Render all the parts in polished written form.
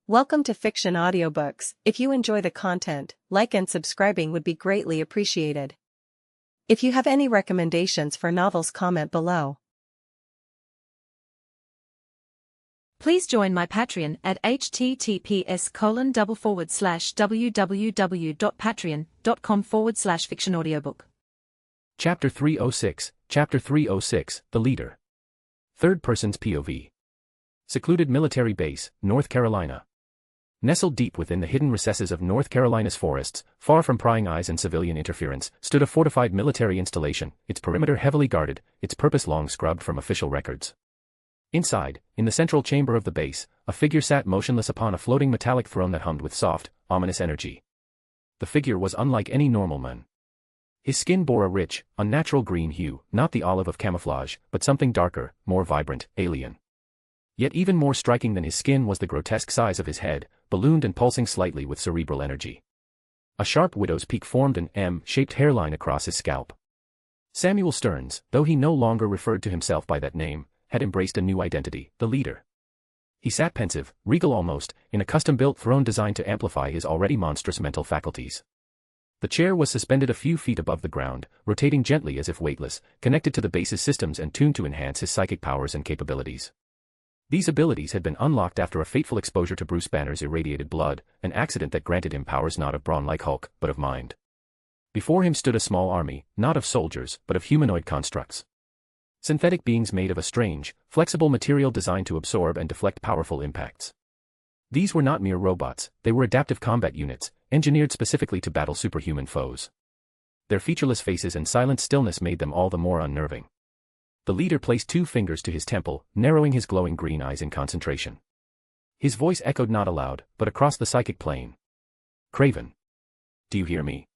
Welcome to Fiction Audiobooks. If you enjoy the content, like and subscribing would be greatly appreciated. If you have any recommendations for novels, comment below. Please join my Patreon at https://www.patreon.com/fictionaudiobook. Chapter 306, Chapter 306, The Leader. Third Person's POV. Secluded military base, North Carolina. Nestled deep within the hidden recesses of North Carolina's forests, far from prying eyes and civilian interference, stood a fortified military installation, its perimeter heavily guarded, its purpose long scrubbed from official records. Inside, in the central chamber of the base, a figure sat motionless upon a floating metallic throne that hummed with soft, ominous energy. The figure was unlike any normal man. His skin bore a rich, unnatural green hue, not the olive of camouflage, but something darker, more vibrant, alien. Yet even more striking than his skin was the grotesque size of his head, ballooned and pulsing slightly with cerebral energy. A sharp widow's peak formed an M-shaped hairline across his scalp. Samuel Stearns, though he no longer referred to himself by that name, had embraced a new identity, the leader. He sat pensive, regal almost, in a custom-built throne designed to amplify his already monstrous mental faculties. The chair was suspended a few feet above the ground, rotating gently as if weightless, connected to the base's systems and tuned to enhance his psychic powers and capabilities. These abilities had been unlocked after a fateful exposure to Bruce Banner's irradiated blood, an accident that granted him powers not of brawn like Hulk, but of mind. Before him stood a small army, not of soldiers, but of humanoid constructs. Synthetic beings made of a strange, flexible material designed to absorb and deflect powerful impacts. These were not mere robots, they were adaptive combat units, engineered specifically to battle superhuman foes. Their featureless faces and silent stillness made them all the more unnerving. The leader placed 2 fingers to his temple, narrowing his glowing green eyes in concentration. His voice echoed not aloud, but across the psychic plane. "Craven. Do you hear me?"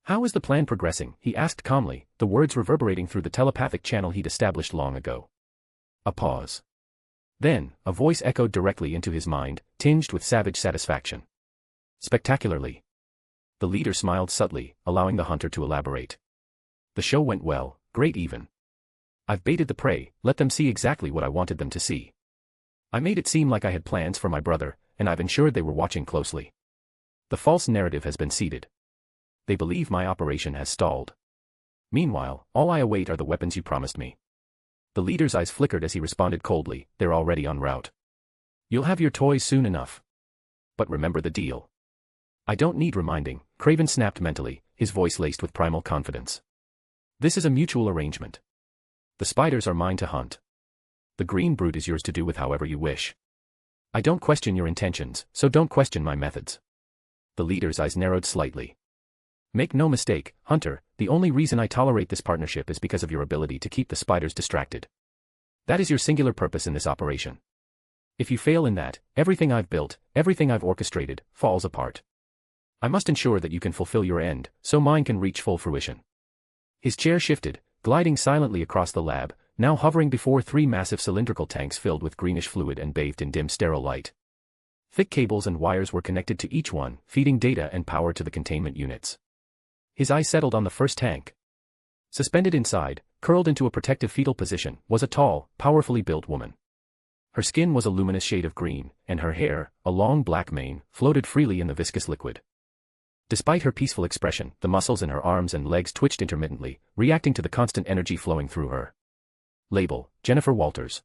"How is the plan progressing?" he asked calmly, the words reverberating through the telepathic channel he'd established long ago. A pause. Then, a voice echoed directly into his mind, tinged with savage satisfaction. "Spectacularly." The leader smiled subtly, allowing the hunter to elaborate. "The show went well, great even. I've baited the prey, let them see exactly what I wanted them to see. I made it seem like I had plans for my brother, and I've ensured they were watching closely. The false narrative has been seeded. They believe my operation has stalled. Meanwhile, all I await are the weapons you promised me." The leader's eyes flickered as he responded coldly, "They're already en route. You'll have your toys soon enough. But remember the deal." "I don't need reminding," Craven snapped mentally, his voice laced with primal confidence. "This is a mutual arrangement. The spiders are mine to hunt. The green brood is yours to do with however you wish. I don't question your intentions, so don't question my methods." The leader's eyes narrowed slightly. "Make no mistake, Hunter, the only reason I tolerate this partnership is because of your ability to keep the spiders distracted. That is your singular purpose in this operation. If you fail in that, everything I've built, everything I've orchestrated, falls apart. I must ensure that you can fulfill your end, so mine can reach full fruition." His chair shifted, gliding silently across the lab, now hovering before 3 massive cylindrical tanks filled with greenish fluid and bathed in dim sterile light. Thick cables and wires were connected to each one, feeding data and power to the containment units. His eye settled on the first tank. Suspended inside, curled into a protective fetal position, was a tall, powerfully built woman. Her skin was a luminous shade of green, and her hair, a long black mane, floated freely in the viscous liquid. Despite her peaceful expression, the muscles in her arms and legs twitched intermittently, reacting to the constant energy flowing through her. Label: Jennifer Walters.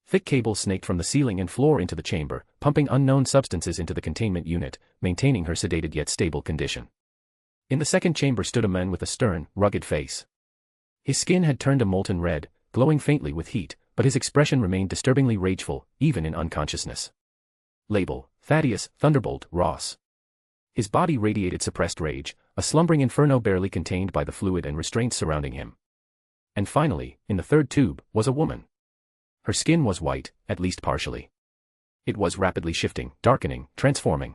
Thick cables snaked from the ceiling and floor into the chamber, pumping unknown substances into the containment unit, maintaining her sedated yet stable condition. In the second chamber stood a man with a stern, rugged face. His skin had turned a molten red, glowing faintly with heat, but his expression remained disturbingly rageful, even in unconsciousness. Label: Thaddeus Thunderbolt Ross. His body radiated suppressed rage, a slumbering inferno barely contained by the fluid and restraints surrounding him. And finally, in the third tube, was a woman. Her skin was white, at least partially. It was rapidly shifting, darkening, transforming.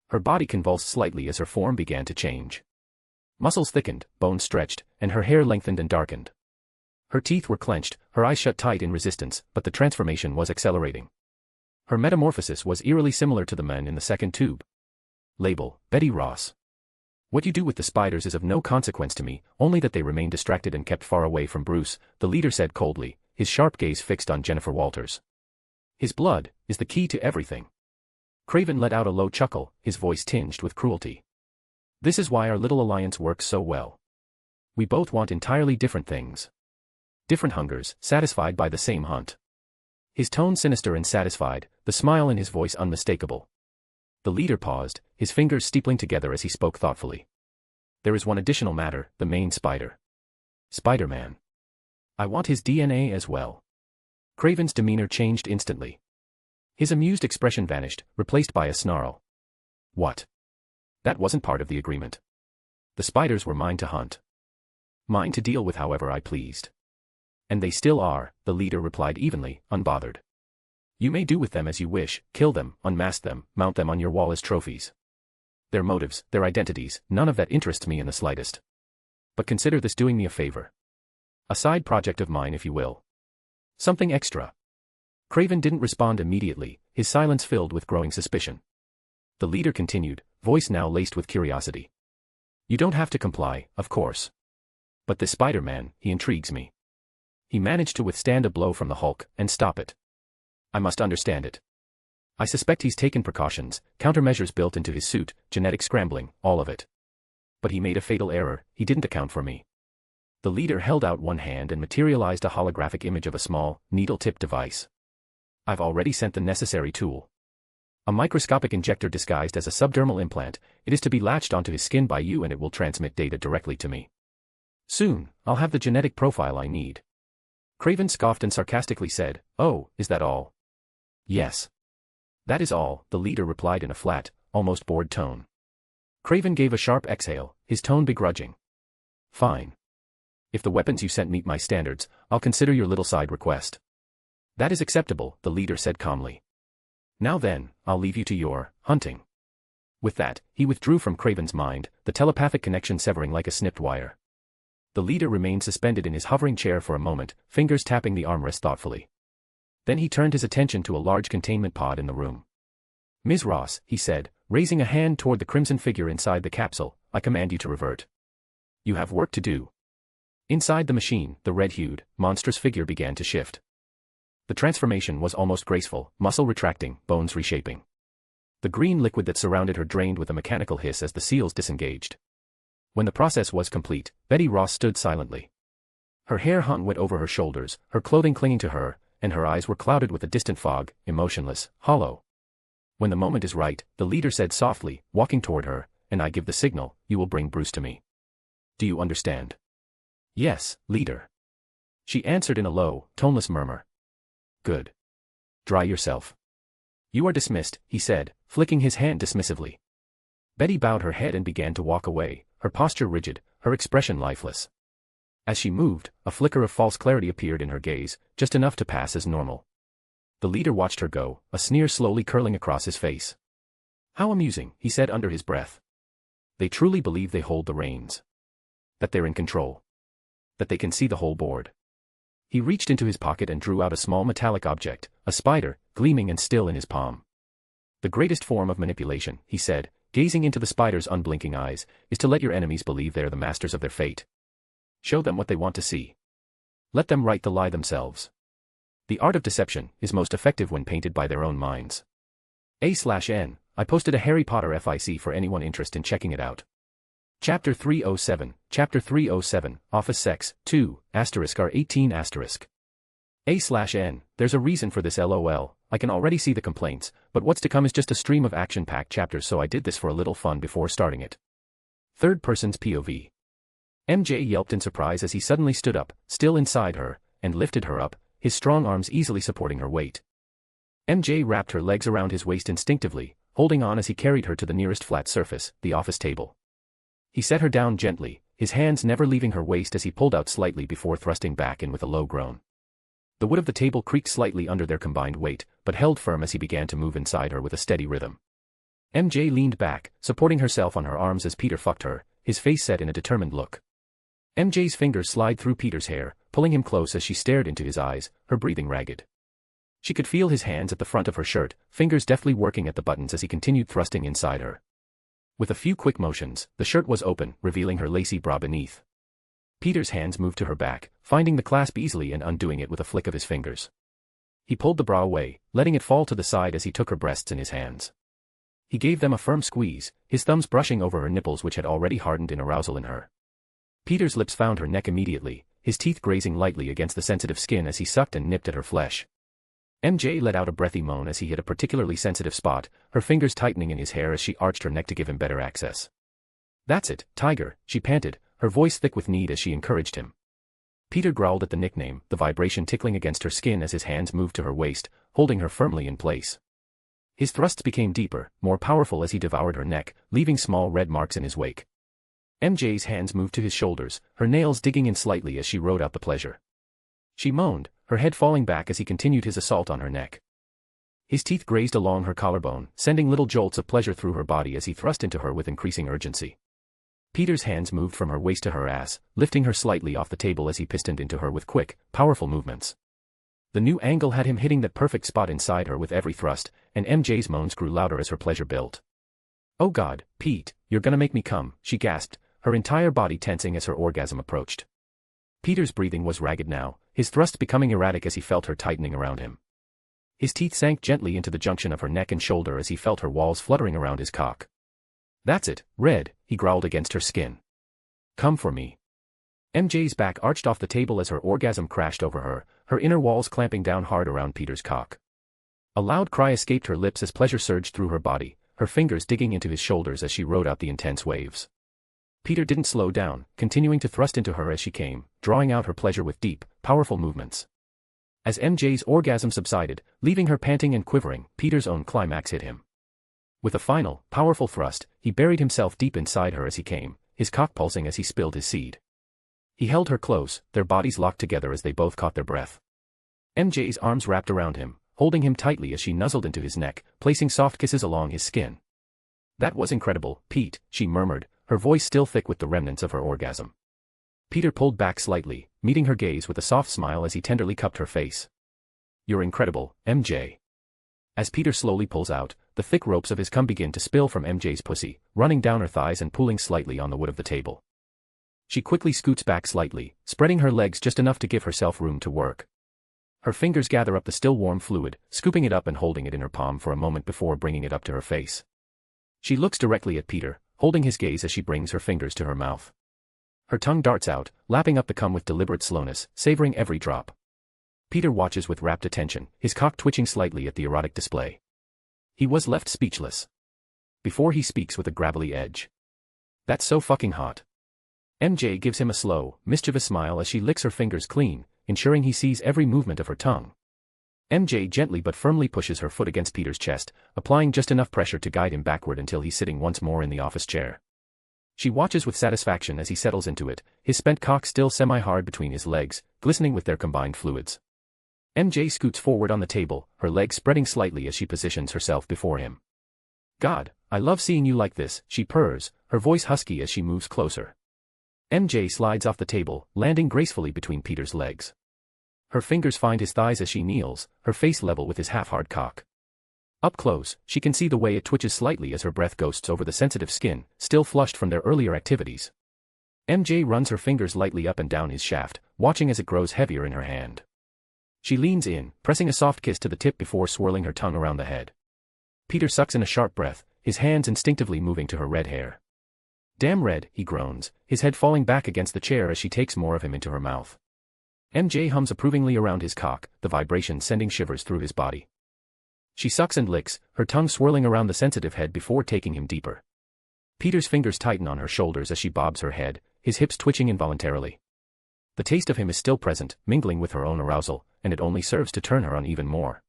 Her body convulsed slightly as her form began to change. Muscles thickened, bones stretched, and her hair lengthened and darkened. Her teeth were clenched, her eyes shut tight in resistance, but the transformation was accelerating. Her metamorphosis was eerily similar to the man in the second tube. Label: Betty Ross. What you do with the spiders is of no consequence to me, only that they remain distracted and kept far away from Bruce, the leader said coldly, his sharp gaze fixed on Jennifer Walters. His blood is the key to everything. Craven let out a low chuckle, his voice tinged with cruelty. This is why our little alliance works so well. We both want entirely different things. Different hungers, satisfied by the same hunt. His tone sinister and satisfied, the smile in his voice unmistakable. The leader paused, his fingers steepling together as he spoke thoughtfully. There is one additional matter, the main spider. Spider-Man. I want his DNA as well. Craven's demeanor changed instantly. His amused expression vanished, replaced by a snarl. What? That wasn't part of the agreement. The spiders were mine to hunt. Mine to deal with however I pleased. And they still are, the leader replied evenly, unbothered. You may do with them as you wish, kill them, unmask them, mount them on your wall as trophies. Their motives, their identities, none of that interests me in the slightest. But consider this doing me a favor. A side project of mine if you will. Something extra. Craven didn't respond immediately, his silence filled with growing suspicion. The leader continued, voice now laced with curiosity. You don't have to comply, of course. But this Spider-Man, he intrigues me. He managed to withstand a blow from the Hulk, and stop it. I must understand it. I suspect he's taken precautions, countermeasures built into his suit, genetic scrambling, all of it. But he made a fatal error, he didn't account for me. The leader held out one hand and materialized a holographic image of a small, needle-tipped device. I've already sent the necessary tool. A microscopic injector disguised as a subdermal implant, it is to be latched onto his skin by you and it will transmit data directly to me. Soon, I'll have the genetic profile I need. Craven scoffed and sarcastically said, Oh, is that all? Yes. That is all, the leader replied in a flat, almost bored tone. Craven gave a sharp exhale, his tone begrudging. Fine. If the weapons you sent meet my standards, I'll consider your little side request. That is acceptable, the leader said calmly. Now then, I'll leave you to your hunting. With that, he withdrew from Craven's mind, the telepathic connection severing like a snipped wire. The leader remained suspended in his hovering chair for a moment, fingers tapping the armrest thoughtfully. Then he turned his attention to a large containment pod in the room. Ms. Ross, he said, raising a hand toward the crimson figure inside the capsule, I command you to revert. You have work to do. Inside the machine, the red-hued, monstrous figure began to shift. The transformation was almost graceful, muscle retracting, bones reshaping. The green liquid that surrounded her drained with a mechanical hiss as the seals disengaged. When the process was complete, Betty Ross stood silently. Her hair hung wet over her shoulders, her clothing clinging to her, and her eyes were clouded with a distant fog, emotionless, hollow. When the moment is right, the leader said softly, walking toward her, and I give the signal, you will bring Bruce to me. Do you understand? Yes, leader. She answered in a low, toneless murmur. Good. Dry yourself. You are dismissed, he said, flicking his hand dismissively. Betty bowed her head and began to walk away, her posture rigid, her expression lifeless. As she moved, a flicker of false clarity appeared in her gaze, just enough to pass as normal. The leader watched her go, a sneer slowly curling across his face. How amusing, he said under his breath. They truly believe they hold the reins. That they're in control. That they can see the whole board. He reached into his pocket and drew out a small metallic object, a spider, gleaming and still in his palm. The greatest form of manipulation, he said, gazing into the spider's unblinking eyes, is to let your enemies believe they are the masters of their fate. Show them what they want to see. Let them write the lie themselves. The art of deception is most effective when painted by their own minds. A/N, I posted a Harry Potter FIC for anyone interested in checking it out. Chapter 307, Office Sex, 2, *R18*. A/N, there's a reason for this LOL, I can already see the complaints, but what's to come is just a stream of action-packed chapters so I did this for a little fun before starting it. Third person's POV. MJ yelped in surprise as he suddenly stood up, still inside her, and lifted her up, his strong arms easily supporting her weight. MJ wrapped her legs around his waist instinctively, holding on as he carried her to the nearest flat surface, the office table. He set her down gently, his hands never leaving her waist as he pulled out slightly before thrusting back in with a low groan. The wood of the table creaked slightly under their combined weight, but held firm as he began to move inside her with a steady rhythm. MJ leaned back, supporting herself on her arms as Peter fucked her, his face set in a determined look. MJ's fingers slid through Peter's hair, pulling him close as she stared into his eyes, her breathing ragged. She could feel his hands at the front of her shirt, fingers deftly working at the buttons as he continued thrusting inside her. With a few quick motions, the shirt was open, revealing her lacy bra beneath. Peter's hands moved to her back, finding the clasp easily and undoing it with a flick of his fingers. He pulled the bra away, letting it fall to the side as he took her breasts in his hands. He gave them a firm squeeze, his thumbs brushing over her nipples which had already hardened in arousal in her. Peter's lips found her neck immediately, his teeth grazing lightly against the sensitive skin as he sucked and nipped at her flesh. MJ let out a breathy moan as he hit a particularly sensitive spot, her fingers tightening in his hair as she arched her neck to give him better access. "That's it, Tiger," she panted, her voice thick with need as she encouraged him. Peter growled at the nickname, the vibration tickling against her skin as his hands moved to her waist, holding her firmly in place. His thrusts became deeper, more powerful as he devoured her neck, leaving small red marks in his wake. MJ's hands moved to his shoulders, her nails digging in slightly as she rode out the pleasure. She moaned, her head falling back as he continued his assault on her neck. His teeth grazed along her collarbone, sending little jolts of pleasure through her body as he thrust into her with increasing urgency. Peter's hands moved from her waist to her ass, lifting her slightly off the table as he pistoned into her with quick, powerful movements. The new angle had him hitting that perfect spot inside her with every thrust, and MJ's moans grew louder as her pleasure built. "Oh God, Pete, you're gonna make me come," she gasped, her entire body tensing as her orgasm approached. Peter's breathing was ragged now, his thrusts becoming erratic as he felt her tightening around him. His teeth sank gently into the junction of her neck and shoulder as he felt her walls fluttering around his cock. "That's it, Red," he growled against her skin. "Come for me." MJ's back arched off the table as her orgasm crashed over her, her inner walls clamping down hard around Peter's cock. A loud cry escaped her lips as pleasure surged through her body, her fingers digging into his shoulders as she rode out the intense waves. Peter didn't slow down, continuing to thrust into her as she came, drawing out her pleasure with deep, powerful movements. As MJ's orgasm subsided, leaving her panting and quivering, Peter's own climax hit him. With a final, powerful thrust, he buried himself deep inside her as he came, his cock pulsing as he spilled his seed. He held her close, their bodies locked together as they both caught their breath. MJ's arms wrapped around him, holding him tightly as she nuzzled into his neck, placing soft kisses along his skin. "That was incredible, Pete," she murmured, her voice still thick with the remnants of her orgasm. Peter pulled back slightly, meeting her gaze with a soft smile as he tenderly cupped her face. "You're incredible, MJ." As Peter slowly pulls out, the thick ropes of his cum begin to spill from MJ's pussy, running down her thighs and pooling slightly on the wood of the table. She quickly scoots back slightly, spreading her legs just enough to give herself room to work. Her fingers gather up the still warm fluid, scooping it up and holding it in her palm for a moment before bringing it up to her face. She looks directly at Peter, holding his gaze as she brings her fingers to her mouth. Her tongue darts out, lapping up the cum with deliberate slowness, savoring every drop. Peter watches with rapt attention, his cock twitching slightly at the erotic display. He was left speechless. Before he speaks with a gravelly edge. "That's so fucking hot." MJ gives him a slow, mischievous smile as she licks her fingers clean, ensuring he sees every movement of her tongue. MJ gently but firmly pushes her foot against Peter's chest, applying just enough pressure to guide him backward until he's sitting once more in the office chair. She watches with satisfaction as he settles into it, his spent cock still semi-hard between his legs, glistening with their combined fluids. MJ scoots forward on the table, her legs spreading slightly as she positions herself before him. "God, I love seeing you like this," she purrs, her voice husky as she moves closer. MJ slides off the table, landing gracefully between Peter's legs. Her fingers find his thighs as she kneels, her face level with his half-hard cock. Up close, she can see the way it twitches slightly as her breath ghosts over the sensitive skin, still flushed from their earlier activities. MJ runs her fingers lightly up and down his shaft, watching as it grows heavier in her hand. She leans in, pressing a soft kiss to the tip before swirling her tongue around the head. Peter sucks in a sharp breath, his hands instinctively moving to her red hair. "Damn Red," he groans, his head falling back against the chair as she takes more of him into her mouth. MJ hums approvingly around his cock, the vibration sending shivers through his body. She sucks and licks, her tongue swirling around the sensitive head before taking him deeper. Peter's fingers tighten on her shoulders as she bobs her head, his hips twitching involuntarily. The taste of him is still present, mingling with her own arousal, and it only serves to turn her on even more.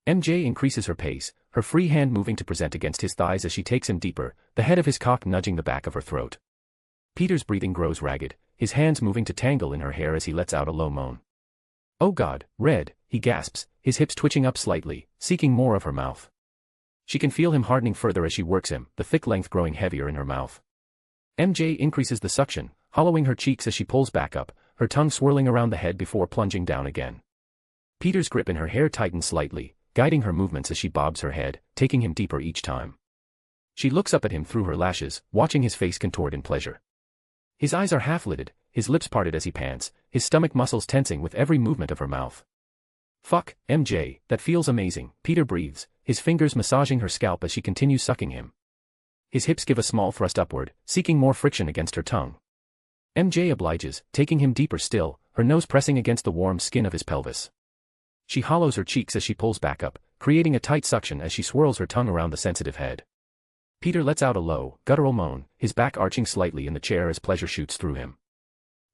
MJ increases her pace, her free hand moving to present against his thighs as she takes him deeper, the head of his cock nudging the back of her throat. Peter's breathing grows ragged, his hands moving to tangle in her hair as he lets out a low moan. "Oh God, Red," he gasps, his hips twitching up slightly, seeking more of her mouth. She can feel him hardening further as she works him, the thick length growing heavier in her mouth. MJ increases the suction, hollowing her cheeks as she pulls back up, her tongue swirling around the head before plunging down again. Peter's grip in her hair tightens slightly, guiding her movements as she bobs her head, taking him deeper each time. She looks up at him through her lashes, watching his face contort in pleasure. His eyes are half-lidded, his lips parted as he pants, his stomach muscles tensing with every movement of her mouth. Fuck, MJ, that feels amazing, Peter breathes, his fingers massaging her scalp as she continues sucking him. His hips give a small thrust upward, seeking more friction against her tongue. MJ obliges, taking him deeper still, her nose pressing against the warm skin of his pelvis. She hollows her cheeks as she pulls back up, creating a tight suction as she swirls her tongue around the sensitive head. Peter lets out a low, guttural moan, his back arching slightly in the chair as pleasure shoots through him.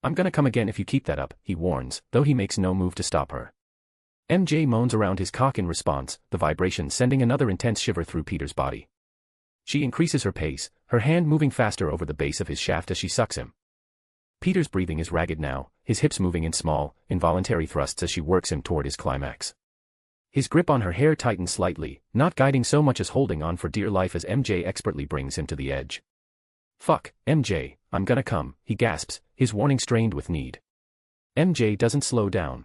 I'm gonna come again if you keep that up, he warns, though he makes no move to stop her. MJ moans around his cock in response, the vibration sending another intense shiver through Peter's body. She increases her pace, her hand moving faster over the base of his shaft as she sucks him. Peter's breathing is ragged now, his hips moving in small, involuntary thrusts as she works him toward his climax. His grip on her hair tightens slightly, not guiding so much as holding on for dear life as MJ expertly brings him to the edge. Fuck, MJ, I'm gonna come, he gasps, his warning strained with need. MJ doesn't slow down.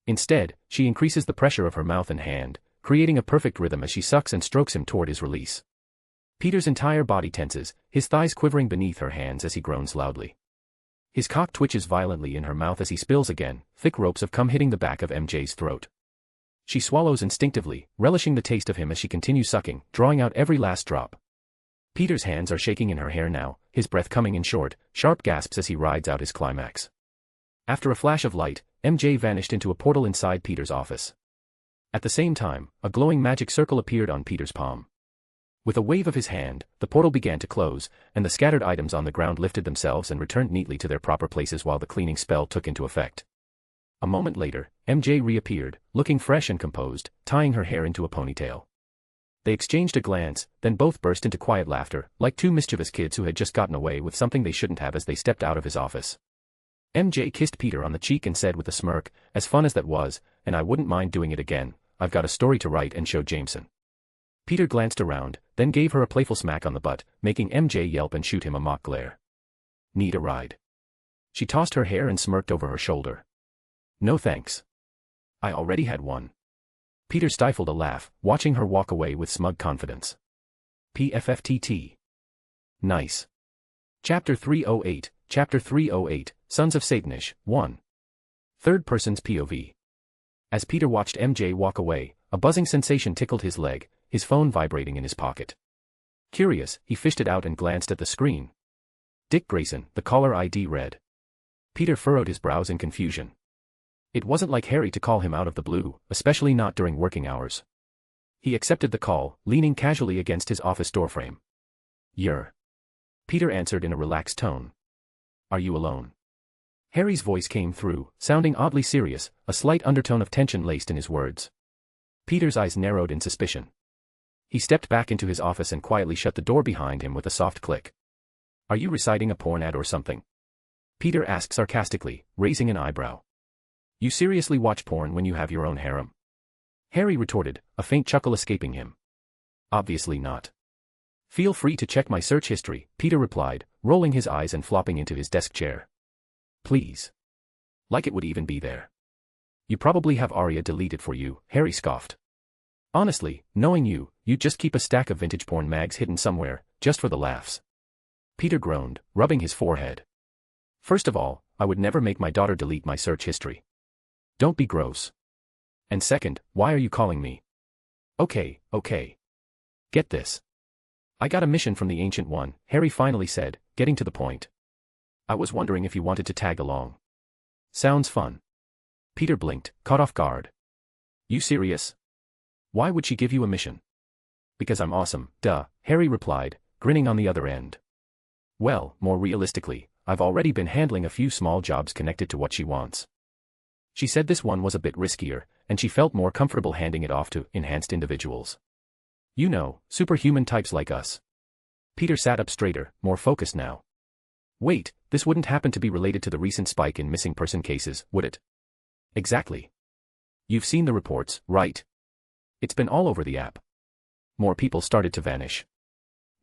Instead, she increases the pressure of her mouth and hand, creating a perfect rhythm as she sucks and strokes him toward his release. Peter's entire body tenses, his thighs quivering beneath her hands as he groans loudly. His cock twitches violently in her mouth as he spills again, thick ropes of cum hitting the back of MJ's throat. She swallows instinctively, relishing the taste of him as she continues sucking, drawing out every last drop. Peter's hands are shaking in her hair now, his breath coming in short, sharp gasps as he rides out his climax. After a flash of light, MJ vanished into a portal inside Peter's office. At the same time, a glowing magic circle appeared on Peter's palm. With a wave of his hand, the portal began to close, and the scattered items on the ground lifted themselves and returned neatly to their proper places while the cleaning spell took into effect. A moment later, MJ reappeared, looking fresh and composed, tying her hair into a ponytail. They exchanged a glance, then both burst into quiet laughter, like two mischievous kids who had just gotten away with something they shouldn't have as they stepped out of his office. MJ kissed Peter on the cheek and said with a smirk, as fun as that was, and I wouldn't mind doing it again, I've got a story to write and show Jameson. Peter glanced around, then gave her a playful smack on the butt, making MJ yelp and shoot him a mock glare. Need a ride? She tossed her hair and smirked over her shoulder. No thanks. I already had one. Peter stifled a laugh, watching her walk away with smug confidence. PFFTT. Nice. Chapter 308, Chapter 308, Sons of Satanish, 1. Third person's POV. As Peter watched MJ walk away, a buzzing sensation tickled his leg, his phone vibrating in his pocket. Curious, he fished it out and glanced at the screen. Dick Grayson, the caller ID read. Peter furrowed his brows in confusion. It wasn't like Harry to call him out of the blue, especially not during working hours. He accepted the call, leaning casually against his office doorframe. You're. Peter answered in a relaxed tone. Are you alone? Harry's voice came through, sounding oddly serious, a slight undertone of tension laced in his words. Peter's eyes narrowed in suspicion. He stepped back into his office and quietly shut the door behind him with a soft click. Are you reciting a porn ad or something? Peter asked sarcastically, raising an eyebrow. You seriously watch porn when you have your own harem? Harry retorted, a faint chuckle escaping him. Obviously not. Feel free to check my search history, Peter replied, rolling his eyes and flopping into his desk chair. Please. Like it would even be there. You probably have Arya deleted for you, Harry scoffed. Honestly, knowing you, you'd just keep a stack of vintage porn mags hidden somewhere, just for the laughs. Peter groaned, rubbing his forehead. First of all, I would never make my daughter delete my search history. Don't be gross. And second, why are you calling me? Okay. Get this. I got a mission from the Ancient One, Harry finally said, getting to the point. I was wondering if you wanted to tag along. Sounds fun. Peter blinked, caught off guard. You serious? Why would she give you a mission? Because I'm awesome, duh, Harry replied, grinning on the other end. Well, more realistically, I've already been handling a few small jobs connected to what she wants. She said this one was a bit riskier, and she felt more comfortable handing it off to enhanced individuals. You know, superhuman types like us. Peter sat up straighter, more focused now. Wait, this wouldn't happen to be related to the recent spike in missing person cases, would it? Exactly. You've seen the reports, right? It's been all over the app. More people started to vanish.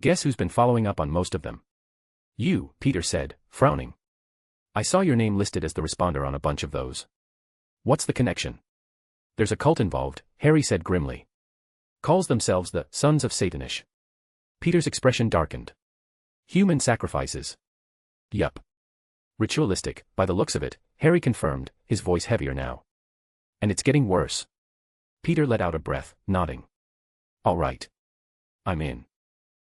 Guess who's been following up on most of them? You, Peter said, frowning. I saw your name listed as the responder on a bunch of those. What's the connection? There's a cult involved, Harry said grimly. Calls themselves the Sons of Satanish. Peter's expression darkened. Human sacrifices. Yup. Ritualistic, by the looks of it, Harry confirmed, his voice heavier now. And it's getting worse. Peter let out a breath, nodding. All right. I'm in.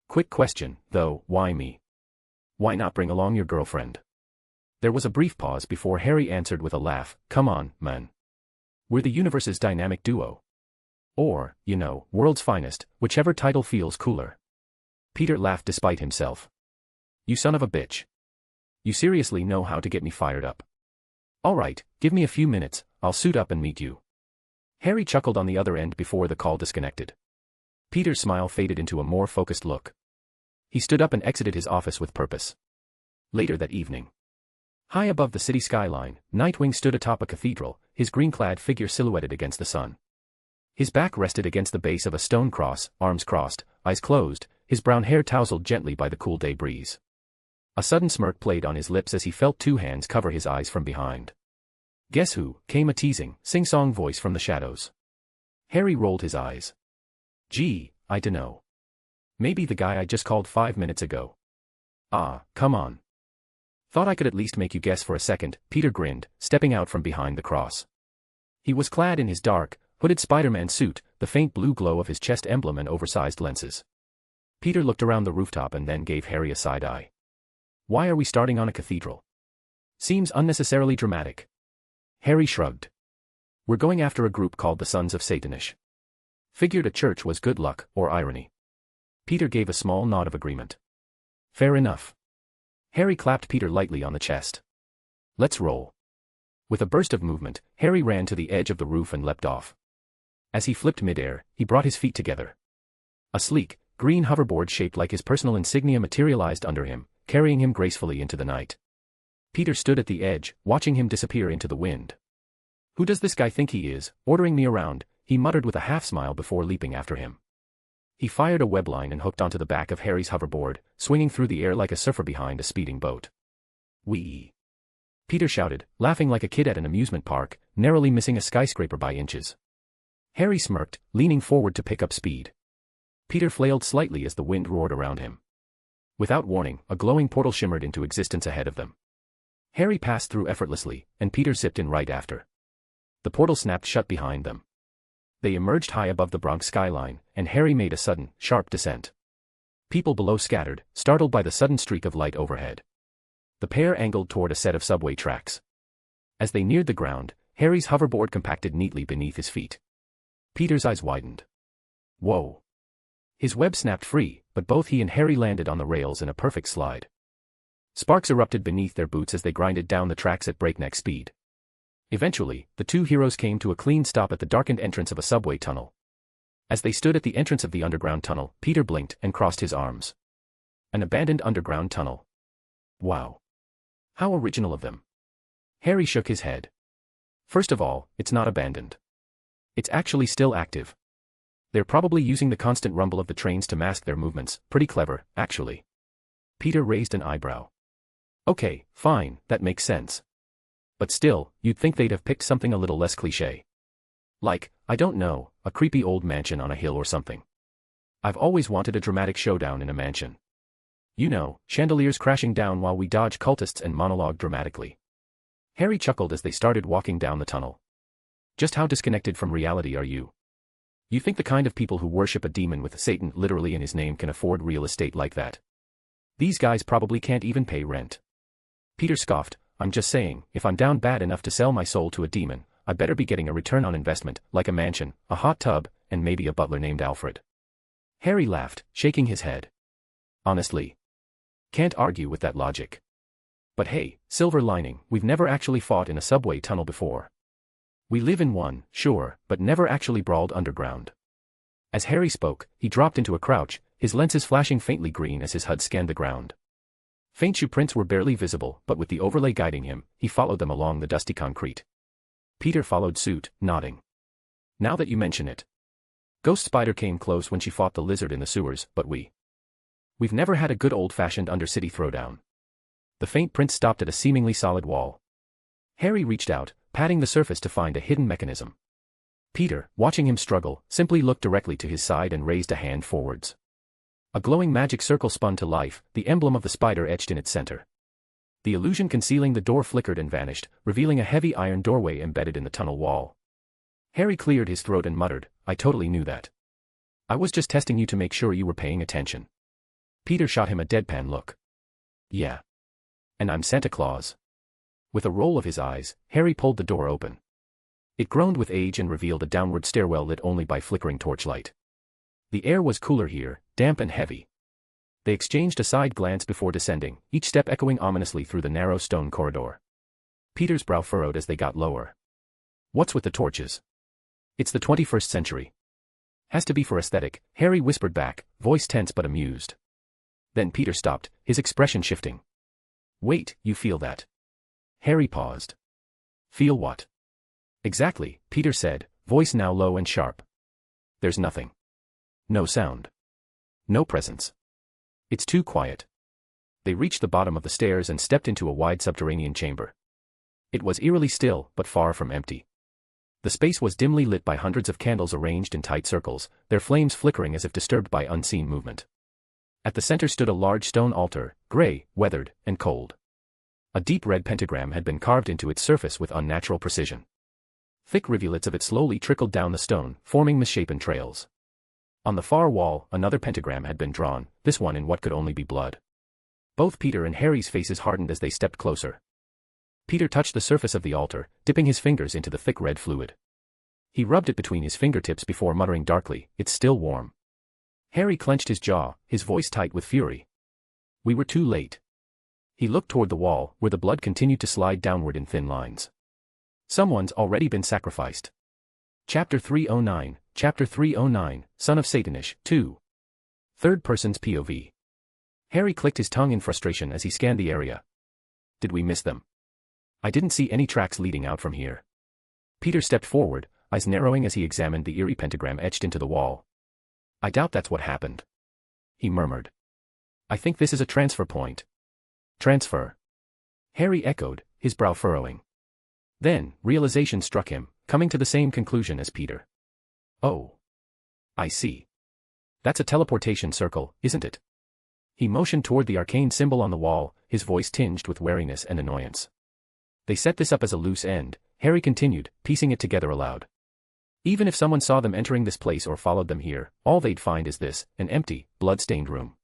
Quick question, though, why me? Why not bring along your girlfriend? There was a brief pause before Harry answered with a laugh, come on, man. We're the universe's dynamic duo. Or, you know, world's finest, whichever title feels cooler. Peter laughed despite himself. You son of a bitch. You seriously know how to get me fired up. All right, give me a few minutes, I'll suit up and meet you. Harry chuckled on the other end before the call disconnected. Peter's smile faded into a more focused look. He stood up and exited his office with purpose. Later that evening. High above the city skyline, Nightwing stood atop a cathedral, his green-clad figure silhouetted against the sun. His back rested against the base of a stone cross, arms crossed, eyes closed, his brown hair tousled gently by the cool day breeze. A sudden smirk played on his lips as he felt two hands cover his eyes from behind. Guess who? Came a teasing, sing-song voice from the shadows. Harry rolled his eyes. Gee, I dunno. Maybe the guy I just called 5 minutes ago. Ah, come on. Thought I could at least make you guess for a second, Peter grinned, stepping out from behind the cross. He was clad in his dark, hooded Spider-Man suit, the faint blue glow of his chest emblem and oversized lenses. Peter looked around the rooftop and then gave Harry a side eye. Why are we starting on a cathedral? Seems unnecessarily dramatic. Harry shrugged. We're going after a group called the Sons of Satanish. Figured a church was good luck, or irony. Peter gave a small nod of agreement. Fair enough. Harry clapped Peter lightly on the chest. Let's roll. With a burst of movement, Harry ran to the edge of the roof and leapt off. As he flipped midair, he brought his feet together. A sleek, green hoverboard shaped like his personal insignia materialized under him, carrying him gracefully into the night. Peter stood at the edge, watching him disappear into the wind. Who does this guy think he is, ordering me around? He muttered with a half-smile before leaping after him. He fired a webline and hooked onto the back of Harry's hoverboard, swinging through the air like a surfer behind a speeding boat. Whee! Peter shouted, laughing like a kid at an amusement park, narrowly missing a skyscraper by inches. Harry smirked, leaning forward to pick up speed. Peter flailed slightly as the wind roared around him. Without warning, a glowing portal shimmered into existence ahead of them. Harry passed through effortlessly, and Peter zipped in right after. The portal snapped shut behind them. They emerged high above the Bronx skyline, and Harry made a sudden, sharp descent. People below scattered, startled by the sudden streak of light overhead. The pair angled toward a set of subway tracks. As they neared the ground, Harry's hoverboard compacted neatly beneath his feet. Peter's eyes widened. Whoa! His web snapped free, but both he and Harry landed on the rails in a perfect slide. Sparks erupted beneath their boots as they grinded down the tracks at breakneck speed. Eventually, the two heroes came to a clean stop at the darkened entrance of a subway tunnel. As they stood at the entrance of the underground tunnel, Peter blinked and crossed his arms. An abandoned underground tunnel. Wow. How original of them. Harry shook his head. First of all, it's not abandoned. It's actually still active. They're probably using the constant rumble of the trains to mask their movements. Pretty clever, actually. Peter raised an eyebrow. Okay, fine, that makes sense. But still, you'd think they'd have picked something a little less cliché. Like, I don't know, a creepy old mansion on a hill or something. I've always wanted a dramatic showdown in a mansion. You know, chandeliers crashing down while we dodge cultists and monologue dramatically. Harry chuckled as they started walking down the tunnel. Just how disconnected from reality are you? You think the kind of people who worship a demon with Satan literally in his name can afford real estate like that? These guys probably can't even pay rent. Peter scoffed, I'm just saying, if I'm down bad enough to sell my soul to a demon, I better be getting a return on investment, like a mansion, a hot tub, and maybe a butler named Alfred. Harry laughed, shaking his head. Honestly. Can't argue with that logic. But hey, silver lining, we've never actually fought in a subway tunnel before. We live in one, sure, but never actually brawled underground. As Harry spoke, he dropped into a crouch, his lenses flashing faintly green as his HUD scanned the ground. Faint shoe prints were barely visible, but with the overlay guiding him, he followed them along the dusty concrete. Peter followed suit, nodding. Now that you mention it. Ghost Spider came close when she fought the lizard in the sewers, but we've never had a good old-fashioned undercity throwdown. The faint print stopped at a seemingly solid wall. Harry reached out, patting the surface to find a hidden mechanism. Peter, watching him struggle, simply looked directly to his side and raised a hand forwards. A glowing magic circle spun to life, the emblem of the spider etched in its center. The illusion concealing the door flickered and vanished, revealing a heavy iron doorway embedded in the tunnel wall. Harry cleared his throat and muttered, I totally knew that. I was just testing you to make sure you were paying attention. Peter shot him a deadpan look. Yeah. And I'm Santa Claus. With a roll of his eyes, Harry pulled the door open. It groaned with age and revealed a downward stairwell lit only by flickering torchlight. The air was cooler here, damp and heavy. They exchanged a side glance before descending, each step echoing ominously through the narrow stone corridor. Peter's brow furrowed as they got lower. What's with the torches? It's the 21st century. Has to be for aesthetic, Harry whispered back, voice tense but amused. Then Peter stopped, his expression shifting. Wait, you feel that? Harry paused. Feel what? Exactly, Peter said, voice now low and sharp. There's nothing. No sound. No presence. It's too quiet. They reached the bottom of the stairs and stepped into a wide subterranean chamber. It was eerily still, but far from empty. The space was dimly lit by hundreds of candles arranged in tight circles, their flames flickering as if disturbed by unseen movement. At the center stood a large stone altar, gray, weathered, and cold. A deep red pentagram had been carved into its surface with unnatural precision. Thick rivulets of it slowly trickled down the stone, forming misshapen trails. On the far wall, another pentagram had been drawn, this one in what could only be blood. Both Peter and Harry's faces hardened as they stepped closer. Peter touched the surface of the altar, dipping his fingers into the thick red fluid. He rubbed it between his fingertips before muttering darkly, it's still warm. Harry clenched his jaw, his voice tight with fury. We were too late. He looked toward the wall, where the blood continued to slide downward in thin lines. Someone's already been sacrificed. Chapter 309, Chapter 309, Son of Satanish, 2. Third person's POV. Harry clicked his tongue in frustration as he scanned the area. Did we miss them? I didn't see any tracks leading out from here. Peter stepped forward, eyes narrowing as he examined the eerie pentagram etched into the wall. I doubt that's what happened. He murmured. I think this is a transfer point. Transfer. Harry echoed, his brow furrowing. Then, realization struck him, coming to the same conclusion as Peter. Oh. I see. That's a teleportation circle, isn't it? He motioned toward the arcane symbol on the wall, his voice tinged with wariness and annoyance. They set this up as a loose end, Harry continued, piecing it together aloud. Even if someone saw them entering this place or followed them here, all they'd find is this, an empty, blood-stained room.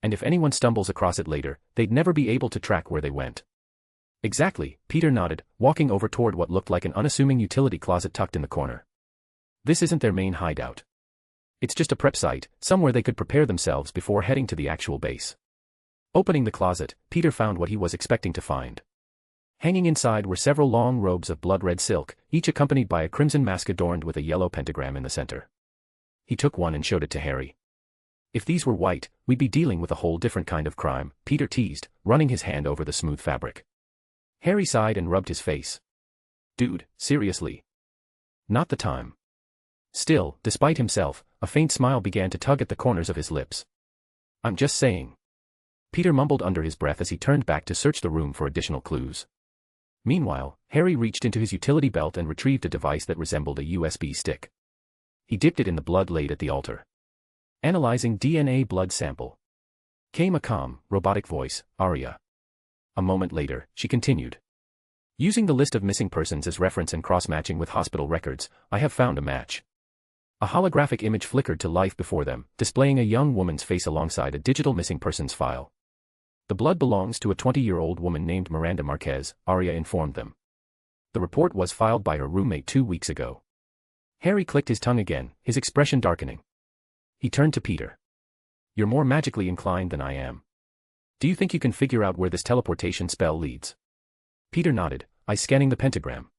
And if anyone stumbles across it later, they'd never be able to track where they went. Exactly, Peter nodded, walking over toward what looked like an unassuming utility closet tucked in the corner. This isn't their main hideout. It's just a prep site, somewhere they could prepare themselves before heading to the actual base. Opening the closet, Peter found what he was expecting to find. Hanging inside were several long robes of blood-red silk, each accompanied by a crimson mask adorned with a yellow pentagram in the center. He took one and showed it to Harry. If these were white, we'd be dealing with a whole different kind of crime, Peter teased, running his hand over the smooth fabric. Harry sighed and rubbed his face. Dude, seriously. Not the time. Still, despite himself, a faint smile began to tug at the corners of his lips. I'm just saying. Peter mumbled under his breath as he turned back to search the room for additional clues. Meanwhile, Harry reached into his utility belt and retrieved a device that resembled a USB stick. He dipped it in the blood laid at the altar. Analyzing DNA blood sample. Came a calm, robotic voice, Arya. A moment later, she continued. Using the list of missing persons as reference and cross-matching with hospital records, I have found a match. A holographic image flickered to life before them, displaying a young woman's face alongside a digital missing persons file. The blood belongs to a 20-year-old woman named Miranda Marquez, Arya informed them. The report was filed by her roommate 2 weeks ago. Harry clicked his tongue again, his expression darkening. He turned to Peter. You're more magically inclined than I am. Do you think you can figure out where this teleportation spell leads? Peter nodded, eyes scanning the pentagram.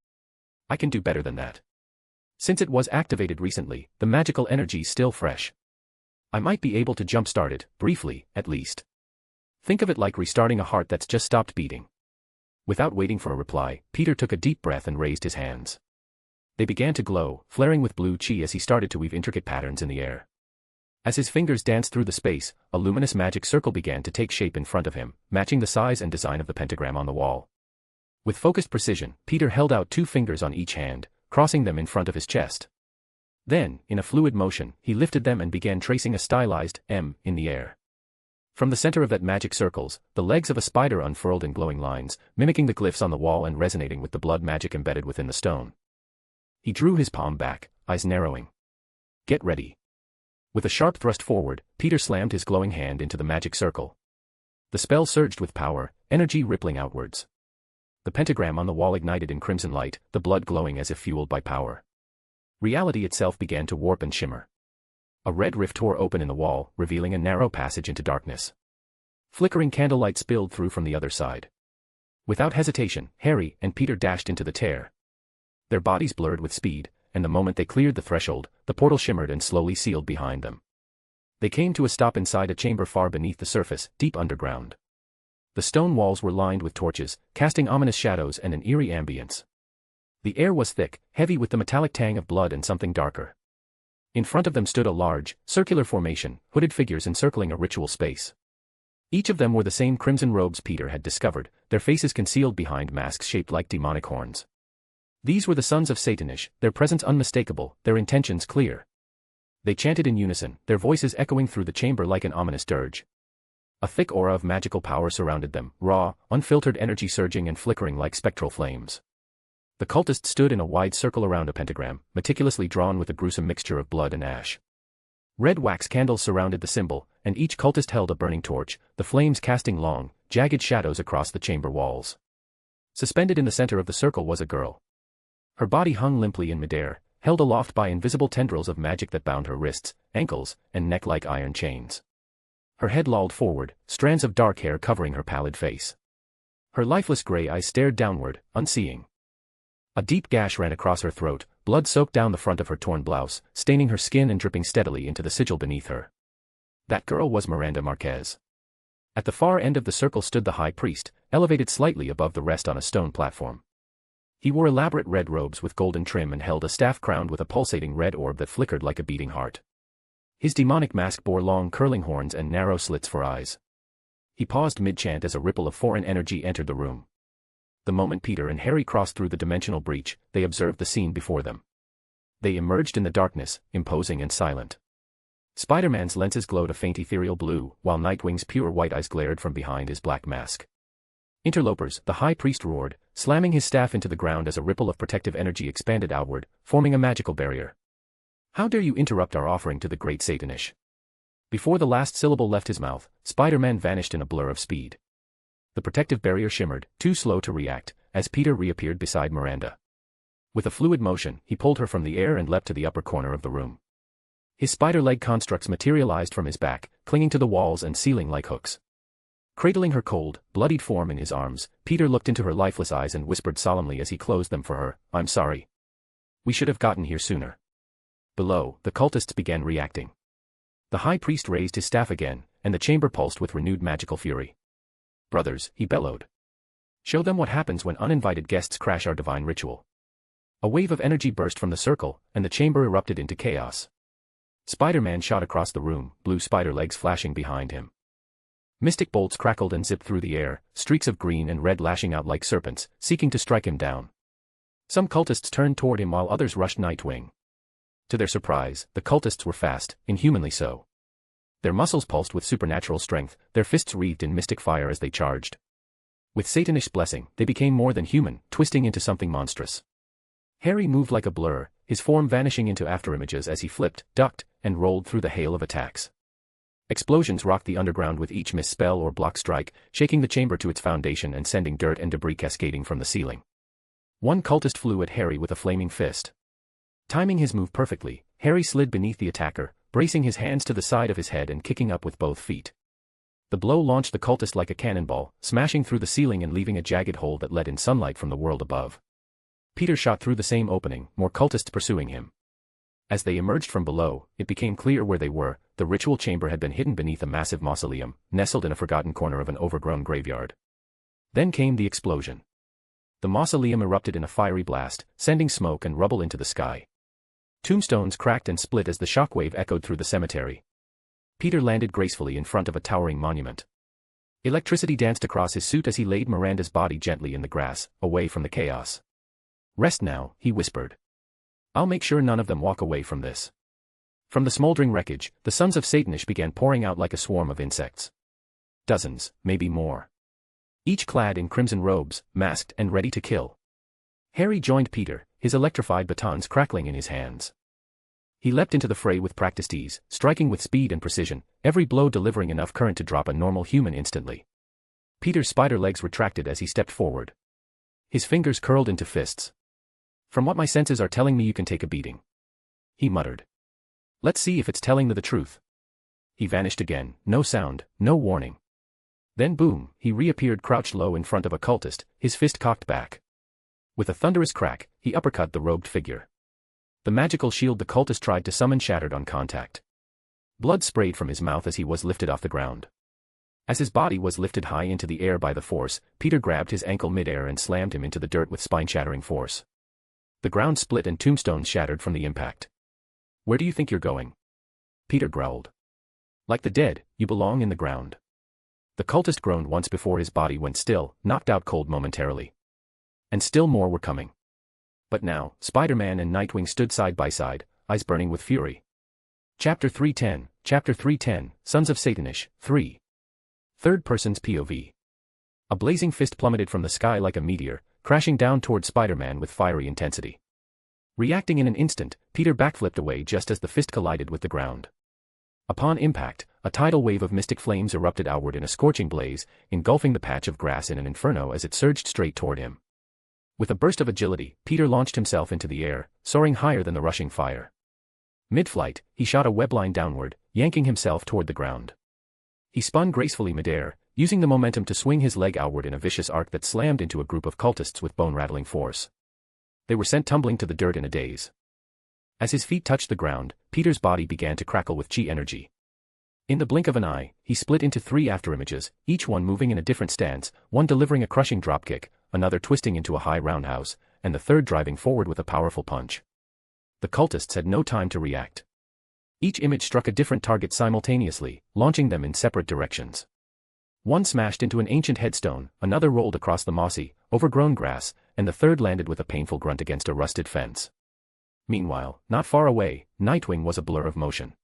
I can do better than that. Since it was activated recently, the magical energy's still fresh. I might be able to jumpstart it, briefly, at least. Think of it like restarting a heart that's just stopped beating. Without waiting for a reply, Peter took a deep breath and raised his hands. They began to glow, flaring with blue chi as he started to weave intricate patterns in the air. As his fingers danced through the space, a luminous magic circle began to take shape in front of him, matching the size and design of the pentagram on the wall. With focused precision, Peter held out 2 fingers on each hand, crossing them in front of his chest. Then, in a fluid motion, he lifted them and began tracing a stylized M in the air. From the center of that magic circles, the legs of a spider unfurled in glowing lines, mimicking the glyphs on the wall and resonating with the blood magic embedded within the stone. He drew his palm back, eyes narrowing. Get ready. With a sharp thrust forward, Peter slammed his glowing hand into the magic circle. The spell surged with power, energy rippling outwards. The pentagram on the wall ignited in crimson light, the blood glowing as if fueled by power. Reality itself began to warp and shimmer. A red rift tore open in the wall, revealing a narrow passage into darkness. Flickering candlelight spilled through from the other side. Without hesitation, Harry and Peter dashed into the tear. Their bodies blurred with speed, and the moment they cleared the threshold, the portal shimmered and slowly sealed behind them. They came to a stop inside a chamber far beneath the surface, deep underground. The stone walls were lined with torches, casting ominous shadows and an eerie ambience. The air was thick, heavy with the metallic tang of blood and something darker. In front of them stood a large, circular formation, hooded figures encircling a ritual space. Each of them wore the same crimson robes Peter had discovered, their faces concealed behind masks shaped like demonic horns. These were the sons of Satanish, their presence unmistakable, their intentions clear. They chanted in unison, their voices echoing through the chamber like an ominous dirge. A thick aura of magical power surrounded them, raw, unfiltered energy surging and flickering like spectral flames. The cultists stood in a wide circle around a pentagram, meticulously drawn with a gruesome mixture of blood and ash. Red wax candles surrounded the symbol, and each cultist held a burning torch, the flames casting long, jagged shadows across the chamber walls. Suspended in the center of the circle was a girl. Her body hung limply in midair, held aloft by invisible tendrils of magic that bound her wrists, ankles, and neck like iron chains. Her head lolled forward, strands of dark hair covering her pallid face. Her lifeless gray eyes stared downward, unseeing. A deep gash ran across her throat, blood soaked down the front of her torn blouse, staining her skin and dripping steadily into the sigil beneath her. That girl was Miranda Marquez. At the far end of the circle stood the high priest, elevated slightly above the rest on a stone platform. He wore elaborate red robes with golden trim and held a staff crowned with a pulsating red orb that flickered like a beating heart. His demonic mask bore long curling horns and narrow slits for eyes. He paused mid-chant as a ripple of foreign energy entered the room. The moment Peter and Harry crossed through the dimensional breach, they observed the scene before them. They emerged in the darkness, imposing and silent. Spider-Man's lenses glowed a faint ethereal blue, while Nightwing's pure white eyes glared from behind his black mask. Interlopers, the high priest roared, slamming his staff into the ground as a ripple of protective energy expanded outward, forming a magical barrier. How dare you interrupt our offering to the great Satanish? Before the last syllable left his mouth, Spider-Man vanished in a blur of speed. The protective barrier shimmered, too slow to react, as Peter reappeared beside Miranda. With a fluid motion, he pulled her from the air and leapt to the upper corner of the room. His spider-leg constructs materialized from his back, clinging to the walls and ceiling like hooks. Cradling her cold, bloodied form in his arms, Peter looked into her lifeless eyes and whispered solemnly as he closed them for her, "I'm sorry. We should have gotten here sooner." Below, the cultists began reacting. The high priest raised his staff again, and the chamber pulsed with renewed magical fury. "Brothers," he bellowed. "Show them what happens when uninvited guests crash our divine ritual." A wave of energy burst from the circle, and the chamber erupted into chaos. Spider-Man shot across the room, blue spider legs flashing behind him. Mystic bolts crackled and zipped through the air, streaks of green and red lashing out like serpents, seeking to strike him down. Some cultists turned toward him while others rushed Nightwing. To their surprise, the cultists were fast, inhumanly so. Their muscles pulsed with supernatural strength, their fists wreathed in mystic fire as they charged. With Satanish's blessing, they became more than human, twisting into something monstrous. Harry moved like a blur, his form vanishing into afterimages as he flipped, ducked, and rolled through the hail of attacks. Explosions rocked the underground with each misspell or block strike, shaking the chamber to its foundation and sending dirt and debris cascading from the ceiling. One cultist flew at Harry with a flaming fist. Timing his move perfectly, Harry slid beneath the attacker, bracing his hands to the side of his head and kicking up with both feet. The blow launched the cultist like a cannonball, smashing through the ceiling and leaving a jagged hole that let in sunlight from the world above. Peter shot through the same opening, more cultists pursuing him. As they emerged from below, it became clear where they were. The ritual chamber had been hidden beneath a massive mausoleum, nestled in a forgotten corner of an overgrown graveyard. Then came the explosion. The mausoleum erupted in a fiery blast, sending smoke and rubble into the sky. Tombstones cracked and split as the shockwave echoed through the cemetery. Peter landed gracefully in front of a towering monument. Electricity danced across his suit as he laid Miranda's body gently in the grass, away from the chaos. "Rest now," he whispered. "I'll make sure none of them walk away from this." From the smoldering wreckage, the sons of Satanish began pouring out like a swarm of insects. Dozens, maybe more. Each clad in crimson robes, masked and ready to kill. Harry joined Peter, his electrified batons crackling in his hands. He leapt into the fray with practiced ease, striking with speed and precision, every blow delivering enough current to drop a normal human instantly. Peter's spider legs retracted as he stepped forward. His fingers curled into fists. "From what my senses are telling me, you can take a beating," he muttered. "Let's see if it's telling the truth." He vanished again, no sound, no warning. Then boom, he reappeared crouched low in front of a cultist, his fist cocked back. With a thunderous crack, he uppercut the robed figure. The magical shield the cultist tried to summon shattered on contact. Blood sprayed from his mouth as he was lifted off the ground. As his body was lifted high into the air by the force, Peter grabbed his ankle mid-air and slammed him into the dirt with spine-shattering force. The ground split and tombstones shattered from the impact. "Where do you think you're going?" Peter growled. "Like the dead, you belong in the ground." The cultist groaned once before his body went still, knocked out cold momentarily. And still more were coming. But now, Spider-Man and Nightwing stood side by side, eyes burning with fury. Chapter 310, Sons of Satanish, 3. Third person's POV. A blazing fist plummeted from the sky like a meteor, crashing down toward Spider-Man with fiery intensity. Reacting in an instant, Peter backflipped away just as the fist collided with the ground. Upon impact, a tidal wave of mystic flames erupted outward in a scorching blaze, engulfing the patch of grass in an inferno as it surged straight toward him. With a burst of agility, Peter launched himself into the air, soaring higher than the rushing fire. Mid-flight, he shot a webline downward, yanking himself toward the ground. He spun gracefully mid-air, using the momentum to swing his leg outward in a vicious arc that slammed into a group of cultists with bone-rattling force. They were sent tumbling to the dirt in a daze. As his feet touched the ground, Peter's body began to crackle with chi energy. In the blink of an eye, he split into 3 afterimages, each one moving in a different stance, one delivering a crushing dropkick, another twisting into a high roundhouse, and the third driving forward with a powerful punch. The cultists had no time to react. Each image struck a different target simultaneously, launching them in separate directions. One smashed into an ancient headstone, another rolled across the mossy, overgrown grass, and the third landed with a painful grunt against a rusted fence. Meanwhile, not far away, Nightwing was a blur of motion.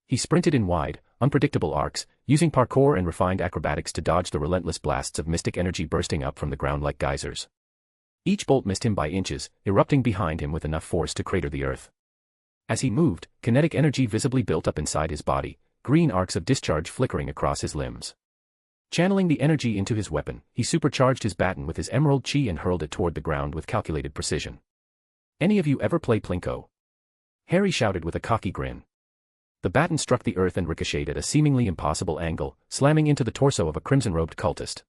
He sprinted in wide, unpredictable arcs, using parkour and refined acrobatics to dodge the relentless blasts of mystic energy bursting up from the ground like geysers. Each bolt missed him by inches, erupting behind him with enough force to crater the earth. As he moved, kinetic energy visibly built up inside his body, green arcs of discharge flickering across his limbs. Channeling the energy into his weapon, he supercharged his baton with his emerald chi and hurled it toward the ground with calculated precision. "Any of you ever play Plinko?" Harry shouted with a cocky grin. The baton struck the earth and ricocheted at a seemingly impossible angle, slamming into the torso of a crimson-robed cultist.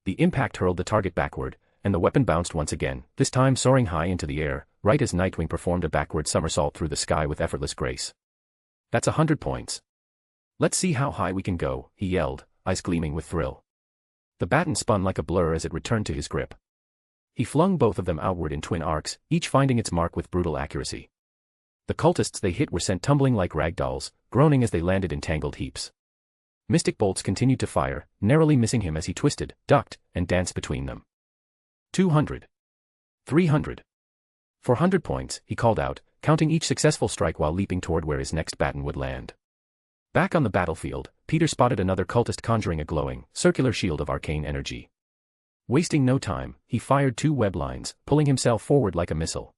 The impact hurled the target backward, and the weapon bounced once again, this time soaring high into the air, right as Nightwing performed a backward somersault through the sky with effortless grace. "That's 100 points. Let's see how high we can go," he yelled, eyes gleaming with thrill. The baton spun like a blur as it returned to his grip. He flung both of them outward in twin arcs, each finding its mark with brutal accuracy. The cultists they hit were sent tumbling like rag dolls, groaning as they landed in tangled heaps. Mystic bolts continued to fire, narrowly missing him as he twisted, ducked, and danced between them. 200. 300. 400 points, he called out, counting each successful strike while leaping toward where his next baton would land. Back on the battlefield, Peter spotted another cultist conjuring a glowing, circular shield of arcane energy. Wasting no time, he fired 2 web lines, pulling himself forward like a missile.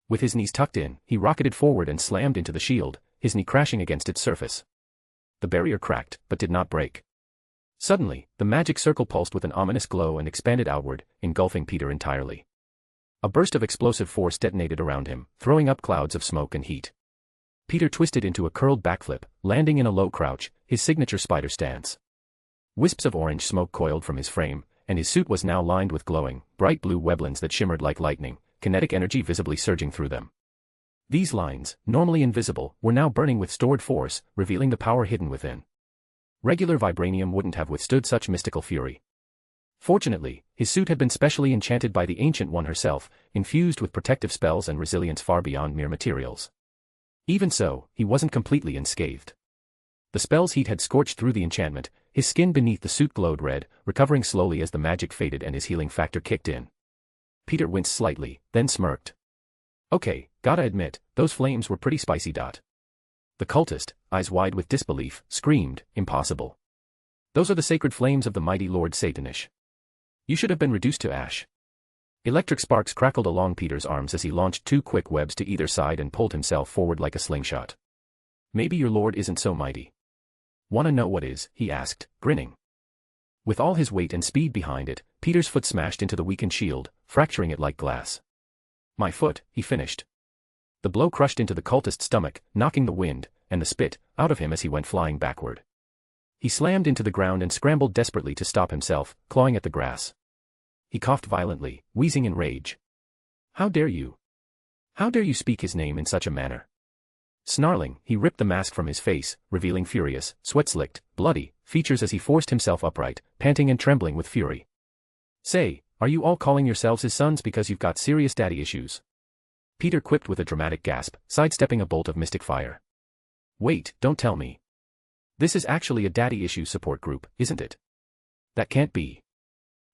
With his knees tucked in, he rocketed forward and slammed into the shield, his knee crashing against its surface. The barrier cracked, but did not break. Suddenly, the magic circle pulsed with an ominous glow and expanded outward, engulfing Peter entirely. A burst of explosive force detonated around him, throwing up clouds of smoke and heat. Peter twisted into a curled backflip, landing in a low crouch, his signature spider stance. Wisps of orange smoke coiled from his frame, and his suit was now lined with glowing, bright blue weblins that shimmered like lightning, kinetic energy visibly surging through them. These lines, normally invisible, were now burning with stored force, revealing the power hidden within. Regular vibranium wouldn't have withstood such mystical fury. Fortunately, his suit had been specially enchanted by the Ancient One herself, infused with protective spells and resilience far beyond mere materials. Even so, he wasn't completely unscathed. The spell's heat had scorched through the enchantment, his skin beneath the suit glowed red, recovering slowly as the magic faded and his healing factor kicked in. Peter winced slightly, then smirked. "Okay, gotta admit, those flames were pretty spicy." The cultist, eyes wide with disbelief, screamed, "Impossible. Those are the sacred flames of the mighty Lord Satanish. You should have been reduced to ash." Electric sparks crackled along Peter's arms as he launched 2 quick webs to either side and pulled himself forward like a slingshot. Maybe your lord isn't so mighty. Wanna know what is? He asked, grinning. With all his weight and speed behind it, Peter's foot smashed into the weakened shield, fracturing it like glass. My foot, he finished. The blow crushed into the cultist's stomach, knocking the wind, and the spit, out of him as he went flying backward. He slammed into the ground and scrambled desperately to stop himself, clawing at the grass. He coughed violently, wheezing in rage. How dare you? How dare you speak his name in such a manner? Snarling, he ripped the mask from his face, revealing furious, sweat-slicked, bloody, features as he forced himself upright, panting and trembling with fury. Say, are you all calling yourselves his sons because you've got serious daddy issues? Peter quipped with a dramatic gasp, sidestepping a bolt of mystic fire. Wait, don't tell me. This is actually a daddy issue support group, isn't it? That can't be.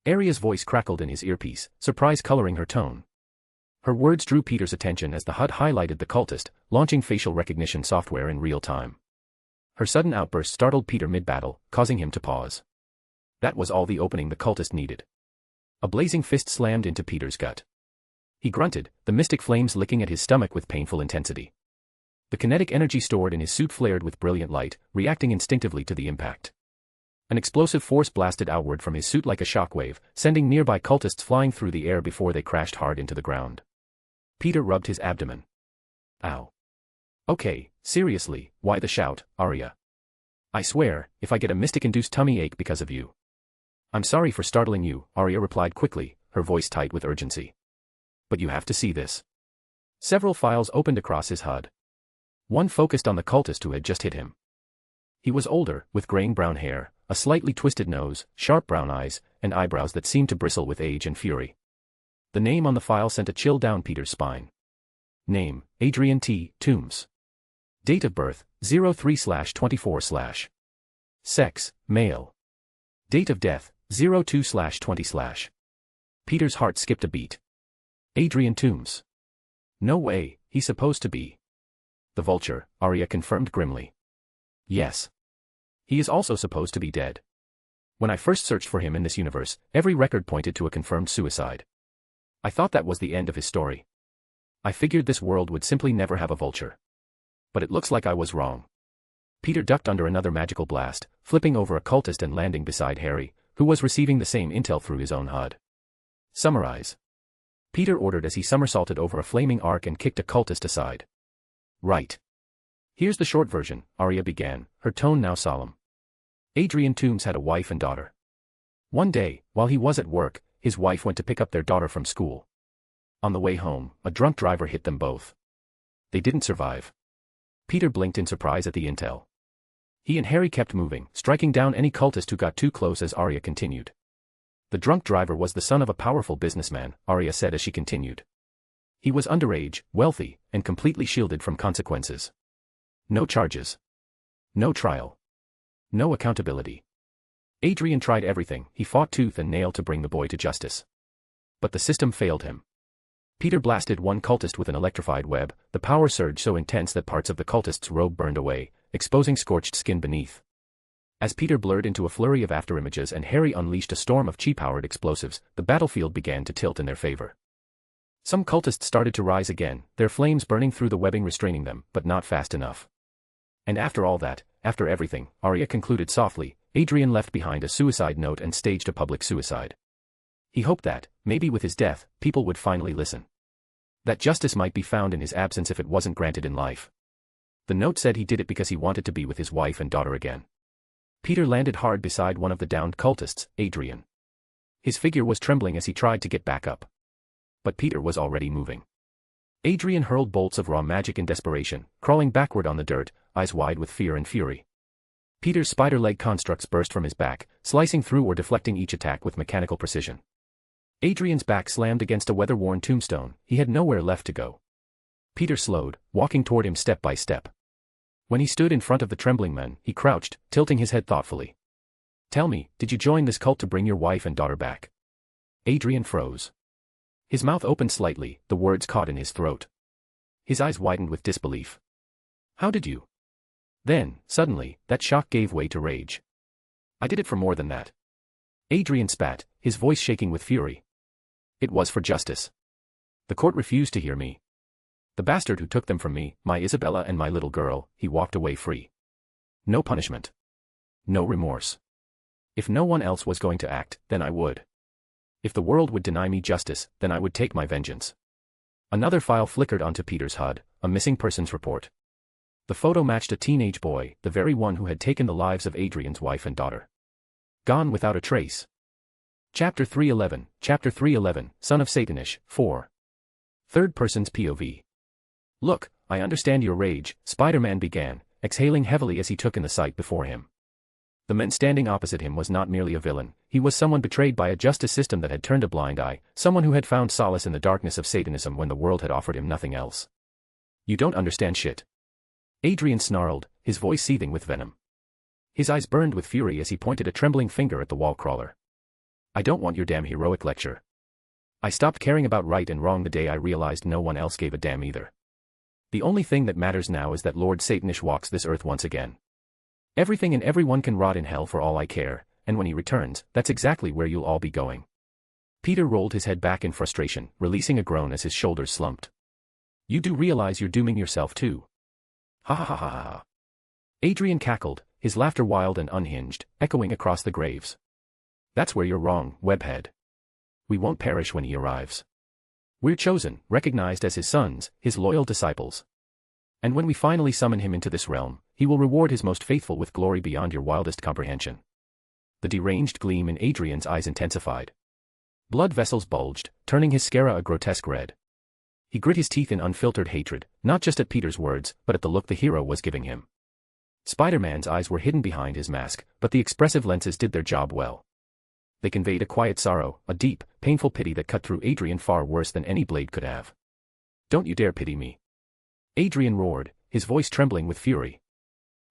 Aria's voice crackled in his earpiece, surprise coloring her tone. Her words drew Peter's attention as the HUD highlighted the cultist, launching facial recognition software in real time. Her sudden outburst startled Peter mid-battle, causing him to pause. That was all the opening the cultist needed. A blazing fist slammed into Peter's gut. He grunted, the mystic flames licking at his stomach with painful intensity. The kinetic energy stored in his suit flared with brilliant light, reacting instinctively to the impact. An explosive force blasted outward from his suit like a shockwave, sending nearby cultists flying through the air before they crashed hard into the ground. Peter rubbed his abdomen. Ow. Okay, seriously, why the shout, Arya? I swear, if I get a mystic-induced tummy ache because of you. I'm sorry for startling you, Arya replied quickly, her voice tight with urgency. But you have to see this. Several files opened across his HUD. One focused on the cultist who had just hit him. He was older, with graying brown hair, a slightly twisted nose, sharp brown eyes, and eyebrows that seemed to bristle with age and fury. The name on the file sent a chill down Peter's spine. Name, Adrian T. Toombs. Date of birth, 03/24/. Sex, male. Date of death, 02/20/. Peter's heart skipped a beat. Adrian Toombs. No way, he's supposed to be. The Vulture, Arya confirmed grimly. Yes. He is also supposed to be dead. When I first searched for him in this universe, every record pointed to a confirmed suicide. I thought that was the end of his story. I figured this world would simply never have a Vulture. But it looks like I was wrong. Peter ducked under another magical blast, flipping over a cultist and landing beside Harry, who was receiving the same intel through his own HUD. Summarize. Peter ordered as he somersaulted over a flaming arc and kicked a cultist aside. Right. Here's the short version, Arya began, her tone now solemn. Adrian Toombs had a wife and daughter. One day, while he was at work, his wife went to pick up their daughter from school. On the way home, a drunk driver hit them both. They didn't survive. Peter blinked in surprise at the intel. He and Harry kept moving, striking down any cultist who got too close as Arya continued. The drunk driver was the son of a powerful businessman, Arya said as she continued. He was underage, wealthy, and completely shielded from consequences. No charges. No trial. No accountability. Adrian tried everything, he fought tooth and nail to bring the boy to justice. But the system failed him. Peter blasted one cultist with an electrified web, the power surged so intense that parts of the cultist's robe burned away, exposing scorched skin beneath. As Peter blurred into a flurry of afterimages and Harry unleashed a storm of chi-powered explosives, the battlefield began to tilt in their favor. Some cultists started to rise again, their flames burning through the webbing restraining them, but not fast enough. And after all that, after everything, Arya concluded softly, Adrian left behind a suicide note and staged a public suicide. He hoped that, maybe with his death, people would finally listen. That justice might be found in his absence if it wasn't granted in life. The note said he did it because he wanted to be with his wife and daughter again. Peter landed hard beside one of the downed cultists, Adrian. His figure was trembling as he tried to get back up. But Peter was already moving. Adrian hurled bolts of raw magic in desperation, crawling backward on the dirt, eyes wide with fear and fury. Peter's spider-leg constructs burst from his back, slicing through or deflecting each attack with mechanical precision. Adrian's back slammed against a weather-worn tombstone, he had nowhere left to go. Peter slowed, walking toward him step by step. When he stood in front of the trembling men, he crouched, tilting his head thoughtfully. Tell me, did you join this cult to bring your wife and daughter back? Adrian froze. His mouth opened slightly, the words caught in his throat. His eyes widened with disbelief. How did you? Then, suddenly, that shock gave way to rage. I did it for more than that. Adrian spat, his voice shaking with fury. It was for justice. The court refused to hear me. The bastard who took them from me, my Isabella and my little girl, he walked away free. No punishment. No remorse. If no one else was going to act, then I would. If the world would deny me justice, then I would take my vengeance. Another file flickered onto Peter's HUD, a missing persons report. The photo matched a teenage boy, the very one who had taken the lives of Adrian's wife and daughter. Gone without a trace. Chapter 311, Son of Satanish, 4. Third person's POV. Look, I understand your rage, Spider-Man began, exhaling heavily as he took in the sight before him. The man standing opposite him was not merely a villain, he was someone betrayed by a justice system that had turned a blind eye, someone who had found solace in the darkness of Satanism when the world had offered him nothing else. You don't understand shit. Adrian snarled, his voice seething with venom. His eyes burned with fury as he pointed a trembling finger at the wall crawler. I don't want your damn heroic lecture. I stopped caring about right and wrong the day I realized no one else gave a damn either. The only thing that matters now is that Lord Satanish walks this earth once again. Everything and everyone can rot in hell for all I care, and when he returns, that's exactly where you'll all be going. Peter rolled his head back in frustration, releasing a groan as his shoulders slumped. You do realize you're dooming yourself too. Ha ha ha ha ha. Adrian cackled, his laughter wild and unhinged, echoing across the graves. That's where you're wrong, webhead. We won't perish when he arrives. We're chosen, recognized as his sons, his loyal disciples. And when we finally summon him into this realm, he will reward his most faithful with glory beyond your wildest comprehension. The deranged gleam in Adrian's eyes intensified. Blood vessels bulged, turning his scara a grotesque red. He grit his teeth in unfiltered hatred, not just at Peter's words, but at the look the hero was giving him. Spider-Man's eyes were hidden behind his mask, but the expressive lenses did their job well. They conveyed a quiet sorrow, a deep, painful pity that cut through Adrian far worse than any blade could have. Don't you dare pity me. Adrian roared, his voice trembling with fury.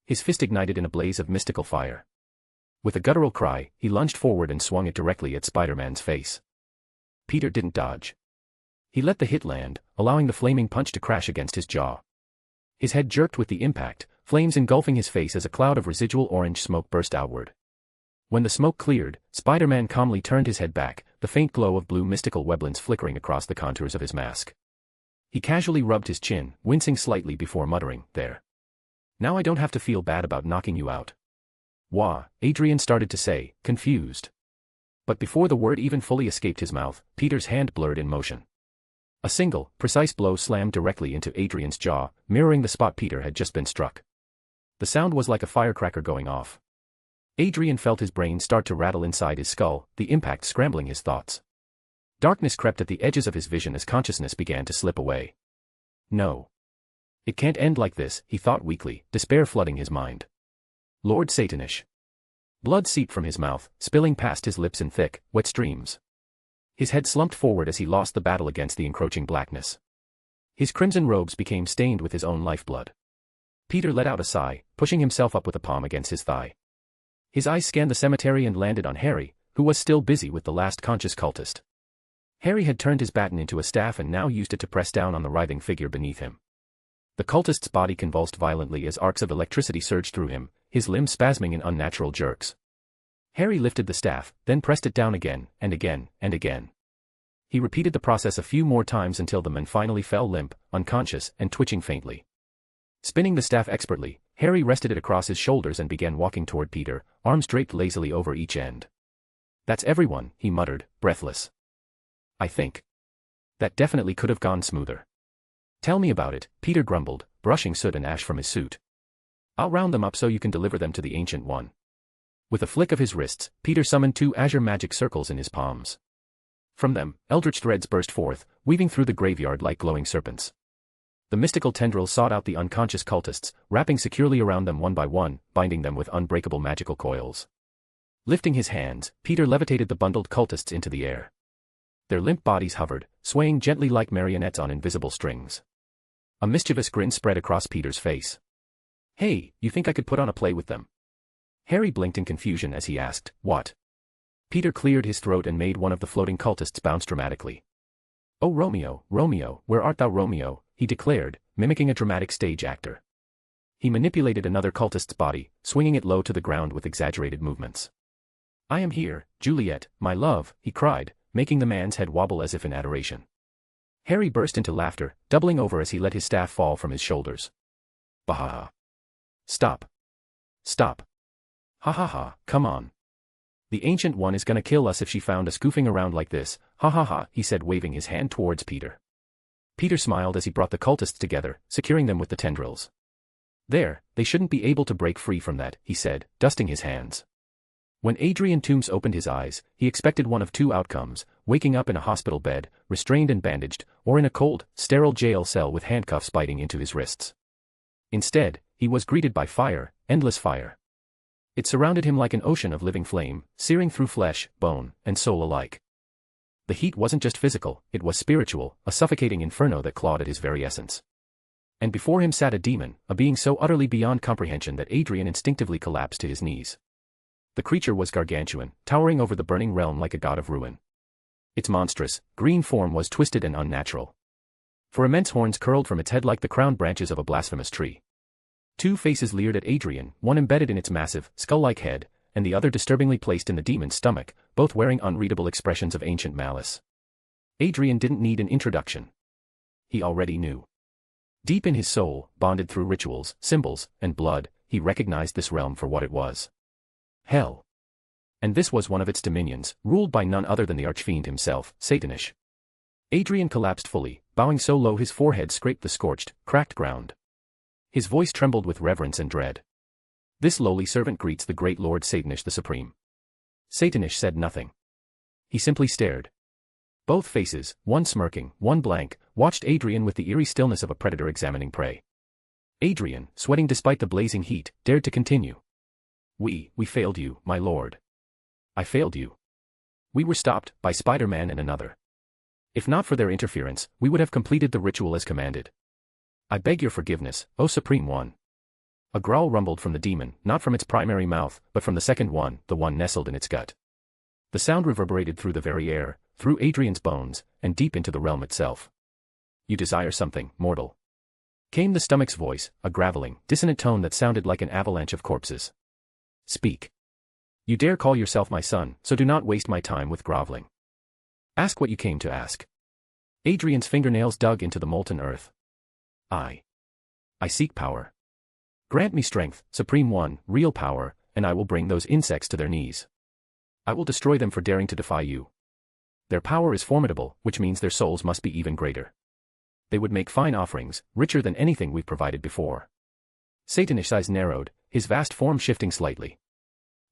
His fist ignited in a blaze of mystical fire. With a guttural cry, he lunged forward and swung it directly at Spider-Man's face. Peter didn't dodge. He let the hit land, allowing the flaming punch to crash against his jaw. His head jerked with the impact, flames engulfing his face as a cloud of residual orange smoke burst outward. When the smoke cleared, Spider-Man calmly turned his head back, the faint glow of blue mystical weblins flickering across the contours of his mask. He casually rubbed his chin, wincing slightly before muttering, There. Now I don't have to feel bad about knocking you out. Wah, Adrian started to say, confused. But before the word even fully escaped his mouth, Peter's hand blurred in motion. A single, precise blow slammed directly into Adrian's jaw, mirroring the spot Peter had just been struck. The sound was like a firecracker going off. Adrian felt his brain start to rattle inside his skull, the impact scrambling his thoughts. Darkness crept at the edges of his vision as consciousness began to slip away. No. It can't end like this, he thought weakly, despair flooding his mind. Lord Satanish. Blood seeped from his mouth, spilling past his lips in thick, wet streams. His head slumped forward as he lost the battle against the encroaching blackness. His crimson robes became stained with his own lifeblood. Peter let out a sigh, pushing himself up with a palm against his thigh. His eyes scanned the cemetery and landed on Harry, who was still busy with the last conscious cultist. Harry had turned his baton into a staff and now used it to press down on the writhing figure beneath him. The cultist's body convulsed violently as arcs of electricity surged through him, his limbs spasming in unnatural jerks. Harry lifted the staff, then pressed it down again, and again, and again. He repeated the process a few more times until the man finally fell limp, unconscious, and twitching faintly. Spinning the staff expertly, Harry rested it across his shoulders and began walking toward Peter, arms draped lazily over each end. That's everyone, he muttered, breathless. I think. That definitely could have gone smoother. Tell me about it, Peter grumbled, brushing soot and ash from his suit. I'll round them up so you can deliver them to the Ancient One. With a flick of his wrists, Peter summoned 2 azure magic circles in his palms. From them, eldritch threads burst forth, weaving through the graveyard like glowing serpents. The mystical tendrils sought out the unconscious cultists, wrapping securely around them one by one, binding them with unbreakable magical coils. Lifting his hands, Peter levitated the bundled cultists into the air. Their limp bodies hovered, swaying gently like marionettes on invisible strings. A mischievous grin spread across Peter's face. Hey, you think I could put on a play with them? Harry blinked in confusion as he asked, What? Peter cleared his throat and made one of the floating cultists bounce dramatically. Oh Romeo, Romeo, where art thou Romeo, he declared, mimicking a dramatic stage actor. He manipulated another cultist's body, swinging it low to the ground with exaggerated movements. I am here, Juliet, my love, he cried, making the man's head wobble as if in adoration. Harry burst into laughter, doubling over as he let his staff fall from his shoulders. Bahaha. Stop. Stop. Ha ha ha, come on. The Ancient One is gonna kill us if she found us goofing around like this, ha ha ha, he said, waving his hand towards Peter. Peter smiled as he brought the cultists together, securing them with the tendrils. There, they shouldn't be able to break free from that, he said, dusting his hands. When Adrian Toombs opened his eyes, he expected one of two outcomes: waking up in a hospital bed, restrained and bandaged, or in a cold, sterile jail cell with handcuffs biting into his wrists. Instead, he was greeted by fire, endless fire. It surrounded him like an ocean of living flame, searing through flesh, bone, and soul alike. The heat wasn't just physical, it was spiritual, a suffocating inferno that clawed at his very essence. And before him sat a demon, a being so utterly beyond comprehension that Adrian instinctively collapsed to his knees. The creature was gargantuan, towering over the burning realm like a god of ruin. Its monstrous, green form was twisted and unnatural. For immense horns curled from its head like the crowned branches of a blasphemous tree. Two faces leered at Adrian, one embedded in its massive, skull-like head, and the other disturbingly placed in the demon's stomach, both wearing unreadable expressions of ancient malice. Adrian didn't need an introduction. He already knew. Deep in his soul, bonded through rituals, symbols, and blood, he recognized this realm for what it was. Hell. And this was one of its dominions, ruled by none other than the archfiend himself, Satanish. Adrian collapsed fully, bowing so low his forehead scraped the scorched, cracked ground. His voice trembled with reverence and dread. This lowly servant greets the great Lord Satanish the Supreme. Satanish said nothing. He simply stared. Both faces, one smirking, one blank, watched Adrian with the eerie stillness of a predator examining prey. Adrian, sweating despite the blazing heat, dared to continue. We failed you, my lord. I failed you. We were stopped by Spider-Man and another. If not for their interference, we would have completed the ritual as commanded. I beg your forgiveness, O Supreme One. A growl rumbled from the demon, not from its primary mouth, but from the second one, the one nestled in its gut. The sound reverberated through the very air, through Adrian's bones, and deep into the realm itself. You desire something, mortal. Came the stomach's voice, a graveling, dissonant tone that sounded like an avalanche of corpses. Speak. You dare call yourself my son, so do not waste my time with groveling. Ask what you came to ask. Adrian's fingernails dug into the molten earth. I seek power. Grant me strength, Supreme One, real power, and I will bring those insects to their knees. I will destroy them for daring to defy you. Their power is formidable, which means their souls must be even greater. They would make fine offerings, richer than anything we've provided before. Satanish's eyes narrowed, his vast form shifting slightly.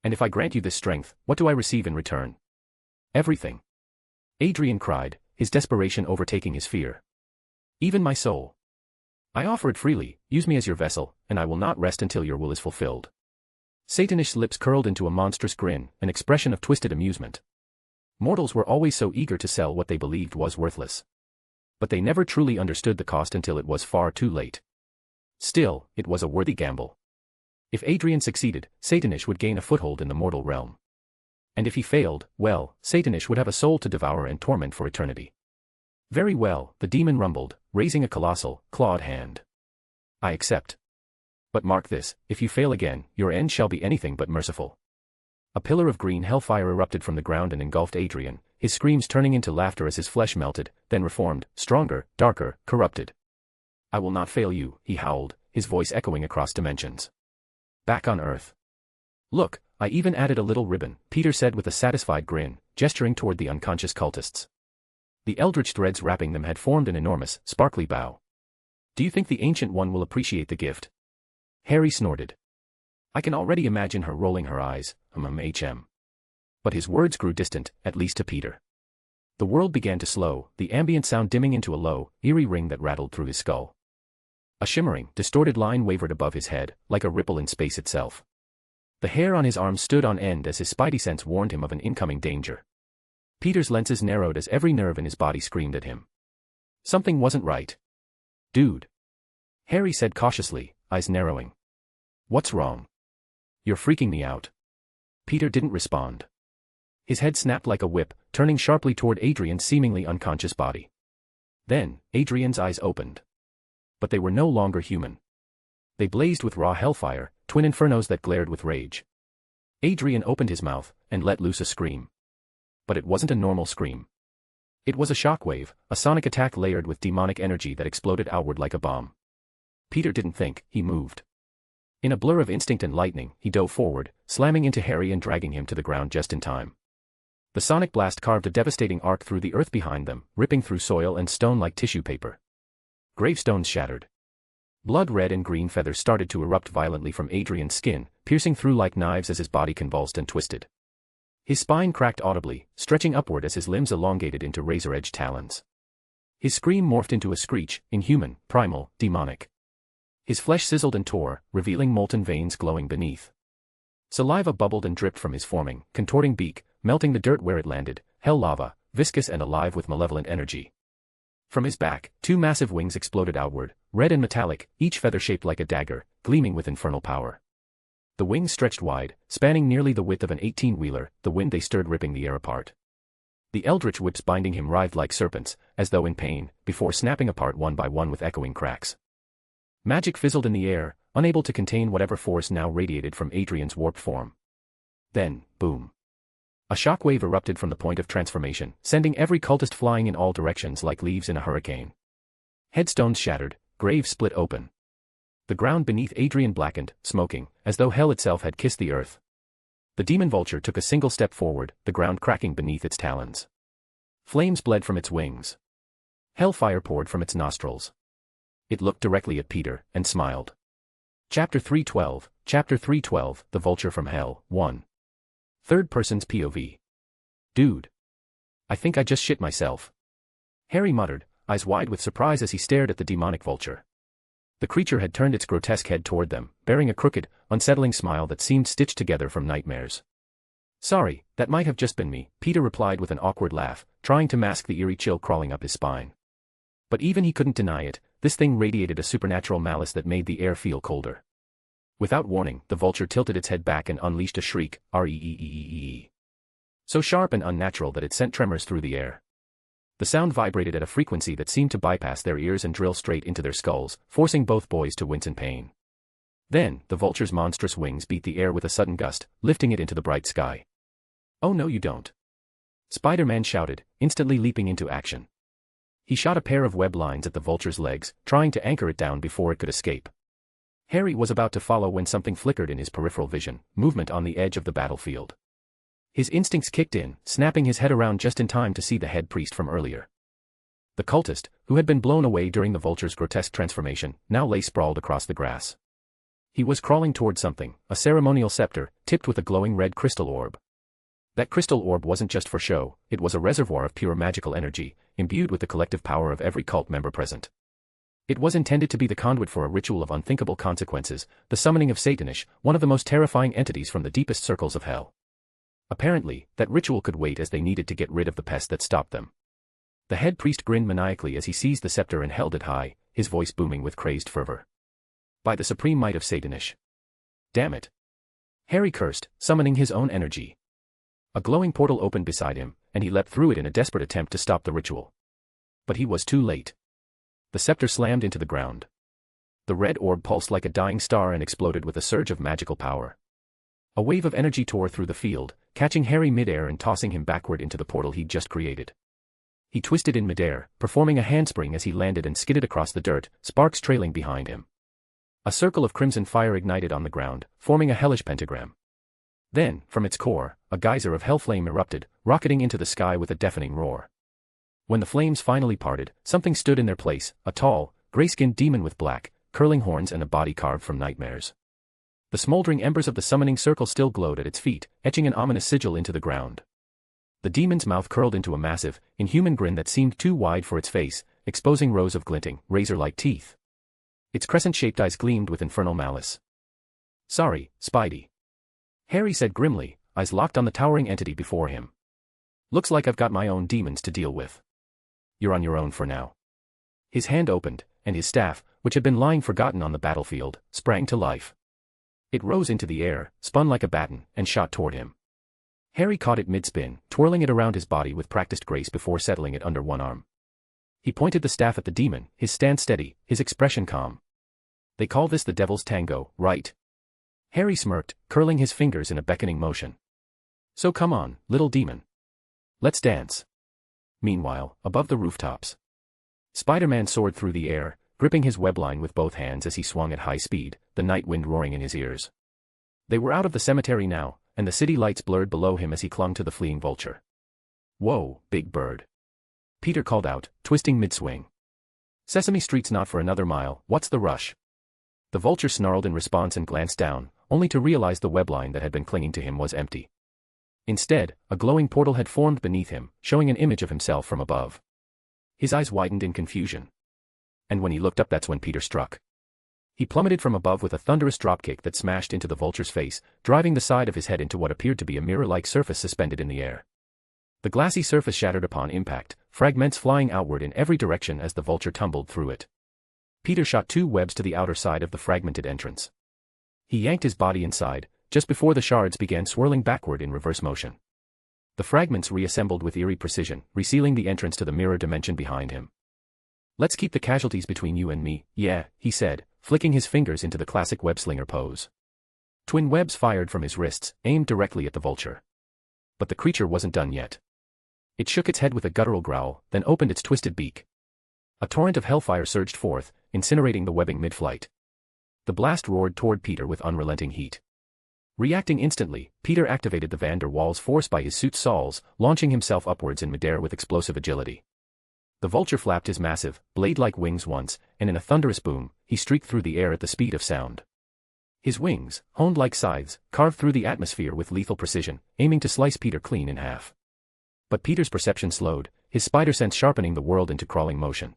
And if I grant you this strength, what do I receive in return? Everything. Adrian cried, his desperation overtaking his fear. Even my soul. I offer it freely, use me as your vessel, and I will not rest until your will is fulfilled. Satanish's lips curled into a monstrous grin, an expression of twisted amusement. Mortals were always so eager to sell what they believed was worthless. But they never truly understood the cost until it was far too late. Still, it was a worthy gamble. If Adrian succeeded, Satanish would gain a foothold in the mortal realm. And if he failed, well, Satanish would have a soul to devour and torment for eternity. Very well, the demon rumbled, raising a colossal, clawed hand. I accept. But mark this, if you fail again, your end shall be anything but merciful. A pillar of green hellfire erupted from the ground and engulfed Adrian, his screams turning into laughter as his flesh melted, then reformed, stronger, darker, corrupted. I will not fail you, he howled, his voice echoing across dimensions. Back on Earth. Look, I even added a little ribbon, Peter said with a satisfied grin, gesturing toward the unconscious cultists. The eldritch threads wrapping them had formed an enormous, sparkly bow. Do you think the Ancient One will appreciate the gift? Harry snorted. I can already imagine her rolling her eyes, HM. But his words grew distant, at least to Peter. The world began to slow, the ambient sound dimming into a low, eerie ring that rattled through his skull. A shimmering, distorted line wavered above his head, like a ripple in space itself. The hair on his arms stood on end as his spidey sense warned him of an incoming danger. Peter's lenses narrowed as every nerve in his body screamed at him. Something wasn't right. Dude. Harry said cautiously, eyes narrowing. What's wrong? You're freaking me out. Peter didn't respond. His head snapped like a whip, turning sharply toward Adrian's seemingly unconscious body. Then, Adrian's eyes opened. But they were no longer human. They blazed with raw hellfire, twin infernos that glared with rage. Adrian opened his mouth, and let loose a scream. But it wasn't a normal scream. It was a shockwave, a sonic attack layered with demonic energy that exploded outward like a bomb. Peter didn't think, he moved. In a blur of instinct and lightning, he dove forward, slamming into Harry and dragging him to the ground just in time. The sonic blast carved a devastating arc through the earth behind them, ripping through soil and stone like tissue paper. Gravestones shattered. Blood red and green feathers started to erupt violently from Adrian's skin, piercing through like knives as his body convulsed and twisted. His spine cracked audibly, stretching upward as his limbs elongated into razor-edged talons. His scream morphed into a screech, inhuman, primal, demonic. His flesh sizzled and tore, revealing molten veins glowing beneath. Saliva bubbled and dripped from his forming, contorting beak, melting the dirt where it landed, hell lava, viscous and alive with malevolent energy. From his back, 2 massive wings exploded outward, red and metallic, each feather shaped like a dagger, gleaming with infernal power. The wings stretched wide, spanning nearly the width of an 18-wheeler, the wind they stirred ripping the air apart. The eldritch whips binding him writhed like serpents, as though in pain, before snapping apart one by one with echoing cracks. Magic fizzled in the air, unable to contain whatever force now radiated from Adrian's warped form. Then, boom. A shockwave erupted from the point of transformation, sending every cultist flying in all directions like leaves in a hurricane. Headstones shattered, graves split open. The ground beneath Adrian blackened, smoking, as though hell itself had kissed the earth. The demon vulture took a single step forward, the ground cracking beneath its talons. Flames bled from its wings. Hellfire poured from its nostrils. It looked directly at Peter, and smiled. Chapter 312, The Vulture from Hell, 1. Third person's POV. Dude. I think I just shit myself. Harry muttered, eyes wide with surprise as he stared at the demonic vulture. The creature had turned its grotesque head toward them, bearing a crooked, unsettling smile that seemed stitched together from nightmares. Sorry, that might have just been me, Peter replied with an awkward laugh, trying to mask the eerie chill crawling up his spine. But even he couldn't deny it, this thing radiated a supernatural malice that made the air feel colder. Without warning, the vulture tilted its head back and unleashed a shriek, R-E-E-E-E-E. So sharp and unnatural that it sent tremors through the air. The sound vibrated at a frequency that seemed to bypass their ears and drill straight into their skulls, forcing both boys to wince in pain. Then, the vulture's monstrous wings beat the air with a sudden gust, lifting it into the bright sky. Oh no you don't. Spider-Man shouted, instantly leaping into action. He shot a pair of web lines at the vulture's legs, trying to anchor it down before it could escape. Harry was about to follow when something flickered in his peripheral vision, movement on the edge of the battlefield. His instincts kicked in, snapping his head around just in time to see the head priest from earlier. The cultist, who had been blown away during the vulture's grotesque transformation, now lay sprawled across the grass. He was crawling toward something, a ceremonial scepter, tipped with a glowing red crystal orb. That crystal orb wasn't just for show, it was a reservoir of pure magical energy, imbued with the collective power of every cult member present. It was intended to be the conduit for a ritual of unthinkable consequences, the summoning of Satanish, one of the most terrifying entities from the deepest circles of hell. Apparently, that ritual could wait as they needed to get rid of the pest that stopped them. The head priest grinned maniacally as he seized the scepter and held it high, his voice booming with crazed fervor. By the supreme might of Satanish. Damn it. Harry cursed, summoning his own energy. A glowing portal opened beside him, and he leapt through it in a desperate attempt to stop the ritual. But he was too late. The scepter slammed into the ground. The red orb pulsed like a dying star and exploded with a surge of magical power. A wave of energy tore through the field, catching Harry midair and tossing him backward into the portal he'd just created. He twisted in midair, performing a handspring as he landed and skidded across the dirt, sparks trailing behind him. A circle of crimson fire ignited on the ground, forming a hellish pentagram. Then, from its core, a geyser of hellflame erupted, rocketing into the sky with a deafening roar. When the flames finally parted, something stood in their place, a tall, gray-skinned demon with black, curling horns and a body carved from nightmares. The smoldering embers of the summoning circle still glowed at its feet, etching an ominous sigil into the ground. The demon's mouth curled into a massive, inhuman grin that seemed too wide for its face, exposing rows of glinting, razor-like teeth. Its crescent-shaped eyes gleamed with infernal malice. Sorry, Spidey. Harry said grimly, eyes locked on the towering entity before him. Looks like I've got my own demons to deal with. You're on your own for now. His hand opened, and his staff, which had been lying forgotten on the battlefield, sprang to life. It rose into the air, spun like a baton, and shot toward him. Harry caught it mid-spin, twirling it around his body with practiced grace before settling it under one arm. He pointed the staff at the demon, his stance steady, his expression calm. They call this the Devil's Tango, right? Harry smirked, curling his fingers in a beckoning motion. So come on, little demon. Let's dance. Meanwhile, above the rooftops, Spider-Man soared through the air, gripping his webline with both hands as he swung at high speed, the night wind roaring in his ears. They were out of the cemetery now, and the city lights blurred below him as he clung to the fleeing Vulture. "Whoa, big bird," Peter called out, twisting mid-swing. "Sesame Street's not for another mile, what's the rush?" The Vulture snarled in response and glanced down, only to realize the webline that had been clinging to him was empty. Instead, a glowing portal had formed beneath him, showing an image of himself from above. His eyes widened in confusion. And when he looked up, that's when Peter struck. He plummeted from above with a thunderous dropkick that smashed into the Vulture's face, driving the side of his head into what appeared to be a mirror-like surface suspended in the air. The glassy surface shattered upon impact, fragments flying outward in every direction as the Vulture tumbled through it. Peter shot 2 webs to the outer side of the fragmented entrance. He yanked his body inside, just before the shards began swirling backward in reverse motion. The fragments reassembled with eerie precision, resealing the entrance to the mirror dimension behind him. "Let's keep the casualties between you and me, yeah," he said, flicking his fingers into the classic web-slinger pose. Twin webs fired from his wrists, aimed directly at the Vulture. But the creature wasn't done yet. It shook its head with a guttural growl, then opened its twisted beak. A torrent of hellfire surged forth, incinerating the webbing mid-flight. The blast roared toward Peter with unrelenting heat. Reacting instantly, Peter activated the Van der Waals force by his suit's soles, launching himself upwards in midair with explosive agility. The Vulture flapped his massive, blade-like wings once, and in a thunderous boom, he streaked through the air at the speed of sound. His wings, honed like scythes, carved through the atmosphere with lethal precision, aiming to slice Peter clean in half. But Peter's perception slowed, his spider sense sharpening the world into crawling motion.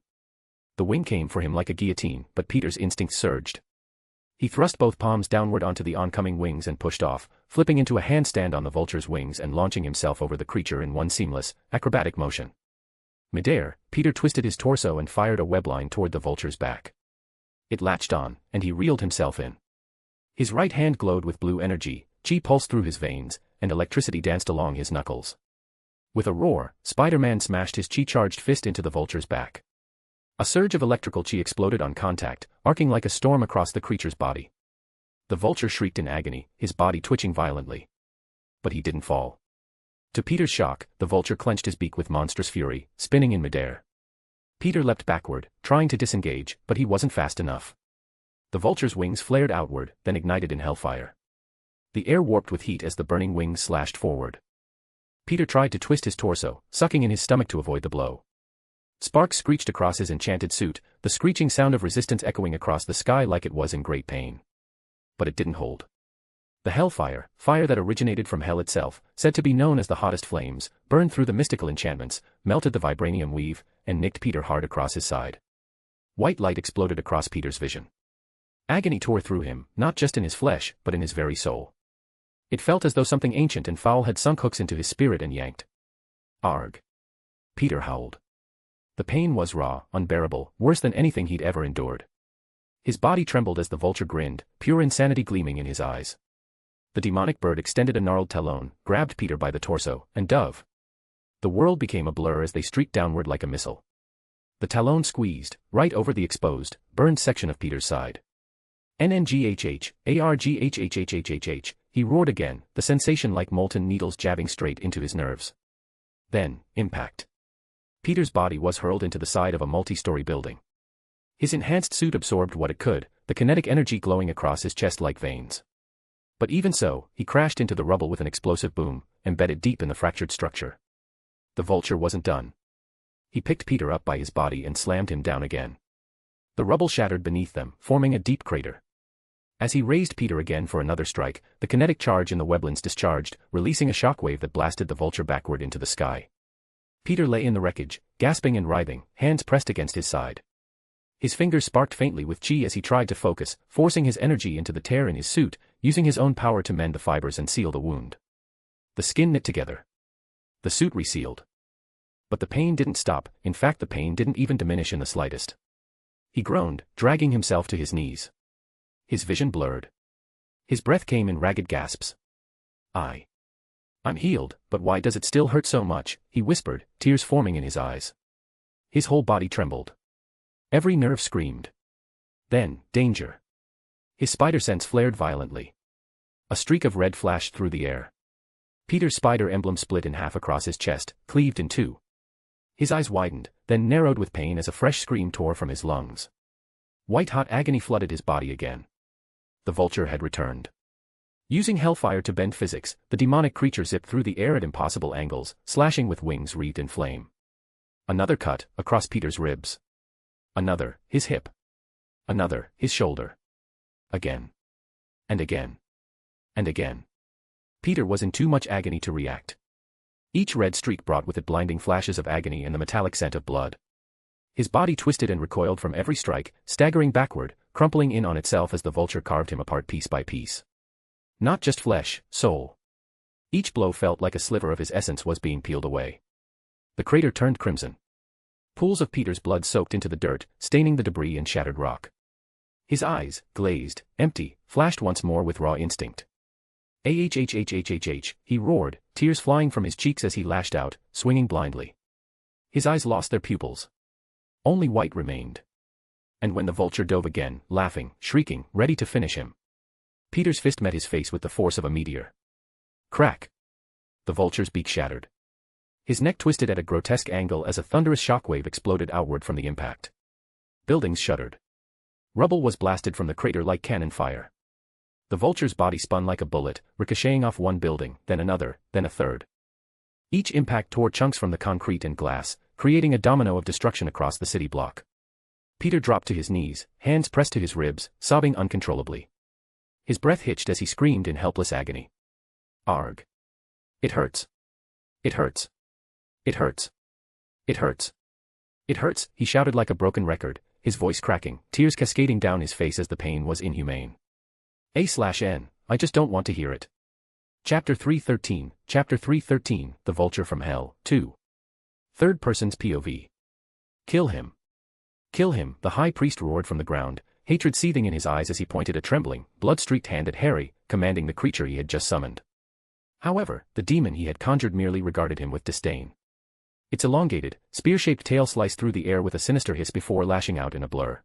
The wing came for him like a guillotine, but Peter's instincts surged. He thrust both palms downward onto the oncoming wings and pushed off, flipping into a handstand on the Vulture's wings and launching himself over the creature in one seamless, acrobatic motion. Midair, Peter twisted his torso and fired a webline toward the Vulture's back. It latched on, and he reeled himself in. His right hand glowed with blue energy, chi pulsed through his veins, and electricity danced along his knuckles. With a roar, Spider-Man smashed his chi-charged fist into the Vulture's back. A surge of electrical chi exploded on contact, arcing like a storm across the creature's body. The Vulture shrieked in agony, his body twitching violently. But he didn't fall. To Peter's shock, the Vulture clenched his beak with monstrous fury, spinning in midair. Peter leapt backward, trying to disengage, but he wasn't fast enough. The Vulture's wings flared outward, then ignited in hellfire. The air warped with heat as the burning wings slashed forward. Peter tried to twist his torso, sucking in his stomach to avoid the blow. Sparks screeched across his enchanted suit, the screeching sound of resistance echoing across the sky like it was in great pain. But it didn't hold. The hellfire, fire that originated from hell itself, said to be known as the hottest flames, burned through the mystical enchantments, melted the vibranium weave, and nicked Peter hard across his side. White light exploded across Peter's vision. Agony tore through him, not just in his flesh, but in his very soul. It felt as though something ancient and foul had sunk hooks into his spirit and yanked. Arg! Peter howled. The pain was raw, unbearable, worse than anything he'd ever endured. His body trembled as the Vulture grinned, pure insanity gleaming in his eyes. The demonic bird extended a gnarled talon, grabbed Peter by the torso, and dove. The world became a blur as they streaked downward like a missile. The talon squeezed, right over the exposed, burned section of Peter's side. NNGHH, ARGHHHHHH, he roared again, the sensation like molten needles jabbing straight into his nerves. Then, impact. Peter's body was hurled into the side of a multi-story building. His enhanced suit absorbed what it could, the kinetic energy glowing across his chest like veins. But even so, he crashed into the rubble with an explosive boom, embedded deep in the fractured structure. The Vulture wasn't done. He picked Peter up by his body and slammed him down again. The rubble shattered beneath them, forming a deep crater. As he raised Peter again for another strike, the kinetic charge in the weblands discharged, releasing a shockwave that blasted the Vulture backward into the sky. Peter lay in the wreckage, gasping and writhing, hands pressed against his side. His fingers sparked faintly with chi as he tried to focus, forcing his energy into the tear in his suit, using his own power to mend the fibers and seal the wound. The skin knit together. The suit resealed. But the pain didn't stop, in fact the pain didn't even diminish in the slightest. He groaned, dragging himself to his knees. His vision blurred. His breath came in ragged gasps. I'm healed, but why does it still hurt so much? He whispered, tears forming in his eyes. His whole body trembled. Every nerve screamed. Then, danger. His spider sense flared violently. A streak of red flashed through the air. Peter's spider emblem split in half across his chest, cleaved in two. His eyes widened, then narrowed with pain as a fresh scream tore from his lungs. White-hot agony flooded his body again. The Vulture had returned. Using hellfire to bend physics, the demonic creature zipped through the air at impossible angles, slashing with wings wreathed in flame. Another cut, across Peter's ribs. Another, his hip. Another, his shoulder. Again. And again. And again. Peter was in too much agony to react. Each red streak brought with it blinding flashes of agony and the metallic scent of blood. His body twisted and recoiled from every strike, staggering backward, crumpling in on itself as the Vulture carved him apart piece by piece. Not just flesh, soul. Each blow felt like a sliver of his essence was being peeled away. The crater turned crimson. Pools of Peter's blood soaked into the dirt, staining the debris and shattered rock. His eyes, glazed, empty, flashed once more with raw instinct. "Ahhhhhhhh," he roared, tears flying from his cheeks as he lashed out, swinging blindly. His eyes lost their pupils. Only white remained. And when the Vulture dove again, laughing, shrieking, ready to finish him, Peter's fist met his face with the force of a meteor. Crack! The Vulture's beak shattered. His neck twisted at a grotesque angle as a thunderous shockwave exploded outward from the impact. Buildings shuddered. Rubble was blasted from the crater like cannon fire. The Vulture's body spun like a bullet, ricocheting off one building, then another, then a third. Each impact tore chunks from the concrete and glass, creating a domino of destruction across the city block. Peter dropped to his knees, hands pressed to his ribs, sobbing uncontrollably. His breath hitched as he screamed in helpless agony. Arg. It hurts. It hurts. It hurts. It hurts. It hurts, he shouted like a broken record, his voice cracking, tears cascading down his face as the pain was inhumane. A/N, I just don't want to hear it. Chapter 313, The Vulture from Hell, 2. Third person's POV. Kill him. Kill him, the high priest roared from the ground, hatred seething in his eyes as he pointed a trembling, blood-streaked hand at Harry, commanding the creature he had just summoned. However, the demon he had conjured merely regarded him with disdain. Its elongated, spear-shaped tail sliced through the air with a sinister hiss before lashing out in a blur.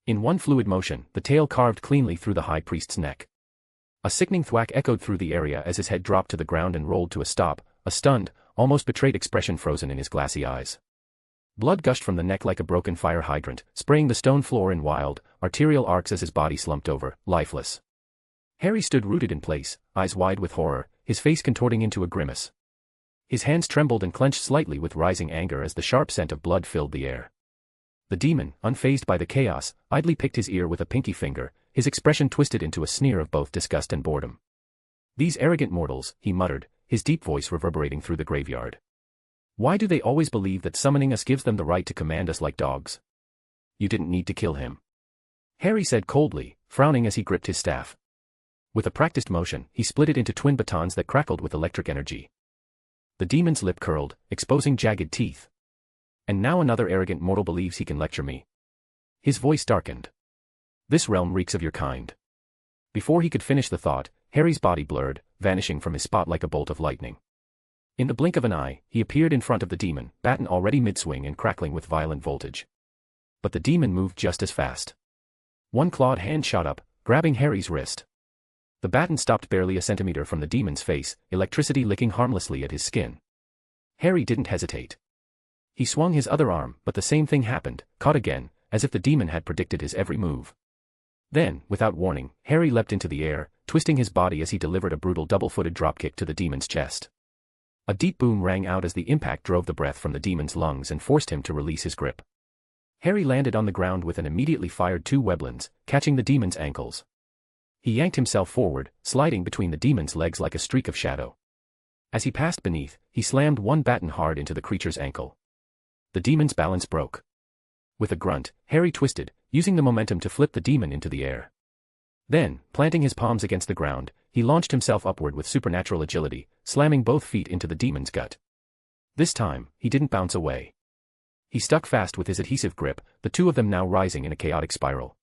In one fluid motion, the tail carved cleanly through the high priest's neck. A sickening thwack echoed through the area as his head dropped to the ground and rolled to a stop, a stunned, almost betrayed expression frozen in his glassy eyes. Blood gushed from the neck like a broken fire hydrant, spraying the stone floor in wild, arterial arcs as his body slumped over, lifeless. Harry stood rooted in place, eyes wide with horror, his face contorting into a grimace. His hands trembled and clenched slightly with rising anger as the sharp scent of blood filled the air. The demon, unfazed by the chaos, idly picked his ear with a pinky finger, his expression twisted into a sneer of both disgust and boredom. "These arrogant mortals," he muttered, his deep voice reverberating through the graveyard. "Why do they always believe that summoning us gives them the right to command us like dogs? You didn't need to kill him," Harry said coldly, frowning as he gripped his staff. With a practiced motion, he split it into twin batons that crackled with electric energy. The demon's lip curled, exposing jagged teeth. "And now another arrogant mortal believes he can lecture me." His voice darkened. "This realm reeks of your kind." Before he could finish the thought, Harry's body blurred, vanishing from his spot like a bolt of lightning. In the blink of an eye, he appeared in front of the demon, baton already mid-swing and crackling with violent voltage. But the demon moved just as fast. One clawed hand shot up, grabbing Harry's wrist. The baton stopped barely a centimeter from the demon's face, electricity licking harmlessly at his skin. Harry didn't hesitate. He swung his other arm, but the same thing happened, caught again, as if the demon had predicted his every move. Then, without warning, Harry leapt into the air, twisting his body as he delivered a brutal double-footed dropkick to the demon's chest. A deep boom rang out as the impact drove the breath from the demon's lungs and forced him to release his grip. Harry landed on the ground with and immediately fired two weblins, catching the demon's ankles. He yanked himself forward, sliding between the demon's legs like a streak of shadow. As he passed beneath, he slammed one baton hard into the creature's ankle. The demon's balance broke. With a grunt, Harry twisted, using the momentum to flip the demon into the air. Then, planting his palms against the ground, he launched himself upward with supernatural agility, slamming both feet into the demon's gut. This time, he didn't bounce away. He stuck fast with his adhesive grip, the two of them now rising in a chaotic spiral.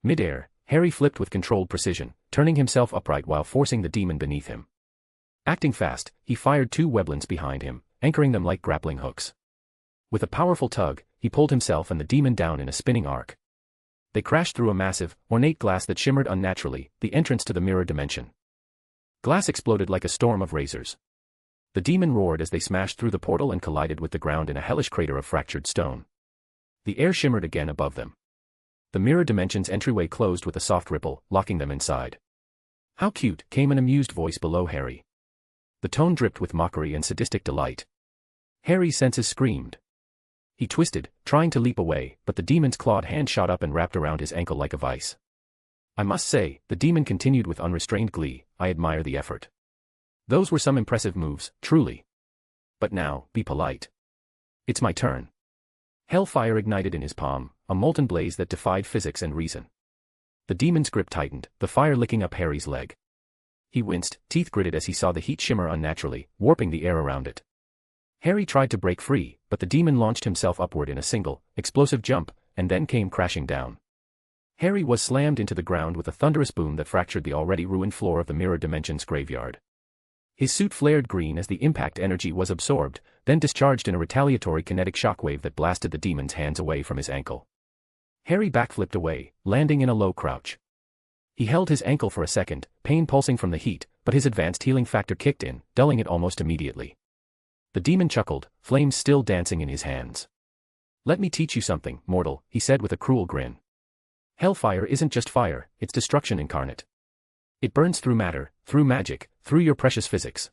Mid-air, Harry flipped with controlled precision, turning himself upright while forcing the demon beneath him. Acting fast, he fired two weblins behind him, anchoring them like grappling hooks. With a powerful tug, he pulled himself and the demon down in a spinning arc. They crashed through a massive, ornate glass that shimmered unnaturally, the entrance to the mirror dimension. Glass exploded like a storm of razors. The demon roared as they smashed through the portal and collided with the ground in a hellish crater of fractured stone. The air shimmered again above them. The mirror dimension's entryway closed with a soft ripple, locking them inside. "How cute," came an amused voice below Harry. The tone dripped with mockery and sadistic delight. Harry's senses screamed. He twisted, trying to leap away, but the demon's clawed hand shot up and wrapped around his ankle like a vice. "I must say," the demon continued with unrestrained glee, "I admire the effort. Those were some impressive moves, truly. But now, be polite. It's my turn." Hellfire ignited in his palm, a molten blaze that defied physics and reason. The demon's grip tightened, the fire licking up Harry's leg. He winced, teeth gritted as he saw the heat shimmer unnaturally, warping the air around it. Harry tried to break free, but the demon launched himself upward in a single, explosive jump, and then came crashing down. Harry was slammed into the ground with a thunderous boom that fractured the already ruined floor of the mirror dimension's graveyard. His suit flared green as the impact energy was absorbed, then discharged in a retaliatory kinetic shockwave that blasted the demon's hands away from his ankle. Harry backflipped away, landing in a low crouch. He held his ankle for a second, pain pulsing from the heat, but his advanced healing factor kicked in, dulling it almost immediately. The demon chuckled, flames still dancing in his hands. "Let me teach you something, mortal," he said with a cruel grin. "Hellfire isn't just fire, it's destruction incarnate. It burns through matter, through magic, through your precious physics.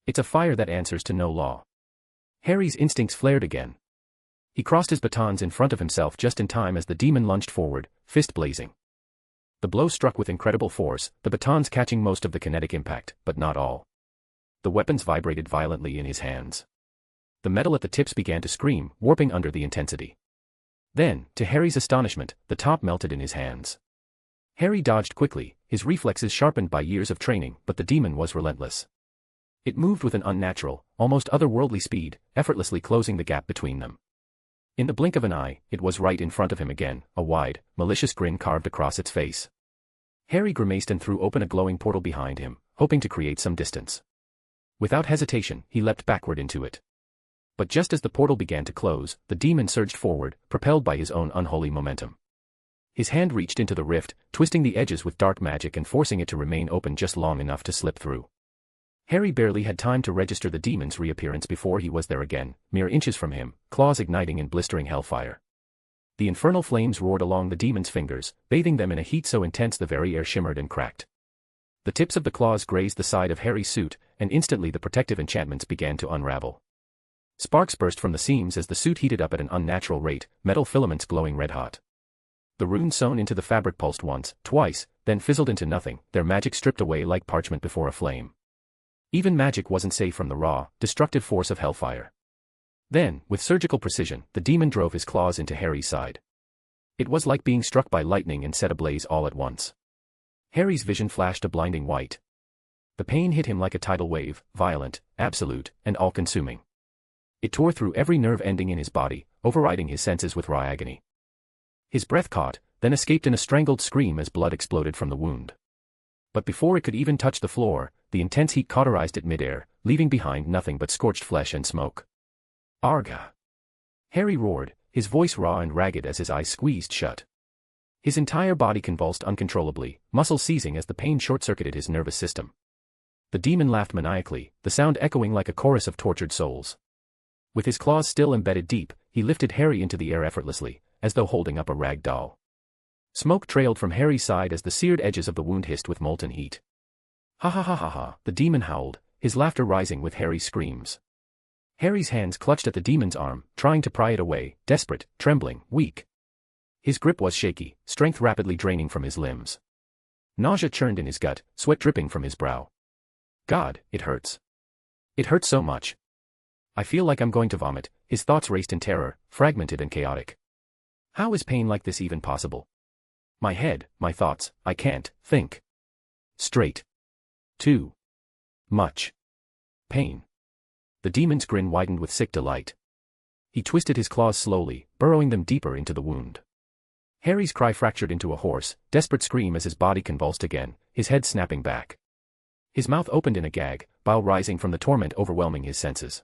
It's a fire that answers to no law." Harry's instincts flared again. He crossed his batons in front of himself just in time as the demon lunged forward, fist blazing. The blow struck with incredible force, the batons catching most of the kinetic impact, but not all. The weapons vibrated violently in his hands. The metal at the tips began to scream, warping under the intensity. Then, to Harry's astonishment, the top melted in his hands. Harry dodged quickly, his reflexes sharpened by years of training, but the demon was relentless. It moved with an unnatural, almost otherworldly speed, effortlessly closing the gap between them. In the blink of an eye, it was right in front of him again, a wide, malicious grin carved across its face. Harry grimaced and threw open a glowing portal behind him, hoping to create some distance. Without hesitation, he leapt backward into it. But just as the portal began to close, the demon surged forward, propelled by his own unholy momentum. His hand reached into the rift, twisting the edges with dark magic and forcing it to remain open just long enough to slip through. Harry barely had time to register the demon's reappearance before he was there again, mere inches from him, claws igniting in blistering hellfire. The infernal flames roared along the demon's fingers, bathing them in a heat so intense the very air shimmered and cracked. The tips of the claws grazed the side of Harry's suit, and instantly the protective enchantments began to unravel. Sparks burst from the seams as the suit heated up at an unnatural rate, metal filaments glowing red-hot. The runes sewn into the fabric pulsed once, twice, then fizzled into nothing, their magic stripped away like parchment before a flame. Even magic wasn't safe from the raw, destructive force of hellfire. Then, with surgical precision, the demon drove his claws into Harry's side. It was like being struck by lightning and set ablaze all at once. Harry's vision flashed a blinding white. The pain hit him like a tidal wave, violent, absolute, and all-consuming. It tore through every nerve ending in his body, overriding his senses with raw agony. His breath caught, then escaped in a strangled scream as blood exploded from the wound. But before it could even touch the floor, the intense heat cauterized it midair, leaving behind nothing but scorched flesh and smoke. "Arga!" Harry roared, his voice raw and ragged as his eyes squeezed shut. His entire body convulsed uncontrollably, muscles seizing as the pain short-circuited his nervous system. The demon laughed maniacally, the sound echoing like a chorus of tortured souls. With his claws still embedded deep, he lifted Harry into the air effortlessly, as though holding up a rag doll. Smoke trailed from Harry's side as the seared edges of the wound hissed with molten heat. "Ha ha ha ha ha," the demon howled, his laughter rising with Harry's screams. Harry's hands clutched at the demon's arm, trying to pry it away, desperate, trembling, weak. His grip was shaky, strength rapidly draining from his limbs. Nausea churned in his gut, sweat dripping from his brow. "God, it hurts. It hurts so much. I feel like I'm going to vomit." His thoughts raced in terror, fragmented and chaotic. How is pain like this even possible? My head, my thoughts, I can't think straight. Too much pain. The demon's grin widened with sick delight. He twisted his claws slowly, burrowing them deeper into the wound. Harry's cry fractured into a hoarse, desperate scream as his body convulsed again, his head snapping back. His mouth opened in a gag, bile rising from the torment overwhelming his senses.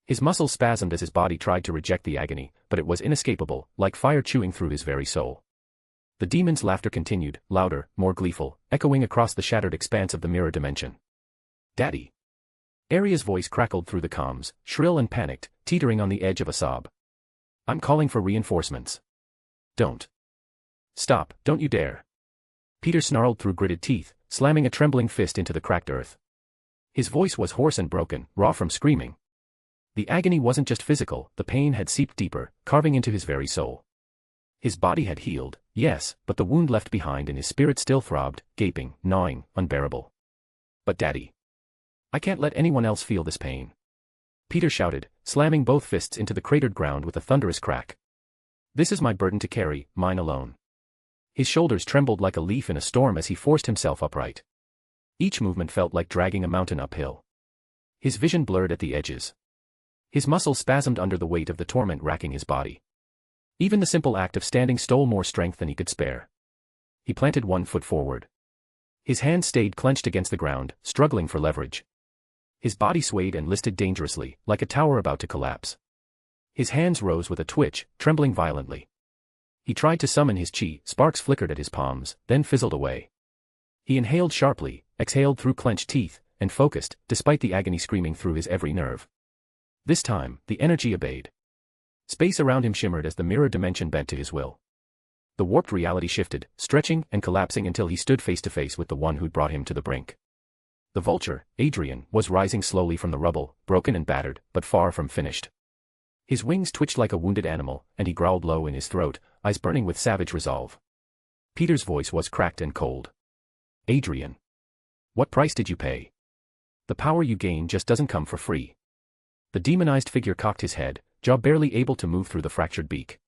His muscles spasmed as his body tried to reject the agony, but it was inescapable, like fire chewing through his very soul. The demon's laughter continued, louder, more gleeful, echoing across the shattered expanse of the mirror dimension. "Daddy! Aria's voice crackled through the comms, shrill and panicked, teetering on the edge of a sob. I'm calling for reinforcements. Don't. Stop, don't you dare. Peter snarled through gritted teeth, slamming a trembling fist into the cracked earth. His voice was hoarse and broken, raw from screaming. The agony wasn't just physical, the pain had seeped deeper, carving into his very soul. His body had healed, yes, but the wound left behind in his spirit still throbbed, gaping, gnawing, unbearable. But Daddy. I can't let anyone else feel this pain. Peter shouted, slamming both fists into the cratered ground with a thunderous crack. This is my burden to carry, mine alone. His shoulders trembled like a leaf in a storm as he forced himself upright. Each movement felt like dragging a mountain uphill. His vision blurred at the edges. His muscles spasmed under the weight of the torment racking his body. Even the simple act of standing stole more strength than he could spare. He planted one foot forward. His hands stayed clenched against the ground, struggling for leverage. His body swayed and listed dangerously, like a tower about to collapse. His hands rose with a twitch, trembling violently. He tried to summon his chi, sparks flickered at his palms, then fizzled away. He inhaled sharply, exhaled through clenched teeth, and focused, despite the agony screaming through his every nerve. This time, the energy obeyed. Space around him shimmered as the mirror dimension bent to his will. The warped reality shifted, stretching and collapsing until he stood face to face with the one who'd brought him to the brink. The Vulture, Adrian, was rising slowly from the rubble, broken and battered, but far from finished. His wings twitched like a wounded animal, and he growled low in his throat, eyes burning with savage resolve. Peter's voice was cracked and cold. Adrian. What price did you pay? The power you gain just doesn't come for free. The demonized figure cocked his head, jaw barely able to move through the fractured beak.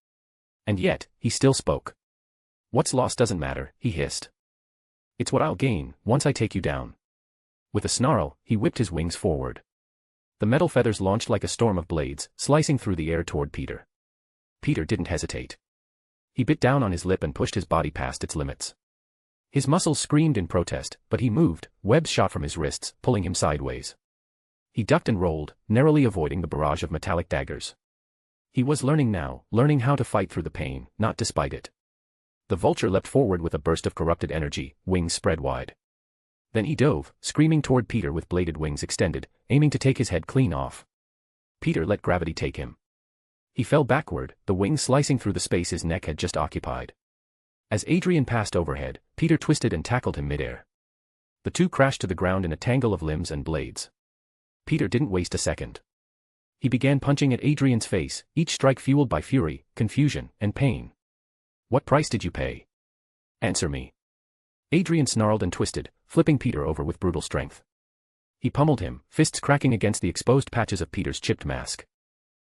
And yet, he still spoke. What's lost doesn't matter, he hissed. It's what I'll gain, once I take you down. With a snarl, he whipped his wings forward. The metal feathers launched like a storm of blades, slicing through the air toward Peter. Peter didn't hesitate. He bit down on his lip and pushed his body past its limits. His muscles screamed in protest, but he moved, webs shot from his wrists, pulling him sideways. He ducked and rolled, narrowly avoiding the barrage of metallic daggers. He was learning now, learning how to fight through the pain, not despite it. The Vulture leapt forward with a burst of corrupted energy, wings spread wide. Then he dove, screaming toward Peter with bladed wings extended, aiming to take his head clean off. Peter let gravity take him. He fell backward, the wings slicing through the space his neck had just occupied. As Adrian passed overhead, Peter twisted and tackled him midair. The two crashed to the ground in a tangle of limbs and blades. Peter didn't waste a second. He began punching at Adrian's face, each strike fueled by fury, confusion, and pain. What price did you pay? Answer me. Adrian snarled and twisted, flipping Peter over with brutal strength. He pummeled him, fists cracking against the exposed patches of Peter's chipped mask.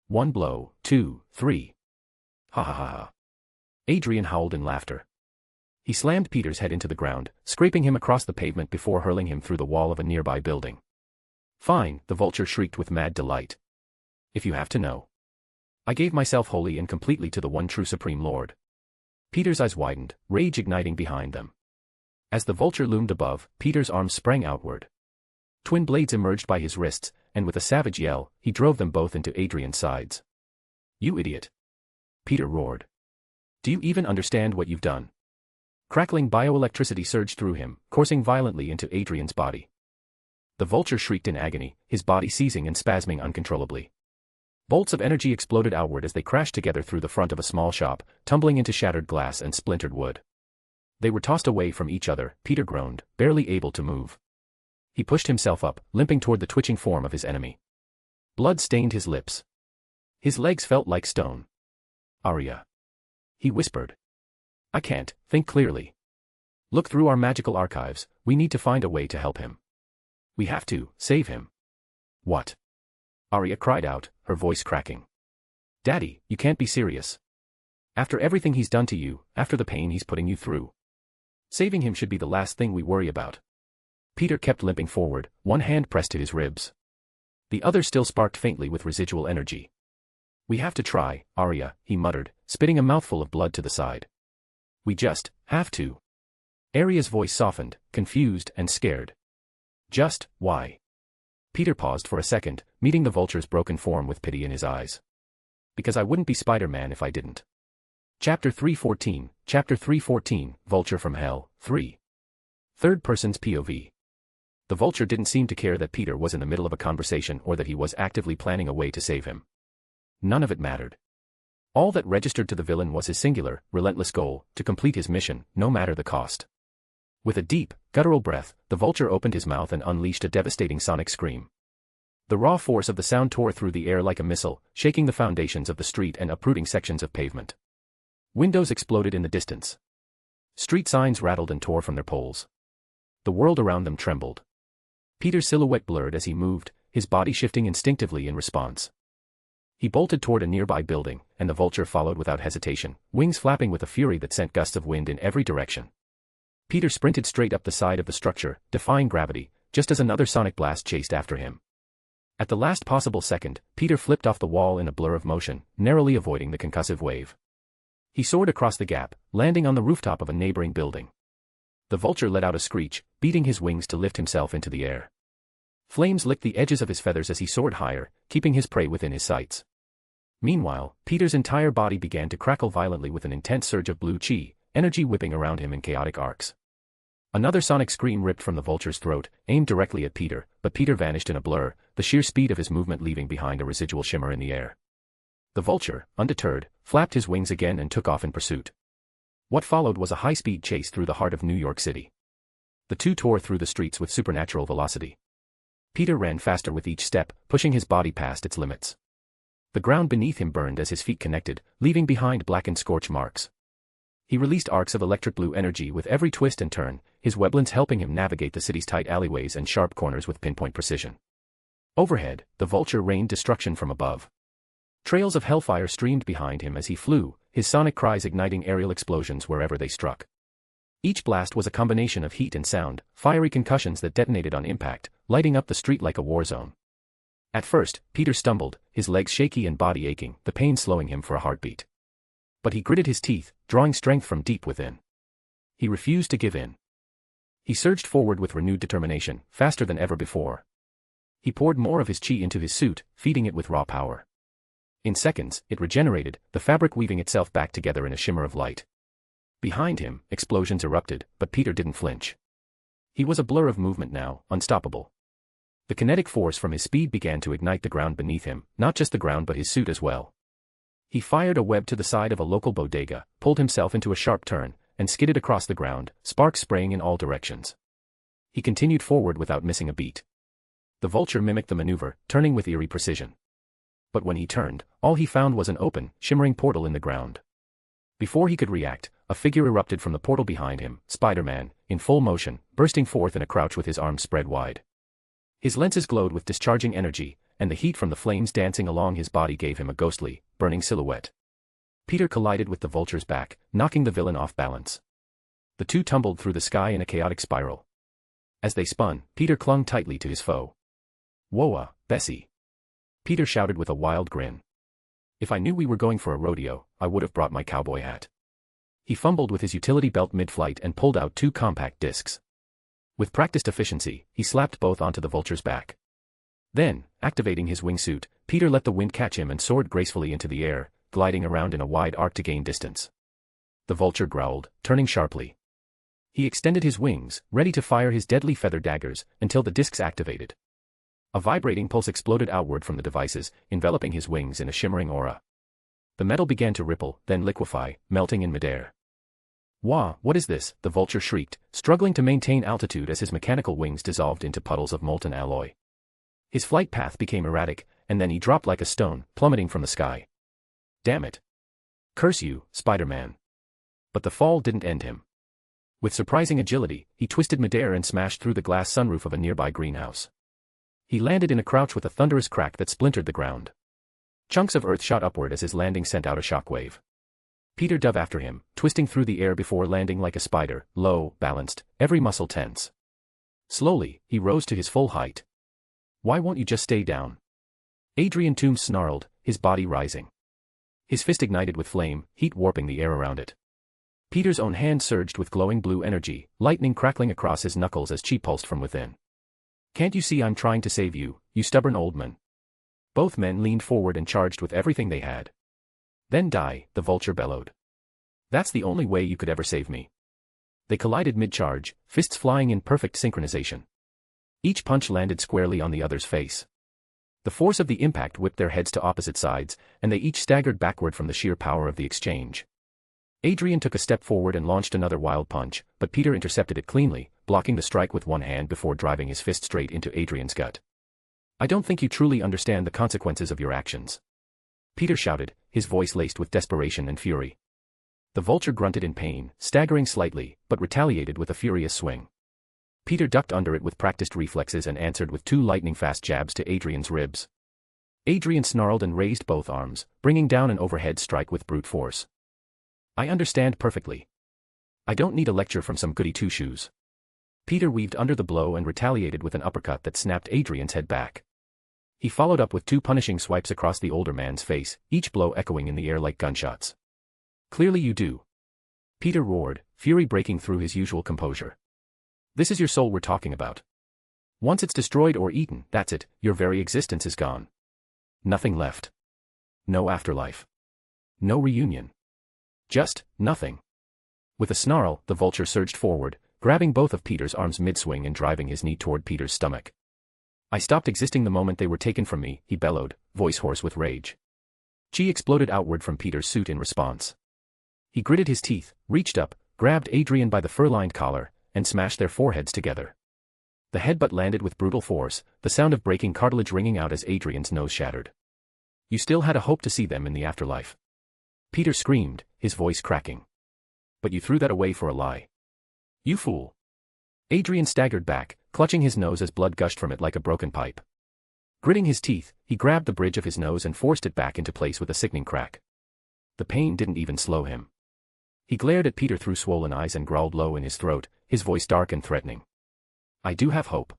One blow, two, three. Ha ha ha ha. Adrian howled in laughter. He slammed Peter's head into the ground, scraping him across the pavement before hurling him through the wall of a nearby building. Fine, the Vulture shrieked with mad delight. If you have to know. I gave myself wholly and completely to the one true Supreme Lord. Peter's eyes widened, rage igniting behind them. As the Vulture loomed above, Peter's arms sprang outward. Twin blades emerged by his wrists, and with a savage yell, he drove them both into Adrian's sides. You idiot. Peter roared. Do you even understand what you've done? Crackling bioelectricity surged through him, coursing violently into Adrian's body. The Vulture shrieked in agony, his body seizing and spasming uncontrollably. Bolts of energy exploded outward as they crashed together through the front of a small shop, tumbling into shattered glass and splintered wood. They were tossed away from each other, Peter groaned, barely able to move. He pushed himself up, limping toward the twitching form of his enemy. Blood stained his lips. His legs felt like stone. Aria. He whispered. I can't think clearly. Look through our magical archives, we need to find a way to help him. We have to save him. What? Aria cried out, her voice cracking. Daddy, you can't be serious. After everything he's done to you, after the pain he's putting you through. Saving him should be the last thing we worry about. Peter kept limping forward, one hand pressed to his ribs. The other still sparked faintly with residual energy. We have to try, Aria, he muttered, spitting a mouthful of blood to the side. We just have to. Aria's voice softened, confused and scared. Just, why? Peter paused for a second, meeting the Vulture's broken form with pity in his eyes. Because I wouldn't be Spider-Man if I didn't. Chapter 314, Vulture from Hell, 3. Third person's POV. The Vulture didn't seem to care that Peter was in the middle of a conversation or that he was actively planning a way to save him. None of it mattered. All that registered to the villain was his singular, relentless goal, to complete his mission, no matter the cost. With a deep, guttural breath, the Vulture opened his mouth and unleashed a devastating sonic scream. The raw force of the sound tore through the air like a missile, shaking the foundations of the street and uprooting sections of pavement. Windows exploded in the distance. Street signs rattled and tore from their poles. The world around them trembled. Peter's silhouette blurred as he moved, his body shifting instinctively in response. He bolted toward a nearby building, and the Vulture followed without hesitation, wings flapping with a fury that sent gusts of wind in every direction. Peter sprinted straight up the side of the structure, defying gravity, just as another sonic blast chased after him. At the last possible second, Peter flipped off the wall in a blur of motion, narrowly avoiding the concussive wave. He soared across the gap, landing on the rooftop of a neighboring building. The Vulture let out a screech, beating his wings to lift himself into the air. Flames licked the edges of his feathers as he soared higher, keeping his prey within his sights. Meanwhile, Peter's entire body began to crackle violently with an intense surge of blue chi, energy whipping around him in chaotic arcs. Another sonic scream ripped from the Vulture's throat, aimed directly at Peter, but Peter vanished in a blur, the sheer speed of his movement leaving behind a residual shimmer in the air. The Vulture, undeterred, flapped his wings again and took off in pursuit. What followed was a high-speed chase through the heart of New York City. The two tore through the streets with supernatural velocity. Peter ran faster with each step, pushing his body past its limits. The ground beneath him burned as his feet connected, leaving behind blackened scorch marks. He released arcs of electric blue energy with every twist and turn, his weblins helping him navigate the city's tight alleyways and sharp corners with pinpoint precision. Overhead, the Vulture rained destruction from above. Trails of hellfire streamed behind him as he flew, his sonic cries igniting aerial explosions wherever they struck. Each blast was a combination of heat and sound, fiery concussions that detonated on impact, lighting up the street like a war zone. At first, Peter stumbled, his legs shaky and body aching, the pain slowing him for a heartbeat. But he gritted his teeth, drawing strength from deep within. He refused to give in. He surged forward with renewed determination, faster than ever before. He poured more of his chi into his suit, feeding it with raw power. In seconds, it regenerated, the fabric weaving itself back together in a shimmer of light. Behind him, explosions erupted, but Peter didn't flinch. He was a blur of movement now, unstoppable. The kinetic force from his speed began to ignite the ground beneath him, not just the ground but his suit as well. He fired a web to the side of a local bodega, pulled himself into a sharp turn, and skidded across the ground, sparks spraying in all directions. He continued forward without missing a beat. The Vulture mimicked the maneuver, turning with eerie precision. But when he turned, all he found was an open, shimmering portal in the ground. Before he could react, a figure erupted from the portal behind him, Spider-Man, in full motion, bursting forth in a crouch with his arms spread wide. His lenses glowed with discharging energy, and the heat from the flames dancing along his body gave him a ghostly, burning silhouette. Peter collided with the Vulture's back, knocking the villain off balance. The two tumbled through the sky in a chaotic spiral. As they spun, Peter clung tightly to his foe. "Whoa, Bessie!" Peter shouted with a wild grin. "If I knew we were going for a rodeo, I would have brought my cowboy hat." He fumbled with his utility belt mid-flight and pulled out two compact discs. With practiced efficiency, he slapped both onto the Vulture's back. Then, activating his wingsuit, Peter let the wind catch him and soared gracefully into the air, gliding around in a wide arc to gain distance. The Vulture growled, turning sharply. He extended his wings, ready to fire his deadly feather daggers, until the discs activated. A vibrating pulse exploded outward from the devices, enveloping his wings in a shimmering aura. The metal began to ripple, then liquefy, melting in midair. "Wah, what is this?" the Vulture shrieked, struggling to maintain altitude as his mechanical wings dissolved into puddles of molten alloy. His flight path became erratic, and then he dropped like a stone, plummeting from the sky. "Damn it. Curse you, Spider-Man." But the fall didn't end him. With surprising agility, he twisted midair and smashed through the glass sunroof of a nearby greenhouse. He landed in a crouch with a thunderous crack that splintered the ground. Chunks of earth shot upward as his landing sent out a shockwave. Peter dove after him, twisting through the air before landing like a spider, low, balanced, every muscle tense. Slowly, he rose to his full height. "Why won't you just stay down?" Adrian Toombs snarled, his body rising. His fist ignited with flame, heat warping the air around it. Peter's own hand surged with glowing blue energy, lightning crackling across his knuckles as chi pulsed from within. "Can't you see I'm trying to save you, you stubborn old man?" Both men leaned forward and charged with everything they had. "Then die," the Vulture bellowed. "That's the only way you could ever save me." They collided mid-charge, fists flying in perfect synchronization. Each punch landed squarely on the other's face. The force of the impact whipped their heads to opposite sides, and they each staggered backward from the sheer power of the exchange. Adrian took a step forward and launched another wild punch, but Peter intercepted it cleanly, blocking the strike with one hand before driving his fist straight into Adrian's gut. "I don't think you truly understand the consequences of your actions," Peter shouted, his voice laced with desperation and fury. The Vulture grunted in pain, staggering slightly, but retaliated with a furious swing. Peter ducked under it with practiced reflexes and answered with 2 lightning-fast jabs to Adrian's ribs. Adrian snarled and raised both arms, bringing down an overhead strike with brute force. "I understand perfectly. I don't need a lecture from some goody two-shoes." Peter weaved under the blow and retaliated with an uppercut that snapped Adrian's head back. He followed up with 2 punishing swipes across the older man's face, each blow echoing in the air like gunshots. "Clearly you do," Peter roared, fury breaking through his usual composure. "This is your soul we're talking about. Once it's destroyed or eaten, that's it, your very existence is gone. Nothing left. No afterlife. No reunion. Just nothing." With a snarl, the Vulture surged forward, grabbing both of Peter's arms mid-swing and driving his knee toward Peter's stomach. "I stopped existing the moment they were taken from me," he bellowed, voice hoarse with rage. Chi exploded outward from Peter's suit in response. He gritted his teeth, reached up, grabbed Adrian by the fur-lined collar, and smashed their foreheads together. The headbutt landed with brutal force, the sound of breaking cartilage ringing out as Adrian's nose shattered. "You still had a hope to see them in the afterlife," Peter screamed, his voice cracking. "But you threw that away for a lie. You fool." Adrian staggered back, clutching his nose as blood gushed from it like a broken pipe. Gritting his teeth, he grabbed the bridge of his nose and forced it back into place with a sickening crack. The pain didn't even slow him. He glared at Peter through swollen eyes and growled low in his throat, his voice dark and threatening. "I do have hope.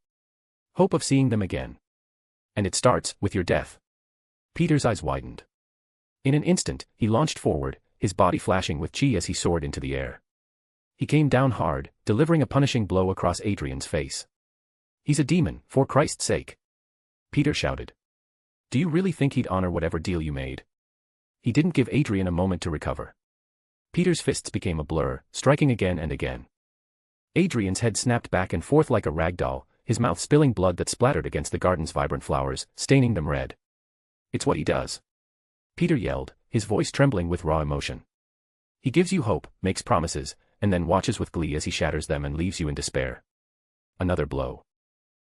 Hope of seeing them again. And it starts with your death." Peter's eyes widened. In an instant, he launched forward, his body flashing with chi as he soared into the air. He came down hard, delivering a punishing blow across Adrian's face. "He's a demon, for Christ's sake," Peter shouted. "Do you really think he'd honor whatever deal you made?" He didn't give Adrian a moment to recover. Peter's fists became a blur, striking again and again. Adrian's head snapped back and forth like a rag doll, his mouth spilling blood that splattered against the garden's vibrant flowers, staining them red. "It's what he does," Peter yelled, his voice trembling with raw emotion. "He gives you hope, makes promises, and then watches with glee as he shatters them and leaves you in despair. Another blow.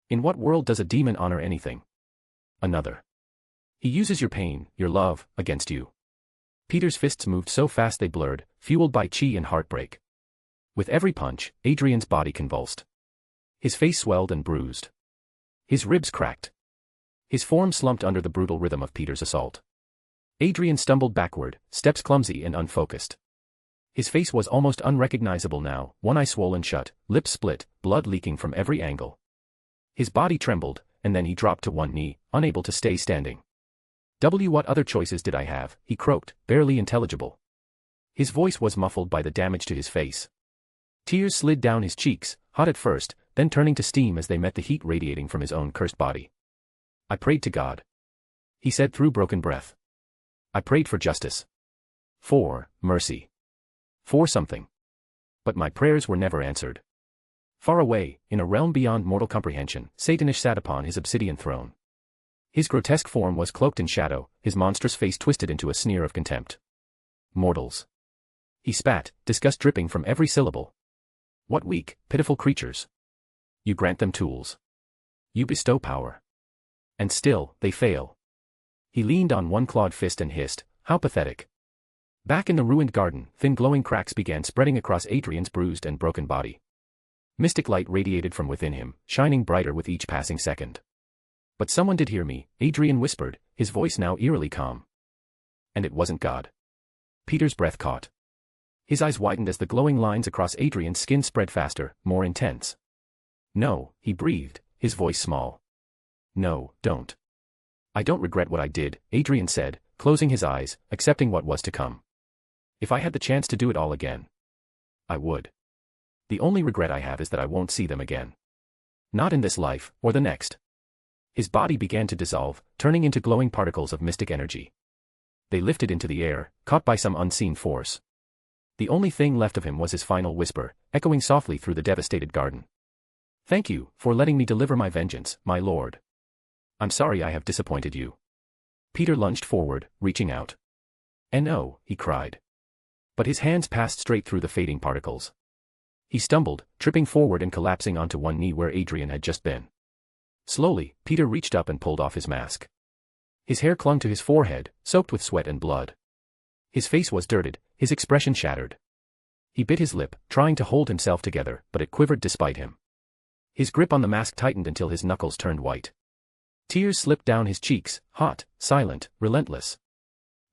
In what world does a demon honor anything? Another. He uses your pain, your love, against you." Peter's fists moved so fast they blurred, fueled by chi and heartbreak. With every punch, Adrian's body convulsed. His face swelled and bruised. His ribs cracked. His form slumped under the brutal rhythm of Peter's assault. Adrian stumbled backward, steps clumsy and unfocused. His face was almost unrecognizable now, one eye swollen shut, lips split, blood leaking from every angle. His body trembled, and then he dropped to one knee, unable to stay standing. What other choices did I have?" he croaked, barely intelligible. His voice was muffled by the damage to his face. Tears slid down his cheeks, hot at first, then turning to steam as they met the heat radiating from his own cursed body. "I prayed to God," he said through broken breath. "I prayed for justice. For mercy. For something. But my prayers were never answered." Far away, in a realm beyond mortal comprehension, Satanish sat upon his obsidian throne. His grotesque form was cloaked in shadow, his monstrous face twisted into a sneer of contempt. "Mortals," he spat, disgust dripping from every syllable. "What weak, pitiful creatures. You grant them tools. You bestow power. And still, they fail." He leaned on one clawed fist and hissed, "How pathetic." Back in the ruined garden, thin glowing cracks began spreading across Adrian's bruised and broken body. Mystic light radiated from within him, shining brighter with each passing second. "But someone did hear me," Adrian whispered, his voice now eerily calm. "And it wasn't God." Peter's breath caught. His eyes widened as the glowing lines across Adrian's skin spread faster, more intense. "No," he breathed, his voice small. "No, don't. I don't regret what I did," Adrian said, closing his eyes, accepting what was to come. "If I had the chance to do it all again, I would. The only regret I have is that I won't see them again. Not in this life, or the next." His body began to dissolve, turning into glowing particles of mystic energy. They lifted into the air, caught by some unseen force. The only thing left of him was his final whisper, echoing softly through the devastated garden. Thank you for letting me deliver my vengeance, my lord. I'm sorry I have disappointed you. Peter lunged forward, reaching out. No, he cried. But his hands passed straight through the fading particles. He stumbled, tripping forward and collapsing onto one knee where Adrian had just been. Slowly, Peter reached up and pulled off his mask. His hair clung to his forehead, soaked with sweat and blood. His face was dirted, his expression shattered. He bit his lip, trying to hold himself together, but it quivered despite him. His grip on the mask tightened until his knuckles turned white. Tears slipped down his cheeks, hot, silent, relentless.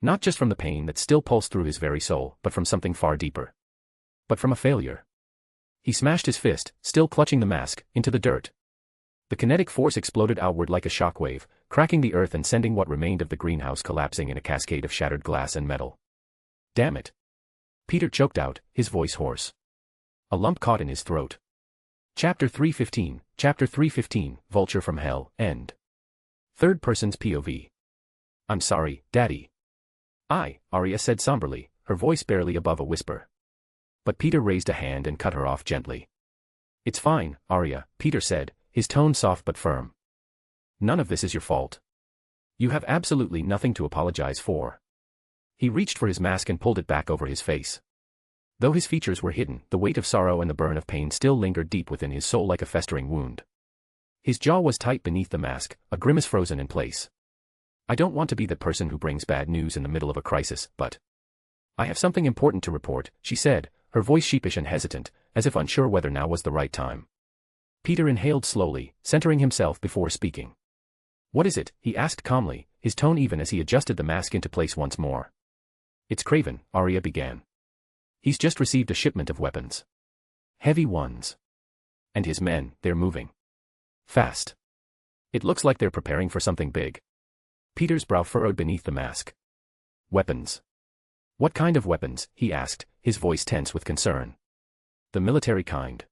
Not just from the pain that still pulsed through his very soul, but from something far deeper. But from a failure. He smashed his fist, still clutching the mask, into the dirt. The kinetic force exploded outward like a shockwave, cracking the earth and sending what remained of the greenhouse collapsing in a cascade of shattered glass and metal. Damn it. Peter choked out, his voice hoarse. A lump caught in his throat. Chapter 315, Vulture from Hell, End. Third person's POV. I'm sorry, Daddy. Arya said somberly, her voice barely above a whisper. But Peter raised a hand and cut her off gently. It's fine, Arya, Peter said, his tone soft but firm. None of this is your fault. You have absolutely nothing to apologize for. He reached for his mask and pulled it back over his face. Though his features were hidden, the weight of sorrow and the burn of pain still lingered deep within his soul like a festering wound. His jaw was tight beneath the mask, a grimace frozen in place. I don't want to be the person who brings bad news in the middle of a crisis, but I have something important to report, she said, her voice sheepish and hesitant, as if unsure whether now was the right time. Peter inhaled slowly, centering himself before speaking. What is it? He asked calmly, his tone even as he adjusted the mask into place once more. It's Craven, Arya began. He's just received a shipment of weapons. Heavy ones. And his men, they're moving. Fast. It looks like they're preparing for something big. Peter's brow furrowed beneath the mask. Weapons. What kind of weapons? He asked, his voice tense with concern. The military kind.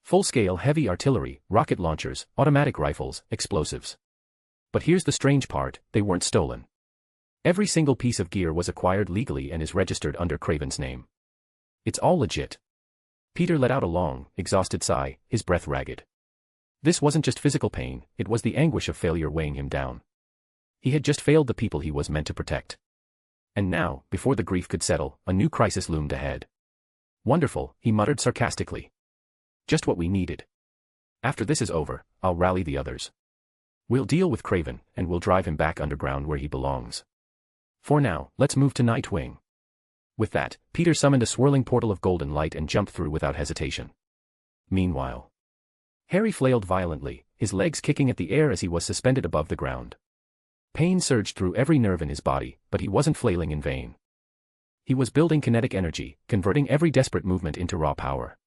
Full-scale heavy artillery, rocket launchers, automatic rifles, explosives. But here's the strange part, they weren't stolen. Every single piece of gear was acquired legally and is registered under Craven's name. It's all legit. Peter let out a long, exhausted sigh, his breath ragged. This wasn't just physical pain, it was the anguish of failure weighing him down. He had just failed the people he was meant to protect. And now, before the grief could settle, a new crisis loomed ahead. Wonderful, he muttered sarcastically. Just what we needed. After this is over, I'll rally the others. We'll deal with Craven, and we'll drive him back underground where he belongs. For now, let's move to Nightwing. With that, Peter summoned a swirling portal of golden light and jumped through without hesitation. Meanwhile, Harry flailed violently, his legs kicking at the air as he was suspended above the ground. Pain surged through every nerve in his body, but he wasn't flailing in vain. He was building kinetic energy, converting every desperate movement into raw power.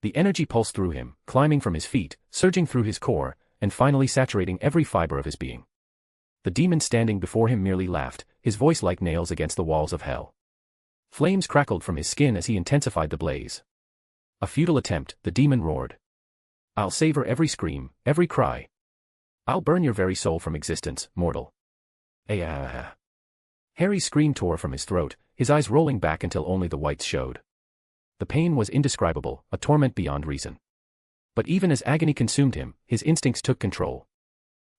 The energy pulsed through him, climbing from his feet, surging through his core, and finally saturating every fiber of his being. The demon standing before him merely laughed, his voice like nails against the walls of hell. Flames crackled from his skin as he intensified the blaze. A futile attempt, the demon roared. I'll savor every scream, every cry. I'll burn your very soul from existence, mortal. Harry's scream tore from his throat, his eyes rolling back until only the whites showed. The pain was indescribable, a torment beyond reason. But even as agony consumed him, his instincts took control.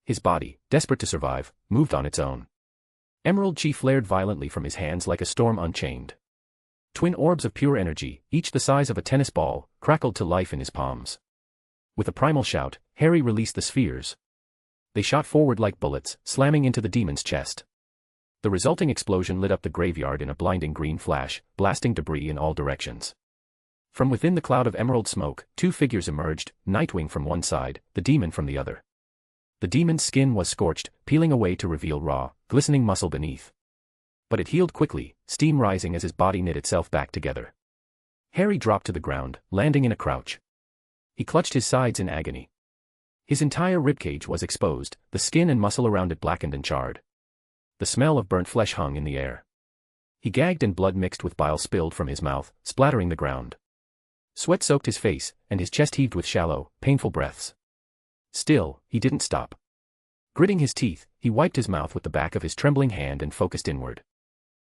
His body, desperate to survive, moved on its own. Emerald chi flared violently from his hands like a storm unchained. Twin orbs of pure energy, each the size of a tennis ball, crackled to life in his palms. With a primal shout, Harry released the spheres. They shot forward like bullets, slamming into the demon's chest. The resulting explosion lit up the graveyard in a blinding green flash, blasting debris in all directions. From within the cloud of emerald smoke, two figures emerged, Nightwing from one side, the demon from the other. The demon's skin was scorched, peeling away to reveal raw, glistening muscle beneath. But it healed quickly, steam rising as his body knit itself back together. Harry dropped to the ground, landing in a crouch. He clutched his sides in agony. His entire ribcage was exposed, the skin and muscle around it blackened and charred. The smell of burnt flesh hung in the air. He gagged and blood mixed with bile spilled from his mouth, splattering the ground. Sweat soaked his face, and his chest heaved with shallow, painful breaths. Still, he didn't stop. Gritting his teeth, he wiped his mouth with the back of his trembling hand and focused inward.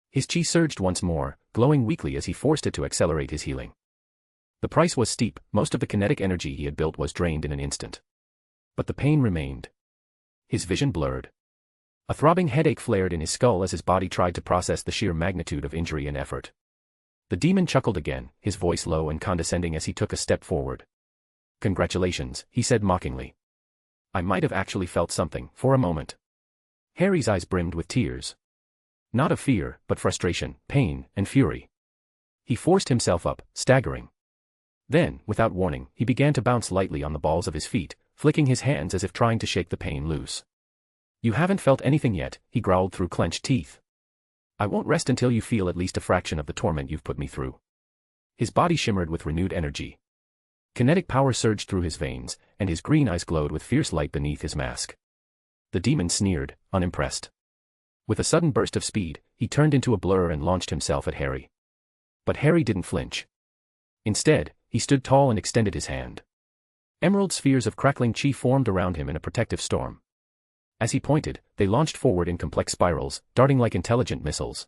His chi surged once more, glowing weakly as he forced it to accelerate his healing. The price was steep, most of the kinetic energy he had built was drained in an instant. But the pain remained. His vision blurred. A throbbing headache flared in his skull as his body tried to process the sheer magnitude of injury and effort. The demon chuckled again, his voice low and condescending as he took a step forward. "Congratulations," he said mockingly. "I might have actually felt something, for a moment." Harry's eyes brimmed with tears. Not of fear, but frustration, pain, and fury. He forced himself up, staggering. Then, without warning, he began to bounce lightly on the balls of his feet, flicking his hands as if trying to shake the pain loose. "You haven't felt anything yet," he growled through clenched teeth. "I won't rest until you feel at least a fraction of the torment you've put me through." His body shimmered with renewed energy. Kinetic power surged through his veins, and his green eyes glowed with fierce light beneath his mask. The demon sneered, unimpressed. With a sudden burst of speed, he turned into a blur and launched himself at Harry. But Harry didn't flinch. Instead, he stood tall and extended his hand. Emerald spheres of crackling chi formed around him in a protective storm. As he pointed, they launched forward in complex spirals, darting like intelligent missiles.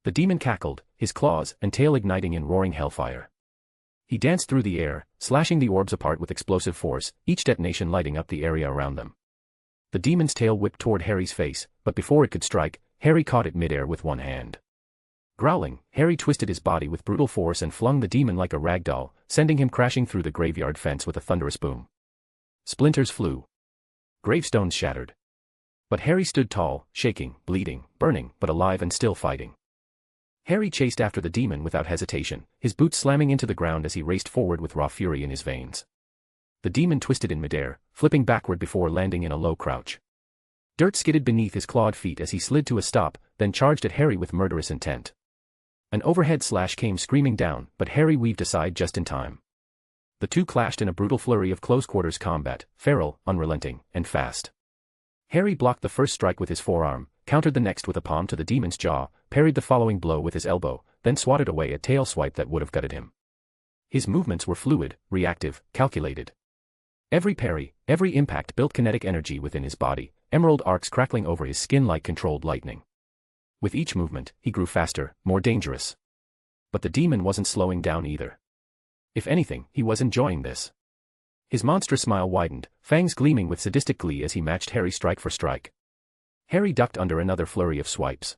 The demon cackled, his claws and tail igniting in roaring hellfire. He danced through the air, slashing the orbs apart with explosive force, each detonation lighting up the area around them. The demon's tail whipped toward Harry's face, but before it could strike, Harry caught it midair with one hand. Growling, Harry twisted his body with brutal force and flung the demon like a rag doll, sending him crashing through the graveyard fence with a thunderous boom. Splinters flew. Gravestones shattered. But Harry stood tall, shaking, bleeding, burning, but alive and still fighting. Harry chased after the demon without hesitation, his boots slamming into the ground as he raced forward with raw fury in his veins. The demon twisted in midair, flipping backward before landing in a low crouch. Dirt skidded beneath his clawed feet as he slid to a stop, then charged at Harry with murderous intent. An overhead slash came screaming down, but Harry weaved aside just in time. The two clashed in a brutal flurry of close-quarters combat, feral, unrelenting, and fast. Harry blocked the first strike with his forearm, countered the next with a palm to the demon's jaw, parried the following blow with his elbow, then swatted away a tail swipe that would have gutted him. His movements were fluid, reactive, calculated. Every parry, every impact built kinetic energy within his body, emerald arcs crackling over his skin like controlled lightning. With each movement, he grew faster, more dangerous. But the demon wasn't slowing down either. If anything, he was enjoying this. His monstrous smile widened, fangs gleaming with sadistic glee as he matched Harry strike for strike. Harry ducked under another flurry of swipes.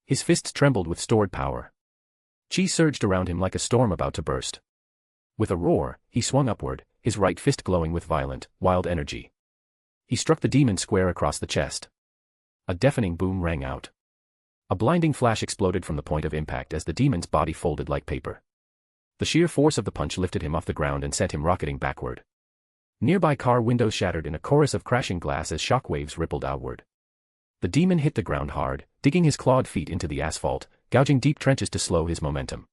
His fists trembled with stored power. Chi surged around him like a storm about to burst. With a roar, he swung upward, his right fist glowing with violent, wild energy. He struck the demon square across the chest. A deafening boom rang out. A blinding flash exploded from the point of impact as the demon's body folded like paper. The sheer force of the punch lifted him off the ground and sent him rocketing backward. Nearby car windows shattered in a chorus of crashing glass as shockwaves rippled outward. The demon hit the ground hard, digging his clawed feet into the asphalt, gouging deep trenches to slow his momentum.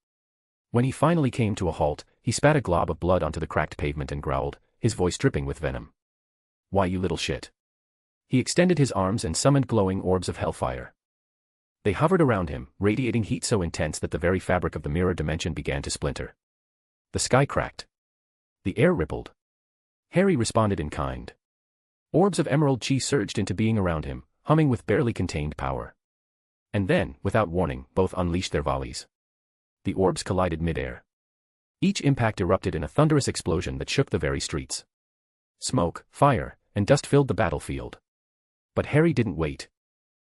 When he finally came to a halt, he spat a glob of blood onto the cracked pavement and growled, his voice dripping with venom. "Why, you little shit." He extended his arms and summoned glowing orbs of hellfire. They hovered around him, radiating heat so intense that the very fabric of the mirror dimension began to splinter. The sky cracked. The air rippled. Harry responded in kind. Orbs of emerald chi surged into being around him, humming with barely contained power. And then, without warning, both unleashed their volleys. The orbs collided midair. Each impact erupted in a thunderous explosion that shook the very streets. Smoke, fire, and dust filled the battlefield. But Harry didn't wait.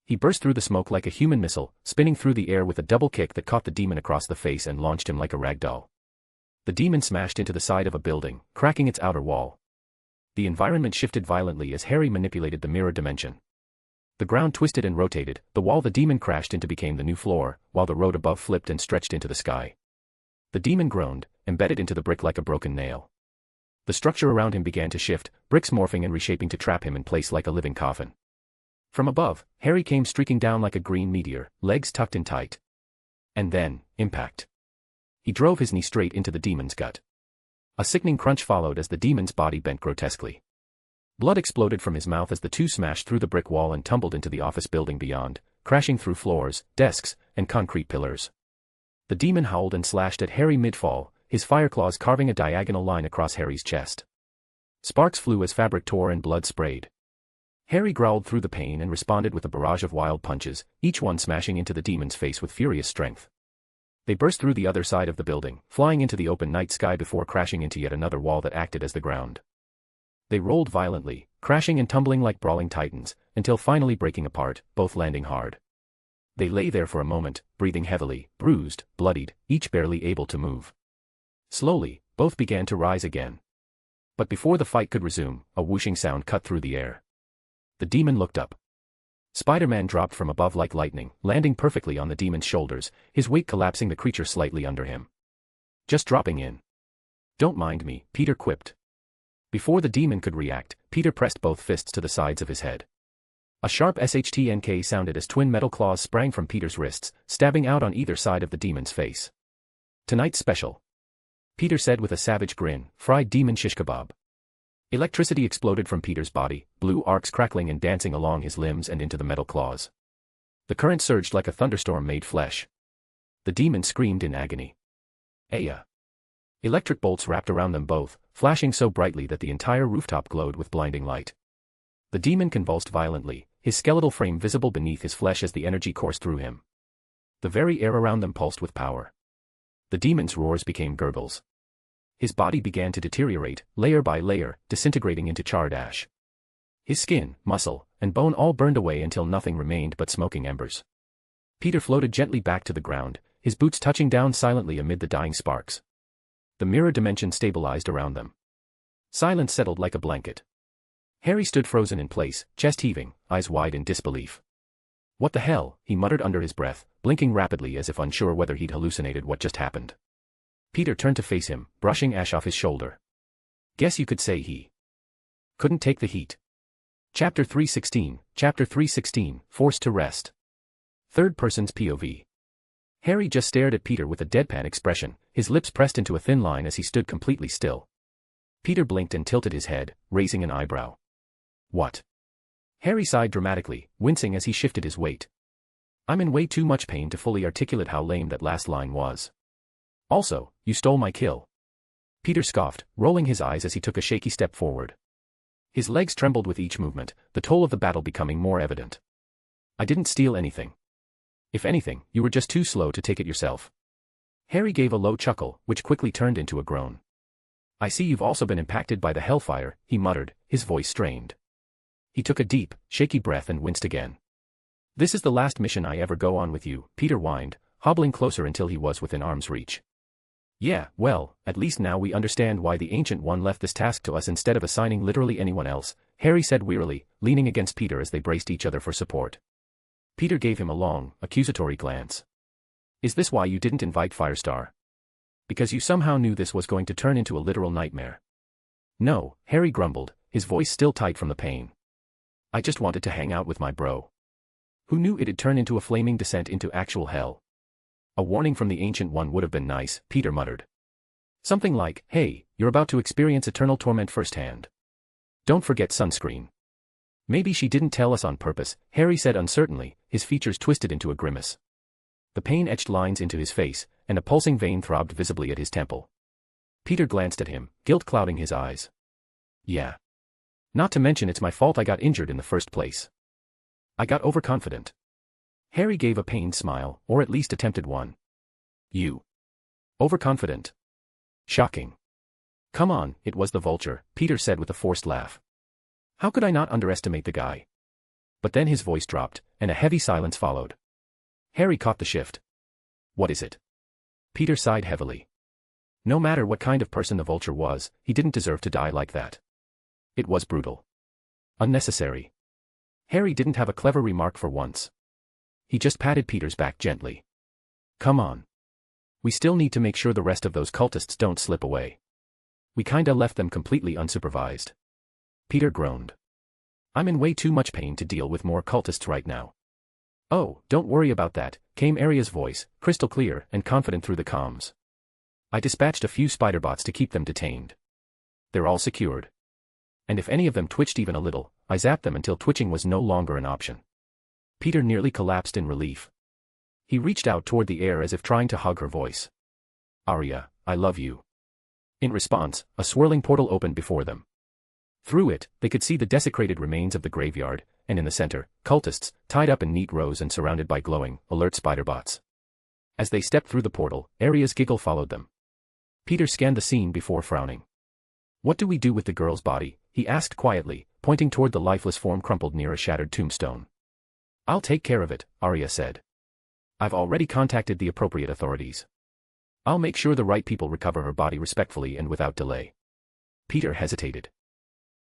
He burst through the smoke like a human missile, spinning through the air with a double kick that caught the demon across the face and launched him like a rag doll. The demon smashed into the side of a building, cracking its outer wall. The environment shifted violently as Harry manipulated the mirror dimension. The ground twisted and rotated, the wall the demon crashed into became the new floor, while the road above flipped and stretched into the sky. The demon groaned, embedded into the brick like a broken nail. The structure around him began to shift, bricks morphing and reshaping to trap him in place like a living coffin. From above, Harry came streaking down like a green meteor, legs tucked in tight. And then, impact. He drove his knee straight into the demon's gut. A sickening crunch followed as the demon's body bent grotesquely. Blood exploded from his mouth as the two smashed through the brick wall and tumbled into the office building beyond, crashing through floors, desks, and concrete pillars. The demon howled and slashed at Harry mid-fall, his fire claws carving a diagonal line across Harry's chest. Sparks flew as fabric tore and blood sprayed. Harry growled through the pain and responded with a barrage of wild punches, each one smashing into the demon's face with furious strength. They burst through the other side of the building, flying into the open night sky before crashing into yet another wall that acted as the ground. They rolled violently, crashing and tumbling like brawling titans, until finally breaking apart, both landing hard. They lay there for a moment, breathing heavily, bruised, bloodied, each barely able to move. Slowly, both began to rise again. But before the fight could resume, a whooshing sound cut through the air. The demon looked up. Spider-Man dropped from above like lightning, landing perfectly on the demon's shoulders, his weight collapsing the creature slightly under him. Just dropping in. Don't mind me, Peter quipped. Before the demon could react, Peter pressed both fists to the sides of his head. A sharp SHTNK sounded as twin metal claws sprang from Peter's wrists, stabbing out on either side of the demon's face. Tonight's special, Peter said with a savage grin, fried demon shish kebab. Electricity exploded from Peter's body, blue arcs crackling and dancing along his limbs and into the metal claws. The current surged like a thunderstorm made flesh. The demon screamed in agony. Aya! Electric bolts wrapped around them both, flashing so brightly that the entire rooftop glowed with blinding light. The demon convulsed violently, his skeletal frame visible beneath his flesh as the energy coursed through him. The very air around them pulsed with power. The demon's roars became gurgles. His body began to deteriorate, layer by layer, disintegrating into charred ash. His skin, muscle, and bone all burned away until nothing remained but smoking embers. Peter floated gently back to the ground, his boots touching down silently amid the dying sparks. The mirror dimension stabilized around them. Silence settled like a blanket. Harry stood frozen in place, chest heaving, eyes wide in disbelief. What the hell, he muttered under his breath, blinking rapidly as if unsure whether he'd hallucinated what just happened. Peter turned to face him, brushing ash off his shoulder. Guess you could say he couldn't take the heat. Chapter 316, Forced to Rest. Third person's POV. Harry just stared at Peter with a deadpan expression, his lips pressed into a thin line as he stood completely still. Peter blinked and tilted his head, raising an eyebrow. What? Harry sighed dramatically, wincing as he shifted his weight. I'm in way too much pain to fully articulate how lame that last line was. Also, you stole my kill. Peter scoffed, rolling his eyes as he took a shaky step forward. His legs trembled with each movement, the toll of the battle becoming more evident. I didn't steal anything. If anything, you were just too slow to take it yourself. Harry gave a low chuckle, which quickly turned into a groan. I see you've also been impacted by the hellfire, he muttered, his voice strained. He took a deep, shaky breath and winced again. This is the last mission I ever go on with you, Peter whined, hobbling closer until he was within arm's reach. Yeah, well, at least now we understand why the Ancient One left this task to us instead of assigning literally anyone else, Harry said wearily, leaning against Peter as they braced each other for support. Peter gave him a long, accusatory glance. Is this why you didn't invite Firestar? Because you somehow knew this was going to turn into a literal nightmare? No, Harry grumbled, his voice still tight from the pain. I just wanted to hang out with my bro. Who knew it'd turn into a flaming descent into actual hell? A warning from the Ancient One would have been nice, Peter muttered. Something like, hey, you're about to experience eternal torment firsthand. Don't forget sunscreen. Maybe she didn't tell us on purpose, Harry said uncertainly, his features twisted into a grimace. The pain etched lines into his face, and a pulsing vein throbbed visibly at his temple. Peter glanced at him, guilt clouding his eyes. Yeah. Not to mention it's my fault I got injured in the first place. I got overconfident. Harry gave a pained smile, or at least attempted one. You. Overconfident. Shocking. Come on, it was the Vulture, Peter said with a forced laugh. How could I not underestimate the guy? But then his voice dropped, and a heavy silence followed. Harry caught the shift. What is it? Peter sighed heavily. No matter what kind of person the Vulture was, he didn't deserve to die like that. It was brutal. Unnecessary. Harry didn't have a clever remark for once. He just patted Peter's back gently. Come on. We still need to make sure the rest of those cultists don't slip away. We kinda left them completely unsupervised. Peter groaned. I'm in way too much pain to deal with more cultists right now. Oh, don't worry about that, came Arya's voice, crystal clear and confident through the comms. I dispatched a few spider bots to keep them detained. They're all secured. And if any of them twitched even a little, I zapped them until twitching was no longer an option. Peter nearly collapsed in relief. He reached out toward the air as if trying to hug her voice. Arya, I love you. In response, a swirling portal opened before them. Through it, they could see the desecrated remains of the graveyard, and in the center, cultists, tied up in neat rows and surrounded by glowing, alert spider bots. As they stepped through the portal, Arya's giggle followed them. Peter scanned the scene before frowning. What do we do with the girl's body? He asked quietly, pointing toward the lifeless form crumpled near a shattered tombstone. I'll take care of it, Arya said. I've already contacted the appropriate authorities. I'll make sure the right people recover her body respectfully and without delay. Peter hesitated.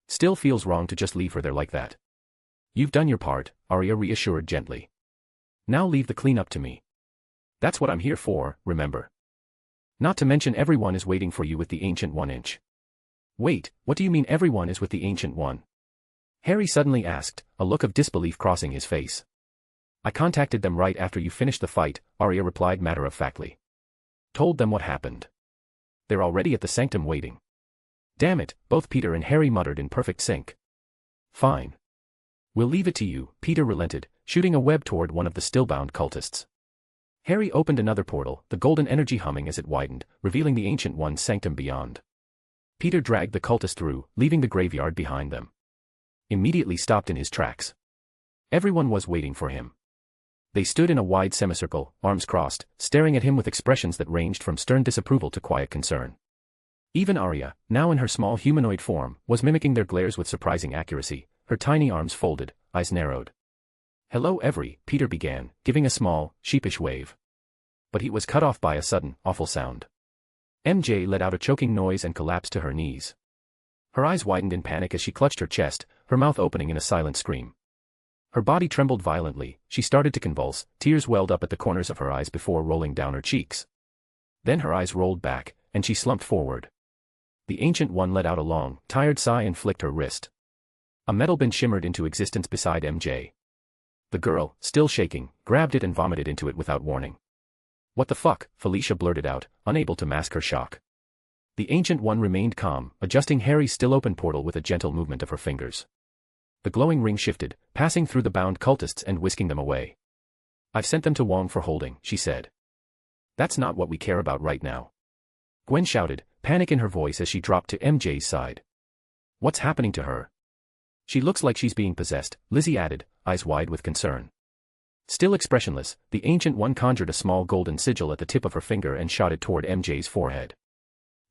Still feels wrong to just leave her there like that. You've done your part, Arya reassured gently. Now leave the cleanup to me. That's what I'm here for, remember. Not to mention everyone is waiting for you with the Ancient One. Wait, what do you mean everyone is with the Ancient One? Harry suddenly asked, a look of disbelief crossing his face. I contacted them right after you finished the fight, Arya replied matter-of-factly. Told them what happened. They're already at the sanctum waiting. Damn it, both Peter and Harry muttered in perfect sync. Fine. We'll leave it to you, Peter relented, shooting a web toward one of the still-bound cultists. Harry opened another portal, the golden energy humming as it widened, revealing the Ancient One's sanctum beyond. Peter dragged the cultist through, leaving the graveyard behind them. Immediately stopped in his tracks. Everyone was waiting for him. They stood in a wide semicircle, arms crossed, staring at him with expressions that ranged from stern disapproval to quiet concern. Even Arya, now in her small humanoid form, was mimicking their glares with surprising accuracy, her tiny arms folded, eyes narrowed. Hello Peter began, giving a small, sheepish wave. But he was cut off by a sudden, awful sound. MJ let out a choking noise and collapsed to her knees. Her eyes widened in panic as she clutched her chest, her mouth opening in a silent scream. Her body trembled violently, she started to convulse, tears welled up at the corners of her eyes before rolling down her cheeks. Then her eyes rolled back, and she slumped forward. The Ancient One let out a long, tired sigh and flicked her wrist. A metal bin shimmered into existence beside MJ. The girl, still shaking, grabbed it and vomited into it without warning. What the fuck, Felicia blurted out, unable to mask her shock. The Ancient One remained calm, adjusting Harry's still-open portal with a gentle movement of her fingers. The glowing ring shifted, passing through the bound cultists and whisking them away. I've sent them to Wong for holding, she said. That's not what we care about right now. Gwen shouted, panic in her voice as she dropped to MJ's side. What's happening to her? She looks like she's being possessed, Lizzie added, eyes wide with concern. Still expressionless, the Ancient One conjured a small golden sigil at the tip of her finger and shot it toward MJ's forehead.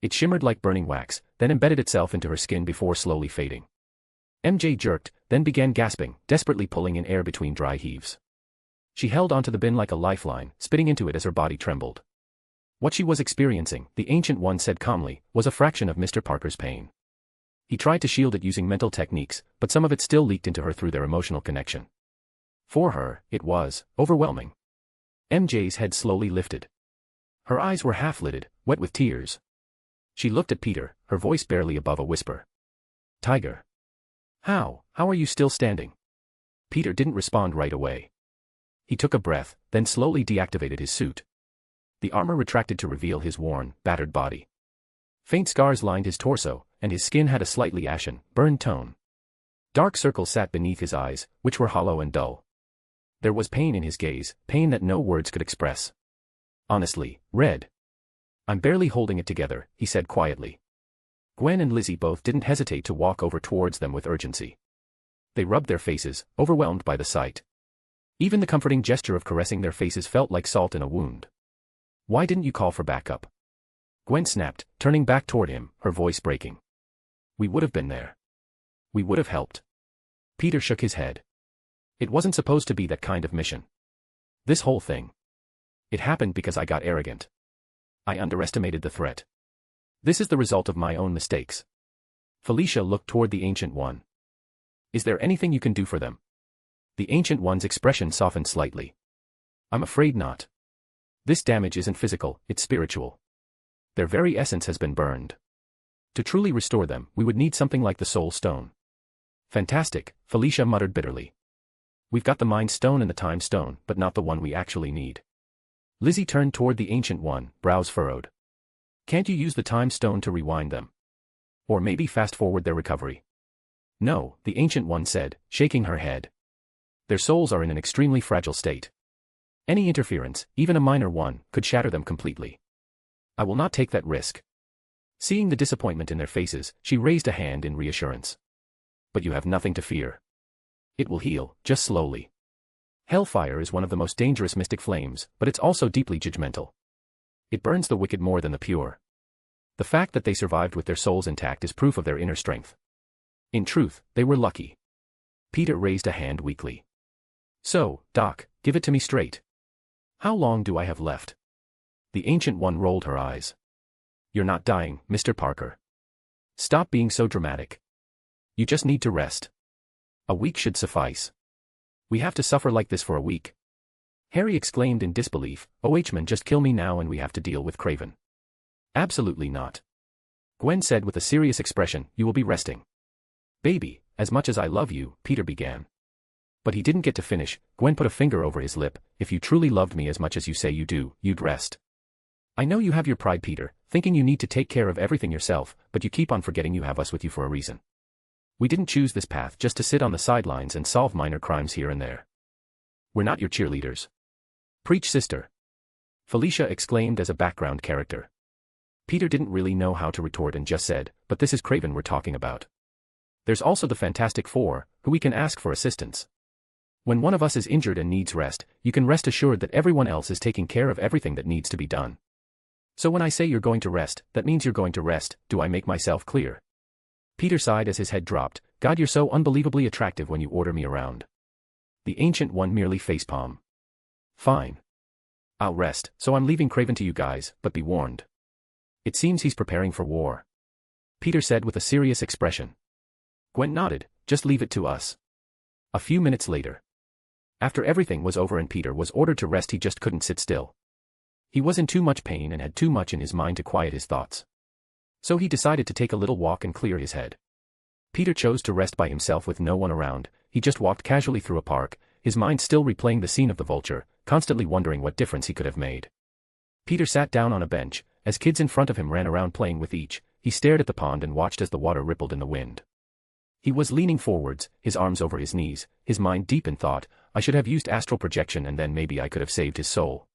It shimmered like burning wax, then embedded itself into her skin before slowly fading. MJ jerked, then began gasping, desperately pulling in air between dry heaves. She held onto the bin like a lifeline, spitting into it as her body trembled. What she was experiencing, the Ancient One said calmly, was a fraction of Mr. Parker's pain. He tried to shield it using mental techniques, but some of it still leaked into her through their emotional connection. For her, it was overwhelming. MJ's head slowly lifted. Her eyes were half-lidded, wet with tears. She looked at Peter, her voice barely above a whisper. Tiger. How are you still standing? Peter didn't respond right away. He took a breath, then slowly deactivated his suit. The armor retracted to reveal his worn, battered body. Faint scars lined his torso, and his skin had a slightly ashen, burned tone. Dark circles sat beneath his eyes, which were hollow and dull. There was pain in his gaze, pain that no words could express. Honestly, Red. I'm barely holding it together, he said quietly. Gwen and Lizzie both didn't hesitate to walk over towards them with urgency. They rubbed their faces, overwhelmed by the sight. Even the comforting gesture of caressing their faces felt like salt in a wound. Why didn't you call for backup? Gwen snapped, turning back toward him, her voice breaking. We would have been there. We would have helped. Peter shook his head. It wasn't supposed to be that kind of mission. This whole thing. It happened because I got arrogant. I underestimated the threat. This is the result of my own mistakes. Felicia looked toward the Ancient One. Is there anything you can do for them? The Ancient One's expression softened slightly. I'm afraid not. This damage isn't physical, it's spiritual. Their very essence has been burned. To truly restore them, we would need something like the Soul Stone. Fantastic, Felicia muttered bitterly. We've got the Mind Stone and the Time Stone, but not the one we actually need. Lizzie turned toward the Ancient One, brows furrowed. Can't you use the Time Stone to rewind them? Or maybe fast-forward their recovery? No, the Ancient One said, shaking her head. Their souls are in an extremely fragile state. Any interference, even a minor one, could shatter them completely. I will not take that risk. Seeing the disappointment in their faces, she raised a hand in reassurance. But you have nothing to fear. It will heal, just slowly. Hellfire is one of the most dangerous mystic flames, but it's also deeply judgmental. It burns the wicked more than the pure. The fact that they survived with their souls intact is proof of their inner strength. In truth, they were lucky. Peter raised a hand weakly. So, Doc, give it to me straight. How long do I have left? The Ancient One rolled her eyes. You're not dying, Mr. Parker. Stop being so dramatic. You just need to rest. A week should suffice. We have to suffer like this for a week. Harry exclaimed in disbelief, OH-man, just kill me now and we have to deal with Craven. Absolutely not. Gwen said with a serious expression, you will be resting. Baby, as much as I love you, Peter began. But he didn't get to finish. Gwen put a finger over his lip. If you truly loved me as much as you say you do, you'd rest. I know you have your pride, Peter, thinking you need to take care of everything yourself, but you keep on forgetting you have us with you for a reason. We didn't choose this path just to sit on the sidelines and solve minor crimes here and there. We're not your cheerleaders. Preach, sister. Felicia exclaimed as a background character. Peter didn't really know how to retort and just said, but this is Craven we're talking about. There's also the Fantastic Four, who we can ask for assistance. When one of us is injured and needs rest, you can rest assured that everyone else is taking care of everything that needs to be done. So when I say you're going to rest, that means you're going to rest. Do I make myself clear? Peter sighed as his head dropped. God, you're so unbelievably attractive when you order me around. The Ancient One merely facepalm. Fine. I'll rest, so I'm leaving Craven to you guys, but be warned. It seems he's preparing for war. Peter said with a serious expression. Gwen nodded, just leave it to us. A few minutes later. After everything was over and Peter was ordered to rest, he just couldn't sit still. He was in too much pain and had too much in his mind to quiet his thoughts. So he decided to take a little walk and clear his head. Peter chose to rest by himself with no one around. He just walked casually through a park, his mind still replaying the scene of the Vulture, constantly wondering what difference he could have made. Peter sat down on a bench. As kids in front of him ran around playing with each, he stared at the pond and watched as the water rippled in the wind. He was leaning forwards, his arms over his knees, his mind deep in thought. I should have used astral projection and then maybe I could have saved his soul.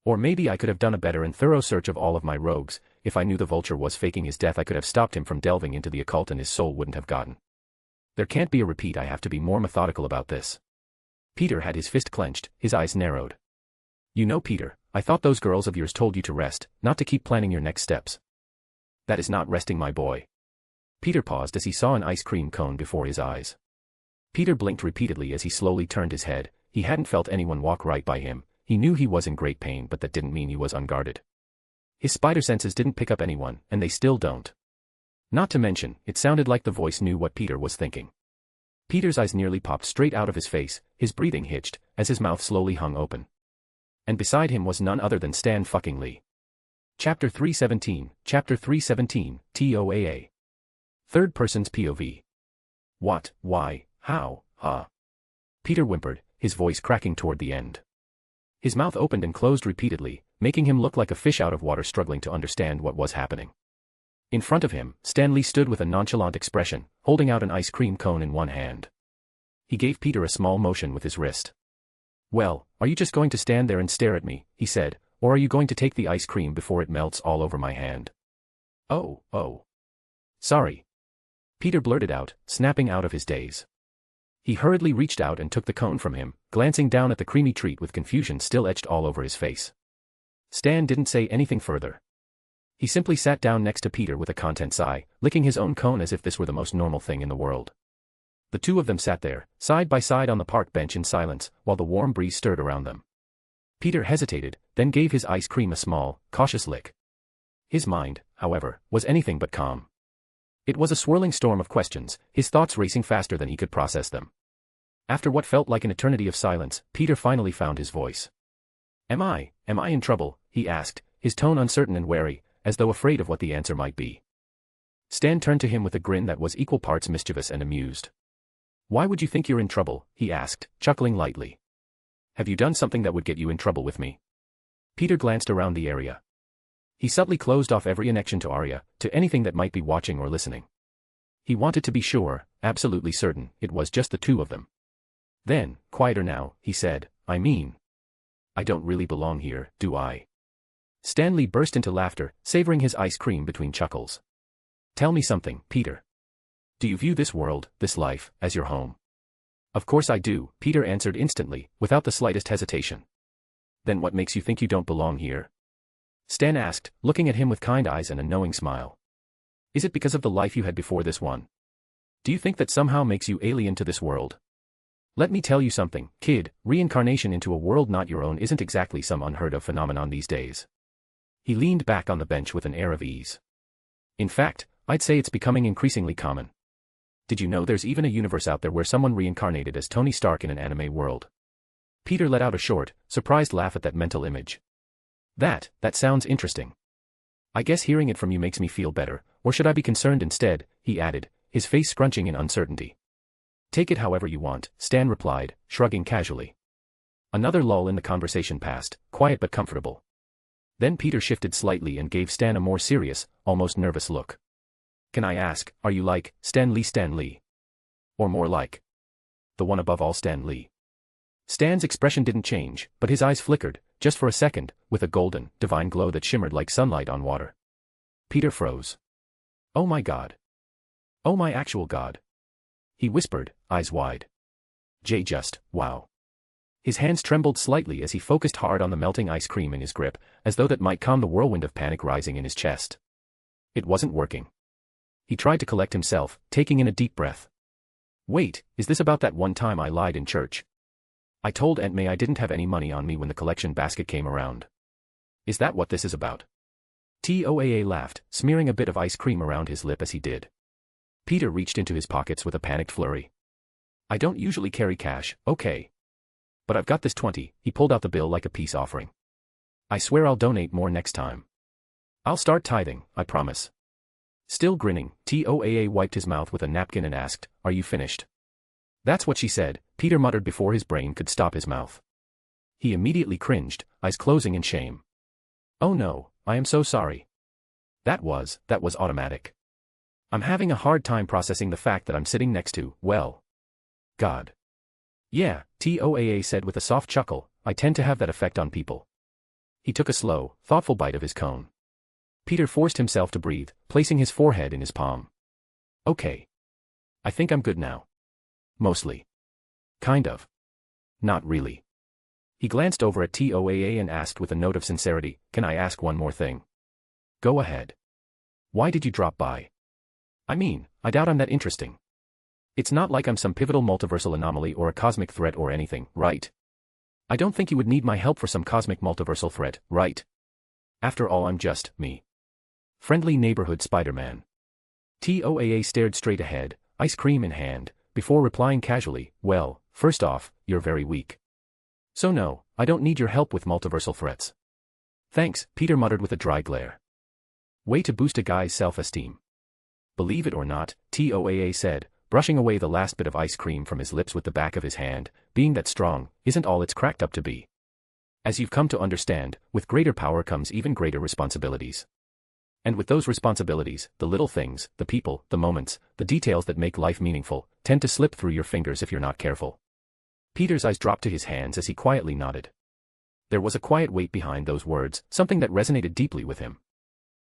Or maybe I could have done a better and thorough search of all of my rogues. If I knew the Vulture was faking his death, I could have stopped him from delving into the occult and his soul wouldn't have gotten. There can't be a repeat. I have to be more methodical about this. Peter had his fist clenched, his eyes narrowed. You know, Peter, I thought those girls of yours told you to rest, not to keep planning your next steps. That is not resting, my boy. Peter paused as he saw an ice cream cone before his eyes. Peter blinked repeatedly as he slowly turned his head. He hadn't felt anyone walk right by him. He knew he was in great pain, but that didn't mean he was unguarded. His spider senses didn't pick up anyone, and they still don't. Not to mention, it sounded like the voice knew what Peter was thinking. Peter's eyes nearly popped straight out of his face, his breathing hitched, as his mouth slowly hung open. And beside him was none other than Stan fucking Lee. Chapter 317, Chapter 317, TOAA. Third person's POV. What, why, how, Peter whimpered, his voice cracking toward the end. His mouth opened and closed repeatedly, making him look like a fish out of water struggling to understand what was happening. In front of him, Stan Lee stood with a nonchalant expression, holding out an ice cream cone in one hand. He gave Peter a small motion with his wrist. Well, are you just going to stand there and stare at me, he said, or are you going to take the ice cream before it melts all over my hand? Oh. Sorry. Peter blurted out, snapping out of his daze. He hurriedly reached out and took the cone from him, glancing down at the creamy treat with confusion still etched all over his face. Stan didn't say anything further. He simply sat down next to Peter with a content sigh, licking his own cone as if this were the most normal thing in the world. The two of them sat there, side by side on the park bench in silence, while the warm breeze stirred around them. Peter hesitated, then gave his ice cream a small, cautious lick. His mind, however, was anything but calm. It was a swirling storm of questions, his thoughts racing faster than he could process them. After what felt like an eternity of silence, Peter finally found his voice. Am I in trouble? He asked, his tone uncertain and wary, as though afraid of what the answer might be. Stan turned to him with a grin that was equal parts mischievous and amused. Why would you think you're in trouble? He asked, chuckling lightly. Have you done something that would get you in trouble with me? Peter glanced around the area. He subtly closed off every connection to Arya, to anything that might be watching or listening. He wanted to be sure, absolutely certain, it was just the two of them. Then, quieter now, he said, I don't really belong here, do I? Stan Lee burst into laughter, savoring his ice cream between chuckles. Tell me something, Peter. Do you view this world, this life, as your home? Of course I do, Peter answered instantly, without the slightest hesitation. Then what makes you think you don't belong here? Stan asked, looking at him with kind eyes and a knowing smile. Is it because of the life you had before this one? Do you think that somehow makes you alien to this world? Let me tell you something, kid, reincarnation into a world not your own isn't exactly some unheard of phenomenon these days. He leaned back on the bench with an air of ease. In fact, I'd say it's becoming increasingly common. Did you know there's even a universe out there where someone reincarnated as Tony Stark in an anime world? Peter let out a short, surprised laugh at that mental image. That sounds interesting. I guess hearing it from you makes me feel better, or should I be concerned instead, he added, his face scrunching in uncertainty. Take it however you want, Stan replied, shrugging casually. Another lull in the conversation passed, quiet but comfortable. Then Peter shifted slightly and gave Stan a more serious, almost nervous look. Can I ask, are you like, Stan Lee? Or more like the one above all, Stan Lee? Stan's expression didn't change, but his eyes flickered, just for a second, with a golden, divine glow that shimmered like sunlight on water. Peter froze. Oh my God. Oh my actual God. He whispered, eyes wide. Wow. His hands trembled slightly as he focused hard on the melting ice cream in his grip, as though that might calm the whirlwind of panic rising in his chest. It wasn't working. He tried to collect himself, taking in a deep breath. Wait, is this about that one time I lied in church? I told Aunt May I didn't have any money on me when the collection basket came around. Is that what this is about? Toaa laughed, smearing a bit of ice cream around his lip as he did. Peter reached into his pockets with a panicked flurry. I don't usually carry cash, okay. But I've got this 20, he pulled out the bill like a peace offering. I swear I'll donate more next time. I'll start tithing, I promise. Still grinning, Toaa wiped his mouth with a napkin and asked, are you finished? That's what she said, Peter muttered before his brain could stop his mouth. He immediately cringed, eyes closing in shame. Oh no, I am so sorry. That was automatic. I'm having a hard time processing the fact that I'm sitting next to, well, God. Yeah, Toaa said with a soft chuckle, I tend to have that effect on people. He took a slow, thoughtful bite of his cone. Peter forced himself to breathe, placing his forehead in his palm. Okay. I think I'm good now. Mostly. Kind of. Not really. He glanced over at Toaa and asked with a note of sincerity, can I ask one more thing? Go ahead. Why did you drop by? I mean, I doubt I'm that interesting. It's not like I'm some pivotal multiversal anomaly or a cosmic threat or anything, right? I don't think you would need my help for some cosmic multiversal threat, right? After all, I'm just me. Friendly neighborhood Spider-Man. Toaa stared straight ahead, ice cream in hand, before replying casually, well, first off, you're very weak. So no, I don't need your help with multiversal threats. Thanks, Peter muttered with a dry glare. Way to boost a guy's self-esteem. Believe it or not, Toaa said, brushing away the last bit of ice cream from his lips with the back of his hand, being that strong isn't all it's cracked up to be. As you've come to understand, with greater power comes even greater responsibilities. And with those responsibilities, the little things, the people, the moments, the details that make life meaningful, tend to slip through your fingers if you're not careful. Peter's eyes dropped to his hands as he quietly nodded. There was a quiet weight behind those words, something that resonated deeply with him.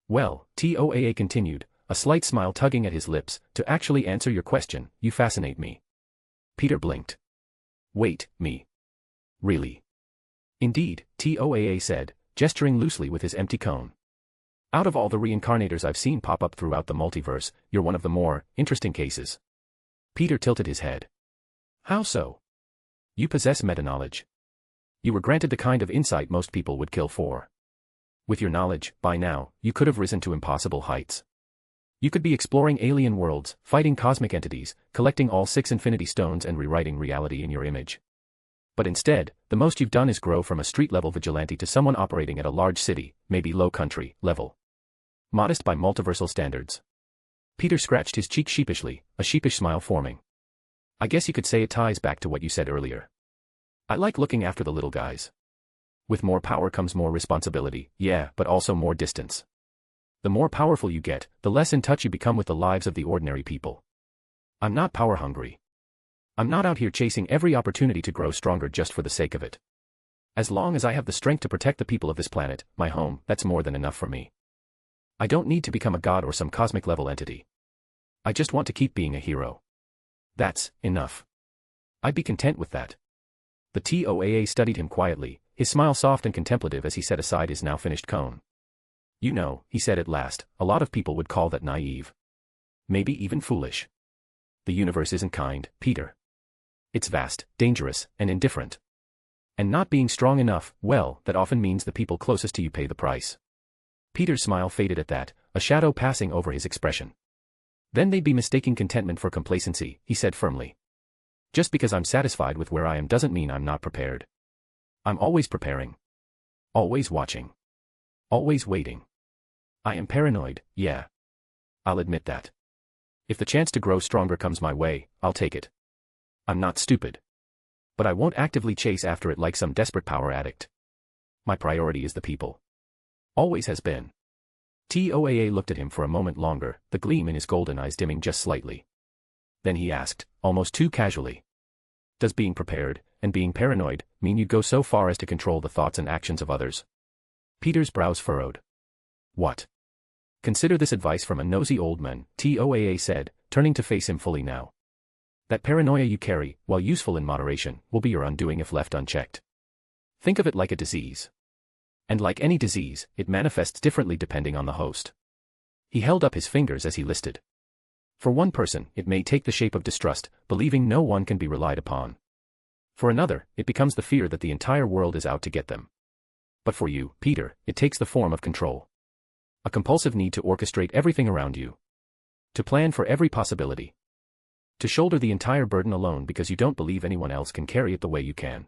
Well, Toaa continued, a slight smile tugging at his lips, to actually answer your question, you fascinate me. Peter blinked. Wait, me? Really? Indeed, Toaa said, gesturing loosely with his empty cone. Out of all the reincarnators I've seen pop up throughout the multiverse, you're one of the more interesting cases. Peter tilted his head. How so? You possess meta-knowledge. You were granted the kind of insight most people would kill for. With your knowledge, by now, you could have risen to impossible heights. You could be exploring alien worlds, fighting cosmic entities, collecting all 6 infinity stones and rewriting reality in your image. But instead, the most you've done is grow from a street-level vigilante to someone operating at a large city, maybe low-country, level. Modest by multiversal standards. Peter scratched his cheek sheepishly, a sheepish smile forming. I guess you could say it ties back to what you said earlier. I like looking after the little guys. With more power comes more responsibility, yeah, but also more distance. The more powerful you get, the less in touch you become with the lives of the ordinary people. I'm not power hungry. I'm not out here chasing every opportunity to grow stronger just for the sake of it. As long as I have the strength to protect the people of this planet, my home, that's more than enough for me. I don't need to become a god or some cosmic level entity. I just want to keep being a hero. That's enough. I'd be content with that. The TOAA studied him quietly, his smile soft and contemplative as he set aside his now finished cone. You know, he said at last, a lot of people would call that naive. Maybe even foolish. The universe isn't kind, Peter. It's vast, dangerous, and indifferent. And not being strong enough, well, that often means the people closest to you pay the price. Peter's smile faded at that, a shadow passing over his expression. Then they'd be mistaking contentment for complacency, he said firmly. Just because I'm satisfied with where I am doesn't mean I'm not prepared. I'm always preparing. Always watching. Always waiting. I am paranoid, yeah. I'll admit that. If the chance to grow stronger comes my way, I'll take it. I'm not stupid. But I won't actively chase after it like some desperate power addict. My priority is the people. Always has been. TOAA looked at him for a moment longer, the gleam in his golden eyes dimming just slightly. Then he asked, almost too casually. Does being prepared, and being paranoid, mean you'd go so far as to control the thoughts and actions of others? Peter's brows furrowed. What? Consider this advice from a nosy old man, TOAA said, turning to face him fully now. That paranoia you carry, while useful in moderation, will be your undoing if left unchecked. Think of it like a disease. And like any disease, it manifests differently depending on the host. He held up his fingers as he listed. For one person, it may take the shape of distrust, believing no one can be relied upon. For another, it becomes the fear that the entire world is out to get them. But for you, Peter, it takes the form of control. A compulsive need to orchestrate everything around you. To plan for every possibility. To shoulder the entire burden alone because you don't believe anyone else can carry it the way you can.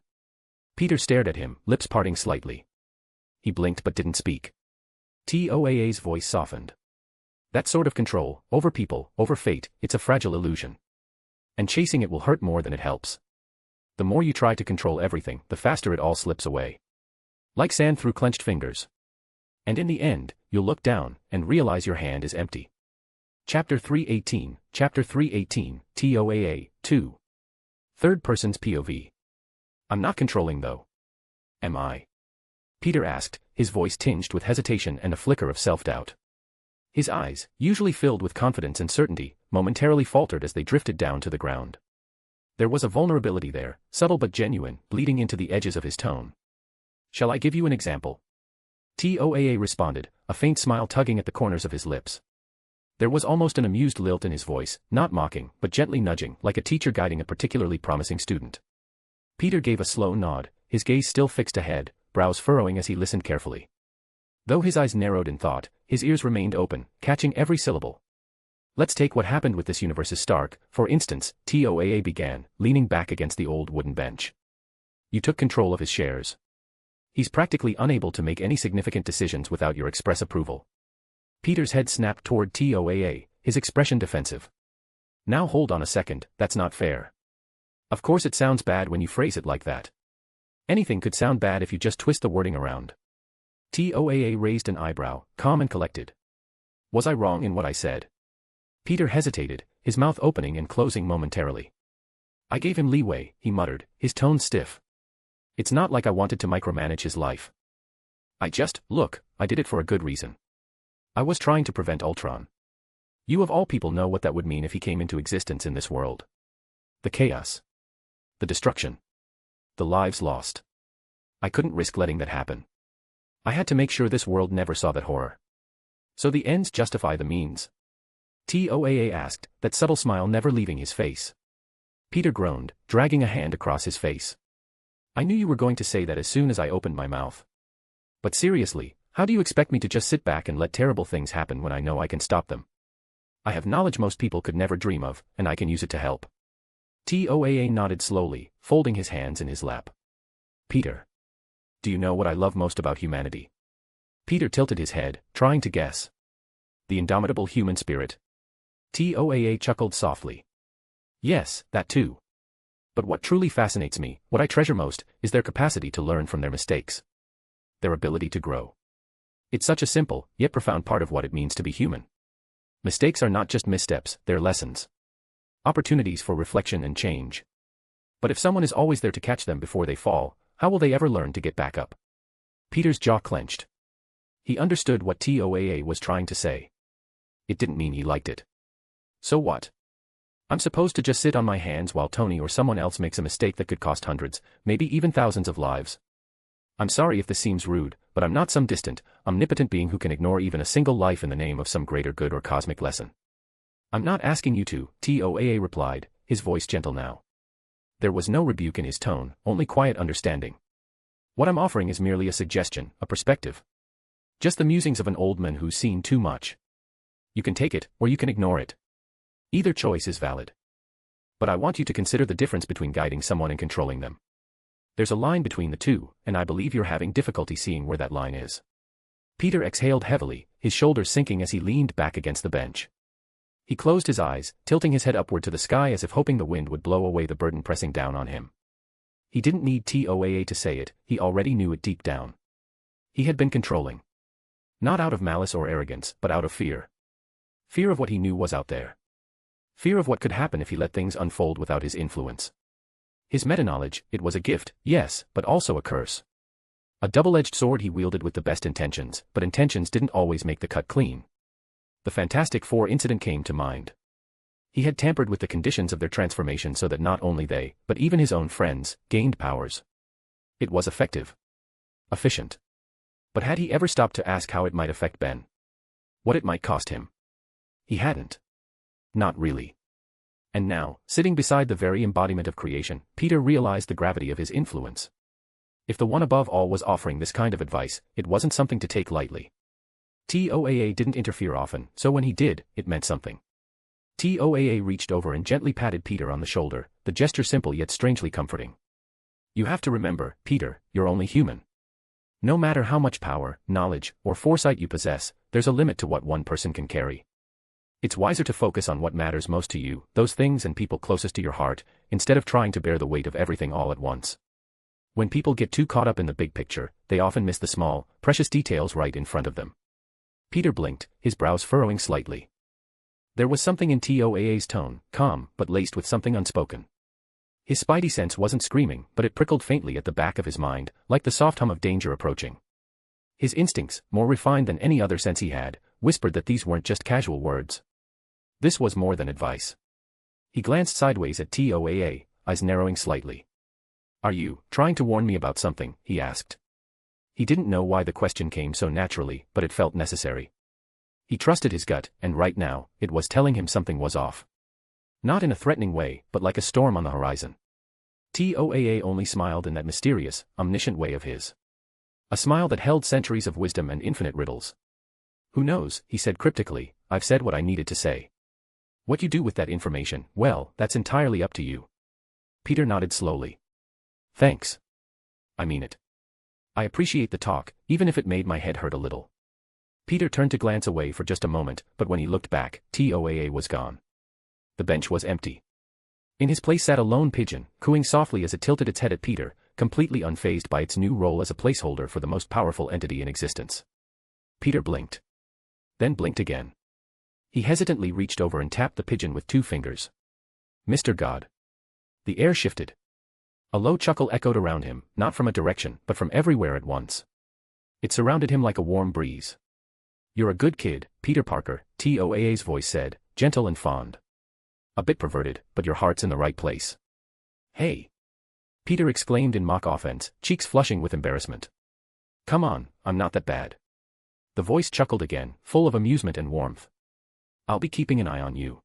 Peter stared at him, lips parting slightly. He blinked but didn't speak. TOAA's voice softened. That sort of control, over people, over fate, it's a fragile illusion. And chasing it will hurt more than it helps. The more you try to control everything, the faster it all slips away. Like sand through clenched fingers. And in the end, you'll look down, and realize your hand is empty. Chapter 318, TOAA, 2. Third person's POV. I'm not controlling though. Am I? Peter asked, his voice tinged with hesitation and a flicker of self-doubt. His eyes, usually filled with confidence and certainty, momentarily faltered as they drifted down to the ground. There was a vulnerability there, subtle but genuine, bleeding into the edges of his tone. Shall I give you an example? TOAA responded, a faint smile tugging at the corners of his lips. There was almost an amused lilt in his voice, not mocking, but gently nudging, like a teacher guiding a particularly promising student. Peter gave a slow nod, his gaze still fixed ahead, brows furrowing as he listened carefully. Though his eyes narrowed in thought, his ears remained open, catching every syllable. Let's take what happened with this universe's Stark, for instance, TOAA began, leaning back against the old wooden bench. You took control of his shares. He's practically unable to make any significant decisions without your express approval. Peter's head snapped toward TOAA, his expression defensive. Now hold on a second, that's not fair. Of course it sounds bad when you phrase it like that. Anything could sound bad if you just twist the wording around. TOAA raised an eyebrow, calm and collected. Was I wrong in what I said? Peter hesitated, his mouth opening and closing momentarily. I gave him leeway, he muttered, his tone stiff. It's not like I wanted to micromanage his life. Look, I did it for a good reason. I was trying to prevent Ultron. You of all people know what that would mean if he came into existence in this world. The chaos. The destruction. The lives lost. I couldn't risk letting that happen. I had to make sure this world never saw that horror. So the ends justify the means. TOAA asked, that subtle smile never leaving his face. Peter groaned, dragging a hand across his face. I knew you were going to say that as soon as I opened my mouth. But seriously, how do you expect me to just sit back and let terrible things happen when I know I can stop them? I have knowledge most people could never dream of, and I can use it to help. TOAA nodded slowly, folding his hands in his lap. Peter. Do you know what I love most about humanity? Peter tilted his head, trying to guess. The indomitable human spirit. TOAA chuckled softly. Yes, that too. But what truly fascinates me, what I treasure most, is their capacity to learn from their mistakes. Their ability to grow. It's such a simple, yet profound part of what it means to be human. Mistakes are not just missteps, they're lessons. Opportunities for reflection and change. But if someone is always there to catch them before they fall, how will they ever learn to get back up? Peter's jaw clenched. He understood what TOAA was trying to say. It didn't mean he liked it. So what? I'm supposed to just sit on my hands while Tony or someone else makes a mistake that could cost hundreds, maybe even thousands of lives. I'm sorry if this seems rude, but I'm not some distant, omnipotent being who can ignore even a single life in the name of some greater good or cosmic lesson. I'm not asking you to, Toaa replied, his voice gentle now. There was no rebuke in his tone, only quiet understanding. What I'm offering is merely a suggestion, a perspective. Just the musings of an old man who's seen too much. You can take it, or you can ignore it. Either choice is valid. But I want you to consider the difference between guiding someone and controlling them. There's a line between the two, and I believe you're having difficulty seeing where that line is. Peter exhaled heavily, his shoulders sinking as he leaned back against the bench. He closed his eyes, tilting his head upward to the sky as if hoping the wind would blow away the burden pressing down on him. He didn't need Toaa to say it, he already knew it deep down. He had been controlling. Not out of malice or arrogance, but out of fear. Fear of what he knew was out there. Fear of what could happen if he let things unfold without his influence. His meta-knowledge, it was a gift, yes, but also a curse. A double-edged sword he wielded with the best intentions, but intentions didn't always make the cut clean. The Fantastic Four incident came to mind. He had tampered with the conditions of their transformation so that not only they, but even his own friends, gained powers. It was effective. Efficient. But had he ever stopped to ask how it might affect Ben? What it might cost him? He hadn't. Not really. And now, sitting beside the very embodiment of creation, Peter realized the gravity of his influence. If the one above all was offering this kind of advice, it wasn't something to take lightly. Toaa didn't interfere often, so when he did, it meant something. Toaa reached over and gently patted Peter on the shoulder, the gesture simple yet strangely comforting. You have to remember, Peter, you're only human. No matter how much power, knowledge, or foresight you possess, there's a limit to what one person can carry. It's wiser to focus on what matters most to you, those things and people closest to your heart, instead of trying to bear the weight of everything all at once. When people get too caught up in the big picture, they often miss the small, precious details right in front of them. Peter blinked, his brows furrowing slightly. There was something in Toaa's tone, calm, but laced with something unspoken. His spidey sense wasn't screaming, but it prickled faintly at the back of his mind, like the soft hum of danger approaching. His instincts, more refined than any other sense he had, whispered that these weren't just casual words. This was more than advice. He glanced sideways at Toaa, eyes narrowing slightly. Are you trying to warn me about something? He asked. He didn't know why the question came so naturally, but it felt necessary. He trusted his gut, and right now, it was telling him something was off. Not in a threatening way, but like a storm on the horizon. Toaa only smiled in that mysterious, omniscient way of his. A smile that held centuries of wisdom and infinite riddles. Who knows, he said cryptically, I've said what I needed to say. What you do with that information, well, that's entirely up to you. Peter nodded slowly. Thanks. I mean it. I appreciate the talk, even if it made my head hurt a little. Peter turned to glance away for just a moment, but when he looked back, Toaa was gone. The bench was empty. In his place sat a lone pigeon, cooing softly as it tilted its head at Peter, completely unfazed by its new role as a placeholder for the most powerful entity in existence. Peter blinked. Then blinked again. He hesitantly reached over and tapped the pigeon with 2 fingers. Mr. God. The air shifted. A low chuckle echoed around him, not from a direction, but from everywhere at once. It surrounded him like a warm breeze. You're a good kid, Peter Parker, Toaa's voice said, gentle and fond. A bit perverted, but your heart's in the right place. Hey! Peter exclaimed in mock offense, cheeks flushing with embarrassment. Come on, I'm not that bad. The voice chuckled again, full of amusement and warmth. I'll be keeping an eye on you.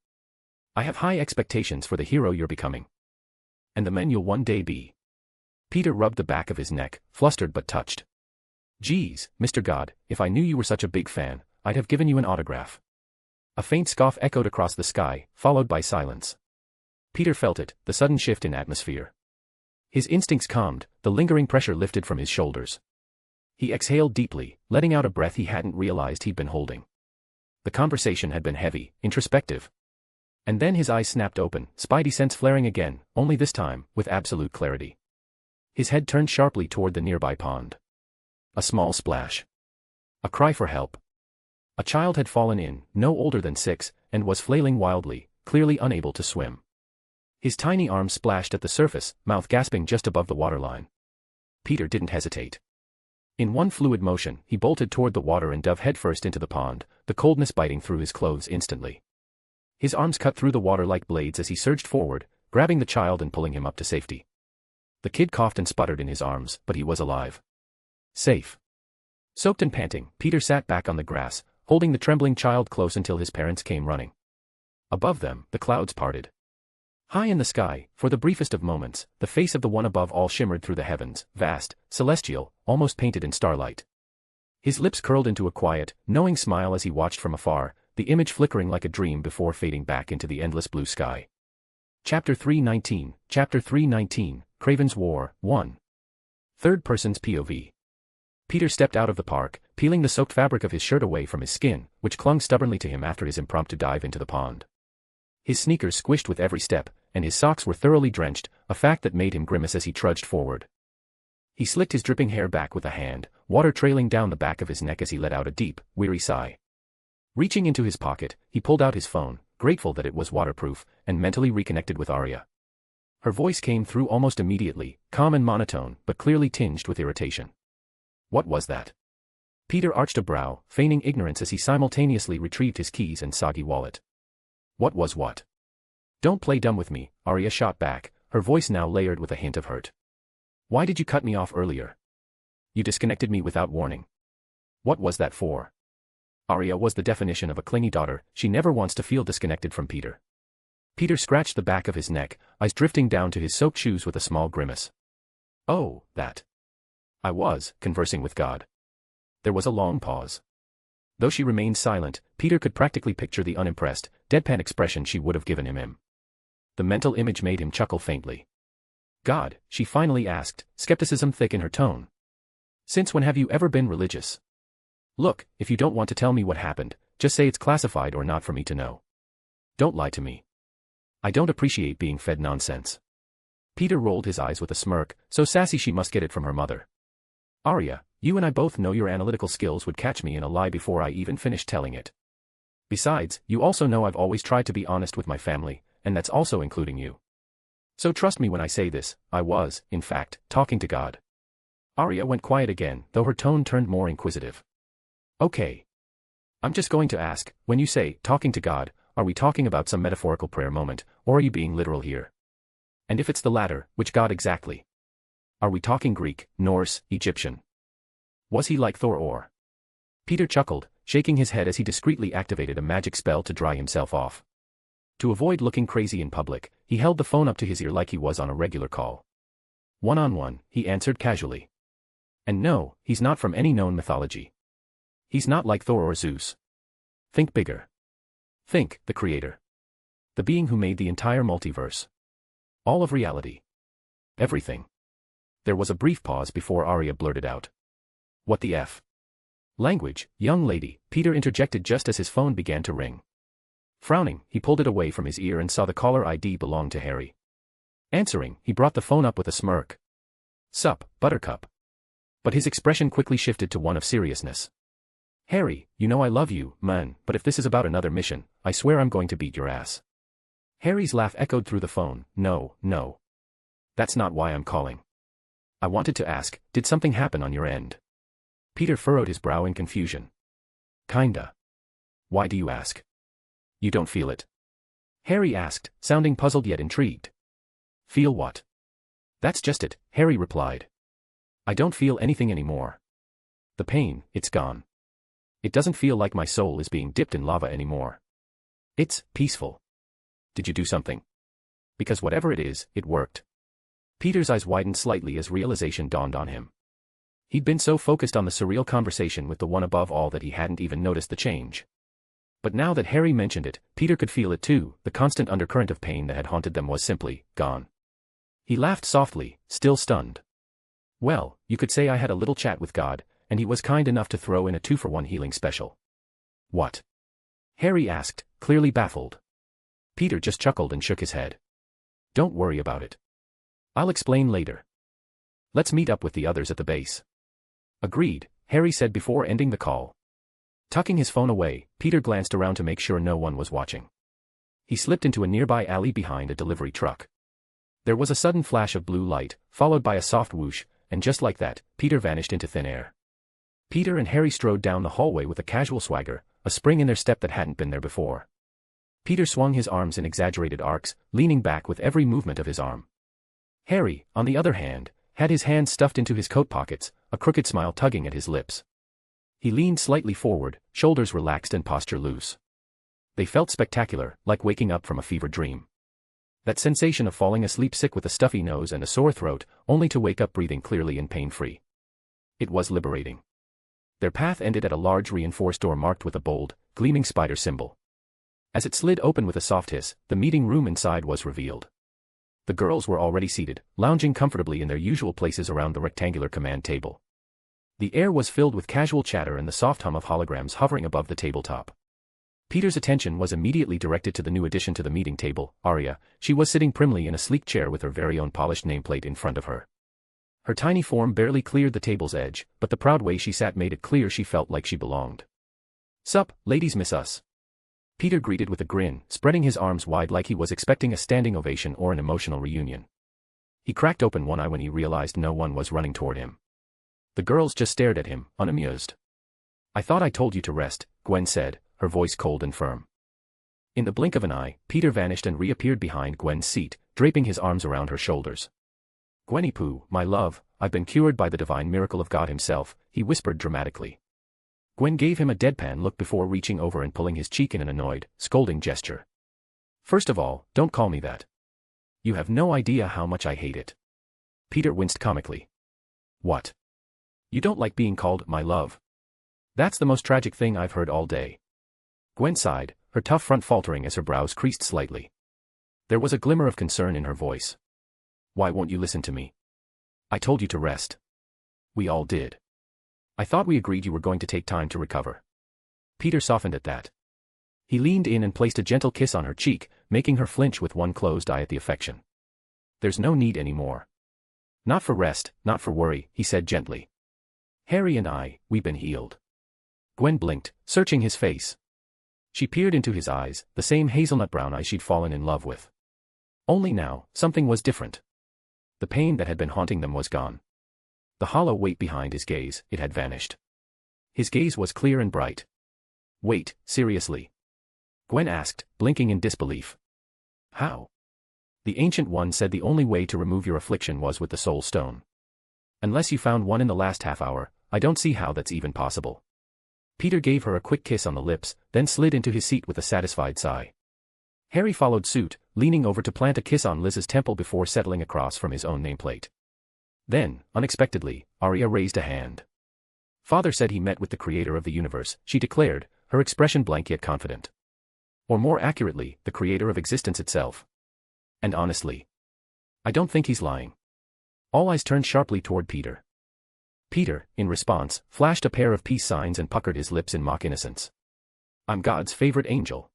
I have high expectations for the hero you're becoming. And the man you'll one day be. Peter rubbed the back of his neck, flustered but touched. Geez, Mr. God, if I knew you were such a big fan, I'd have given you an autograph. A faint scoff echoed across the sky, followed by silence. Peter felt it, the sudden shift in atmosphere. His instincts calmed, the lingering pressure lifted from his shoulders. He exhaled deeply, letting out a breath he hadn't realized he'd been holding. The conversation had been heavy, introspective. And then his eyes snapped open, spidey sense flaring again, only this time, with absolute clarity. His head turned sharply toward the nearby pond. A small splash. A cry for help. A child had fallen in, no older than 6, and was flailing wildly, clearly unable to swim. His tiny arms splashed at the surface, mouth gasping just above the waterline. Peter didn't hesitate. In one fluid motion, he bolted toward the water and dove headfirst into the pond, the coldness biting through his clothes instantly. His arms cut through the water like blades as he surged forward, grabbing the child and pulling him up to safety. The kid coughed and sputtered in his arms, but he was alive. Safe. Soaked and panting, Peter sat back on the grass, holding the trembling child close until his parents came running. Above them, the clouds parted. High in the sky, for the briefest of moments, the face of the one above all shimmered through the heavens, vast, celestial, almost painted in starlight. His lips curled into a quiet, knowing smile as he watched from afar, the image flickering like a dream before fading back into the endless blue sky. Chapter 319, Craven's War, 1. Third person's POV. Peter stepped out of the park, peeling the soaked fabric of his shirt away from his skin, which clung stubbornly to him after his impromptu dive into the pond. His sneakers squished with every step, and his socks were thoroughly drenched, a fact that made him grimace as he trudged forward. He slicked his dripping hair back with a hand, water trailing down the back of his neck as he let out a deep, weary sigh. Reaching into his pocket, he pulled out his phone, grateful that it was waterproof, and mentally reconnected with Arya. Her voice came through almost immediately, calm and monotone, but clearly tinged with irritation. What was that? Peter arched a brow, feigning ignorance as he simultaneously retrieved his keys and soggy wallet. What was what? Don't play dumb with me, Arya shot back, her voice now layered with a hint of hurt. Why did you cut me off earlier? You disconnected me without warning. What was that for? Arya was the definition of a clingy daughter, she never wants to feel disconnected from Peter. Peter scratched the back of his neck, eyes drifting down to his soaked shoes with a small grimace. Oh, that. I was conversing with God. There was a long pause. Though she remained silent, Peter could practically picture the unimpressed, deadpan expression she would have given him. The mental image made him chuckle faintly. God, she finally asked, skepticism thick in her tone. Since when have you ever been religious? Look, if you don't want to tell me what happened, just say it's classified or not for me to know. Don't lie to me. I don't appreciate being fed nonsense. Peter rolled his eyes with a smirk, so sassy she must get it from her mother. Arya, you and I both know your analytical skills would catch me in a lie before I even finished telling it. Besides, you also know I've always tried to be honest with my family, and that's also including you. So trust me when I say this, I was, in fact, talking to God. Arya went quiet again, though her tone turned more inquisitive. Okay. I'm just going to ask, when you say, talking to God, are we talking about some metaphorical prayer moment, or are you being literal here? And if it's the latter, which God exactly? Are we talking Greek, Norse, Egyptian? Was he like Thor or? Peter chuckled, shaking his head as he discreetly activated a magic spell to dry himself off. To avoid looking crazy in public, he held the phone up to his ear like he was on a regular call. One-on-one, he answered casually. And no, he's not from any known mythology. He's not like Thor or Zeus. Think bigger. Think, the creator. The being who made the entire multiverse. All of reality. Everything. There was a brief pause before Arya blurted out. What the F? Language, young lady, Peter interjected just as his phone began to ring. Frowning, he pulled it away from his ear and saw the caller ID belonged to Harry. Answering, he brought the phone up with a smirk. Sup, Buttercup. But his expression quickly shifted to one of seriousness. Harry, you know I love you, man, but if this is about another mission, I swear I'm going to beat your ass. Harry's laugh echoed through the phone. No. That's not why I'm calling. I wanted to ask, did something happen on your end? Peter furrowed his brow in confusion. Kinda. Why do you ask? You don't feel it? Harry asked, sounding puzzled yet intrigued. Feel what? That's just it, Harry replied. I don't feel anything anymore. The pain, it's gone. It doesn't feel like my soul is being dipped in lava anymore. It's peaceful. Did you do something? Because whatever it is, it worked. Peter's eyes widened slightly as realization dawned on him. He'd been so focused on the surreal conversation with the one above all that he hadn't even noticed the change. But now that Harry mentioned it, Peter could feel it too, the constant undercurrent of pain that had haunted them was simply gone. He laughed softly, still stunned. Well, you could say I had a little chat with God, and he was kind enough to throw in a 2-for-1 healing special. What? Harry asked, clearly baffled. Peter just chuckled and shook his head. Don't worry about it. I'll explain later. Let's meet up with the others at the base. Agreed, Harry said before ending the call. Tucking his phone away, Peter glanced around to make sure no one was watching. He slipped into a nearby alley behind a delivery truck. There was a sudden flash of blue light, followed by a soft whoosh, and just like that, Peter vanished into thin air. Peter and Harry strode down the hallway with a casual swagger, a spring in their step that hadn't been there before. Peter swung his arms in exaggerated arcs, leaning back with every movement of his arm. Harry, on the other hand, had his hands stuffed into his coat pockets, a crooked smile tugging at his lips. He leaned slightly forward, shoulders relaxed and posture loose. They felt spectacular, like waking up from a fever dream. That sensation of falling asleep sick with a stuffy nose and a sore throat, only to wake up breathing clearly and pain-free. It was liberating. Their path ended at a large reinforced door marked with a bold, gleaming spider symbol. As it slid open with a soft hiss, the meeting room inside was revealed. The girls were already seated, lounging comfortably in their usual places around the rectangular command table. The air was filled with casual chatter and the soft hum of holograms hovering above the tabletop. Peter's attention was immediately directed to the new addition to the meeting table, Arya. She was sitting primly in a sleek chair with her very own polished nameplate in front of her. Her tiny form barely cleared the table's edge, but the proud way she sat made it clear she felt like she belonged. "Sup, ladies miss us?" Peter greeted with a grin, spreading his arms wide like he was expecting a standing ovation or an emotional reunion. He cracked open one eye when he realized no one was running toward him. The girls just stared at him, unamused. "I thought I told you to rest," Gwen said, her voice cold and firm. In the blink of an eye, Peter vanished and reappeared behind Gwen's seat, draping his arms around her shoulders. "Gwenny Pooh, my love, I've been cured by the divine miracle of God himself," he whispered dramatically. Gwen gave him a deadpan look before reaching over and pulling his cheek in an annoyed, scolding gesture. "First of all, don't call me that. You have no idea how much I hate it." Peter winced comically. "What? You don't like being called my love? That's the most tragic thing I've heard all day." Gwen sighed, her tough front faltering as her brows creased slightly. There was a glimmer of concern in her voice. "Why won't you listen to me? I told you to rest. We all did. I thought we agreed you were going to take time to recover." Peter softened at that. He leaned in and placed a gentle kiss on her cheek, making her flinch with one closed eye at the affection. "There's no need anymore. Not for rest, not for worry," he said gently. "Harry and we've been healed." Gwen blinked, searching his face. She peered into his eyes, the same hazelnut brown eyes she'd fallen in love with. Only now, something was different. The pain that had been haunting them was gone. The hollow weight behind his gaze, it had vanished. His gaze was clear and bright. "Wait, seriously?" Gwen asked, blinking in disbelief. "How?" "The Ancient One said the only way to remove your affliction was with the Soul Stone. Unless you found one in the last half hour, I don't see how that's even possible." Peter gave her a quick kiss on the lips, then slid into his seat with a satisfied sigh. Harry followed suit, leaning over to plant a kiss on Liz's temple before settling across from his own nameplate. Then, unexpectedly, Arya raised a hand. "Father said he met with the creator of the universe," she declared, her expression blank yet confident. "Or more accurately, the creator of existence itself. And honestly, I don't think he's lying." All eyes turned sharply toward Peter. Peter, in response, flashed a pair of peace signs and puckered his lips in mock innocence. "I'm God's favorite angel."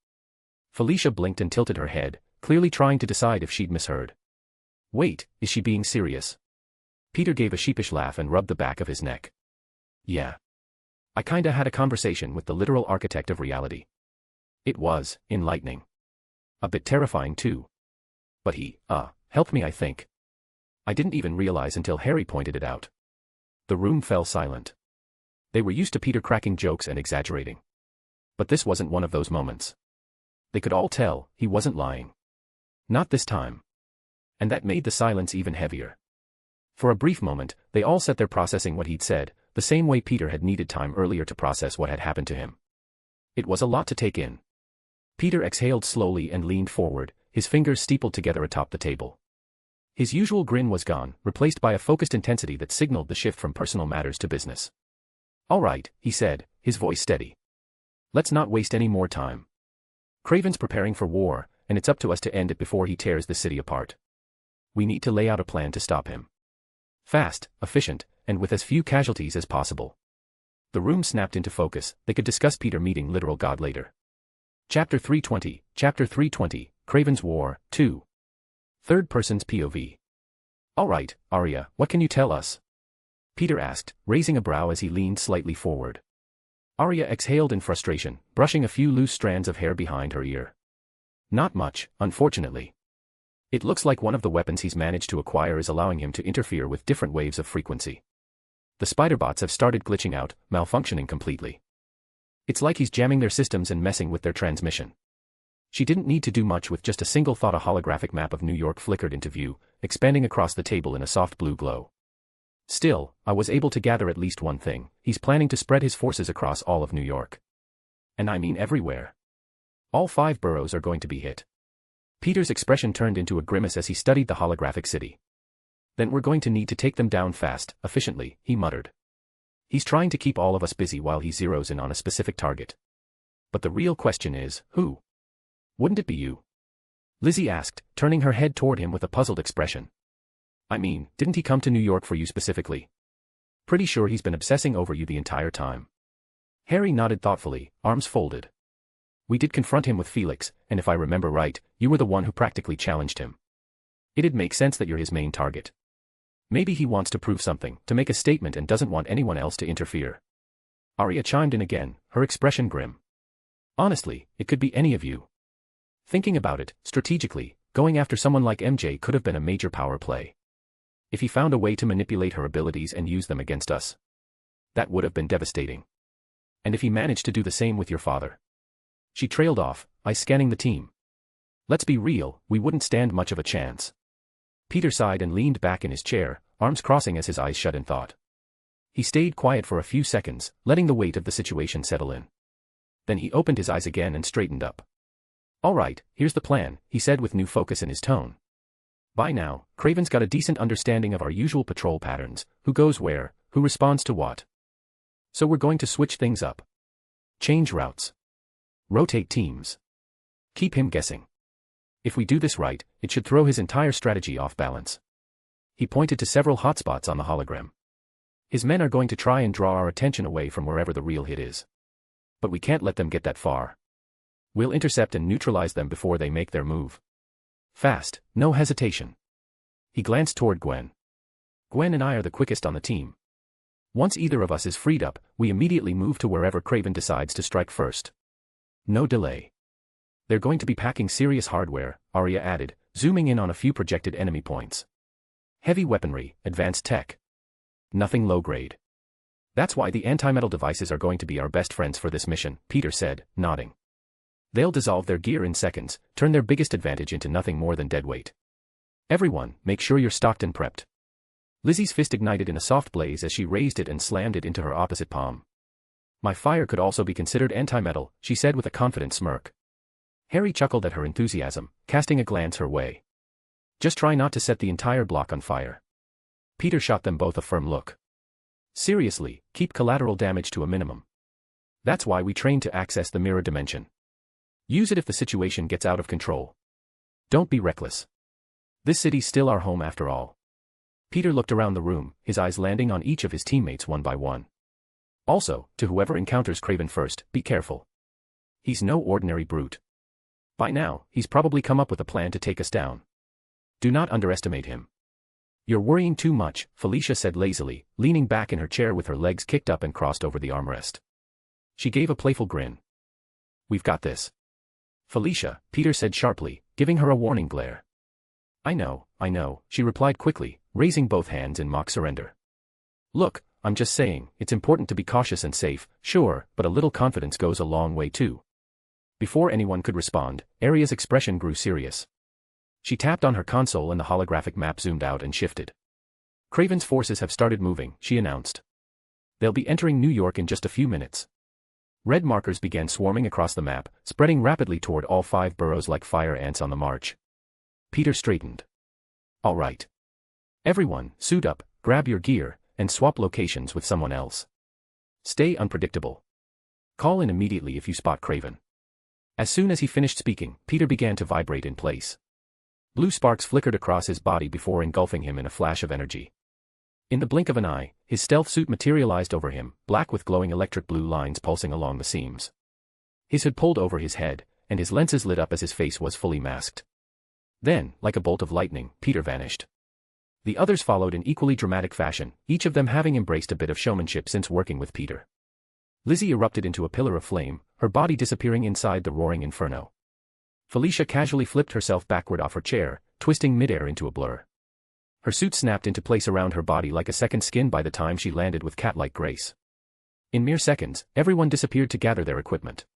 Felicia blinked and tilted her head, clearly trying to decide if she'd misheard. "Wait, is she being serious?" Peter gave a sheepish laugh and rubbed the back of his neck. "Yeah. I kinda had a conversation with the literal architect of reality. It was enlightening. A bit terrifying too. But he, helped me, I think. I didn't even realize until Harry pointed it out." The room fell silent. They were used to Peter cracking jokes and exaggerating. But this wasn't one of those moments. They could all tell, he wasn't lying. Not this time. And that made the silence even heavier. For a brief moment, they all sat there processing what he'd said, the same way Peter had needed time earlier to process what had happened to him. It was a lot to take in. Peter exhaled slowly and leaned forward, his fingers steepled together atop the table. His usual grin was gone, replaced by a focused intensity that signaled the shift from personal matters to business. "All right," he said, his voice steady. "Let's not waste any more time. Craven's preparing for war, and it's up to us to end it before he tears the city apart. We need to lay out a plan to stop him. Fast, efficient, and with as few casualties as possible." The room snapped into focus. They could discuss Peter meeting literal God later. Chapter 320, Craven's War, 2. Third person's POV. "All right, Arya, what can you tell us?" Peter asked, raising a brow as he leaned slightly forward. Arya exhaled in frustration, brushing a few loose strands of hair behind her ear. "Not much, unfortunately. It looks like one of the weapons he's managed to acquire is allowing him to interfere with different waves of frequency. The spider-bots have started glitching out, malfunctioning completely. It's like he's jamming their systems and messing with their transmission. She didn't need to do much with just a single thought. A holographic map of New York flickered into view, expanding across the table in a soft blue glow. Still, I was able to gather at least one thing: he's planning to spread his forces across all of New York. And I mean everywhere. All 5 boroughs are going to be hit. Peter's expression turned into a grimace as he studied the holographic city. Then we're going to need to take them down fast, efficiently, he muttered. He's trying to keep all of us busy while he zeroes in on a specific target. But the real question is, who? Wouldn't it be you? Lizzie asked, turning her head toward him with a puzzled expression. I mean, didn't he come to New York for you specifically? Pretty sure he's been obsessing over you the entire time. Harry nodded thoughtfully, arms folded. We did confront him with Felix, and if I remember right, you were the one who practically challenged him. It'd make sense that you're his main target. Maybe he wants to prove something, to make a statement, and doesn't want anyone else to interfere. Arya chimed in again, her expression grim. Honestly, it could be any of you. Thinking about it, strategically, going after someone like MJ could have been a major power play. If he found a way to manipulate her abilities and use them against us, that would have been devastating. And if he managed to do the same with your father. She trailed off, eyes scanning the team. Let's be real, we wouldn't stand much of a chance. Peter sighed and leaned back in his chair, arms crossing as his eyes shut in thought. He stayed quiet for a few seconds, letting the weight of the situation settle in. Then he opened his eyes again and straightened up. All right, here's the plan, he said with new focus in his tone. By now, Craven's got a decent understanding of our usual patrol patterns, who goes where, who responds to what. So we're going to switch things up. Change routes. Rotate teams. Keep him guessing. If we do this right, it should throw his entire strategy off balance. He pointed to several hotspots on the hologram. His men are going to try and draw our attention away from wherever the real hit is. But we can't let them get that far. We'll intercept and neutralize them before they make their move. Fast, no hesitation. He glanced toward Gwen. Gwen and I are the quickest on the team. Once either of us is freed up, we immediately move to wherever Craven decides to strike first. No delay. They're going to be packing serious hardware, Arya added, zooming in on a few projected enemy points. Heavy weaponry, advanced tech. Nothing low-grade. That's why the anti-metal devices are going to be our best friends for this mission, Peter said, nodding. They'll dissolve their gear in seconds, turn their biggest advantage into nothing more than dead weight. Everyone, make sure you're stocked and prepped. Lizzie's fist ignited in a soft blaze as she raised it and slammed it into her opposite palm. My fire could also be considered anti-metal, she said with a confident smirk. Harry chuckled at her enthusiasm, casting a glance her way. Just try not to set the entire block on fire. Peter shot them both a firm look. Seriously, keep collateral damage to a minimum. That's why we train to access the mirror dimension. Use it if the situation gets out of control. Don't be reckless. This city's still our home after all. Peter looked around the room, his eyes landing on each of his teammates one by one. Also, to whoever encounters Craven first, be careful. He's no ordinary brute. By now, he's probably come up with a plan to take us down. Do not underestimate him. You're worrying too much, Felicia said lazily, leaning back in her chair with her legs kicked up and crossed over the armrest. She gave a playful grin. We've got this. Felicia, Peter said sharply, giving her a warning glare. I know, she replied quickly, raising both hands in mock surrender. Look, I'm just saying, it's important to be cautious and safe, sure, but a little confidence goes a long way too. Before anyone could respond, Arya's expression grew serious. She tapped on her console and the holographic map zoomed out and shifted. Craven's forces have started moving, she announced. They'll be entering New York in just a few minutes. Red markers began swarming across the map, spreading rapidly toward all 5 boroughs like fire ants on the march. Peter straightened. All right. Everyone, suit up, grab your gear, and swap locations with someone else. Stay unpredictable. Call in immediately if you spot Craven. As soon as he finished speaking, Peter began to vibrate in place. Blue sparks flickered across his body before engulfing him in a flash of energy. In the blink of an eye, his stealth suit materialized over him, black with glowing electric blue lines pulsing along the seams. His hood pulled over his head, and his lenses lit up as his face was fully masked. Then, like a bolt of lightning, Peter vanished. The others followed in equally dramatic fashion, each of them having embraced a bit of showmanship since working with Peter. Lizzie erupted into a pillar of flame, her body disappearing inside the roaring inferno. Felicia casually flipped herself backward off her chair, twisting midair into a blur. Her suit snapped into place around her body like a second skin by the time she landed with cat-like grace. In mere seconds, everyone disappeared to gather their equipment.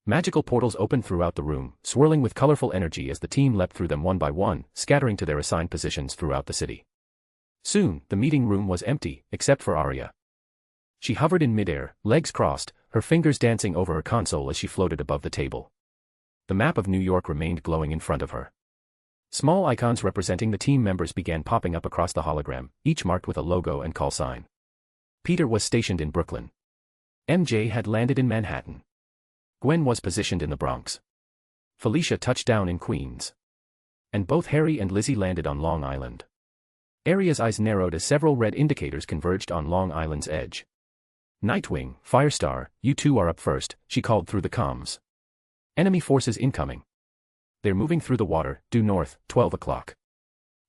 Magical portals opened throughout the room, swirling with colorful energy as the team leapt through them one by one, scattering to their assigned positions throughout the city. Soon, the meeting room was empty, except for Arya. She hovered in midair, legs crossed, her fingers dancing over her console as she floated above the table. The map of New York remained glowing in front of her. Small icons representing the team members began popping up across the hologram, each marked with a logo and call sign. Peter was stationed in Brooklyn. MJ had landed in Manhattan. Gwen was positioned in the Bronx. Felicia touched down in Queens. And both Harry and Lizzie landed on Long Island. Arya's eyes narrowed as several red indicators converged on Long Island's edge. Nightwing, Firestar, you two are up first, she called through the comms. Enemy forces incoming. They're moving through the water, due north, 12 o'clock.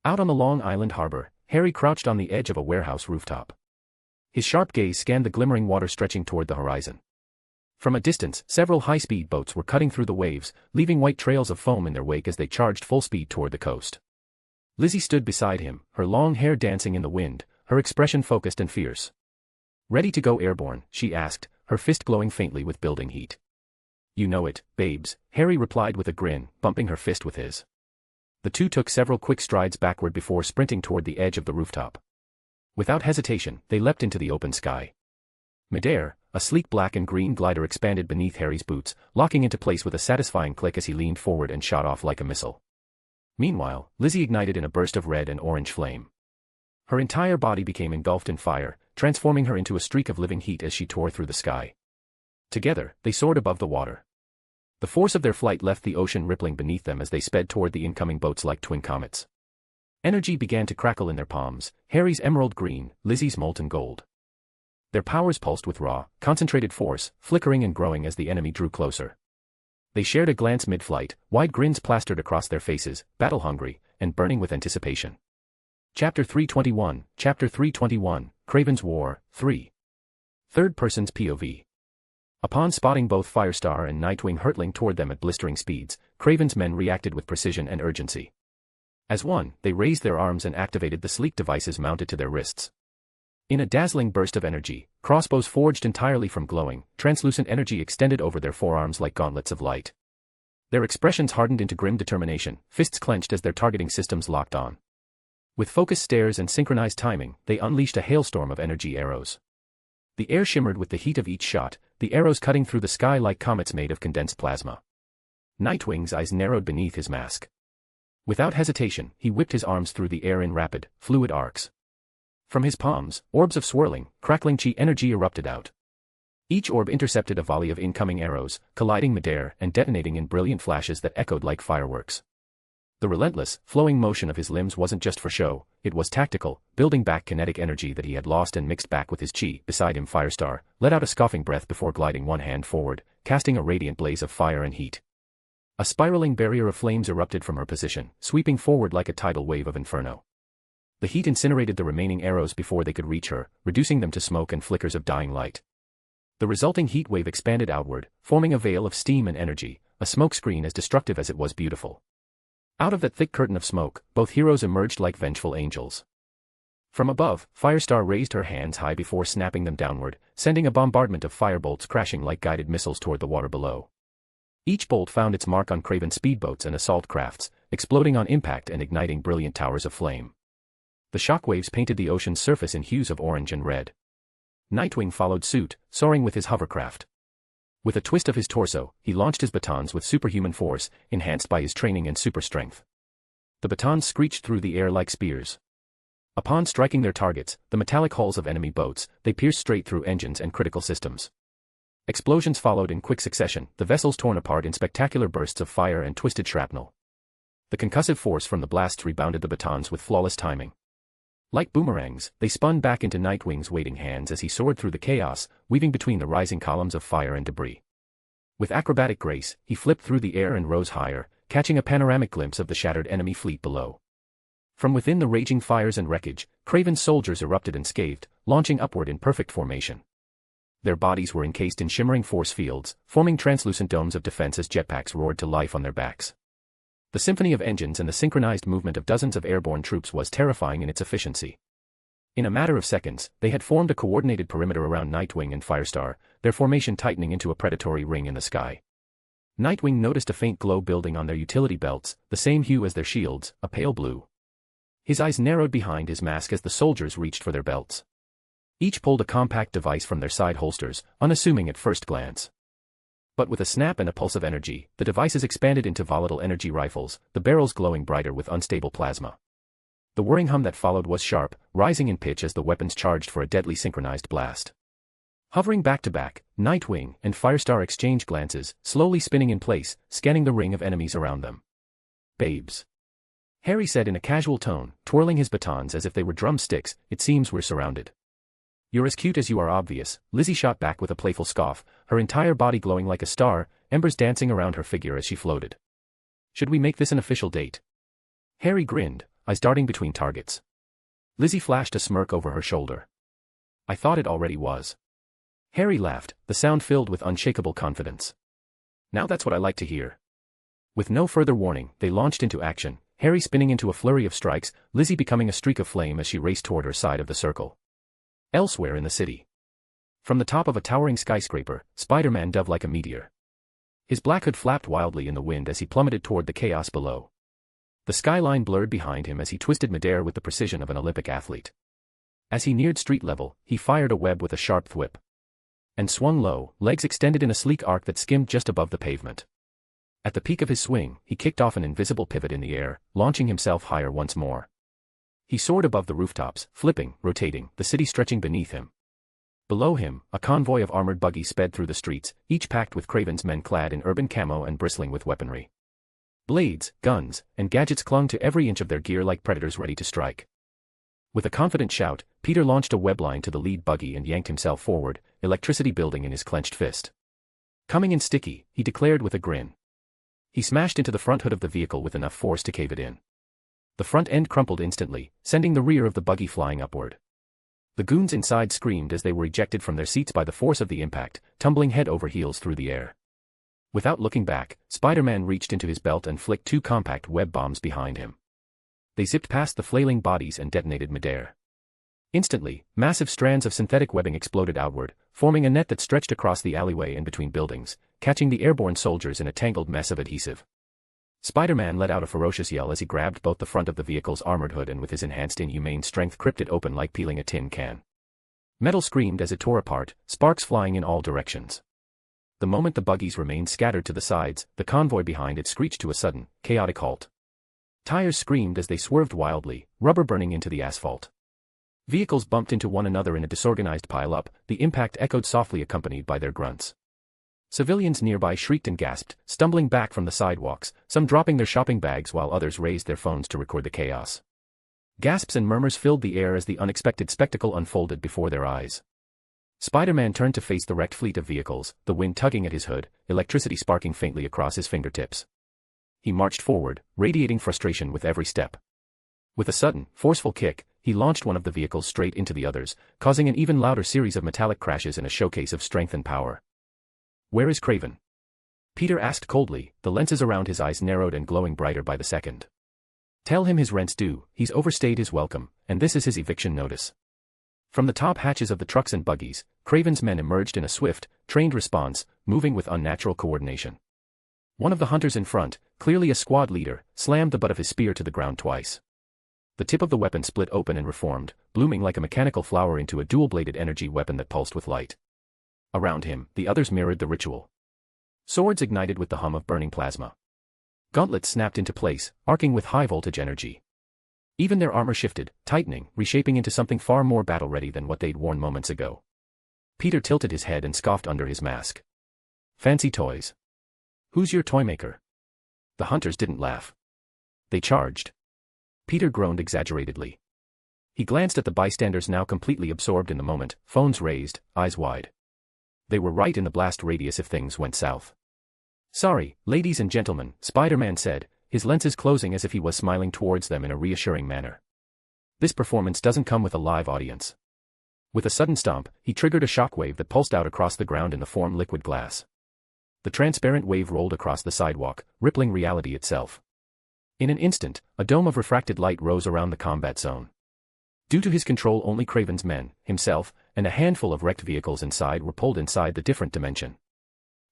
Out on the Long Island harbor, Harry crouched on the edge of a warehouse rooftop. His sharp gaze scanned the glimmering water stretching toward the horizon. From a distance, several high-speed boats were cutting through the waves, leaving white trails of foam in their wake as they charged full speed toward the coast. Lizzie stood beside him, her long hair dancing in the wind, her expression focused and fierce. Ready to go airborne, she asked, her fist glowing faintly with building heat. You know it, babes, Harry replied with a grin, bumping her fist with his. The two took several quick strides backward before sprinting toward the edge of the rooftop. Without hesitation, they leapt into the open sky. Midair, a sleek black and green glider expanded beneath Harry's boots, locking into place with a satisfying click as he leaned forward and shot off like a missile. Meanwhile, Lizzie ignited in a burst of red and orange flame. Her entire body became engulfed in fire, transforming her into a streak of living heat as she tore through the sky. Together, they soared above the water. The force of their flight left the ocean rippling beneath them as they sped toward the incoming boats like twin comets. Energy began to crackle in their palms, Harry's emerald green, Lizzie's molten gold. Their powers pulsed with raw, concentrated force, flickering and growing as the enemy drew closer. They shared a glance mid-flight, wide grins plastered across their faces, battle-hungry, and burning with anticipation. Chapter 321, Kraven's War, 3. Third person's POV. Upon spotting both Firestar and Nightwing hurtling toward them at blistering speeds, Kraven's men reacted with precision and urgency. As one, they raised their arms and activated the sleek devices mounted to their wrists. In a dazzling burst of energy, crossbows forged entirely from glowing, translucent energy extended over their forearms like gauntlets of light. Their expressions hardened into grim determination, fists clenched as their targeting systems locked on. With focused stares and synchronized timing, they unleashed a hailstorm of energy arrows. The air shimmered with the heat of each shot, the arrows cutting through the sky like comets made of condensed plasma. Nightwing's eyes narrowed beneath his mask. Without hesitation, he whipped his arms through the air in rapid, fluid arcs. From his palms, orbs of swirling, crackling chi energy erupted out. Each orb intercepted a volley of incoming arrows, colliding midair and detonating in brilliant flashes that echoed like fireworks. The relentless, flowing motion of his limbs wasn't just for show, it was tactical, building back kinetic energy that he had lost and mixed back with his chi. Beside him, Firestar let out a scoffing breath before gliding one hand forward, casting a radiant blaze of fire and heat. A spiraling barrier of flames erupted from her position, sweeping forward like a tidal wave of inferno. The heat incinerated the remaining arrows before they could reach her, reducing them to smoke and flickers of dying light. The resulting heat wave expanded outward, forming a veil of steam and energy, a smokescreen as destructive as it was beautiful. Out of that thick curtain of smoke, both heroes emerged like vengeful angels. From above, Firestar raised her hands high before snapping them downward, sending a bombardment of firebolts crashing like guided missiles toward the water below. Each bolt found its mark on Kraven's speedboats and assault crafts, exploding on impact and igniting brilliant towers of flame. The shockwaves painted the ocean's surface in hues of orange and red. Nightwing followed suit, soaring with his hovercraft. With a twist of his torso, he launched his batons with superhuman force, enhanced by his training and super strength. The batons screeched through the air like spears. Upon striking their targets, the metallic hulls of enemy boats, they pierced straight through engines and critical systems. Explosions followed in quick succession, the vessels torn apart in spectacular bursts of fire and twisted shrapnel. The concussive force from the blasts rebounded the batons with flawless timing. Like boomerangs, they spun back into Nightwing's waiting hands as he soared through the chaos, weaving between the rising columns of fire and debris. With acrobatic grace, he flipped through the air and rose higher, catching a panoramic glimpse of the shattered enemy fleet below. From within the raging fires and wreckage, Kraven's soldiers erupted and scathed, launching upward in perfect formation. Their bodies were encased in shimmering force fields, forming translucent domes of defense as jetpacks roared to life on their backs. The symphony of engines and the synchronized movement of dozens of airborne troops was terrifying in its efficiency. In a matter of seconds, they had formed a coordinated perimeter around Nightwing and Firestar, their formation tightening into a predatory ring in the sky. Nightwing noticed a faint glow building on their utility belts, the same hue as their shields, a pale blue. His eyes narrowed behind his mask as the soldiers reached for their belts. Each pulled a compact device from their side holsters, unassuming at first glance. But with a snap and a pulse of energy, the devices expanded into volatile energy rifles, the barrels glowing brighter with unstable plasma. The whirring hum that followed was sharp, rising in pitch as the weapons charged for a deadly synchronized blast. Hovering back to back, Nightwing and Firestar exchanged glances, slowly spinning in place, scanning the ring of enemies around them. "Babes," Harry said in a casual tone, twirling his batons as if they were drumsticks. "It seems we're surrounded." "You're as cute as you are obvious," Lizzie shot back with a playful scoff, her entire body glowing like a star, embers dancing around her figure as she floated. "Should we make this an official date?" Harry grinned, eyes darting between targets. Lizzie flashed a smirk over her shoulder. "I thought it already was." Harry laughed, the sound filled with unshakable confidence. "Now that's what I like to hear." With no further warning, they launched into action, Harry spinning into a flurry of strikes, Lizzie becoming a streak of flame as she raced toward her side of the circle. Elsewhere in the city. From the top of a towering skyscraper, Spider-Man dove like a meteor. His black hood flapped wildly in the wind as he plummeted toward the chaos below. The skyline blurred behind him as he twisted midair with the precision of an Olympic athlete. As he neared street level, he fired a web with a sharp thwip. And swung low, legs extended in a sleek arc that skimmed just above the pavement. At the peak of his swing, he kicked off an invisible pivot in the air, launching himself higher once more. He soared above the rooftops, flipping, rotating, the city stretching beneath him. Below him, a convoy of armored buggies sped through the streets, each packed with Kraven's men clad in urban camo and bristling with weaponry. Blades, guns, and gadgets clung to every inch of their gear like predators ready to strike. With a confident shout, Peter launched a webline to the lead buggy and yanked himself forward, electricity building in his clenched fist. "Coming in sticky," he declared with a grin. He smashed into the front hood of the vehicle with enough force to cave it in. The front end crumpled instantly, sending the rear of the buggy flying upward. The goons inside screamed as they were ejected from their seats by the force of the impact, tumbling head over heels through the air. Without looking back, Spider-Man reached into his belt and flicked 2 compact web bombs behind him. They zipped past the flailing bodies and detonated midair. Instantly, massive strands of synthetic webbing exploded outward, forming a net that stretched across the alleyway and between buildings, catching the airborne soldiers in a tangled mess of adhesive. Spider-Man let out a ferocious yell as he grabbed both the front of the vehicle's armored hood and with his enhanced inhumane strength ripped it open like peeling a tin can. Metal screamed as it tore apart, sparks flying in all directions. The moment the buggies remained scattered to the sides, the convoy behind it screeched to a sudden, chaotic halt. Tires screamed as they swerved wildly, rubber burning into the asphalt. Vehicles bumped into one another in a disorganized pile-up, the impact echoed softly accompanied by their grunts. Civilians nearby shrieked and gasped, stumbling back from the sidewalks, some dropping their shopping bags while others raised their phones to record the chaos. Gasps and murmurs filled the air as the unexpected spectacle unfolded before their eyes. Spider-Man turned to face the wrecked fleet of vehicles, the wind tugging at his hood, electricity sparking faintly across his fingertips. He marched forward, radiating frustration with every step. With a sudden, forceful kick, he launched one of the vehicles straight into the others, causing an even louder series of metallic crashes in a showcase of strength and power. "Where is Kraven?" Peter asked coldly, the lenses around his eyes narrowed and glowing brighter by the second. "Tell him his rent's due, he's overstayed his welcome, and this is his eviction notice." From the top hatches of the trucks and buggies, Kraven's men emerged in a swift, trained response, moving with unnatural coordination. One of the hunters in front, clearly a squad leader, slammed the butt of his spear to the ground twice. The tip of the weapon split open and reformed, blooming like a mechanical flower into a dual-bladed energy weapon that pulsed with light. Around him, the others mirrored the ritual. Swords ignited with the hum of burning plasma. Gauntlets snapped into place, arcing with high-voltage energy. Even their armor shifted, tightening, reshaping into something far more battle-ready than what they'd worn moments ago. Peter tilted his head and scoffed under his mask. "Fancy toys. Who's your toy maker?" The hunters didn't laugh. They charged. Peter groaned exaggeratedly. He glanced at the bystanders now completely absorbed in the moment, phones raised, eyes wide. They were right in the blast radius if things went south. "Sorry, ladies and gentlemen," Spider-Man said, his lenses closing as if he was smiling towards them in a reassuring manner. "This performance doesn't come with a live audience." With a sudden stomp, he triggered a shockwave that pulsed out across the ground in the form liquid glass. The transparent wave rolled across the sidewalk, rippling reality itself. In an instant, a dome of refracted light rose around the combat zone. Due to his control, only Kraven's men, himself, and a handful of wrecked vehicles inside were pulled inside the different dimension.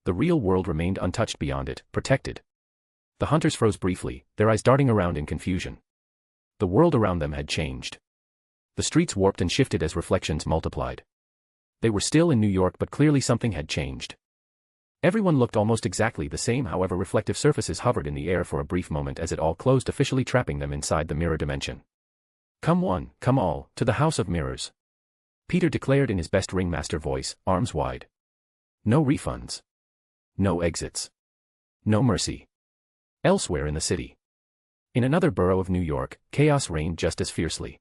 The real world remained untouched beyond it, protected. The hunters froze briefly, their eyes darting around in confusion. The world around them had changed. The streets warped and shifted as reflections multiplied. They were still in New York, but clearly something had changed. Everyone looked almost exactly the same, however reflective surfaces hovered in the air for a brief moment as it all closed, officially trapping them inside the mirror dimension. "Come one, come all, to the House of Mirrors," Peter declared in his best ringmaster voice, arms wide. No refunds. No exits. No mercy. Elsewhere in the city, in another borough of New York, chaos reigned just as fiercely.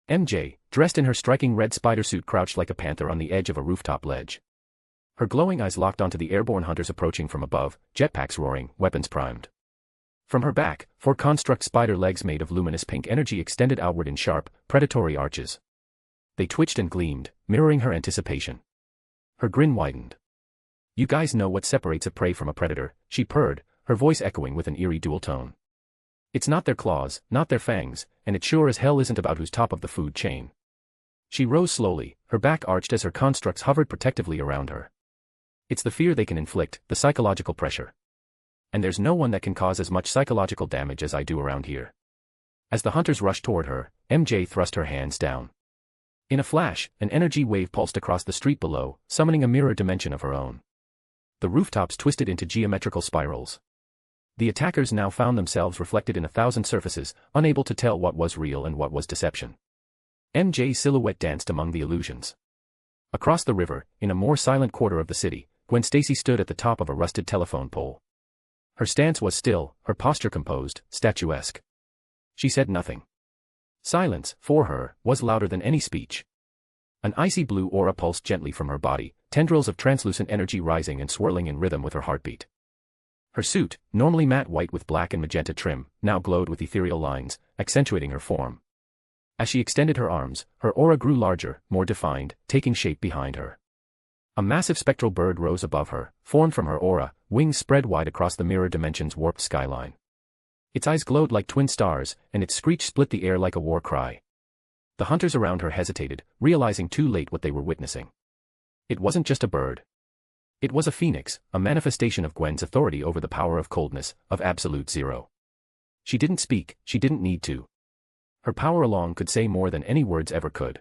MJ, dressed in her striking red spider suit, crouched like a panther on the edge of a rooftop ledge. Her glowing eyes locked onto the airborne hunters approaching from above, jetpacks roaring, weapons primed. From her back, 4 construct spider legs made of luminous pink energy extended outward in sharp, predatory arches. They twitched and gleamed, mirroring her anticipation. Her grin widened. "You guys know what separates a prey from a predator," she purred, her voice echoing with an eerie dual tone. "It's not their claws, not their fangs, and it sure as hell isn't about who's top of the food chain." She rose slowly, her back arched as her constructs hovered protectively around her. "It's the fear they can inflict, the psychological pressure. And there's no one that can cause as much psychological damage as I do around here." As the hunters rushed toward her, MJ thrust her hands down. In a flash, an energy wave pulsed across the street below, summoning a mirror dimension of her own. The rooftops twisted into geometrical spirals. The attackers now found themselves reflected in 1,000 surfaces, unable to tell what was real and what was deception. MJ's silhouette danced among the illusions. Across the river, in a more silent quarter of the city, Gwen Stacy stood at the top of a rusted telephone pole. Her stance was still, her posture composed, statuesque. She said nothing. Silence, for her, was louder than any speech. An icy blue aura pulsed gently from her body, tendrils of translucent energy rising and swirling in rhythm with her heartbeat. Her suit, normally matte white with black and magenta trim, now glowed with ethereal lines, accentuating her form. As she extended her arms, her aura grew larger, more defined, taking shape behind her. A massive spectral bird rose above her, formed from her aura, wings spread wide across the mirror dimension's warped skyline. Its eyes glowed like twin stars, and its screech split the air like a war cry. The hunters around her hesitated, realizing too late what they were witnessing. It wasn't just a bird. It was a phoenix, a manifestation of Gwen's authority over the power of coldness, of absolute zero. She didn't speak, she didn't need to. Her power alone could say more than any words ever could.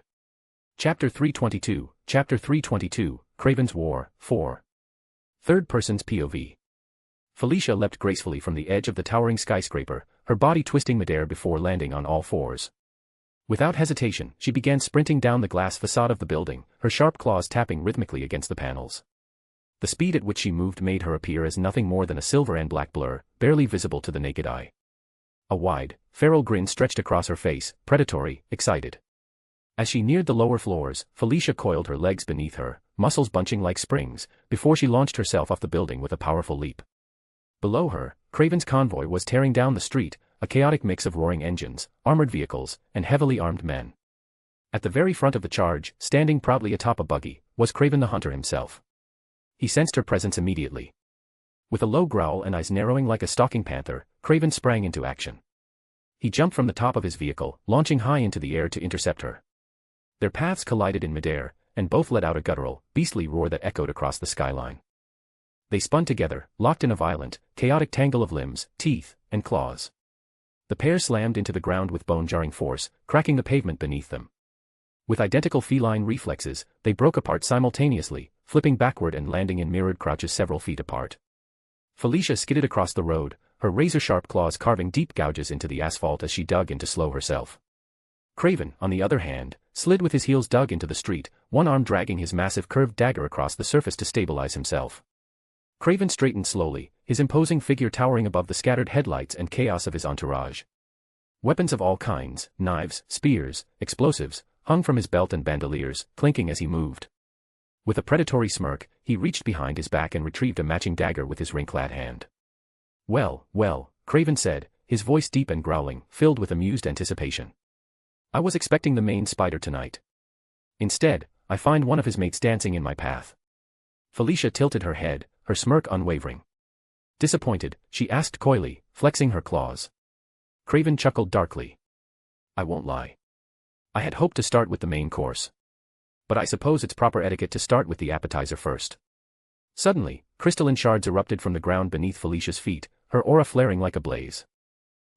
Chapter 322, Craven's War, 4. Third person's POV. Felicia leapt gracefully from the edge of the towering skyscraper, her body twisting midair before landing on all fours. Without hesitation, she began sprinting down the glass facade of the building, her sharp claws tapping rhythmically against the panels. The speed at which she moved made her appear as nothing more than a silver and black blur, barely visible to the naked eye. A wide, feral grin stretched across her face, predatory, excited. As she neared the lower floors, Felicia coiled her legs beneath her, muscles bunching like springs, before she launched herself off the building with a powerful leap. Below her, Craven's convoy was tearing down the street, a chaotic mix of roaring engines, armored vehicles, and heavily armed men. At the very front of the charge, standing proudly atop a buggy, was Craven the Hunter himself. He sensed her presence immediately. With a low growl and eyes narrowing like a stalking panther, Craven sprang into action. He jumped from the top of his vehicle, launching high into the air to intercept her. Their paths collided in midair, and both let out a guttural, beastly roar that echoed across the skyline. They spun together, locked in a violent, chaotic tangle of limbs, teeth, and claws. The pair slammed into the ground with bone-jarring force, cracking the pavement beneath them. With identical feline reflexes, they broke apart simultaneously, flipping backward and landing in mirrored crouches several feet apart. Felicia skidded across the road, her razor-sharp claws carving deep gouges into the asphalt as she dug in to slow herself. Craven, on the other hand, slid with his heels dug into the street, one arm dragging his massive curved dagger across the surface to stabilize himself. Craven straightened slowly, his imposing figure towering above the scattered headlights and chaos of his entourage. Weapons of all kinds, knives, spears, explosives, hung from his belt and bandoliers, clinking as he moved. With a predatory smirk, he reached behind his back and retrieved a matching dagger with his ring-clad hand. "Well, well," Craven said, his voice deep and growling, filled with amused anticipation. "I was expecting the main spider tonight. Instead, I find one of his mates dancing in my path." Felicia tilted her head, her smirk unwavering. Disappointed, she asked coyly, flexing her claws. Craven chuckled darkly. "I won't lie. I had hoped to start with the main course. But I suppose it's proper etiquette to start with the appetizer first." Suddenly, crystalline shards erupted from the ground beneath Felicia's feet, her aura flaring like a blaze.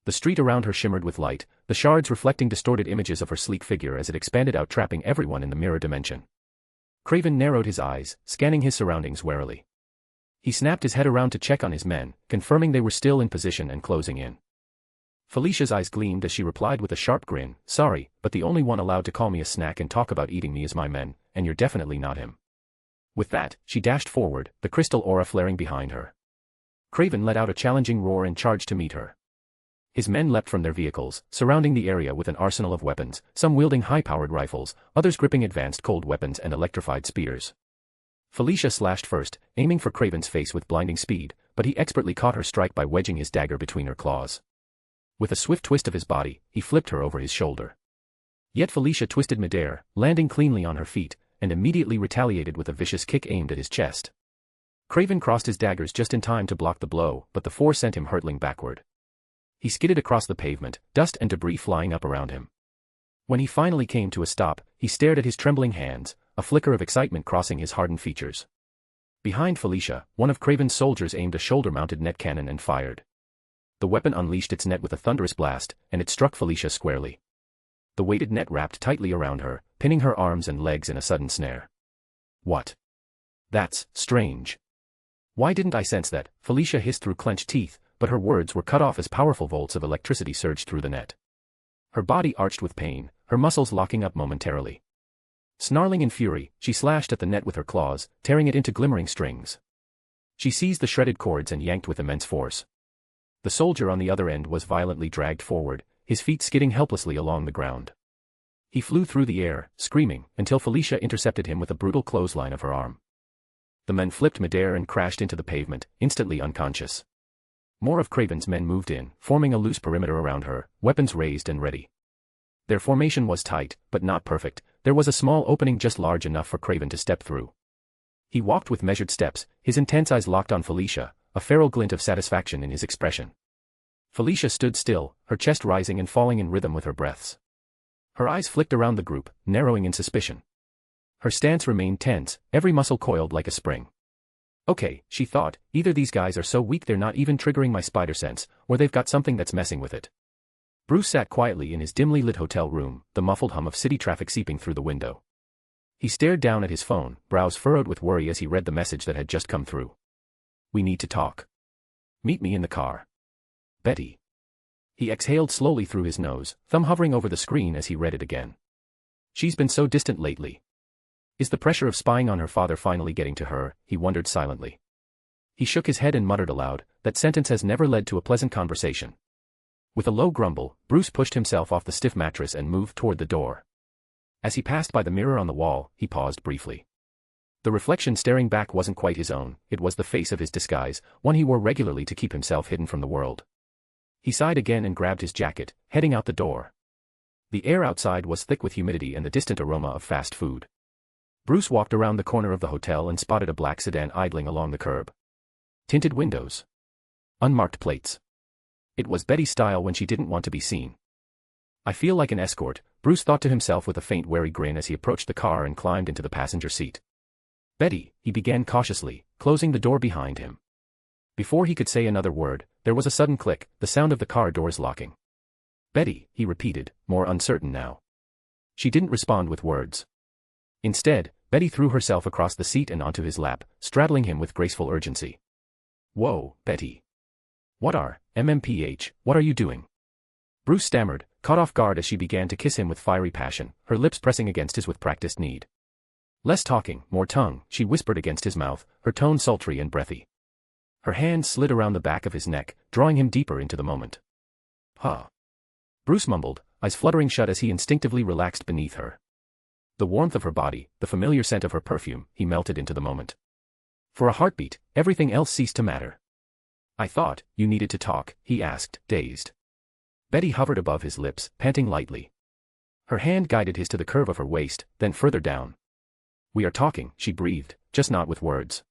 The street around her shimmered with light, the shards reflecting distorted images of her sleek figure as it expanded out, trapping everyone in the mirror dimension. Craven narrowed his eyes, scanning his surroundings warily. He snapped his head around to check on his men, confirming they were still in position and closing in. Felicia's eyes gleamed as she replied with a sharp grin, "Sorry, but the only one allowed to call me a snack and talk about eating me is my men, and you're definitely not him." With that, she dashed forward, the crystal aura flaring behind her. Craven let out a challenging roar and charged to meet her. His men leapt from their vehicles, surrounding the area with an arsenal of weapons, some wielding high-powered rifles, others gripping advanced cold weapons and electrified spears. Felicia slashed first, aiming for Craven's face with blinding speed, but he expertly caught her strike by wedging his dagger between her claws. With a swift twist of his body, he flipped her over his shoulder. Yet Felicia twisted midair, landing cleanly on her feet, and immediately retaliated with a vicious kick aimed at his chest. Craven crossed his daggers just in time to block the blow, but the force sent him hurtling backward. He skidded across the pavement, dust and debris flying up around him. When he finally came to a stop, he stared at his trembling hands, a flicker of excitement crossing his hardened features. Behind Felicia, one of Craven's soldiers aimed a shoulder-mounted net cannon and fired. The weapon unleashed its net with a thunderous blast, and it struck Felicia squarely. The weighted net wrapped tightly around her, pinning her arms and legs in a sudden snare. "What? That's strange. Why didn't I sense that?" Felicia hissed through clenched teeth, but her words were cut off as powerful volts of electricity surged through the net. Her body arched with pain, her muscles locking up momentarily. Snarling in fury, she slashed at the net with her claws, tearing it into glimmering strings. She seized the shredded cords and yanked with immense force. The soldier on the other end was violently dragged forward, his feet skidding helplessly along the ground. He flew through the air, screaming, until Felicia intercepted him with a brutal clothesline of her arm. The men flipped midair and crashed into the pavement, instantly unconscious. More of Craven's men moved in, forming a loose perimeter around her, weapons raised and ready. Their formation was tight, but not perfect. There was a small opening just large enough for Craven to step through. He walked with measured steps, his intense eyes locked on Felicia, a feral glint of satisfaction in his expression. Felicia stood still, her chest rising and falling in rhythm with her breaths. Her eyes flicked around the group, narrowing in suspicion. Her stance remained tense, every muscle coiled like a spring. Okay, she thought, either these guys are so weak they're not even triggering my spider sense, or they've got something that's messing with it. Bruce sat quietly in his dimly lit hotel room, the muffled hum of city traffic seeping through the window. He stared down at his phone, brows furrowed with worry as he read the message that had just come through. "We need to talk. Meet me in the car. Betty." He exhaled slowly through his nose, thumb hovering over the screen as he read it again. "She's been so distant lately. Is the pressure of spying on her father finally getting to her?" he wondered silently. He shook his head and muttered aloud, "That sentence has never led to a pleasant conversation." With a low grumble, Bruce pushed himself off the stiff mattress and moved toward the door. As he passed by the mirror on the wall, he paused briefly. The reflection staring back wasn't quite his own, it was the face of his disguise, one he wore regularly to keep himself hidden from the world. He sighed again and grabbed his jacket, heading out the door. The air outside was thick with humidity and the distant aroma of fast food. Bruce walked around the corner of the hotel and spotted a black sedan idling along the curb. Tinted windows. Unmarked plates. It was Betty's style when she didn't want to be seen. "I feel like an escort," Bruce thought to himself with a faint wary grin as he approached the car and climbed into the passenger seat. "Betty," he began cautiously, closing the door behind him. Before he could say another word, there was a sudden click, the sound of the car doors locking. "Betty," he repeated, more uncertain now. She didn't respond with words. Instead, Betty threw herself across the seat and onto his lap, straddling him with graceful urgency. "Whoa, Betty. What are you doing?" Bruce stammered, caught off guard as she began to kiss him with fiery passion, her lips pressing against his with practiced need. "Less talking, more tongue," she whispered against his mouth, her tone sultry and breathy. Her hand slid around the back of his neck, drawing him deeper into the moment. "Huh." Bruce mumbled, eyes fluttering shut as he instinctively relaxed beneath her. The warmth of her body, the familiar scent of her perfume, he melted into the moment. For a heartbeat, everything else ceased to matter. "I thought you needed to talk," he asked, dazed. Betty hovered above his lips, panting lightly. Her hand guided his to the curve of her waist, then further down. "We are talking," she breathed, just not with words.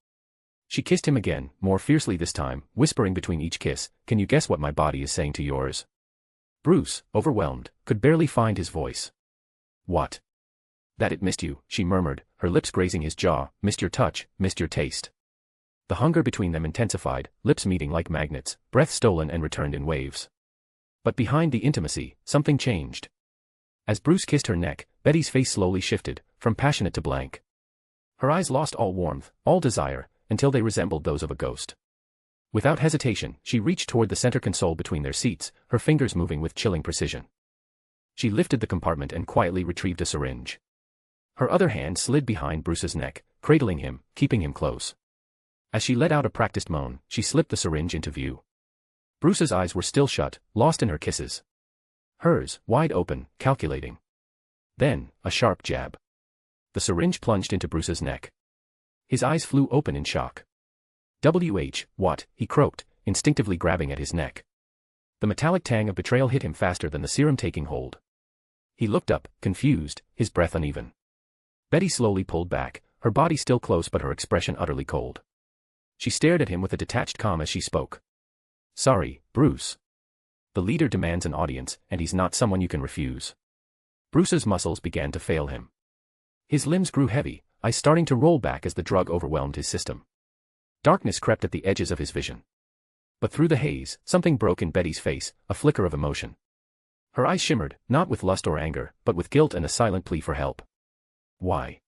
She kissed him again, more fiercely this time, whispering between each kiss, "Can you guess what my body is saying to yours?" Bruce, overwhelmed, could barely find his voice. "What?" "That it missed you," she murmured, her lips grazing his jaw, "missed your touch, missed your taste." The hunger between them intensified, lips meeting like magnets, breath stolen and returned in waves. But behind the intimacy, something changed. As Bruce kissed her neck, Betty's face slowly shifted, from passionate to blank. Her eyes lost all warmth, all desire, until they resembled those of a ghost. Without hesitation, she reached toward the center console between their seats, her fingers moving with chilling precision. She lifted the compartment and quietly retrieved a syringe. Her other hand slid behind Bruce's neck, cradling him, keeping him close. As she let out a practiced moan, she slipped the syringe into view. Bruce's eyes were still shut, lost in her kisses. Hers, wide open, calculating. Then, a sharp jab. The syringe plunged into Bruce's neck. His eyes flew open in shock. What? He croaked, instinctively grabbing at his neck. The metallic tang of betrayal hit him faster than the serum taking hold. He looked up, confused, his breath uneven. Betty slowly pulled back, her body still close but her expression utterly cold. She stared at him with a detached calm as she spoke. Sorry, Bruce. The leader demands an audience, and he's not someone you can refuse. Bruce's muscles began to fail him. His limbs grew heavy, eyes starting to roll back as the drug overwhelmed his system. Darkness crept at the edges of his vision. But through the haze, something broke in Betty's face, a flicker of emotion. Her eyes shimmered, not with lust or anger, but with guilt and a silent plea for help. Why?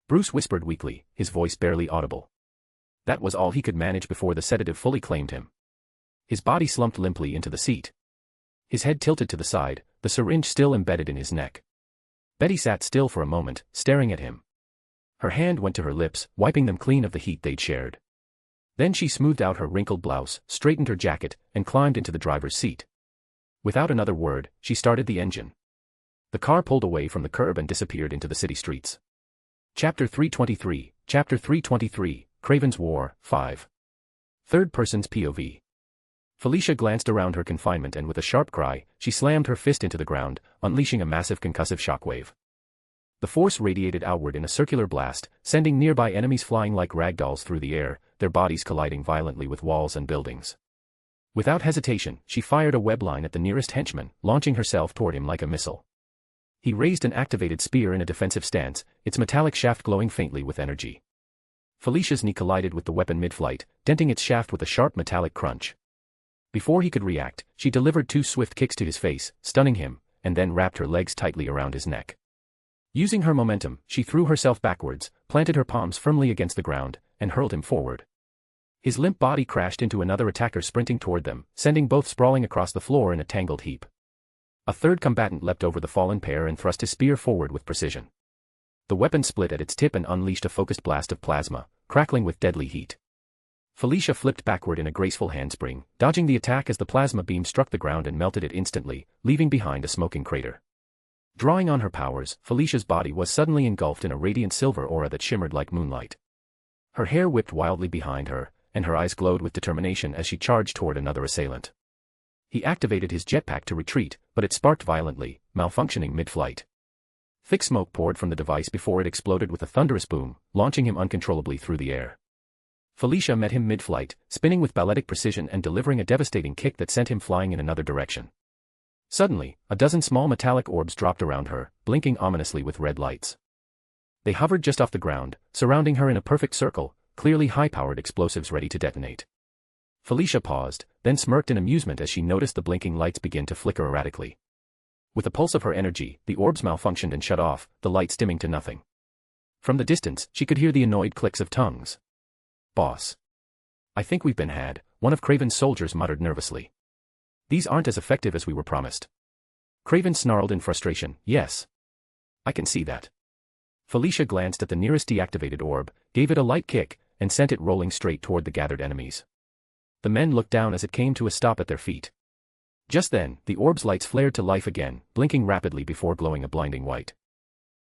Bruce whispered weakly, his voice barely audible. That was all he could manage before the sedative fully claimed him. His body slumped limply into the seat. His head tilted to the side, the syringe still embedded in his neck. Betty sat still for a moment, staring at him. Her hand went to her lips, wiping them clean of the heat they'd shared. Then she smoothed out her wrinkled blouse, straightened her jacket, and climbed into the driver's seat. Without another word, she started the engine. The car pulled away from the curb and disappeared into the city streets. Chapter 323, Craven's War, 5. Third person's POV. Felicia glanced around her confinement and with a sharp cry, she slammed her fist into the ground, unleashing a massive concussive shockwave. The force radiated outward in a circular blast, sending nearby enemies flying like ragdolls through the air, their bodies colliding violently with walls and buildings. Without hesitation, she fired a web line at the nearest henchman, launching herself toward him like a missile. He raised an activated spear in a defensive stance, its metallic shaft glowing faintly with energy. Felicia's knee collided with the weapon mid-flight, denting its shaft with a sharp metallic crunch. Before he could react, she delivered 2 swift kicks to his face, stunning him, and then wrapped her legs tightly around his neck. Using her momentum, she threw herself backwards, planted her palms firmly against the ground, and hurled him forward. His limp body crashed into another attacker sprinting toward them, sending both sprawling across the floor in a tangled heap. A third combatant leapt over the fallen pair and thrust his spear forward with precision. The weapon split at its tip and unleashed a focused blast of plasma, crackling with deadly heat. Felicia flipped backward in a graceful handspring, dodging the attack as the plasma beam struck the ground and melted it instantly, leaving behind a smoking crater. Drawing on her powers, Felicia's body was suddenly engulfed in a radiant silver aura that shimmered like moonlight. Her hair whipped wildly behind her, and her eyes glowed with determination as she charged toward another assailant. He activated his jetpack to retreat, but it sparked violently, malfunctioning mid-flight. Thick smoke poured from the device before it exploded with a thunderous boom, launching him uncontrollably through the air. Felicia met him mid-flight, spinning with balletic precision and delivering a devastating kick that sent him flying in another direction. Suddenly, a dozen small metallic orbs dropped around her, blinking ominously with red lights. They hovered just off the ground, surrounding her in a perfect circle, clearly high-powered explosives ready to detonate. Felicia paused, then smirked in amusement as she noticed the blinking lights begin to flicker erratically. With a pulse of her energy, the orbs malfunctioned and shut off, the lights dimming to nothing. From the distance, she could hear the annoyed clicks of tongues. "Boss. I think we've been had," one of Craven's soldiers muttered nervously. "These aren't as effective as we were promised." Craven snarled in frustration, "Yes. I can see that." Felicia glanced at the nearest deactivated orb, gave it a light kick, and sent it rolling straight toward the gathered enemies. The men looked down as it came to a stop at their feet. Just then, the orb's lights flared to life again, blinking rapidly before glowing a blinding white.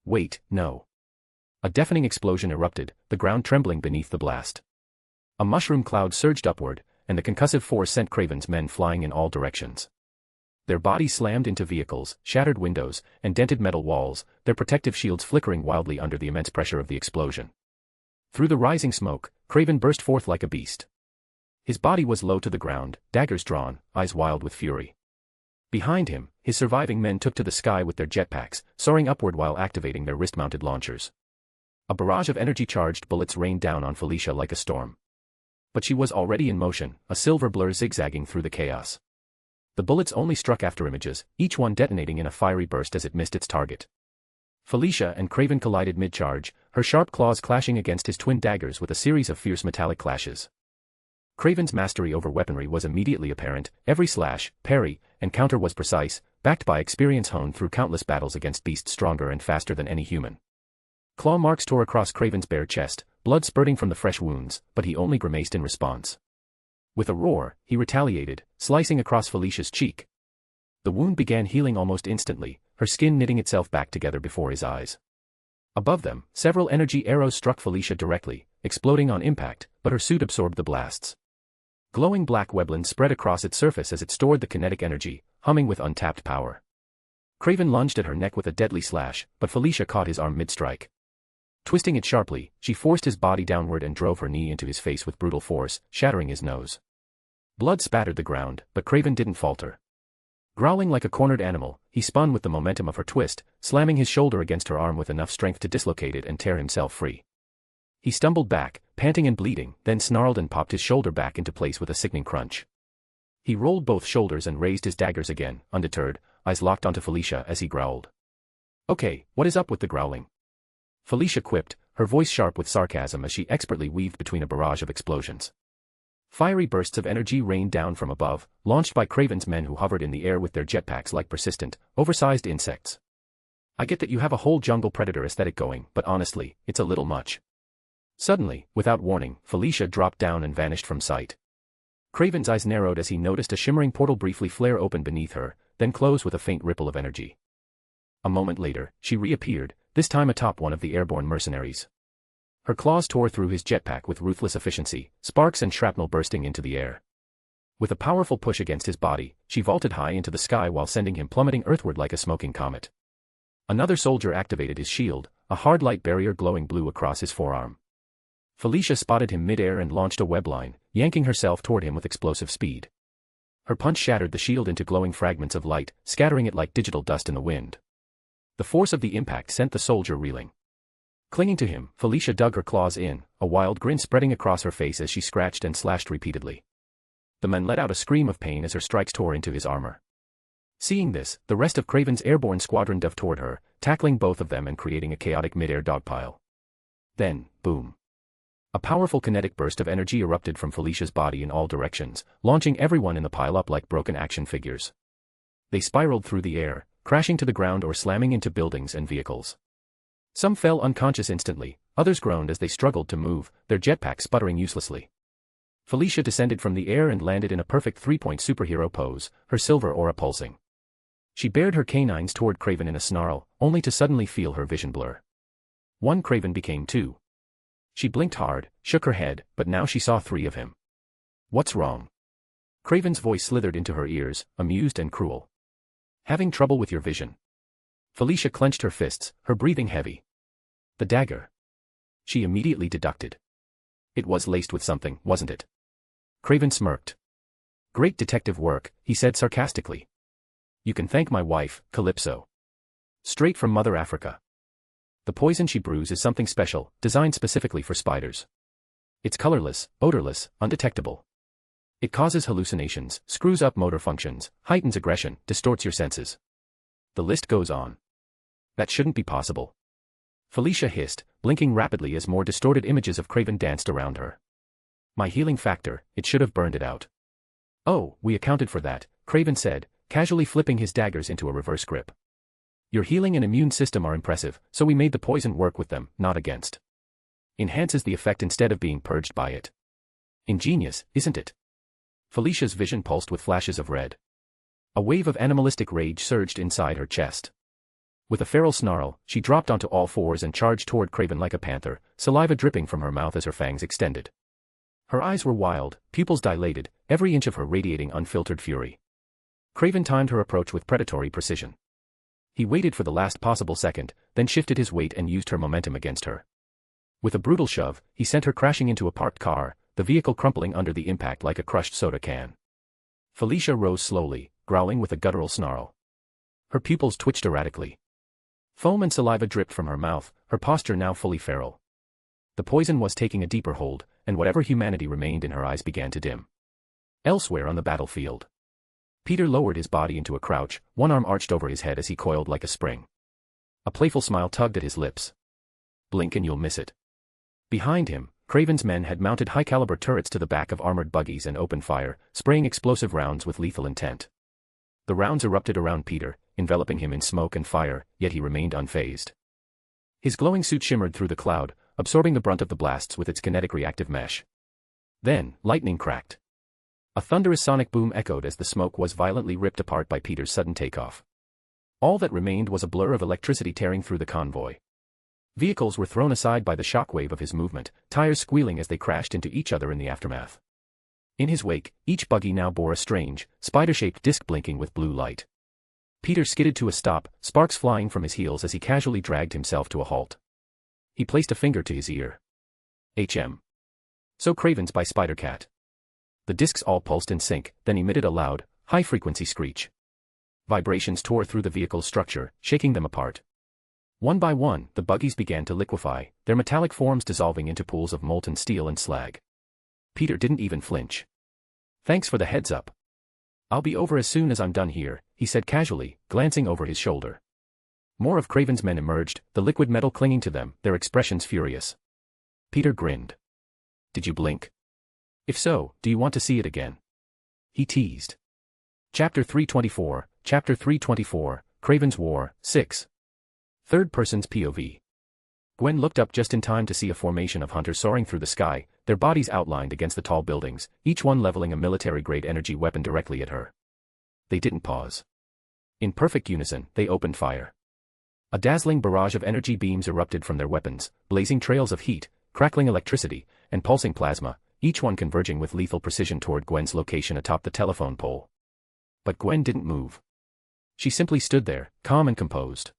Wait, no. A deafening explosion erupted, the ground trembling beneath the blast. A mushroom cloud surged upward, and the concussive force sent Craven's men flying in all directions. Their bodies slammed into vehicles, shattered windows, and dented metal walls, their protective shields flickering wildly under the immense pressure of the explosion. Through the rising smoke, Craven burst forth like a beast. His body was low to the ground, daggers drawn, eyes wild with fury. Behind him, his surviving men took to the sky with their jetpacks, soaring upward while activating their wrist-mounted launchers. A barrage of energy-charged bullets rained down on Felicia like a storm. But she was already in motion, a silver blur zigzagging through the chaos. The bullets only struck afterimages, each one detonating in a fiery burst as it missed its target. Felicia and Craven collided mid-charge, her sharp claws clashing against his twin daggers with a series of fierce metallic clashes. Craven's mastery over weaponry was immediately apparent, every slash, parry, and counter was precise, backed by experience honed through countless battles against beasts stronger and faster than any human. Claw marks tore across Craven's bare chest, blood spurting from the fresh wounds, but he only grimaced in response. With a roar, he retaliated, slicing across Felicia's cheek. The wound began healing almost instantly, her skin knitting itself back together before his eyes. Above them, several energy arrows struck Felicia directly, exploding on impact, but her suit absorbed the blasts. Glowing black webland spread across its surface as it stored the kinetic energy, humming with untapped power. Craven lunged at her neck with a deadly slash, but Felicia caught his arm mid-strike. Twisting it sharply, she forced his body downward and drove her knee into his face with brutal force, shattering his nose. Blood spattered the ground, but Craven didn't falter. Growling like a cornered animal, he spun with the momentum of her twist, slamming his shoulder against her arm with enough strength to dislocate it and tear himself free. He stumbled back, panting and bleeding, then snarled and popped his shoulder back into place with a sickening crunch. He rolled both shoulders and raised his daggers again, undeterred, eyes locked onto Felicia as he growled. "Okay, what is up with the growling?" Felicia quipped, her voice sharp with sarcasm as she expertly weaved between a barrage of explosions. Fiery bursts of energy rained down from above, launched by Craven's men who hovered in the air with their jetpacks like persistent, oversized insects. "I get that you have a whole jungle predator aesthetic going, but honestly, it's a little much." Suddenly, without warning, Felicia dropped down and vanished from sight. Craven's eyes narrowed as he noticed a shimmering portal briefly flare open beneath her, then close with a faint ripple of energy. A moment later, she reappeared, this time atop one of the airborne mercenaries. Her claws tore through his jetpack with ruthless efficiency, sparks and shrapnel bursting into the air. With a powerful push against his body, she vaulted high into the sky while sending him plummeting earthward like a smoking comet. Another soldier activated his shield, a hard light barrier glowing blue across his forearm. Felicia spotted him mid-air and launched a webline, yanking herself toward him with explosive speed. Her punch shattered the shield into glowing fragments of light, scattering it like digital dust in the wind. The force of the impact sent the soldier reeling. Clinging to him, Felicia dug her claws in, a wild grin spreading across her face as she scratched and slashed repeatedly. The man let out a scream of pain as her strikes tore into his armor. Seeing this, the rest of Craven's airborne squadron dove toward her, tackling both of them and creating a chaotic mid-air dogpile. Then, boom. A powerful kinetic burst of energy erupted from Felicia's body in all directions, launching everyone in the pile up like broken action figures. They spiraled through the air, crashing to the ground or slamming into buildings and vehicles. Some fell unconscious instantly, others groaned as they struggled to move, their jetpacks sputtering uselessly. Felicia descended from the air and landed in a perfect three-point superhero pose, her silver aura pulsing. She bared her canines toward Craven in a snarl, only to suddenly feel her vision blur. One Craven became two. She blinked hard, shook her head, but now she saw three of him. "What's wrong?" Craven's voice slithered into her ears, amused and cruel. "Having trouble with your vision?" Felicia clenched her fists, her breathing heavy. "The dagger." She immediately deducted. It was laced with something, wasn't it? Craven smirked. "Great detective work," he said sarcastically. "You can thank my wife, Calypso. Straight from Mother Africa. The poison she brews is something special, designed specifically for spiders. It's colorless, odorless, undetectable. It causes hallucinations, screws up motor functions, heightens aggression, distorts your senses. The list goes on. That shouldn't be possible." Felicia hissed, blinking rapidly as more distorted images of Craven danced around her. "My healing factor, it should have burned it out." "Oh, we accounted for that," Craven said, casually flipping his daggers into a reverse grip. "Your healing and immune system are impressive, so we made the poison work with them, not against. Enhances the effect instead of being purged by it. Ingenious, isn't it?" Felicia's vision pulsed with flashes of red. A wave of animalistic rage surged inside her chest. With a feral snarl, she dropped onto all fours and charged toward Craven like a panther, saliva dripping from her mouth as her fangs extended. Her eyes were wild, pupils dilated, every inch of her radiating unfiltered fury. Craven timed her approach with predatory precision. He waited for the last possible second, then shifted his weight and used her momentum against her. With a brutal shove, he sent her crashing into a parked car, the vehicle crumpling under the impact like a crushed soda can. Felicia rose slowly, growling with a guttural snarl. Her pupils twitched erratically. Foam and saliva dripped from her mouth, her posture now fully feral. The poison was taking a deeper hold, and whatever humanity remained in her eyes began to dim. Elsewhere on the battlefield, Peter lowered his body into a crouch, one arm arched over his head as he coiled like a spring. A playful smile tugged at his lips. Blink and you'll miss it. Behind him, Craven's men had mounted high-caliber turrets to the back of armored buggies and opened fire, spraying explosive rounds with lethal intent. The rounds erupted around Peter, enveloping him in smoke and fire, yet he remained unfazed. His glowing suit shimmered through the cloud, absorbing the brunt of the blasts with its kinetic reactive mesh. Then, lightning cracked. A thunderous sonic boom echoed as the smoke was violently ripped apart by Peter's sudden takeoff. All that remained was a blur of electricity tearing through the convoy. Vehicles were thrown aside by the shockwave of his movement, tires squealing as they crashed into each other in the aftermath. In his wake, each buggy now bore a strange, spider-shaped disc blinking with blue light. Peter skidded to a stop, sparks flying from his heels as he casually dragged himself to a halt. He placed a finger to his ear. HM. So Craven's by Spider-Cat. The discs all pulsed in sync, then emitted a loud, high-frequency screech. Vibrations tore through the vehicle's structure, shaking them apart. One by one, the buggies began to liquefy, their metallic forms dissolving into pools of molten steel and slag. Peter didn't even flinch. Thanks for the heads up. I'll be over as soon as I'm done here, he said casually, glancing over his shoulder. More of Craven's men emerged, the liquid metal clinging to them, their expressions furious. Peter grinned. Did you blink? If so, do you want to see it again? He teased. Chapter 324, Craven's War, 6. Third person's POV. Gwen looked up just in time to see a formation of hunters soaring through the sky, their bodies outlined against the tall buildings, each one leveling a military-grade energy weapon directly at her. They didn't pause. In perfect unison, they opened fire. A dazzling barrage of energy beams erupted from their weapons, blazing trails of heat, crackling electricity, and pulsing plasma, each one converging with lethal precision toward Gwen's location atop the telephone pole. But Gwen didn't move. She simply stood there, calm and composed.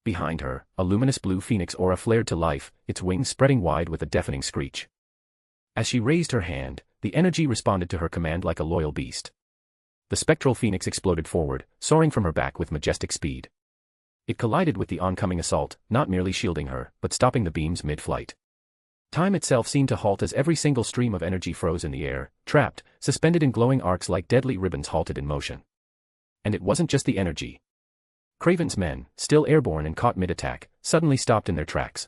Behind her, a luminous blue phoenix aura flared to life, its wings spreading wide with a deafening screech. As she raised her hand, the energy responded to her command like a loyal beast. The spectral phoenix exploded forward, soaring from her back with majestic speed. It collided with the oncoming assault, not merely shielding her, but stopping the beams mid-flight. Time itself seemed to halt as every single stream of energy froze in the air, trapped, suspended in glowing arcs like deadly ribbons halted in motion. And it wasn't just the energy. Craven's men, still airborne and caught mid-attack, suddenly stopped in their tracks.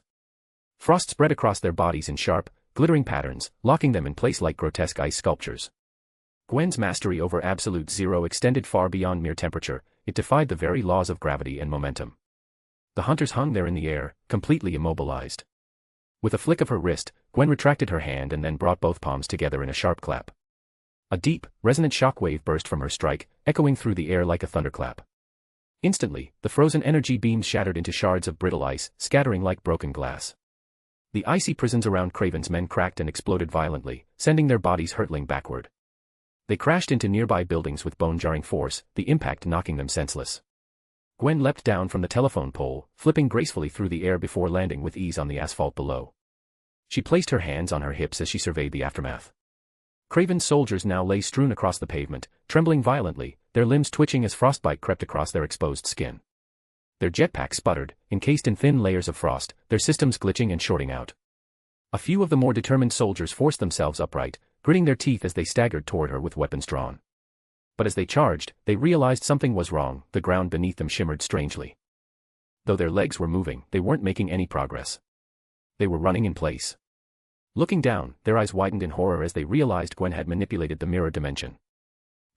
Frost spread across their bodies in sharp, glittering patterns, locking them in place like grotesque ice sculptures. Gwen's mastery over absolute zero extended far beyond mere temperature, it defied the very laws of gravity and momentum. The hunters hung there in the air, completely immobilized. With a flick of her wrist, Gwen retracted her hand and then brought both palms together in a sharp clap. A deep, resonant shockwave burst from her strike, echoing through the air like a thunderclap. Instantly, the frozen energy beams shattered into shards of brittle ice, scattering like broken glass. The icy prisons around Craven's men cracked and exploded violently, sending their bodies hurtling backward. They crashed into nearby buildings with bone-jarring force, the impact knocking them senseless. Gwen leapt down from the telephone pole, flipping gracefully through the air before landing with ease on the asphalt below. She placed her hands on her hips as she surveyed the aftermath. Craven's soldiers now lay strewn across the pavement, trembling violently, their limbs twitching as frostbite crept across their exposed skin. Their jetpacks sputtered, encased in thin layers of frost, their systems glitching and shorting out. A few of the more determined soldiers forced themselves upright, gritting their teeth as they staggered toward her with weapons drawn. But as they charged, they realized something was wrong, the ground beneath them shimmered strangely. Though their legs were moving, they weren't making any progress. They were running in place. Looking down, their eyes widened in horror as they realized Gwen had manipulated the mirror dimension.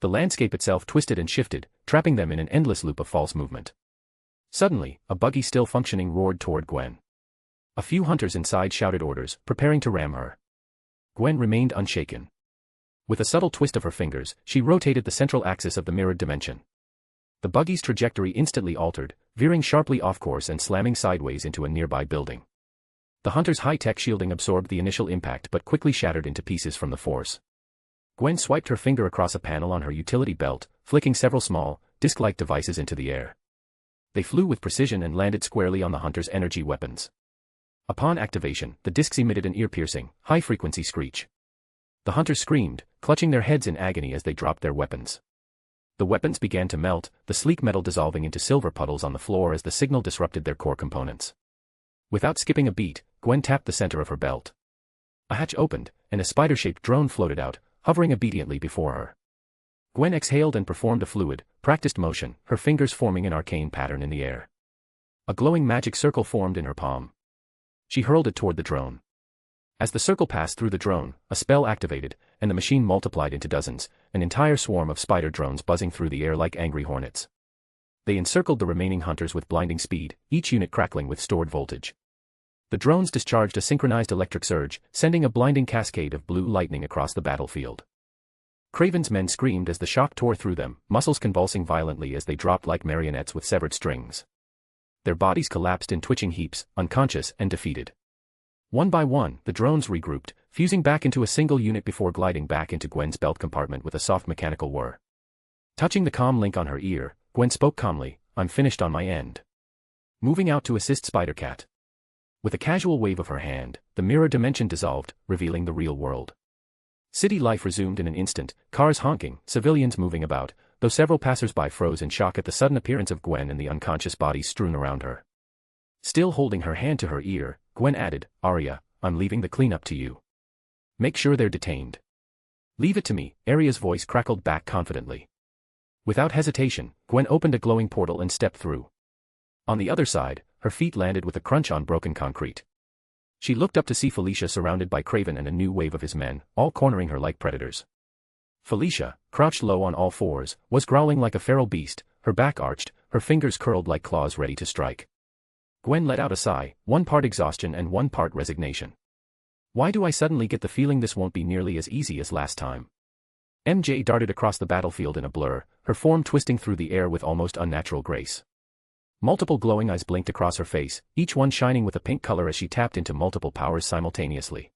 The landscape itself twisted and shifted, trapping them in an endless loop of false movement. Suddenly, a buggy still functioning roared toward Gwen. A few hunters inside shouted orders, preparing to ram her. Gwen remained unshaken. With a subtle twist of her fingers, she rotated the central axis of the mirrored dimension. The buggy's trajectory instantly altered, veering sharply off course and slamming sideways into a nearby building. The hunter's high-tech shielding absorbed the initial impact but quickly shattered into pieces from the force. Gwen swiped her finger across a panel on her utility belt, flicking several small, disc-like devices into the air. They flew with precision and landed squarely on the hunter's energy weapons. Upon activation, the discs emitted an ear-piercing, high-frequency screech. The hunters screamed, clutching their heads in agony as they dropped their weapons. The weapons began to melt, the sleek metal dissolving into silver puddles on the floor as the signal disrupted their core components. Without skipping a beat, Gwen tapped the center of her belt. A hatch opened, and a spider-shaped drone floated out, hovering obediently before her. Gwen exhaled and performed a fluid, practiced motion, her fingers forming an arcane pattern in the air. A glowing magic circle formed in her palm. She hurled it toward the drone. As the circle passed through the drone, a spell activated, and the machine multiplied into dozens, an entire swarm of spider drones buzzing through the air like angry hornets. They encircled the remaining hunters with blinding speed, each unit crackling with stored voltage. The drones discharged a synchronized electric surge, sending a blinding cascade of blue lightning across the battlefield. Craven's men screamed as the shock tore through them, muscles convulsing violently as they dropped like marionettes with severed strings. Their bodies collapsed in twitching heaps, unconscious and defeated. One by one, the drones regrouped, fusing back into a single unit before gliding back into Gwen's belt compartment with a soft mechanical whir. Touching the comm link on her ear, Gwen spoke calmly, "I'm finished on my end." Moving out to assist Spider-Cat. With a casual wave of her hand, the mirror dimension dissolved, revealing the real world. City life resumed in an instant, cars honking, civilians moving about, though several passers-by froze in shock at the sudden appearance of Gwen and the unconscious bodies strewn around her. Still holding her hand to her ear, Gwen added, "Arya, I'm leaving the cleanup to you. Make sure they're detained." "Leave it to me," Arya's voice crackled back confidently. Without hesitation, Gwen opened a glowing portal and stepped through. On the other side, her feet landed with a crunch on broken concrete. She looked up to see Felicia surrounded by Craven and a new wave of his men, all cornering her like predators. Felicia, crouched low on all fours, was growling like a feral beast, her back arched, her fingers curled like claws ready to strike. Gwen let out a sigh, one part exhaustion and one part resignation. "Why do I suddenly get the feeling this won't be nearly as easy as last time?" MJ darted across the battlefield in a blur, her form twisting through the air with almost unnatural grace. Multiple glowing eyes blinked across her face, each one shining with a pink color as she tapped into multiple powers simultaneously.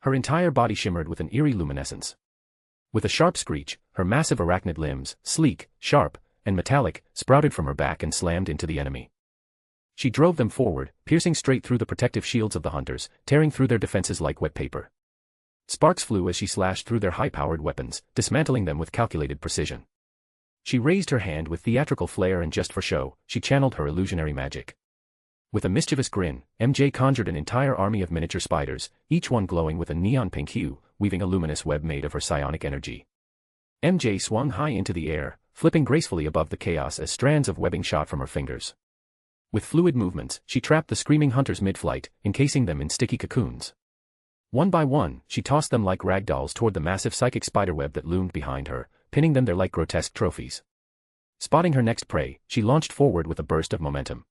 Her entire body shimmered with an eerie luminescence. With a sharp screech, her massive arachnid limbs, sleek, sharp, and metallic, sprouted from her back and slammed into the enemy. She drove them forward, piercing straight through the protective shields of the hunters, tearing through their defenses like wet paper. Sparks flew as she slashed through their high-powered weapons, dismantling them with calculated precision. She raised her hand with theatrical flair and just for show, she channeled her illusionary magic. With a mischievous grin, MJ conjured an entire army of miniature spiders, each one glowing with a neon pink hue, weaving a luminous web made of her psionic energy. MJ swung high into the air, flipping gracefully above the chaos as strands of webbing shot from her fingers. With fluid movements, she trapped the screaming hunters mid-flight, encasing them in sticky cocoons. One by one, she tossed them like rag dolls toward the massive psychic spiderweb that loomed behind her, pinning them there like grotesque trophies. Spotting her next prey, she launched forward with a burst of momentum.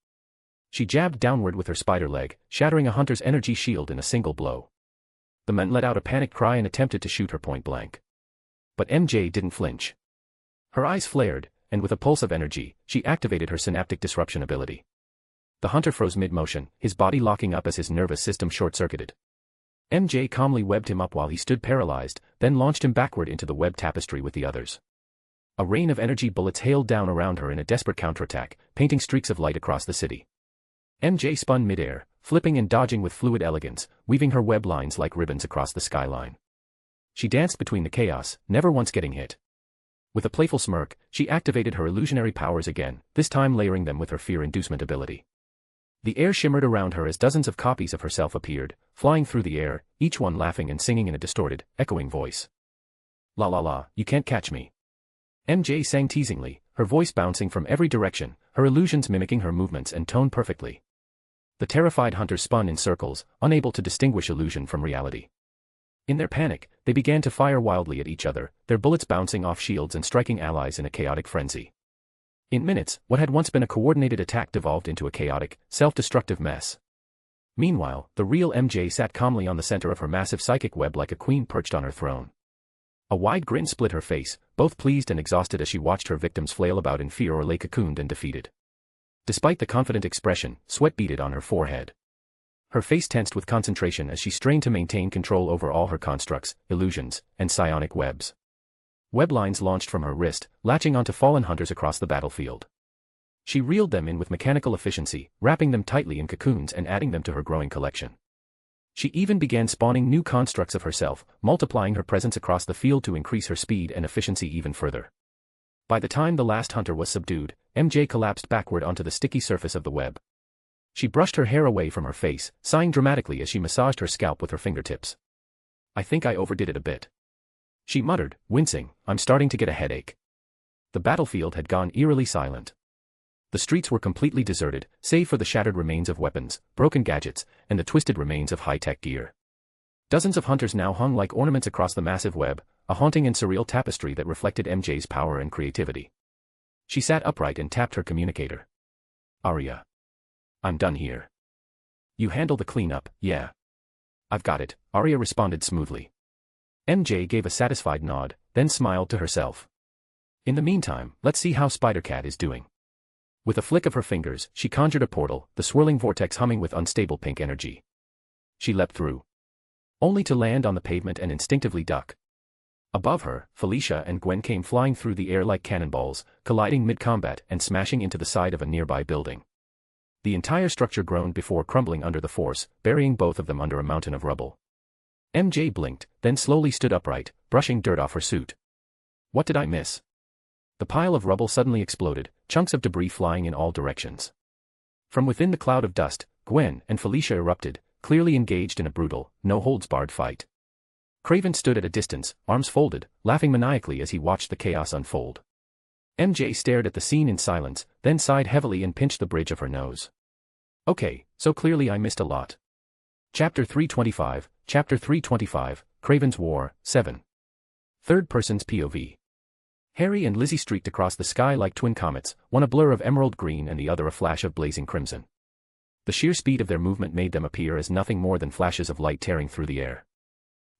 She jabbed downward with her spider leg, shattering a hunter's energy shield in a single blow. The men let out a panicked cry and attempted to shoot her point blank. But MJ didn't flinch. Her eyes flared, and with a pulse of energy, she activated her synaptic disruption ability. The hunter froze mid-motion, his body locking up as his nervous system short-circuited. MJ calmly webbed him up while he stood paralyzed, then launched him backward into the web tapestry with the others. A rain of energy bullets hailed down around her in a desperate counterattack, painting streaks of light across the city. MJ spun midair, flipping and dodging with fluid elegance, weaving her web lines like ribbons across the skyline. She danced between the chaos, never once getting hit. With a playful smirk, she activated her illusionary powers again, this time layering them with her fear inducement ability. The air shimmered around her as dozens of copies of herself appeared, flying through the air, each one laughing and singing in a distorted, echoing voice. "La la la, you can't catch me." MJ sang teasingly, her voice bouncing from every direction, her illusions mimicking her movements and tone perfectly. The terrified hunters spun in circles, unable to distinguish illusion from reality. In their panic, they began to fire wildly at each other, their bullets bouncing off shields and striking allies in a chaotic frenzy. In minutes, what had once been a coordinated attack devolved into a chaotic, self-destructive mess. Meanwhile, the real MJ sat calmly on the center of her massive psychic web like a queen perched on her throne. A wide grin split her face, both pleased and exhausted as she watched her victims flail about in fear or lay cocooned and defeated. Despite the confident expression, sweat beaded on her forehead. Her face tensed with concentration as she strained to maintain control over all her constructs, illusions, and psionic webs. Web lines launched from her wrist, latching onto fallen hunters across the battlefield. She reeled them in with mechanical efficiency, wrapping them tightly in cocoons and adding them to her growing collection. She even began spawning new constructs of herself, multiplying her presence across the field to increase her speed and efficiency even further. By the time the last hunter was subdued, MJ collapsed backward onto the sticky surface of the web. She brushed her hair away from her face, sighing dramatically as she massaged her scalp with her fingertips. I think I overdid it a bit. She muttered, wincing, I'm starting to get a headache. The battlefield had gone eerily silent. The streets were completely deserted, save for the shattered remains of weapons, broken gadgets, and the twisted remains of high-tech gear. Dozens of hunters now hung like ornaments across the massive web, a haunting and surreal tapestry that reflected MJ's power and creativity. She sat upright and tapped her communicator. Arya. I'm done here. You handle the cleanup, yeah. I've got it, Arya responded smoothly. MJ gave a satisfied nod, then smiled to herself. In the meantime, let's see how Spider-Cat is doing. With a flick of her fingers, she conjured a portal, the swirling vortex humming with unstable pink energy. She leapt through, only to land on the pavement and instinctively duck. Above her, Felicia and Gwen came flying through the air like cannonballs, colliding mid-combat and smashing into the side of a nearby building. The entire structure groaned before crumbling under the force, burying both of them under a mountain of rubble. MJ blinked, then slowly stood upright, brushing dirt off her suit. What did I miss? The pile of rubble suddenly exploded, chunks of debris flying in all directions. From within the cloud of dust, Gwen and Felicia erupted, clearly engaged in a brutal, no-holds-barred fight. Craven stood at a distance, arms folded, laughing maniacally as he watched the chaos unfold. MJ stared at the scene in silence, then sighed heavily and pinched the bridge of her nose. Okay, so clearly I missed a lot. Chapter 325, Craven's War, 7. Third person's POV. Harry and Lizzie streaked across the sky like twin comets, one a blur of emerald green and the other a flash of blazing crimson. The sheer speed of their movement made them appear as nothing more than flashes of light tearing through the air.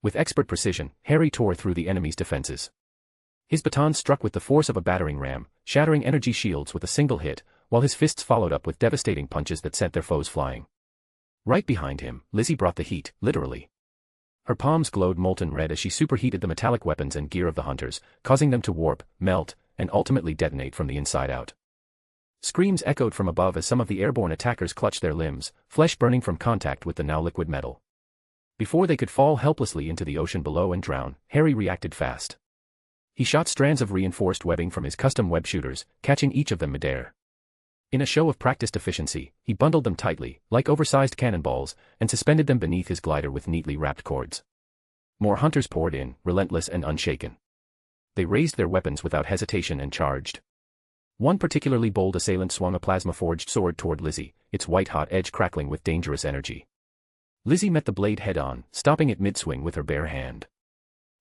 With expert precision, Harry tore through the enemy's defenses. His baton struck with the force of a battering ram, shattering energy shields with a single hit, while his fists followed up with devastating punches that sent their foes flying. Right behind him, Lizzie brought the heat, literally. Her palms glowed molten red as she superheated the metallic weapons and gear of the hunters, causing them to warp, melt, and ultimately detonate from the inside out. Screams echoed from above as some of the airborne attackers clutched their limbs, flesh burning from contact with the now liquid metal. Before they could fall helplessly into the ocean below and drown, Harry reacted fast. He shot strands of reinforced webbing from his custom web shooters, catching each of them midair. In a show of practiced efficiency, he bundled them tightly, like oversized cannonballs, and suspended them beneath his glider with neatly wrapped cords. More hunters poured in, relentless and unshaken. They raised their weapons without hesitation and charged. One particularly bold assailant swung a plasma-forged sword toward Lizzie, its white-hot edge crackling with dangerous energy. Lizzie met the blade head-on, stopping it mid-swing with her bare hand.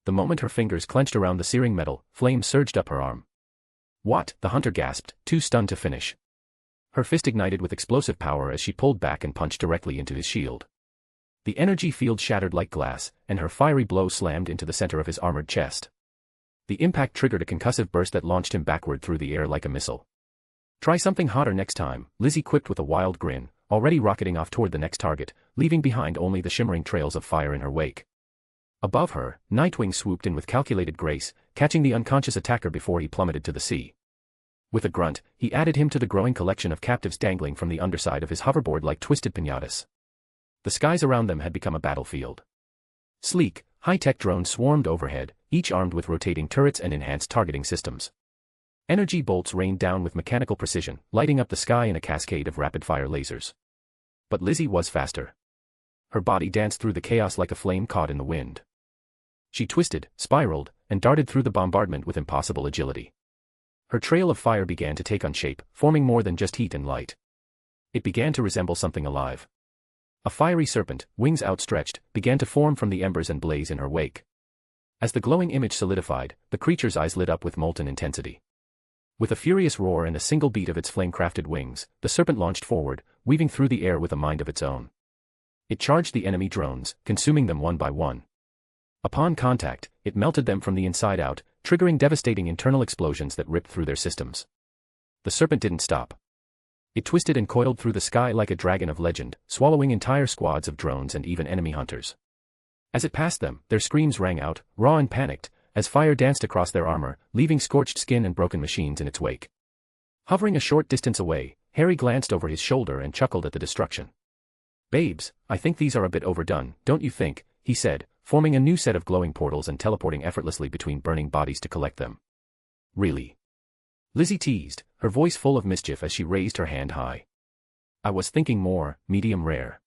The moment her fingers clenched around the searing metal, flame surged up her arm. What? The hunter gasped, too stunned to finish. Her fist ignited with explosive power as she pulled back and punched directly into his shield. The energy field shattered like glass, and her fiery blow slammed into the center of his armored chest. The impact triggered a concussive burst that launched him backward through the air like a missile. Try something hotter next time, Lizzie quipped with a wild grin, already rocketing off toward the next target, leaving behind only the shimmering trails of fire in her wake. Above her, Nightwing swooped in with calculated grace, catching the unconscious attacker before he plummeted to the sea. With a grunt, he added him to the growing collection of captives dangling from the underside of his hoverboard like twisted piñatas. The skies around them had become a battlefield. Sleek, high-tech drones swarmed overhead, each armed with rotating turrets and enhanced targeting systems. Energy bolts rained down with mechanical precision, lighting up the sky in a cascade of rapid-fire lasers. But Lizzie was faster. Her body danced through the chaos like a flame caught in the wind. She twisted, spiraled, and darted through the bombardment with impossible agility. Her trail of fire began to take on shape, forming more than just heat and light. It began to resemble something alive. A fiery serpent, wings outstretched, began to form from the embers and blaze in her wake. As the glowing image solidified, the creature's eyes lit up with molten intensity. With a furious roar and a single beat of its flame-crafted wings, the serpent launched forward, weaving through the air with a mind of its own. It charged the enemy drones, consuming them one by one. Upon contact, it melted them from the inside out, triggering devastating internal explosions that ripped through their systems. The serpent didn't stop. It twisted and coiled through the sky like a dragon of legend, swallowing entire squads of drones and even enemy hunters. As it passed them, their screams rang out, raw and panicked, as fire danced across their armor, leaving scorched skin and broken machines in its wake. Hovering a short distance away, Harry glanced over his shoulder and chuckled at the destruction. "Babes, I think these are a bit overdone, don't you think?" he said, forming a new set of glowing portals and teleporting effortlessly between burning bodies to collect them. "Really?" Lizzie teased, her voice full of mischief as she raised her hand high. I was thinking more, medium rare.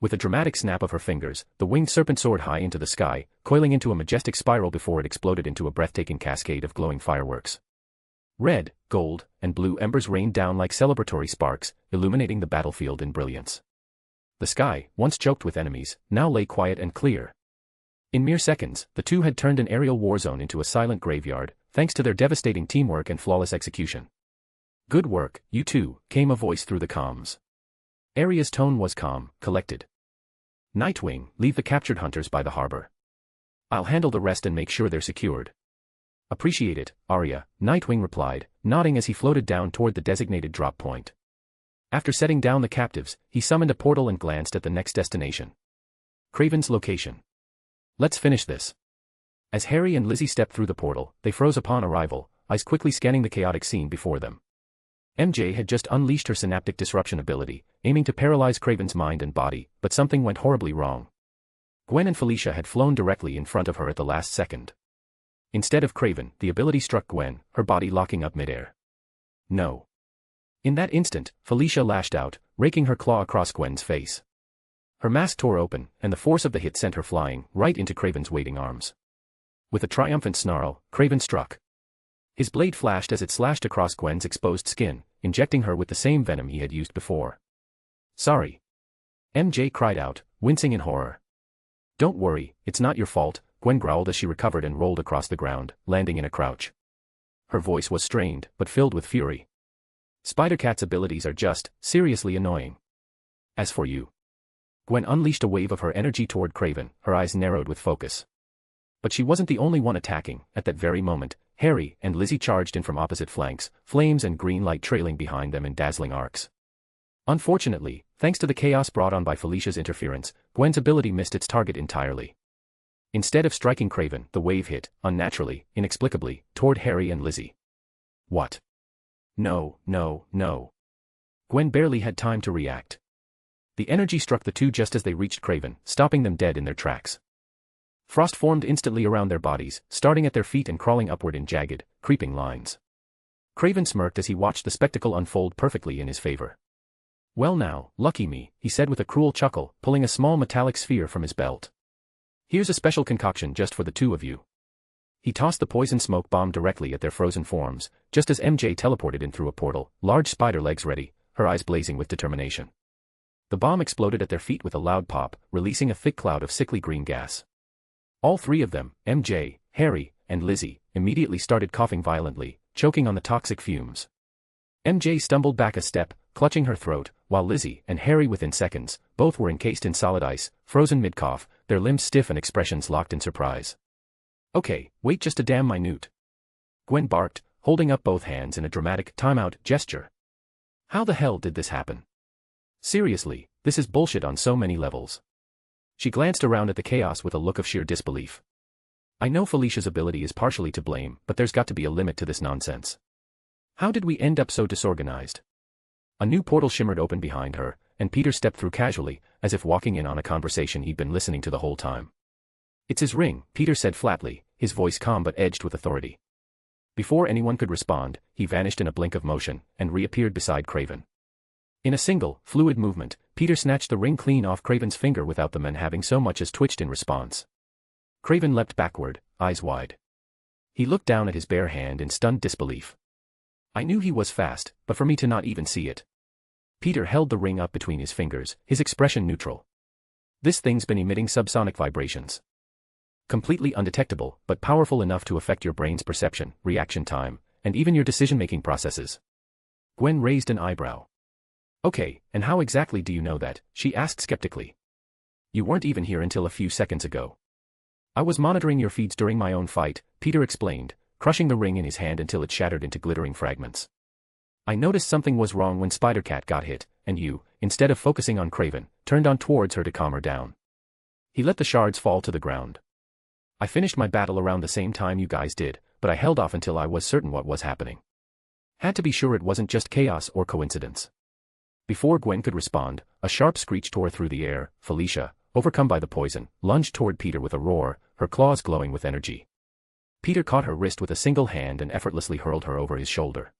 With a dramatic snap of her fingers, the winged serpent soared high into the sky, coiling into a majestic spiral before it exploded into a breathtaking cascade of glowing fireworks. Red, gold, and blue embers rained down like celebratory sparks, illuminating the battlefield in brilliance. The sky, once choked with enemies, now lay quiet and clear. In mere seconds, the two had turned an aerial war zone into a silent graveyard, thanks to their devastating teamwork and flawless execution. "Good work, you two," came a voice through the comms. Aria's tone was calm, collected. "Nightwing, leave the captured hunters by the harbor. I'll handle the rest and make sure they're secured." "Appreciate it, Arya," Nightwing replied, nodding as he floated down toward the designated drop point. After setting down the captives, he summoned a portal and glanced at the next destination. Kraven's location. "Let's finish this." As Harry and Lizzie stepped through the portal, they froze upon arrival, eyes quickly scanning the chaotic scene before them. MJ had just unleashed her synaptic disruption ability, aiming to paralyze Kraven's mind and body, but something went horribly wrong. Gwen and Felicia had flown directly in front of her at the last second. Instead of Kraven, the ability struck Gwen, her body locking up midair. "No." In that instant, Felicia lashed out, raking her claw across Gwen's face. Her mask tore open, and the force of the hit sent her flying right into Kraven's waiting arms. With a triumphant snarl, Kraven struck. His blade flashed as it slashed across Gwen's exposed skin, injecting her with the same venom he had used before. "Sorry." MJ cried out, wincing in horror. "Don't worry, it's not your fault," Gwen growled as she recovered and rolled across the ground, landing in a crouch. Her voice was strained, but filled with fury. "Spider-Cat's abilities are just, seriously annoying. As for you." Gwen unleashed a wave of her energy toward Kraven, her eyes narrowed with focus. But she wasn't the only one attacking. At that very moment, Harry and Lizzie charged in from opposite flanks, flames and green light trailing behind them in dazzling arcs. Unfortunately, thanks to the chaos brought on by Felicia's interference, Gwen's ability missed its target entirely. Instead of striking Kraven, the wave hit, unnaturally, inexplicably, toward Harry and Lizzie. "What? No, no, no." Gwen barely had time to react. The energy struck the two just as they reached Kraven, stopping them dead in their tracks. Frost formed instantly around their bodies, starting at their feet and crawling upward in jagged, creeping lines. Kraven smirked as he watched the spectacle unfold perfectly in his favor. "Well now, lucky me," he said with a cruel chuckle, pulling a small metallic sphere from his belt. "Here's a special concoction just for the two of you." He tossed the poison smoke bomb directly at their frozen forms, just as MJ teleported in through a portal, large spider legs ready, her eyes blazing with determination. The bomb exploded at their feet with a loud pop, releasing a thick cloud of sickly green gas. All three of them, MJ, Harry, and Lizzie, immediately started coughing violently, choking on the toxic fumes. MJ stumbled back a step, clutching her throat, while Lizzie and Harry within seconds, both were encased in solid ice, frozen mid-cough, their limbs stiff and expressions locked in surprise. "Okay, wait just a damn minute," Gwen barked, holding up both hands in a dramatic timeout gesture. "How the hell did this happen? Seriously, this is bullshit on so many levels." She glanced around at the chaos with a look of sheer disbelief. "I know Felicia's ability is partially to blame, but there's got to be a limit to this nonsense. How did we end up so disorganized?" A new portal shimmered open behind her, and Peter stepped through casually, as if walking in on a conversation he'd been listening to the whole time. "It's his ring," Peter said flatly, his voice calm but edged with authority. Before anyone could respond, he vanished in a blink of motion, and reappeared beside Kraven. In a single, fluid movement, Peter snatched the ring clean off Kraven's finger without the man having so much as twitched in response. Kraven leapt backward, eyes wide. He looked down at his bare hand in stunned disbelief. "I knew he was fast, but for me to not even see it." Peter held the ring up between his fingers, his expression neutral. "This thing's been emitting subsonic vibrations. Completely undetectable, but powerful enough to affect your brain's perception, reaction time, and even your decision-making processes." Gwen raised an eyebrow. "Okay, and how exactly do you know that?" she asked skeptically. "You weren't even here until a few seconds ago." "I was monitoring your feeds during my own fight," Peter explained, crushing the ring in his hand until it shattered into glittering fragments. "I noticed something was wrong when Spider-Cat got hit, and you, instead of focusing on Kraven, turned on towards her to calm her down." He let the shards fall to the ground. "I finished my battle around the same time you guys did, but I held off until I was certain what was happening. Had to be sure it wasn't just chaos or coincidence." Before Gwen could respond, a sharp screech tore through the air. Felicia, overcome by the poison, lunged toward Peter with a roar, her claws glowing with energy. Peter caught her wrist with a single hand and effortlessly hurled her over his shoulder.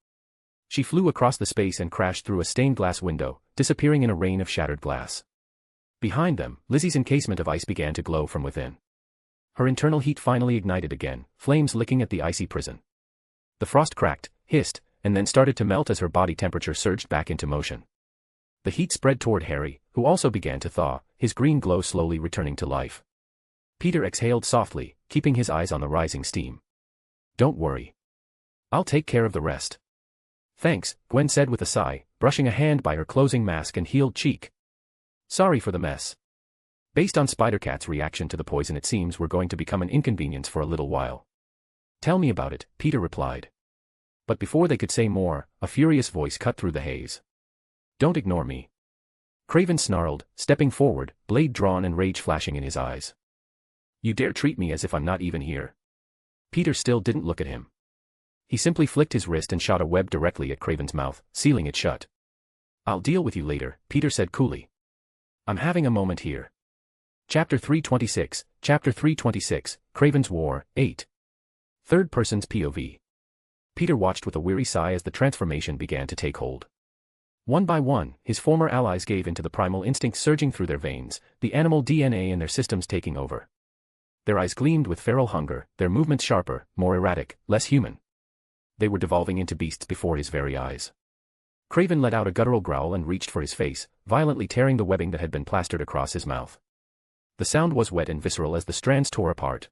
She flew across the space and crashed through a stained glass window, disappearing in a rain of shattered glass. Behind them, Lizzie's encasement of ice began to glow from within. Her internal heat finally ignited again, flames licking at the icy prison. The frost cracked, hissed, and then started to melt as her body temperature surged back into motion. The heat spread toward Harry, who also began to thaw, his green glow slowly returning to life. Peter exhaled softly, keeping his eyes on the rising steam. "Don't worry. I'll take care of the rest." "Thanks," Gwen said with a sigh, brushing a hand by her closing mask and healed cheek. "Sorry for the mess." Based on Spider-Cat's reaction to the poison, it seems we're going to become an inconvenience for a little while. "Tell me about it," Peter replied. But before they could say more, a furious voice cut through the haze. "Don't ignore me." Craven snarled, stepping forward, blade drawn and rage flashing in his eyes. "You dare treat me as if I'm not even here?" Peter still didn't look at him. He simply flicked his wrist and shot a web directly at Craven's mouth, sealing it shut. "I'll deal with you later," Peter said coolly. "I'm having a moment here." Chapter 326, Chapter 326, Craven's War, 8. Third person's POV. Peter watched with a weary sigh as the transformation began to take hold. One by one, his former allies gave into the primal instincts surging through their veins, the animal DNA in their systems taking over. Their eyes gleamed with feral hunger, their movements sharper, more erratic, less human. They were devolving into beasts before his very eyes. Craven let out a guttural growl and reached for his face, violently tearing the webbing that had been plastered across his mouth. The sound was wet and visceral as the strands tore apart.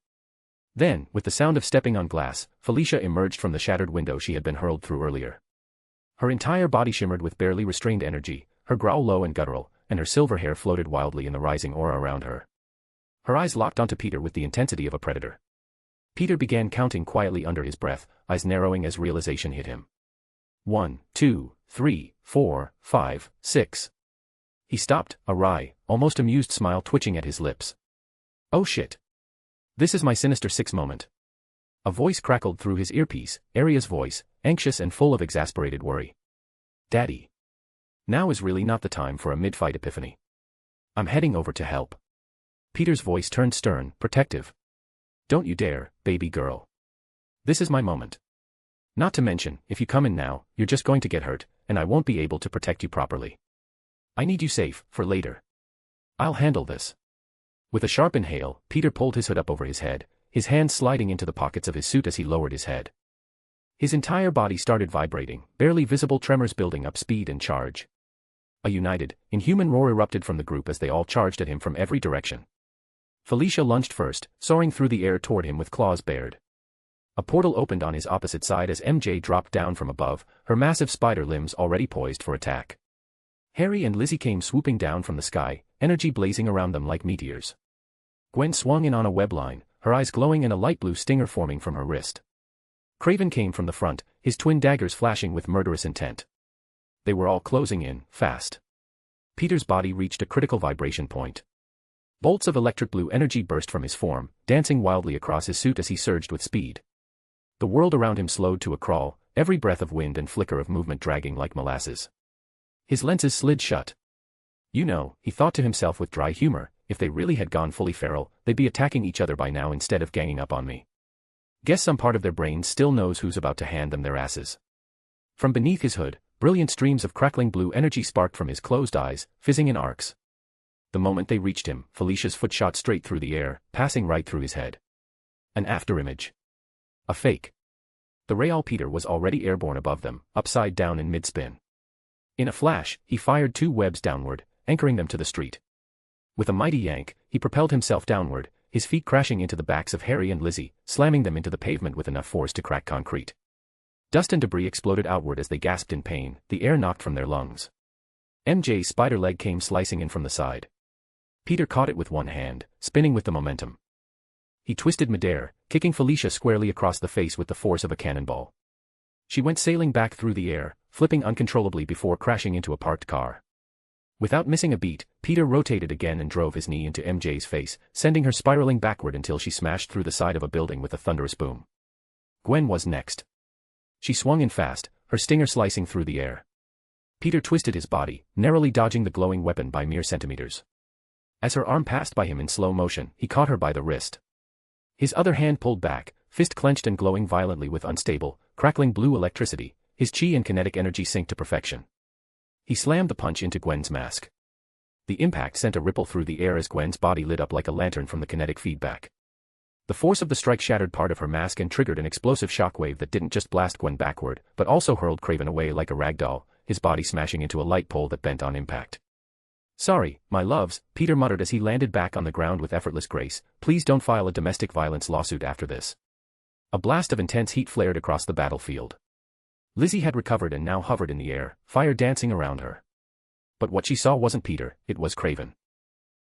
Then, with the sound of stepping on glass, Felicia emerged from the shattered window she had been hurled through earlier. Her entire body shimmered with barely restrained energy, her growl low and guttural, and her silver hair floated wildly in the rising aura around her. Her eyes locked onto Peter with the intensity of a predator. Peter began counting quietly under his breath, eyes narrowing as realization hit him. 1, 2, 3, 4, 5, 6. He stopped, a wry, almost amused smile twitching at his lips. "Oh shit. This is my Sinister Six moment." A voice crackled through his earpiece, Arya's voice, anxious and full of exasperated worry. "Daddy. Now is really not the time for a mid-fight epiphany. I'm heading over to help." Peter's voice turned stern, protective. "Don't you dare, baby girl. This is my moment. Not to mention, if you come in now, you're just going to get hurt, and I won't be able to protect you properly. I need you safe, for later. I'll handle this." With a sharp inhale, Peter pulled his hood up over his head, his hands sliding into the pockets of his suit as he lowered his head. His entire body started vibrating, barely visible tremors building up speed and charge. A united, inhuman roar erupted from the group as they all charged at him from every direction. Felicia lunged first, soaring through the air toward him with claws bared. A portal opened on his opposite side as MJ dropped down from above, her massive spider limbs already poised for attack. Harry and Lizzie came swooping down from the sky, energy blazing around them like meteors. Gwen swung in on a web line, her eyes glowing and a light blue stinger forming from her wrist. Craven came from the front, his twin daggers flashing with murderous intent. They were all closing in, fast. Peter's body reached a critical vibration point. Bolts of electric blue energy burst from his form, dancing wildly across his suit as he surged with speed. The world around him slowed to a crawl, every breath of wind and flicker of movement dragging like molasses. His lenses slid shut. You know, he thought to himself with dry humor, if they really had gone fully feral, they'd be attacking each other by now instead of ganging up on me. Guess some part of their brains still knows who's about to hand them their asses. From beneath his hood, brilliant streams of crackling blue energy sparked from his closed eyes, fizzing in arcs. The moment they reached him, Felicia's foot shot straight through the air, passing right through his head. An afterimage. A fake. The Real Peter was already airborne above them, upside down in mid-spin. In a flash, he fired two webs downward, anchoring them to the street. With a mighty yank, he propelled himself downward, his feet crashing into the backs of Harry and Lizzie, slamming them into the pavement with enough force to crack concrete. Dust and debris exploded outward as they gasped in pain, the air knocked from their lungs. MJ's spider leg came slicing in from the side. Peter caught it with one hand, spinning with the momentum. He twisted midair, kicking Felicia squarely across the face with the force of a cannonball. She went sailing back through the air, flipping uncontrollably before crashing into a parked car. Without missing a beat, Peter rotated again and drove his knee into MJ's face, sending her spiraling backward until she smashed through the side of a building with a thunderous boom. Gwen was next. She swung in fast, her stinger slicing through the air. Peter twisted his body, narrowly dodging the glowing weapon by mere centimeters. As her arm passed by him in slow motion, he caught her by the wrist. His other hand pulled back, fist clenched and glowing violently with unstable, crackling blue electricity, his chi and kinetic energy synced to perfection. He slammed the punch into Gwen's mask. The impact sent a ripple through the air as Gwen's body lit up like a lantern from the kinetic feedback. The force of the strike shattered part of her mask and triggered an explosive shockwave that didn't just blast Gwen backward, but also hurled Craven away like a ragdoll, his body smashing into a light pole that bent on impact. "Sorry, my loves," Peter muttered as he landed back on the ground with effortless grace. "Please don't file a domestic violence lawsuit after this." A blast of intense heat flared across the battlefield. Lizzie had recovered and now hovered in the air, fire dancing around her. But what she saw wasn't Peter, it was Craven.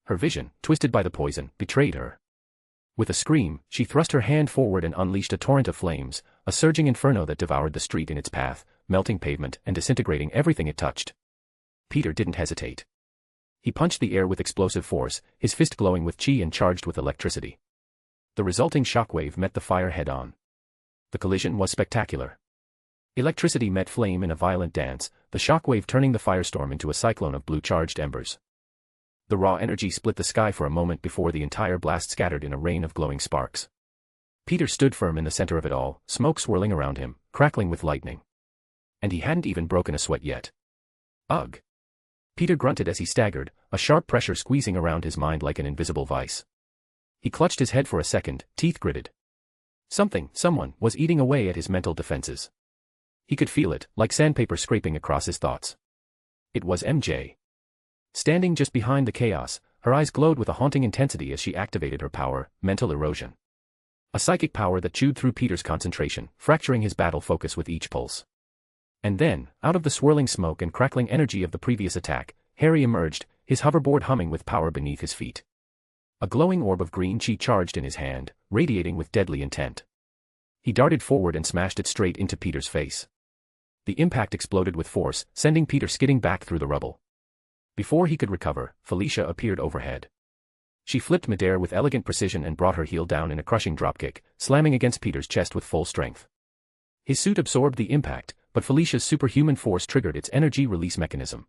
Her vision, twisted by the poison, betrayed her. With a scream, she thrust her hand forward and unleashed a torrent of flames, a surging inferno that devoured the street in its path, melting pavement and disintegrating everything it touched. Peter didn't hesitate. He punched the air with explosive force, his fist glowing with chi and charged with electricity. The resulting shockwave met the fire head-on. The collision was spectacular. Electricity met flame in a violent dance, the shockwave turning the firestorm into a cyclone of blue-charged embers. The raw energy split the sky for a moment before the entire blast scattered in a rain of glowing sparks. Peter stood firm in the center of it all, smoke swirling around him, crackling with lightning. And he hadn't even broken a sweat yet. Ugh! Peter grunted as he staggered, a sharp pressure squeezing around his mind like an invisible vice. He clutched his head for a second, teeth gritted. Someone, was eating away at his mental defenses. He could feel it, like sandpaper scraping across his thoughts. It was MJ. Standing just behind the chaos, her eyes glowed with a haunting intensity as she activated her power, mental erosion. A psychic power that chewed through Peter's concentration, fracturing his battle focus with each pulse. And then, out of the swirling smoke and crackling energy of the previous attack, Harry emerged, his hoverboard humming with power beneath his feet. A glowing orb of green chi charged in his hand, radiating with deadly intent. He darted forward and smashed it straight into Peter's face. The impact exploded with force, sending Peter skidding back through the rubble. Before he could recover, Felicia appeared overhead. She flipped midair with elegant precision and brought her heel down in a crushing dropkick, slamming against Peter's chest with full strength. His suit absorbed the impact, but Felicia's superhuman force triggered its energy release mechanism.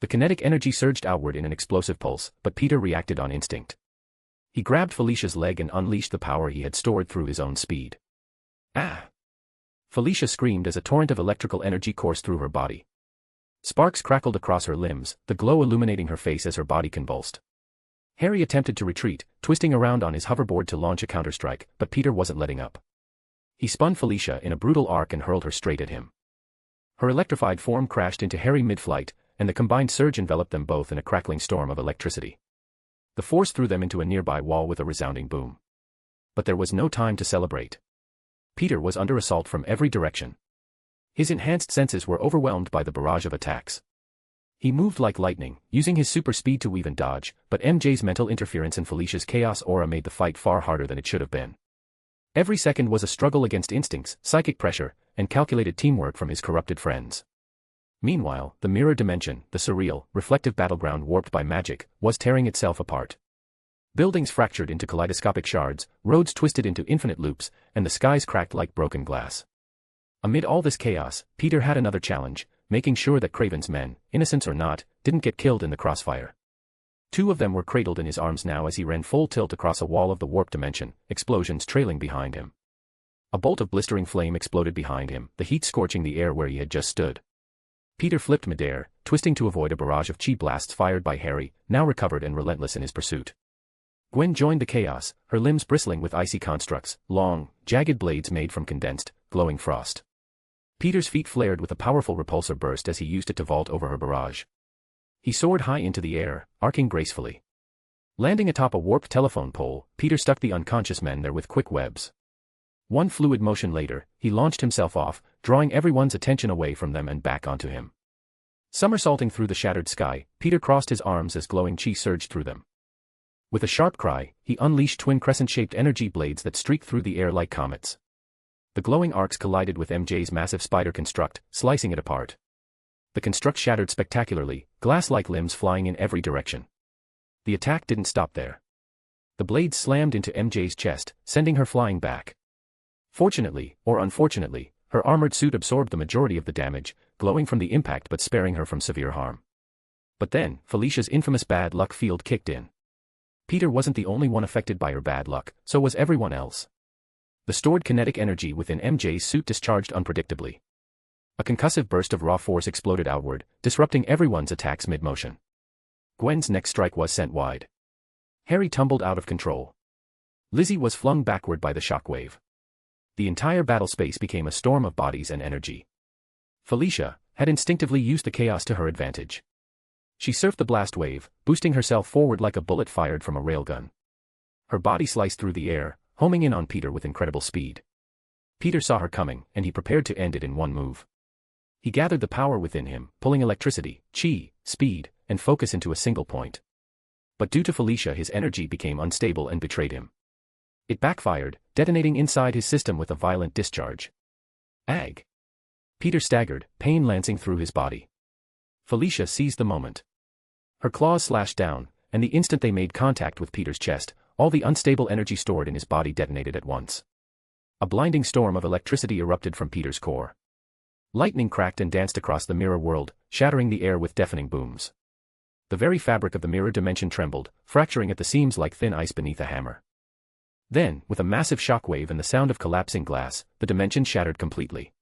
The kinetic energy surged outward in an explosive pulse, but Peter reacted on instinct. He grabbed Felicia's leg and unleashed the power he had stored through his own speed. Ah! Felicia screamed as a torrent of electrical energy coursed through her body. Sparks crackled across her limbs, the glow illuminating her face as her body convulsed. Harry attempted to retreat, twisting around on his hoverboard to launch a counterstrike, but Peter wasn't letting up. He spun Felicia in a brutal arc and hurled her straight at him. Her electrified form crashed into Harry mid-flight, and the combined surge enveloped them both in a crackling storm of electricity. The force threw them into a nearby wall with a resounding boom. But there was no time to celebrate. Peter was under assault from every direction. His enhanced senses were overwhelmed by the barrage of attacks. He moved like lightning, using his super speed to weave and dodge, but MJ's mental interference and Felicia's chaos aura made the fight far harder than it should have been. Every second was a struggle against instincts, psychic pressure, and calculated teamwork from his corrupted friends. Meanwhile, the mirror dimension, the surreal, reflective battleground warped by magic, was tearing itself apart. Buildings fractured into kaleidoscopic shards, roads twisted into infinite loops, and the skies cracked like broken glass. Amid all this chaos, Peter had another challenge, making sure that Craven's men, innocents or not, didn't get killed in the crossfire. 2 of them were cradled in his arms now as he ran full tilt across a wall of the warp dimension, explosions trailing behind him. A bolt of blistering flame exploded behind him, the heat scorching the air where he had just stood. Peter flipped midair, twisting to avoid a barrage of chi blasts fired by Harry, now recovered and relentless in his pursuit. Gwen joined the chaos, her limbs bristling with icy constructs, long, jagged blades made from condensed, glowing frost. Peter's feet flared with a powerful repulsor burst as he used it to vault over her barrage. He soared high into the air, arcing gracefully. Landing atop a warped telephone pole, Peter stuck the unconscious men there with quick webs. One fluid motion later, he launched himself off, drawing everyone's attention away from them and back onto him. Somersaulting through the shattered sky, Peter crossed his arms as glowing chi surged through them. With a sharp cry, he unleashed twin crescent-shaped energy blades that streaked through the air like comets. The glowing arcs collided with MJ's massive spider construct, slicing it apart. The construct shattered spectacularly, glass-like limbs flying in every direction. The attack didn't stop there. The blades slammed into MJ's chest, sending her flying back. Fortunately, or unfortunately, her armored suit absorbed the majority of the damage, glowing from the impact but sparing her from severe harm. But then, Felicia's infamous bad luck field kicked in. Peter wasn't the only one affected by her bad luck, so was everyone else. The stored kinetic energy within MJ's suit discharged unpredictably. A concussive burst of raw force exploded outward, disrupting everyone's attacks mid-motion. Gwen's next strike was sent wide. Harry tumbled out of control. Lizzie was flung backward by the shockwave. The entire battle space became a storm of bodies and energy. Felicia had instinctively used the chaos to her advantage. She surfed the blast wave, boosting herself forward like a bullet fired from a railgun. Her body sliced through the air, homing in on Peter with incredible speed. Peter saw her coming, and he prepared to end it in one move. He gathered the power within him, pulling electricity, chi, speed, and focus into a single point. But due to Felicia, his energy became unstable and betrayed him. It backfired, detonating inside his system with a violent discharge. Ag! Peter staggered, pain lancing through his body. Felicia seized the moment. Her claws slashed down, and the instant they made contact with Peter's chest, all the unstable energy stored in his body detonated at once. A blinding storm of electricity erupted from Peter's core. Lightning cracked and danced across the mirror world, shattering the air with deafening booms. The very fabric of the mirror dimension trembled, fracturing at the seams like thin ice beneath a hammer. Then, with a massive shockwave and the sound of collapsing glass, the dimension shattered completely.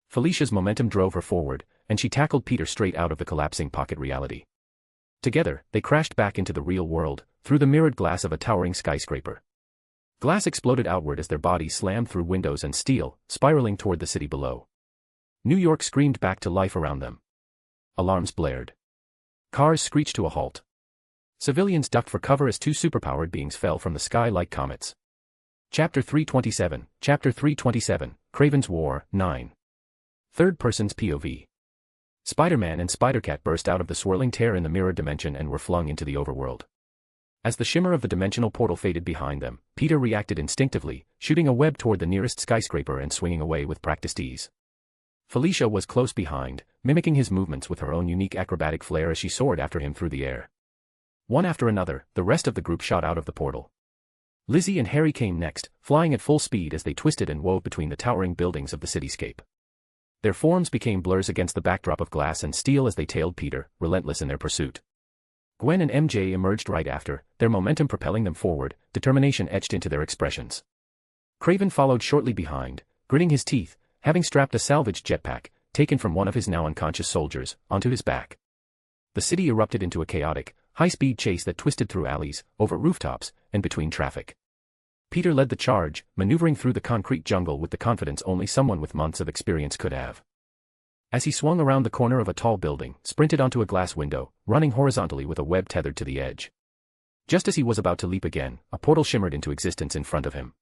Felicia's momentum drove her forward, and she tackled Peter straight out of the collapsing pocket reality. Together, they crashed back into the real world, through the mirrored glass of a towering skyscraper. Glass exploded outward as their bodies slammed through windows and steel, spiraling toward the city below. New York screamed back to life around them. Alarms blared. Cars screeched to a halt. Civilians ducked for cover as two superpowered beings fell from the sky like comets. Chapter 327, Kraven's War, 9. Third person's POV. Spider-Man and Spider-Cat burst out of the swirling tear in the mirror dimension and were flung into the overworld. As the shimmer of the dimensional portal faded behind them, Peter reacted instinctively, shooting a web toward the nearest skyscraper and swinging away with practiced ease. Felicia was close behind, mimicking his movements with her own unique acrobatic flair as she soared after him through the air. One after another, the rest of the group shot out of the portal. Lizzie and Harry came next, flying at full speed as they twisted and wove between the towering buildings of the cityscape. Their forms became blurs against the backdrop of glass and steel as they tailed Peter, relentless in their pursuit. Gwen and MJ emerged right after, their momentum propelling them forward, determination etched into their expressions. Kraven followed shortly behind, gritting his teeth, having strapped a salvaged jetpack, taken from one of his now unconscious soldiers, onto his back. The city erupted into a chaotic, high-speed chase that twisted through alleys, over rooftops, and between traffic. Peter led the charge, maneuvering through the concrete jungle with the confidence only someone with months of experience could have. As he swung around the corner of a tall building, sprinted onto a glass window, running horizontally with a web tethered to the edge. Just as he was about to leap again, a portal shimmered into existence in front of him.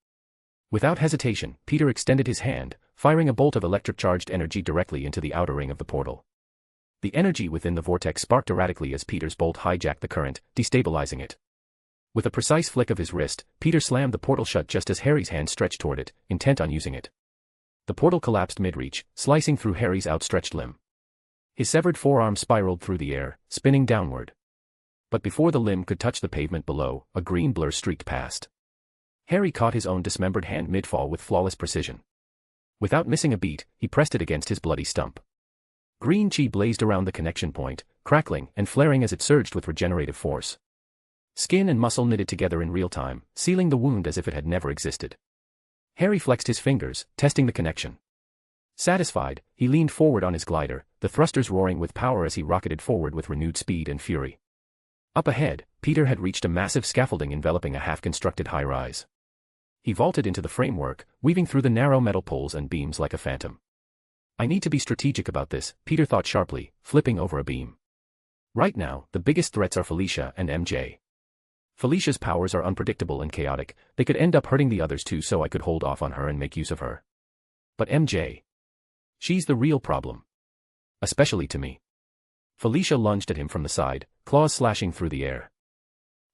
Without hesitation, Peter extended his hand, firing a bolt of electric-charged energy directly into the outer ring of the portal. The energy within the vortex sparked erratically as Peter's bolt hijacked the current, destabilizing it. With a precise flick of his wrist, Peter slammed the portal shut just as Harry's hand stretched toward it, intent on using it. The portal collapsed mid-reach, slicing through Harry's outstretched limb. His severed forearm spiraled through the air, spinning downward. But before the limb could touch the pavement below, a green blur streaked past. Harry caught his own dismembered hand mid-fall with flawless precision. Without missing a beat, he pressed it against his bloody stump. Green chi blazed around the connection point, crackling and flaring as it surged with regenerative force. Skin and muscle knitted together in real time, sealing the wound as if it had never existed. Harry flexed his fingers, testing the connection. Satisfied, he leaned forward on his glider, the thrusters roaring with power as he rocketed forward with renewed speed and fury. Up ahead, Peter had reached a massive scaffolding enveloping a half-constructed high-rise. He vaulted into the framework, weaving through the narrow metal poles and beams like a phantom. I need to be strategic about this, Peter thought sharply, flipping over a beam. Right now, the biggest threats are Felicia and MJ. Felicia's powers are unpredictable and chaotic, they could end up hurting the others too, so I could hold off on her and make use of her. But MJ. She's the real problem. Especially to me. Felicia lunged at him from the side, claws slashing through the air.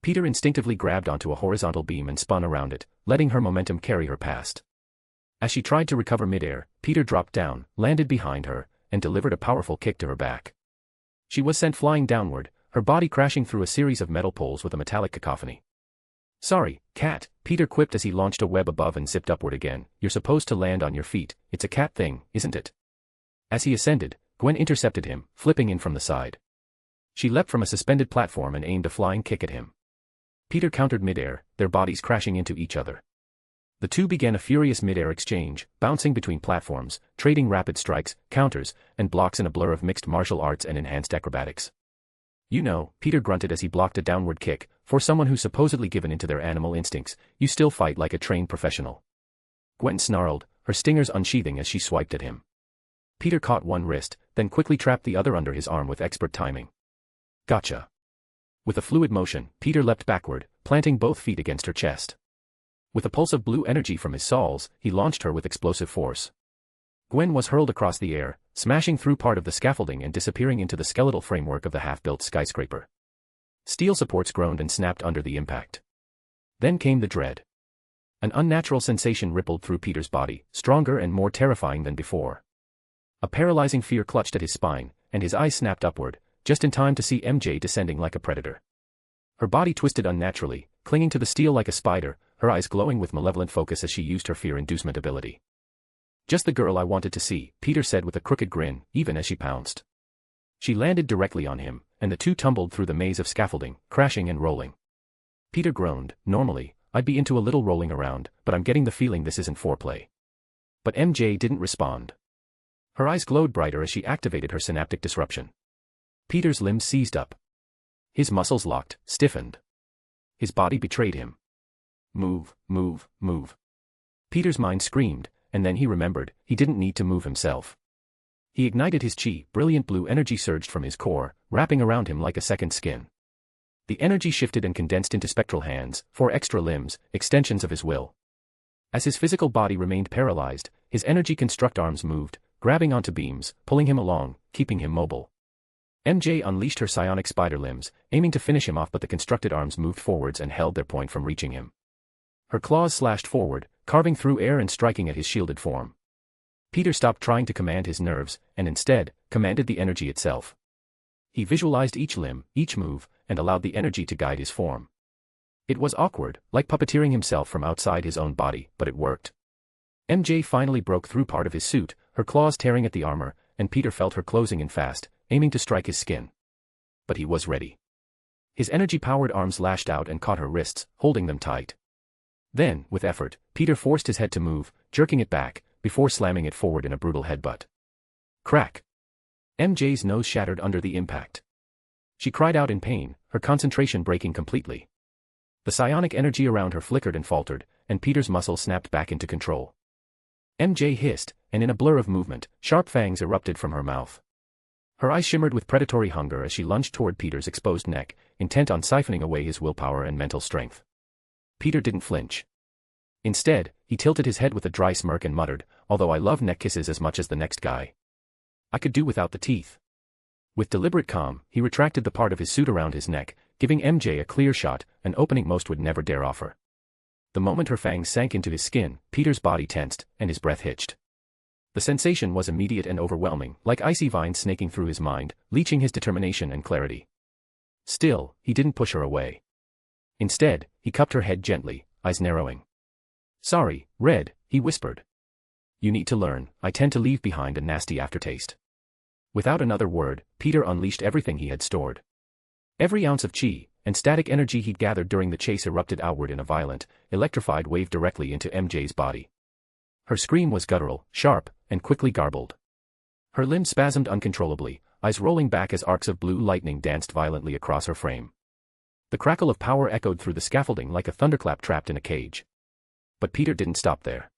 Peter instinctively grabbed onto a horizontal beam and spun around it, letting her momentum carry her past. As she tried to recover midair, Peter dropped down, landed behind her, and delivered a powerful kick to her back. She was sent flying downward, her body crashing through a series of metal poles with a metallic cacophony. Sorry, cat, Peter quipped as he launched a web above and zipped upward again. You're supposed to land on your feet, it's a cat thing, isn't it? As he ascended, Gwen intercepted him, flipping in from the side. She leapt from a suspended platform and aimed a flying kick at him. Peter countered midair, their bodies crashing into each other. The two began a furious mid-air exchange, bouncing between platforms, trading rapid strikes, counters, and blocks in a blur of mixed martial arts and enhanced acrobatics. You know, Peter grunted as he blocked a downward kick, for someone who's supposedly given into their animal instincts, you still fight like a trained professional. Gwen snarled, her stingers unsheathing as she swiped at him. Peter caught one wrist, then quickly trapped the other under his arm with expert timing. Gotcha. With a fluid motion, Peter leapt backward, planting both feet against her chest. With a pulse of blue energy from his soles, he launched her with explosive force. Gwen was hurled across the air, smashing through part of the scaffolding and disappearing into the skeletal framework of the half-built skyscraper. Steel supports groaned and snapped under the impact. Then came the dread. An unnatural sensation rippled through Peter's body, stronger and more terrifying than before. A paralyzing fear clutched at his spine, and his eyes snapped upward, just in time to see MJ descending like a predator. Her body twisted unnaturally, clinging to the steel like a spider, her eyes glowing with malevolent focus as she used her fear-inducement ability. Just the girl I wanted to see, Peter said with a crooked grin, even as she pounced. She landed directly on him, and the two tumbled through the maze of scaffolding, crashing and rolling. Peter groaned. Normally, I'd be into a little rolling around, but I'm getting the feeling this isn't foreplay. But MJ didn't respond. Her eyes glowed brighter as she activated her synaptic disruption. Peter's limbs seized up. His muscles locked, stiffened. His body betrayed him. Move, move, move. Peter's mind screamed, and then he remembered, he didn't need to move himself. He ignited his chi, brilliant blue energy surged from his core, wrapping around him like a second skin. The energy shifted and condensed into spectral hands, 4 extra limbs, extensions of his will. As his physical body remained paralyzed, his energy construct arms moved, grabbing onto beams, pulling him along, keeping him mobile. MJ unleashed her psionic spider limbs, aiming to finish him off, but the constructed arms moved forwards and held their point from reaching him. Her claws slashed forward, carving through air and striking at his shielded form. Peter stopped trying to command his nerves, and instead, commanded the energy itself. He visualized each limb, each move, and allowed the energy to guide his form. It was awkward, like puppeteering himself from outside his own body, but it worked. MJ finally broke through part of his suit, her claws tearing at the armor, and Peter felt her closing in fast, aiming to strike his skin. But he was ready. His energy-powered arms lashed out and caught her wrists, holding them tight. Then, with effort, Peter forced his head to move, jerking it back, before slamming it forward in a brutal headbutt. Crack! MJ's nose shattered under the impact. She cried out in pain, her concentration breaking completely. The psionic energy around her flickered and faltered, and Peter's muscles snapped back into control. MJ hissed, and in a blur of movement, sharp fangs erupted from her mouth. Her eyes shimmered with predatory hunger as she lunged toward Peter's exposed neck, intent on siphoning away his willpower and mental strength. Peter didn't flinch. Instead, he tilted his head with a dry smirk and muttered, "Although I love neck kisses as much as the next guy. I could do without the teeth." With deliberate calm, he retracted the part of his suit around his neck, giving MJ a clear shot, an opening most would never dare offer. The moment her fangs sank into his skin, Peter's body tensed, and his breath hitched. The sensation was immediate and overwhelming, like icy vines snaking through his mind, leeching his determination and clarity. Still, he didn't push her away. Instead, he cupped her head gently, eyes narrowing. "Sorry, Red," he whispered. "You need to learn, I tend to leave behind a nasty aftertaste." Without another word, Peter unleashed everything he had stored. Every ounce of chi and static energy he'd gathered during the chase erupted outward in a violent, electrified wave directly into MJ's body. Her scream was guttural, sharp, and quickly garbled. Her limbs spasmed uncontrollably, eyes rolling back as arcs of blue lightning danced violently across her frame. The crackle of power echoed through the scaffolding like a thunderclap trapped in a cage. But Peter didn't stop there.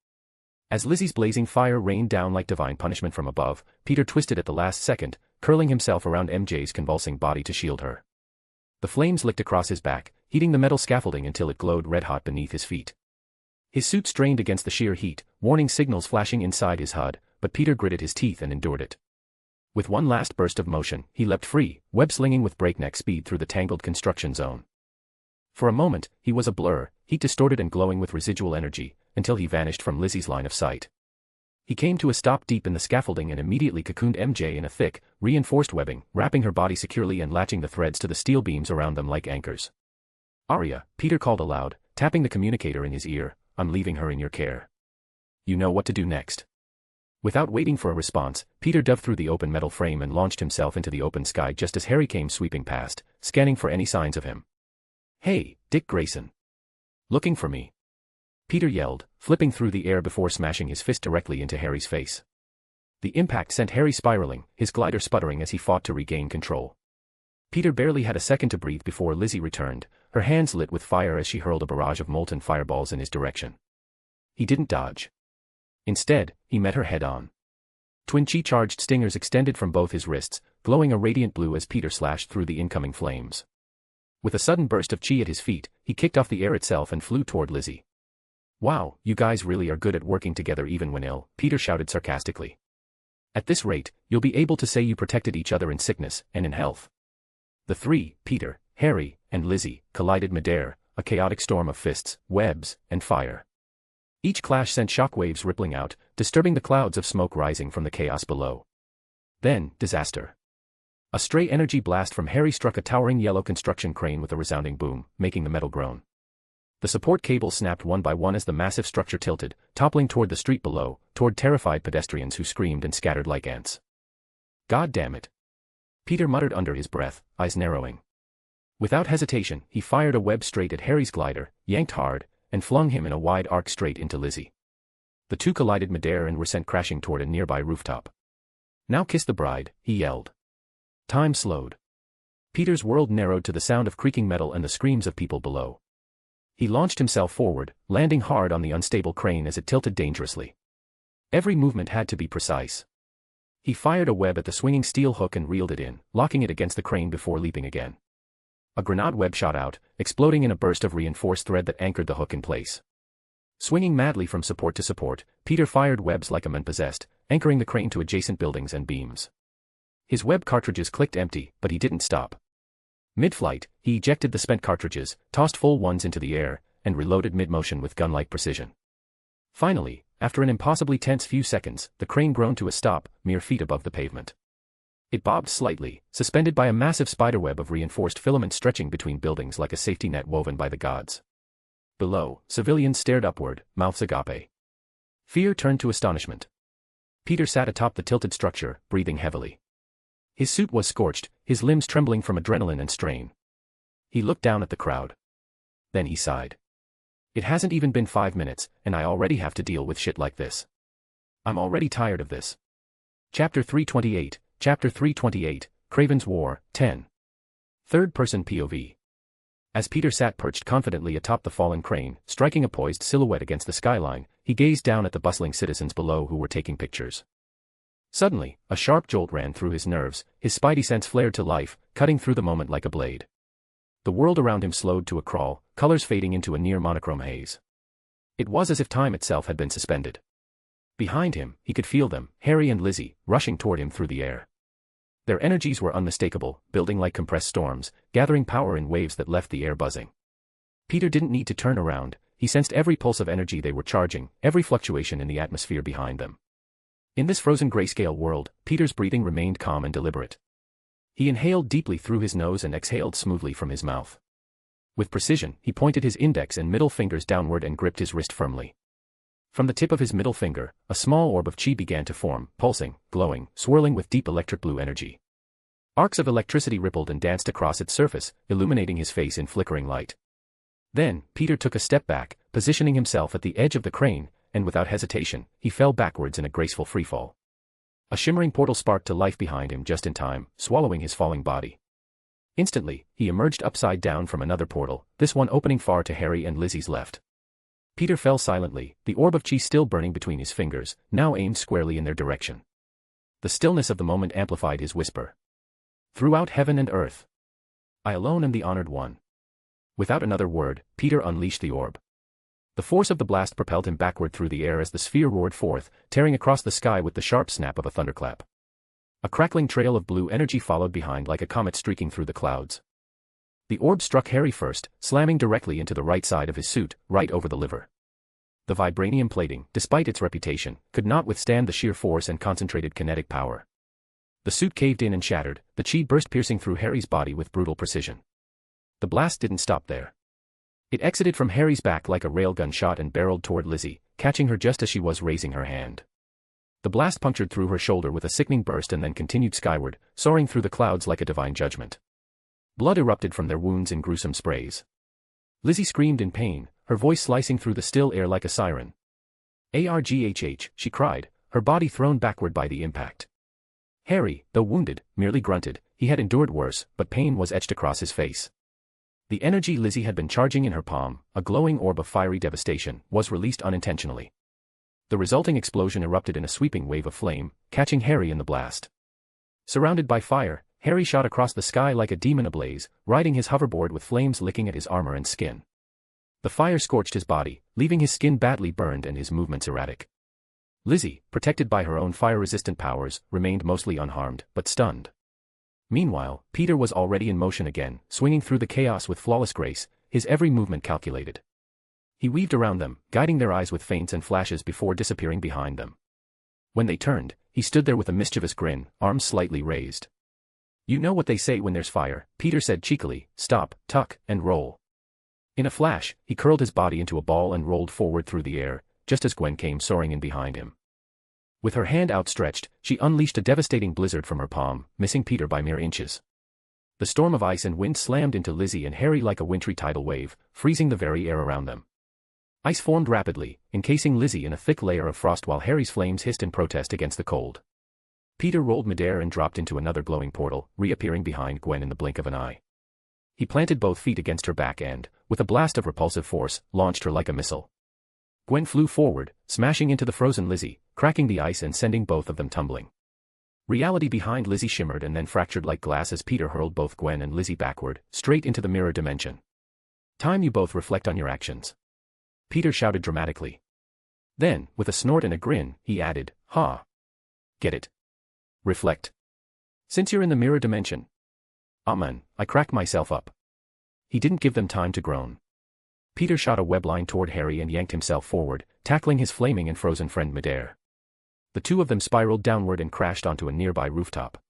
As Lizzie's blazing fire rained down like divine punishment from above, Peter twisted at the last second, curling himself around MJ's convulsing body to shield her. The flames licked across his back, heating the metal scaffolding until it glowed red-hot beneath his feet. His suit strained against the sheer heat, warning signals flashing inside his HUD, but Peter gritted his teeth and endured it. With one last burst of motion, he leapt free, web-slinging with breakneck speed through the tangled construction zone. For a moment, he was a blur, heat distorted and glowing with residual energy, until he vanished from Lizzie's line of sight. He came to a stop deep in the scaffolding and immediately cocooned MJ in a thick, reinforced webbing, wrapping her body securely and latching the threads to the steel beams around them like anchors. "Arya," Peter called aloud, tapping the communicator in his ear, "I'm leaving her in your care. You know what to do next." Without waiting for a response, Peter dove through the open metal frame and launched himself into the open sky just as Harry came sweeping past, scanning for any signs of him. "Hey, Dick Grayson. Looking for me?" Peter yelled, flipping through the air before smashing his fist directly into Harry's face. The impact sent Harry spiraling, his glider sputtering as he fought to regain control. Peter barely had a second to breathe before Lizzie returned, her hands lit with fire as she hurled a barrage of molten fireballs in his direction. He didn't dodge. Instead, he met her head-on. Twin chi-charged stingers extended from both his wrists, glowing a radiant blue as Peter slashed through the incoming flames. With a sudden burst of chi at his feet, he kicked off the air itself and flew toward Lizzie. "Wow, you guys really are good at working together even when ill," Peter shouted sarcastically. "At this rate, you'll be able to say you protected each other in sickness and in health." The three, Peter, Harry, and Lizzie, collided midair, a chaotic storm of fists, webs, and fire. Each clash sent shockwaves rippling out, disturbing the clouds of smoke rising from the chaos below. Then, disaster. A stray energy blast from Harry struck a towering yellow construction crane with a resounding boom, making the metal groan. The support cables snapped one by one as the massive structure tilted, toppling toward the street below, toward terrified pedestrians who screamed and scattered like ants. "God damn it," Peter muttered under his breath, eyes narrowing. Without hesitation, he fired a web straight at Harry's glider, yanked hard, and flung him in a wide arc straight into Lizzie. The two collided midair and were sent crashing toward a nearby rooftop. "Now kiss the bride," he yelled. Time slowed. Peter's world narrowed to the sound of creaking metal and the screams of people below. He launched himself forward, landing hard on the unstable crane as it tilted dangerously. Every movement had to be precise. He fired a web at the swinging steel hook and reeled it in, locking it against the crane before leaping again. A grenade web shot out, exploding in a burst of reinforced thread that anchored the hook in place. Swinging madly from support to support, Peter fired webs like a man possessed, anchoring the crane to adjacent buildings and beams. His web cartridges clicked empty, but he didn't stop. Mid-flight, he ejected the spent cartridges, tossed full ones into the air, and reloaded mid-motion with gun-like precision. Finally, after an impossibly tense few seconds, the crane groaned to a stop, mere feet above the pavement. It bobbed slightly, suspended by a massive spiderweb of reinforced filament stretching between buildings like a safety net woven by the gods. Below, civilians stared upward, mouths agape. Fear turned to astonishment. Peter sat atop the tilted structure, breathing heavily. His suit was scorched, his limbs trembling from adrenaline and strain. He looked down at the crowd. Then he sighed. "It hasn't even been 5 minutes, and I already have to deal with shit like this. I'm already tired of this." Chapter 328, Chapter 328, Kraven's War, 10. Third-person POV. As Peter sat perched confidently atop the fallen crane, striking a poised silhouette against the skyline, he gazed down at the bustling citizens below who were taking pictures. Suddenly, a sharp jolt ran through his nerves, his spidey sense flared to life, cutting through the moment like a blade. The world around him slowed to a crawl, colors fading into a near-monochrome haze. It was as if time itself had been suspended. Behind him, he could feel them, Harry and Lizzie, rushing toward him through the air. Their energies were unmistakable, building like compressed storms, gathering power in waves that left the air buzzing. Peter didn't need to turn around, he sensed every pulse of energy they were charging, every fluctuation in the atmosphere behind them. In this frozen grayscale world, Peter's breathing remained calm and deliberate. He inhaled deeply through his nose and exhaled smoothly from his mouth. With precision, he pointed his index and middle fingers downward and gripped his wrist firmly. From the tip of his middle finger, a small orb of chi began to form, pulsing, glowing, swirling with deep electric blue energy. Arcs of electricity rippled and danced across its surface, illuminating his face in flickering light. Then, Peter took a step back, positioning himself at the edge of the crane, and without hesitation, he fell backwards in a graceful freefall. A shimmering portal sparked to life behind him just in time, swallowing his falling body. Instantly, he emerged upside down from another portal, this one opening far to Harry and Lizzie's left. Peter fell silently, the orb of chi still burning between his fingers, now aimed squarely in their direction. The stillness of the moment amplified his whisper. "Throughout heaven and earth, I alone am the honored one." Without another word, Peter unleashed the orb. The force of the blast propelled him backward through the air as the sphere roared forth, tearing across the sky with the sharp snap of a thunderclap. A crackling trail of blue energy followed behind like a comet streaking through the clouds. The orb struck Harry first, slamming directly into the right side of his suit, right over the liver. The vibranium plating, despite its reputation, could not withstand the sheer force and concentrated kinetic power. The suit caved in and shattered, the chi burst piercing through Harry's body with brutal precision. The blast didn't stop there. It exited from Harry's back like a railgun shot and barreled toward Lizzie, catching her just as she was raising her hand. The blast punctured through her shoulder with a sickening burst and then continued skyward, soaring through the clouds like a divine judgment. Blood erupted from their wounds in gruesome sprays. Lizzie screamed in pain, her voice slicing through the still air like a siren. "Arghh," she cried, her body thrown backward by the impact. Harry, though wounded, merely grunted. He had endured worse, but pain was etched across his face. The energy Lizzie had been charging in her palm, a glowing orb of fiery devastation, was released unintentionally. The resulting explosion erupted in a sweeping wave of flame, catching Harry in the blast. Surrounded by fire, Harry shot across the sky like a demon ablaze, riding his hoverboard with flames licking at his armor and skin. The fire scorched his body, leaving his skin badly burned and his movements erratic. Lizzie, protected by her own fire-resistant powers, remained mostly unharmed, but stunned. Meanwhile, Peter was already in motion again, swinging through the chaos with flawless grace, his every movement calculated. He weaved around them, guiding their eyes with feints and flashes before disappearing behind them. When they turned, he stood there with a mischievous grin, arms slightly raised. "You know what they say when there's fire," Peter said cheekily, "stop, tuck, and roll." In a flash, he curled his body into a ball and rolled forward through the air, just as Gwen came soaring in behind him. With her hand outstretched, she unleashed a devastating blizzard from her palm, missing Peter by mere inches. The storm of ice and wind slammed into Lizzie and Harry like a wintry tidal wave, freezing the very air around them. Ice formed rapidly, encasing Lizzie in a thick layer of frost while Harry's flames hissed in protest against the cold. Peter rolled midair and dropped into another glowing portal, reappearing behind Gwen in the blink of an eye. He planted both feet against her back and, with a blast of repulsive force, launched her like a missile. Gwen flew forward, smashing into the frozen Lizzie, cracking the ice and sending both of them tumbling. Reality behind Lizzie shimmered and then fractured like glass as Peter hurled both Gwen and Lizzie backward, straight into the mirror dimension. "Time you both reflect on your actions," Peter shouted dramatically. Then, with a snort and a grin, he added, "Ha! Get it? Reflect. Since you're in the mirror dimension." "Man, I crack myself up." He didn't give them time to groan. Peter shot a web line toward Harry and yanked himself forward, tackling his flaming and frozen friend midair. The two of them spiraled downward and crashed onto a nearby rooftop.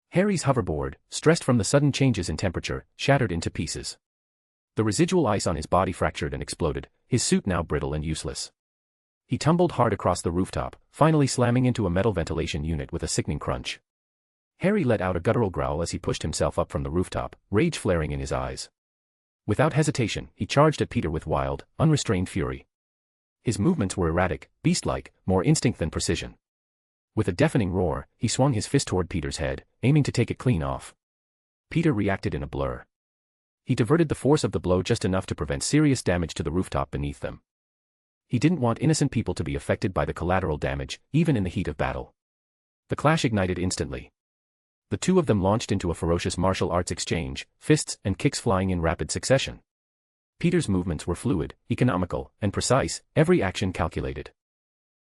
Harry's hoverboard, stressed from the sudden changes in temperature, shattered into pieces. The residual ice on his body fractured and exploded, his suit now brittle and useless. He tumbled hard across the rooftop, finally slamming into a metal ventilation unit with a sickening crunch. Harry let out a guttural growl as he pushed himself up from the rooftop, rage flaring in his eyes. Without hesitation, he charged at Peter with wild, unrestrained fury. His movements were erratic, beast-like, more instinct than precision. With a deafening roar, he swung his fist toward Peter's head, aiming to take it clean off. Peter reacted in a blur. He diverted the force of the blow just enough to prevent serious damage to the rooftop beneath them. He didn't want innocent people to be affected by the collateral damage, even in the heat of battle. The clash ignited instantly. The two of them launched into a ferocious martial arts exchange, fists and kicks flying in rapid succession. Peter's movements were fluid, economical, and precise, every action calculated.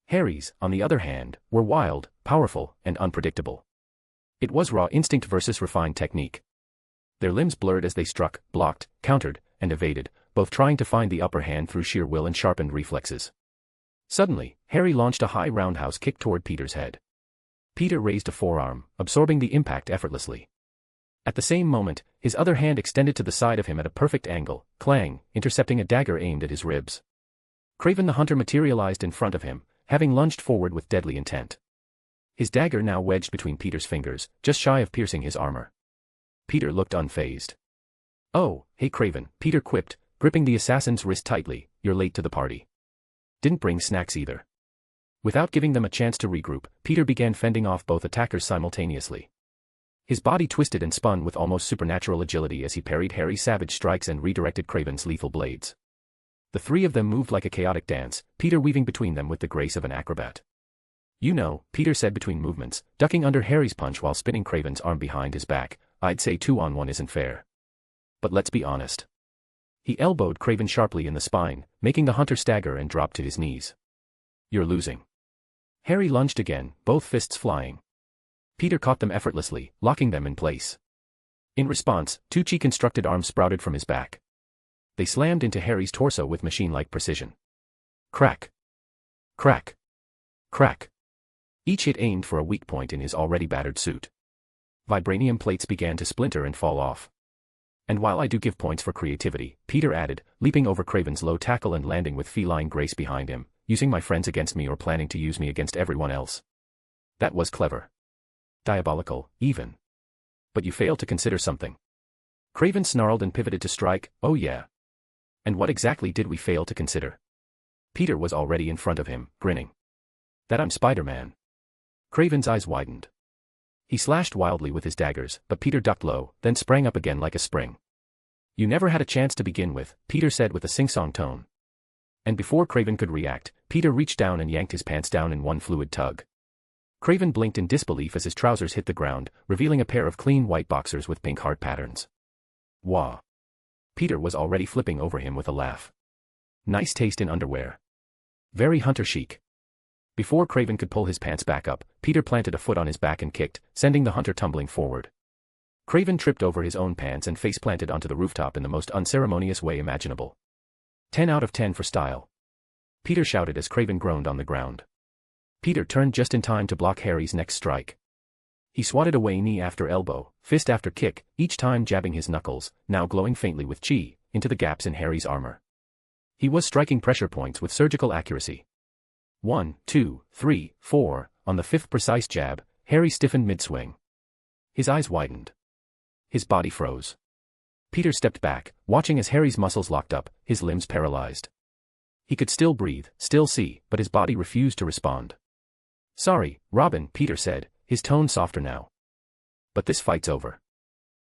Harry's, on the other hand, were wild, powerful, and unpredictable. It was raw instinct versus refined technique. Their limbs blurred as they struck, blocked, countered, and evaded, both trying to find the upper hand through sheer will and sharpened reflexes. Suddenly, Harry launched a high roundhouse kick toward Peter's head. Peter raised a forearm, absorbing the impact effortlessly. At the same moment, his other hand extended to the side of him at a perfect angle, clang, intercepting a dagger aimed at his ribs. Craven the Hunter materialized in front of him, having lunged forward with deadly intent. His dagger now wedged between Peter's fingers, just shy of piercing his armor. Peter looked unfazed. "Oh, hey Craven," Peter quipped, gripping the assassin's wrist tightly, "you're late to the party. Didn't bring snacks either." Without giving them a chance to regroup, Peter began fending off both attackers simultaneously. His body twisted and spun with almost supernatural agility as he parried Harry's savage strikes and redirected Craven's lethal blades. The three of them moved like a chaotic dance, Peter weaving between them with the grace of an acrobat. "You know," Peter said between movements, ducking under Harry's punch while spinning Craven's arm behind his back, "I'd say 2-on-1 isn't fair. But let's be honest." He elbowed Craven sharply in the spine, making the hunter stagger and drop to his knees. "You're losing." Harry lunged again, both fists flying. Peter caught them effortlessly, locking them in place. In response, two chi-constructed arms sprouted from his back. They slammed into Harry's torso with machine-like precision. Crack. Crack. Crack. Each hit aimed for a weak point in his already battered suit. Vibranium plates began to splinter and fall off. "And while I do give points for creativity," Peter added, leaping over Craven's low tackle and landing with feline grace behind him, "using my friends against me or planning to use me against everyone else. That was clever. Diabolical, even. But you failed to consider something." Craven snarled and pivoted to strike. "Oh yeah. And what exactly did we fail to consider? Peter was already in front of him, grinning. That I'm Spider-Man. Kraven's eyes widened. He slashed wildly with his daggers, but Peter ducked low, then sprang up again like a spring. You never had a chance to begin with, Peter said with a sing-song tone. And before Kraven could react, Peter reached down and yanked his pants down in one fluid tug. Kraven blinked in disbelief as his trousers hit the ground, revealing a pair of clean white boxers with pink heart patterns. Wah! Peter was already flipping over him with a laugh. Nice taste in underwear. Very hunter chic. Before Kraven could pull his pants back up, Peter planted a foot on his back and kicked, sending the hunter tumbling forward. Kraven tripped over his own pants and face-planted onto the rooftop in the most unceremonious way imaginable. 10 out of 10 for style. Peter shouted as Kraven groaned on the ground. Peter turned just in time to block Harry's next strike. He swatted away knee after elbow, fist after kick, each time jabbing his knuckles, now glowing faintly with chi, into the gaps in Harry's armor. He was striking pressure points with surgical accuracy. 1, 2, 3, 4, on the fifth precise jab, Harry stiffened mid-swing. His eyes widened. His body froze. Peter stepped back, watching as Harry's muscles locked up, his limbs paralyzed. He could still breathe, still see, but his body refused to respond. Sorry, Robin, Peter said, his tone softer now. But this fight's over.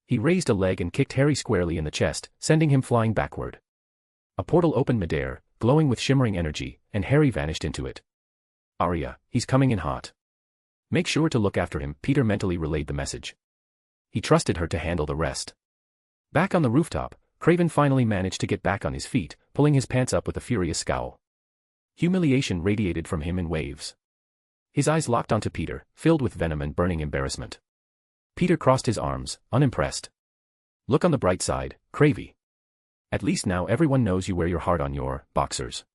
He raised a leg and kicked Harry squarely in the chest, sending him flying backward. A portal opened midair, glowing with shimmering energy, and Harry vanished into it. Arya, he's coming in hot. Make sure to look after him, Peter mentally relayed the message. He trusted her to handle the rest. Back on the rooftop, Kraven finally managed to get back on his feet, pulling his pants up with a furious scowl. Humiliation radiated from him in waves. His eyes locked onto Peter, filled with venom and burning embarrassment. Peter crossed his arms, unimpressed. Look on the bright side, Kravy. At least now everyone knows you wear your heart on your boxers.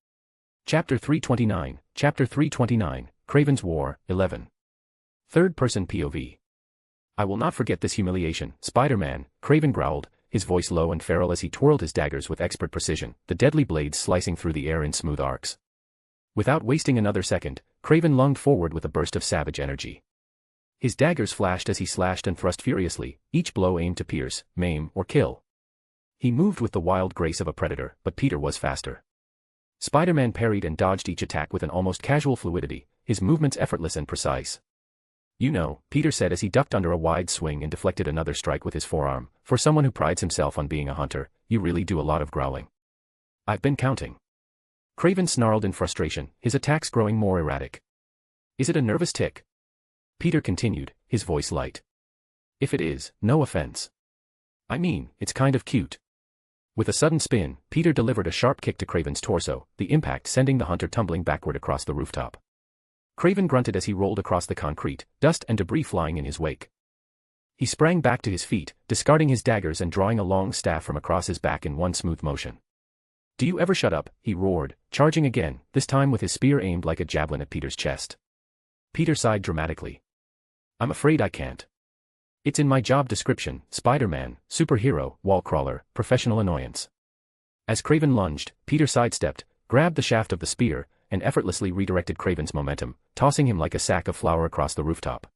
Chapter 329, Kraven's War, 11. Third-person POV. I will not forget this humiliation, Spider-Man, Kraven growled, his voice low and feral as he twirled his daggers with expert precision, the deadly blades slicing through the air in smooth arcs. Without wasting another second, Kraven lunged forward with a burst of savage energy. His daggers flashed as he slashed and thrust furiously, each blow aimed to pierce, maim, or kill. He moved with the wild grace of a predator, but Peter was faster. Spider-Man parried and dodged each attack with an almost casual fluidity, his movements effortless and precise. You know, Peter said as he ducked under a wide swing and deflected another strike with his forearm, for someone who prides himself on being a hunter, you really do a lot of growling. I've been counting. Kraven snarled in frustration, his attacks growing more erratic. Is it a nervous tic? Peter continued, his voice light. If it is, no offense. I mean, it's kind of cute. With a sudden spin, Peter delivered a sharp kick to Kraven's torso, the impact sending the hunter tumbling backward across the rooftop. Kraven grunted as he rolled across the concrete, dust and debris flying in his wake. He sprang back to his feet, discarding his daggers and drawing a long staff from across his back in one smooth motion. Do you ever shut up, he roared, charging again, this time with his spear aimed like a javelin at Peter's chest. Peter sighed dramatically. I'm afraid I can't. It's in my job description, Spider-Man, superhero, wall crawler, professional annoyance. As Kraven lunged, Peter sidestepped, grabbed the shaft of the spear, and effortlessly redirected Kraven's momentum, tossing him like a sack of flour across the rooftop.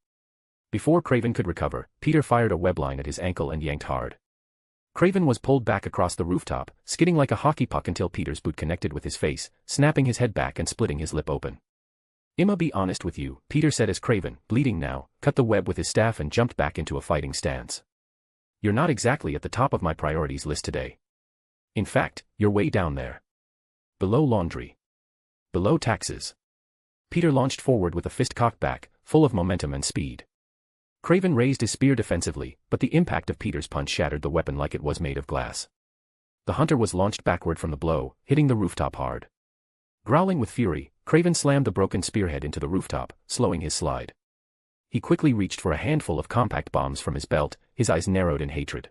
Before Kraven could recover, Peter fired a webline at his ankle and yanked hard. Kraven was pulled back across the rooftop, skidding like a hockey puck until Peter's boot connected with his face, snapping his head back and splitting his lip open. I'ma be honest with you, Peter said as Kraven, bleeding now, cut the web with his staff and jumped back into a fighting stance. You're not exactly at the top of my priorities list today. In fact, you're way down there. Below laundry. Below taxes. Peter launched forward with a fist cocked back, full of momentum and speed. Kraven raised his spear defensively, but the impact of Peter's punch shattered the weapon like it was made of glass. The hunter was launched backward from the blow, hitting the rooftop hard. Growling with fury, Kraven slammed the broken spearhead into the rooftop, slowing his slide. He quickly reached for a handful of compact bombs from his belt, his eyes narrowed in hatred.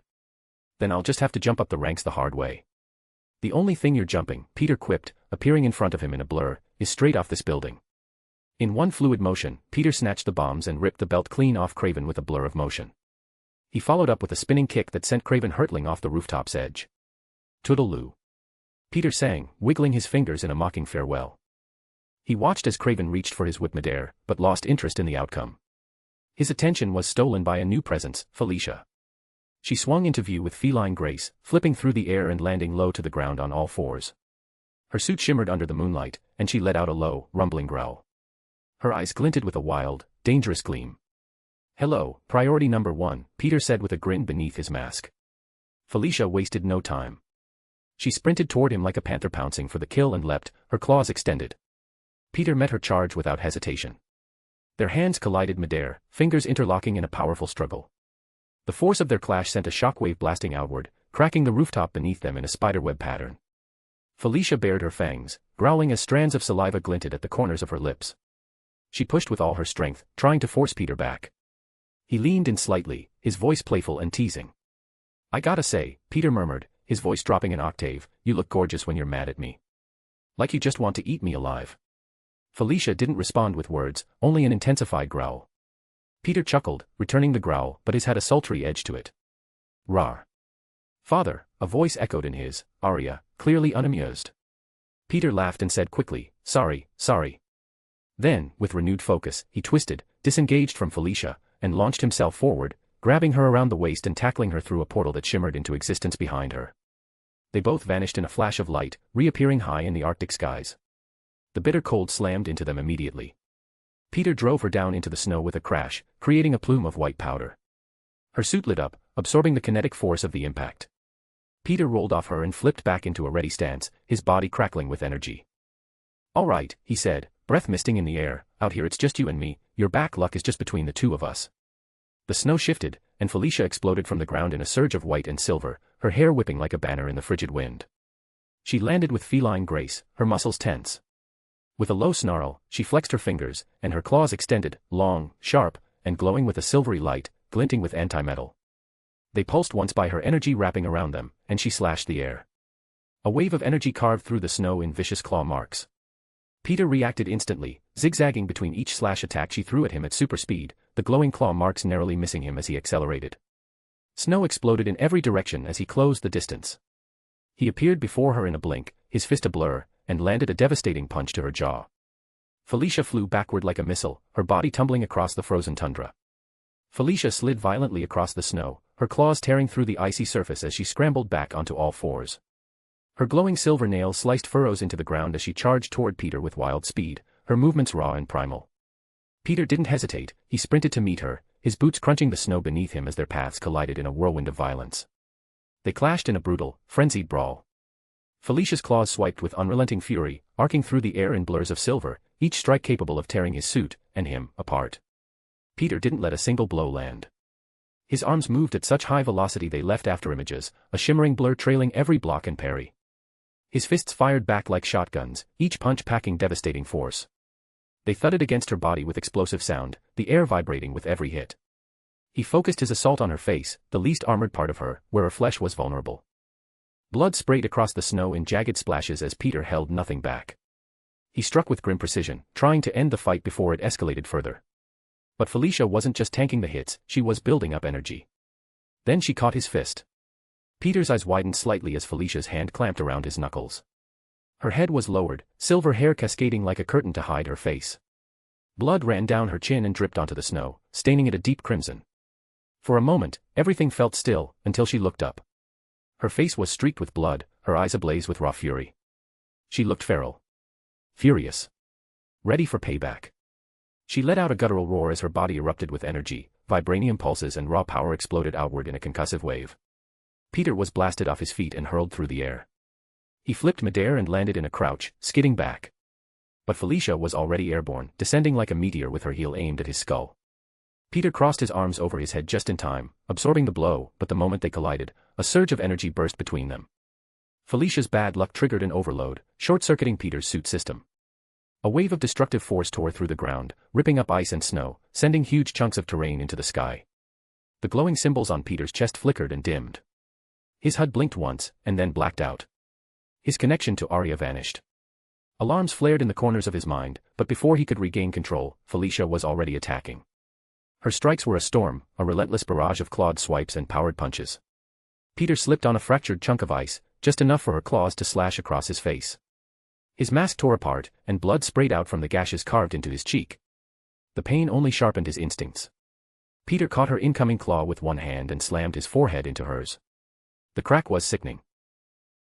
Then I'll just have to jump up the ranks the hard way. The only thing you're jumping, Peter quipped, appearing in front of him in a blur, is straight off this building. In one fluid motion, Peter snatched the bombs and ripped the belt clean off Kraven with a blur of motion. He followed up with a spinning kick that sent Kraven hurtling off the roofop's edge. Toodaloo. Peter sang, wiggling his fingers in a mocking farewell. He watched as Kraven reached for his whip midair, but lost interest in the outcome. His attention was stolen by a new presence, Felicia. She swung into view with feline grace, flipping through the air and landing low to the ground on all fours. Her suit shimmered under the moonlight, and she let out a low, rumbling growl. Her eyes glinted with a wild, dangerous gleam. "Hello, priority number 1, Peter said with a grin beneath his mask. Felicia wasted no time. She sprinted toward him like a panther pouncing for the kill and leapt, her claws extended. Peter met her charge without hesitation. Their hands collided midair, fingers interlocking in a powerful struggle. The force of their clash sent a shockwave blasting outward, cracking the rooftop beneath them in a spiderweb pattern. Felicia bared her fangs, growling as strands of saliva glinted at the corners of her lips. She pushed with all her strength, trying to force Peter back. He leaned in slightly, his voice playful and teasing. "I gotta say," Peter murmured, his voice dropping an octave, "you look gorgeous when you're mad at me. Like you just want to eat me alive." Felicia didn't respond with words, only an intensified growl. Peter chuckled, returning the growl, but his had a sultry edge to it. "Rawr. Father," a voice echoed in his, aria, clearly unamused. Peter laughed and said quickly, sorry. Then, with renewed focus, he twisted, disengaged from Felicia, and launched himself forward, grabbing her around the waist and tackling her through a portal that shimmered into existence behind her. They both vanished in a flash of light, reappearing high in the Arctic skies. The bitter cold slammed into them immediately. Peter drove her down into the snow with a crash, creating a plume of white powder. Her suit lit up, absorbing the kinetic force of the impact. Peter rolled off her and flipped back into a ready stance, his body crackling with energy. "All right," he said, breath misting in the air, "out here it's just you and me, your back luck is just between the two of us." The snow shifted, and Felicia exploded from the ground in a surge of white and silver, her hair whipping like a banner in the frigid wind. She landed with feline grace, her muscles tense. With a low snarl, she flexed her fingers, and her claws extended, long, sharp, and glowing with a silvery light, glinting with anti-metal. They pulsed once by her energy wrapping around them, and she slashed the air. A wave of energy carved through the snow in vicious claw marks. Peter reacted instantly, zigzagging between each slash attack she threw at him at super speed, the glowing claw marks narrowly missing him as he accelerated. Snow exploded in every direction as he closed the distance. He appeared before her in a blink, his fist a blur, and landed a devastating punch to her jaw. Felicia flew backward like a missile, her body tumbling across the frozen tundra. Felicia slid violently across the snow, her claws tearing through the icy surface as she scrambled back onto all fours. Her glowing silver nails sliced furrows into the ground as she charged toward Peter with wild speed, her movements raw and primal. Peter didn't hesitate, he sprinted to meet her, his boots crunching the snow beneath him as their paths collided in a whirlwind of violence. They clashed in a brutal, frenzied brawl. Felicia's claws swiped with unrelenting fury, arcing through the air in blurs of silver, each strike capable of tearing his suit, and him, apart. Peter didn't let a single blow land. His arms moved at such high velocity they left afterimages, a shimmering blur trailing every block and parry. His fists fired back like shotguns, each punch packing devastating force. They thudded against her body with explosive sound, the air vibrating with every hit. He focused his assault on her face, the least armored part of her, where her flesh was vulnerable. Blood sprayed across the snow in jagged splashes as Peter held nothing back. He struck with grim precision, trying to end the fight before it escalated further. But Felicia wasn't just tanking the hits, she was building up energy. Then she caught his fist. Peter's eyes widened slightly as Felicia's hand clamped around his knuckles. Her head was lowered, silver hair cascading like a curtain to hide her face. Blood ran down her chin and dripped onto the snow, staining it a deep crimson. For a moment, everything felt still, until she looked up. Her face was streaked with blood, her eyes ablaze with raw fury. She looked feral. Furious. Ready for payback. She let out a guttural roar as her body erupted with energy, vibranium pulses and raw power exploded outward in a concussive wave. Peter was blasted off his feet and hurled through the air. He flipped midair and landed in a crouch, skidding back. But Felicia was already airborne, descending like a meteor with her heel aimed at his skull. Peter crossed his arms over his head just in time, absorbing the blow, but the moment they collided, a surge of energy burst between them. Felicia's bad luck triggered an overload, short-circuiting Peter's suit system. A wave of destructive force tore through the ground, ripping up ice and snow, sending huge chunks of terrain into the sky. The glowing symbols on Peter's chest flickered and dimmed. His HUD blinked once, and then blacked out. His connection to Arya vanished. Alarms flared in the corners of his mind, but before he could regain control, Felicia was already attacking. Her strikes were a storm, a relentless barrage of clawed swipes and powered punches. Peter slipped on a fractured chunk of ice, just enough for her claws to slash across his face. His mask tore apart, and blood sprayed out from the gashes carved into his cheek. The pain only sharpened his instincts. Peter caught her incoming claw with one hand and slammed his forehead into hers. The crack was sickening.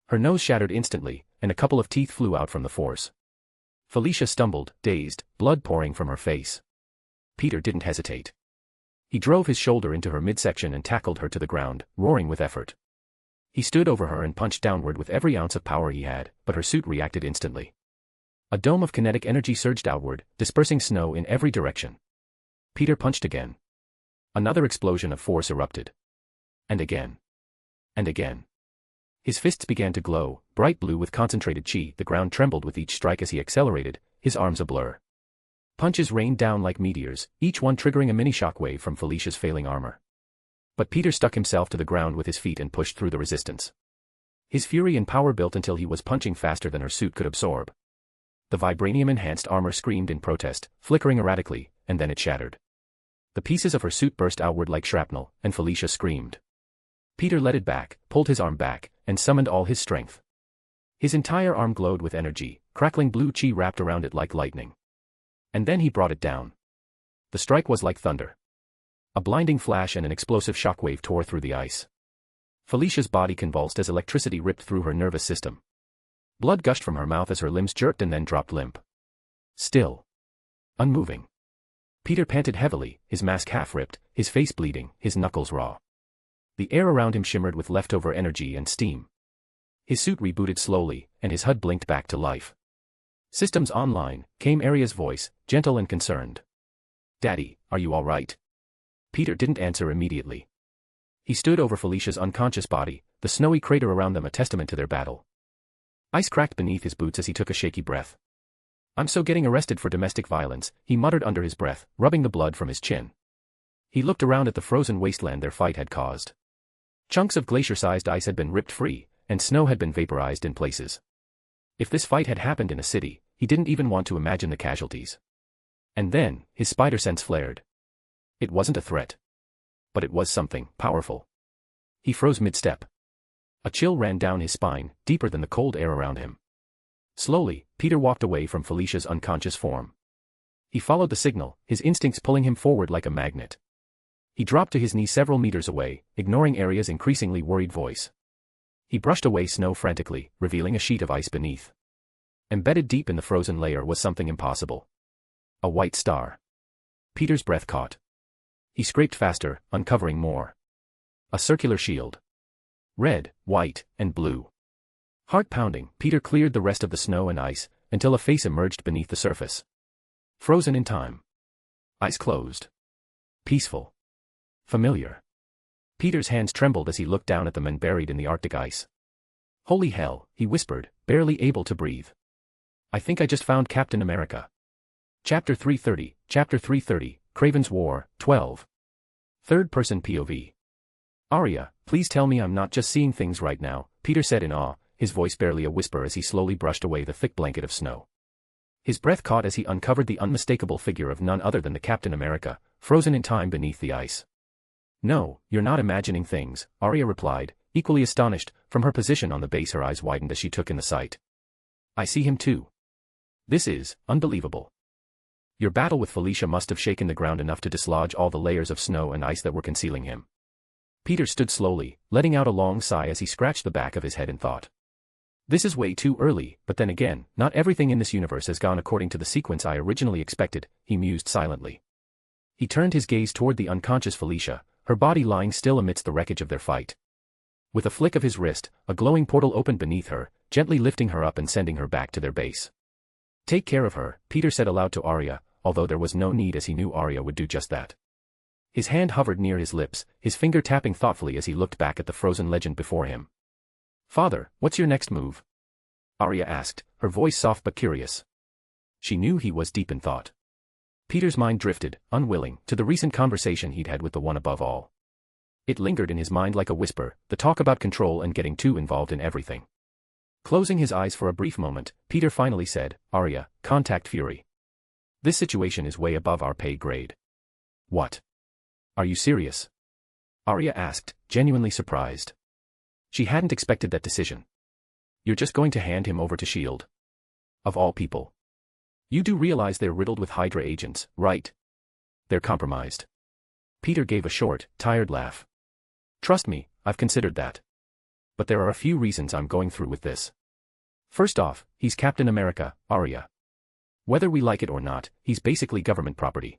Her nose shattered instantly, and a couple of teeth flew out from the force. Felicia stumbled, dazed, blood pouring from her face. Peter didn't hesitate. He drove his shoulder into her midsection and tackled her to the ground, roaring with effort. He stood over her and punched downward with every ounce of power he had, but her suit reacted instantly. A dome of kinetic energy surged outward, dispersing snow in every direction. Peter punched again. Another explosion of force erupted. And again. And again. His fists began to glow, bright blue with concentrated chi. The ground trembled with each strike as he accelerated, his arms a blur. Punches rained down like meteors, each one triggering a mini shockwave from Felicia's failing armor. But Peter stuck himself to the ground with his feet and pushed through the resistance. His fury and power built until he was punching faster than her suit could absorb. The vibranium-enhanced armor screamed in protest, flickering erratically, and then it shattered. The pieces of her suit burst outward like shrapnel, and Felicia screamed. Peter let it back, pulled his arm back, and summoned all his strength. His entire arm glowed with energy, crackling blue chi wrapped around it like lightning. And then he brought it down. The strike was like thunder. A blinding flash and an explosive shockwave tore through the ice. Felicia's body convulsed as electricity ripped through her nervous system. Blood gushed from her mouth as her limbs jerked and then dropped limp. Still. Unmoving. Peter panted heavily, his mask half ripped, his face bleeding, his knuckles raw. The air around him shimmered with leftover energy and steam. His suit rebooted slowly, and his HUD blinked back to life. "Systems online," came Arya's voice, gentle and concerned. "Daddy, are you all right?" Peter didn't answer immediately. He stood over Felicia's unconscious body, the snowy crater around them a testament to their battle. Ice cracked beneath his boots as he took a shaky breath. "I'm so getting arrested for domestic violence," he muttered under his breath, rubbing the blood from his chin. He looked around at the frozen wasteland their fight had caused. Chunks of glacier-sized ice had been ripped free, and snow had been vaporized in places. If this fight had happened in a city, he didn't even want to imagine the casualties. And then, his spider sense flared. It wasn't a threat. But it was something powerful. He froze mid-step. A chill ran down his spine, deeper than the cold air around him. Slowly, Peter walked away from Felicia's unconscious form. He followed the signal, his instincts pulling him forward like a magnet. He dropped to his knees several meters away, ignoring Arya's increasingly worried voice. He brushed away snow frantically, revealing a sheet of ice beneath. Embedded deep in the frozen layer was something impossible. A white star. Peter's breath caught. He scraped faster, uncovering more. A circular shield. Red, white, and blue. Heart pounding, Peter cleared the rest of the snow and ice, until a face emerged beneath the surface. Frozen in time. Eyes closed. Peaceful. Familiar. Peter's hands trembled as he looked down at the men buried in the Arctic ice. "Holy hell," he whispered, barely able to breathe. "I think I just found Captain America." Chapter 330, Kraven's War, 12. Third-person POV. "Arya, please tell me I'm not just seeing things right now," Peter said in awe, his voice barely a whisper as he slowly brushed away the thick blanket of snow. His breath caught as he uncovered the unmistakable figure of none other than the Captain America, frozen in time beneath the ice. "No, you're not imagining things," Arya replied, equally astonished. From her position on the base her eyes widened as she took in the sight. "I see him too. This is unbelievable. Your battle with Felicia must have shaken the ground enough to dislodge all the layers of snow and ice that were concealing him." Peter stood slowly, letting out a long sigh as he scratched the back of his head in thought. "This is way too early, but then again, not everything in this universe has gone according to the sequence I originally expected," he mused silently. He turned his gaze toward the unconscious Felicia, her body lying still amidst the wreckage of their fight. With a flick of his wrist, a glowing portal opened beneath her, gently lifting her up and sending her back to their base. "Take care of her," Peter said aloud to Arya, although there was no need as he knew Arya would do just that. His hand hovered near his lips, his finger tapping thoughtfully as he looked back at the frozen legend before him. "Father, what's your next move?" Arya asked, her voice soft but curious. She knew he was deep in thought. Peter's mind drifted, unwilling, to the recent conversation he'd had with the One Above All. It lingered in his mind like a whisper, the talk about control and getting too involved in everything. Closing his eyes for a brief moment, Peter finally said, "Arya, contact Fury. This situation is way above our pay grade." "What? Are you serious?" Arya asked, genuinely surprised. She hadn't expected that decision. "You're just going to hand him over to S.H.I.E.L.D. Of all people. You do realize they're riddled with Hydra agents, right? They're compromised." Peter gave a short, tired laugh. Trust me, I've considered that. But there are a few reasons I'm going through with this. First off, he's Captain America, Arya. Whether we like it or not, he's basically government property.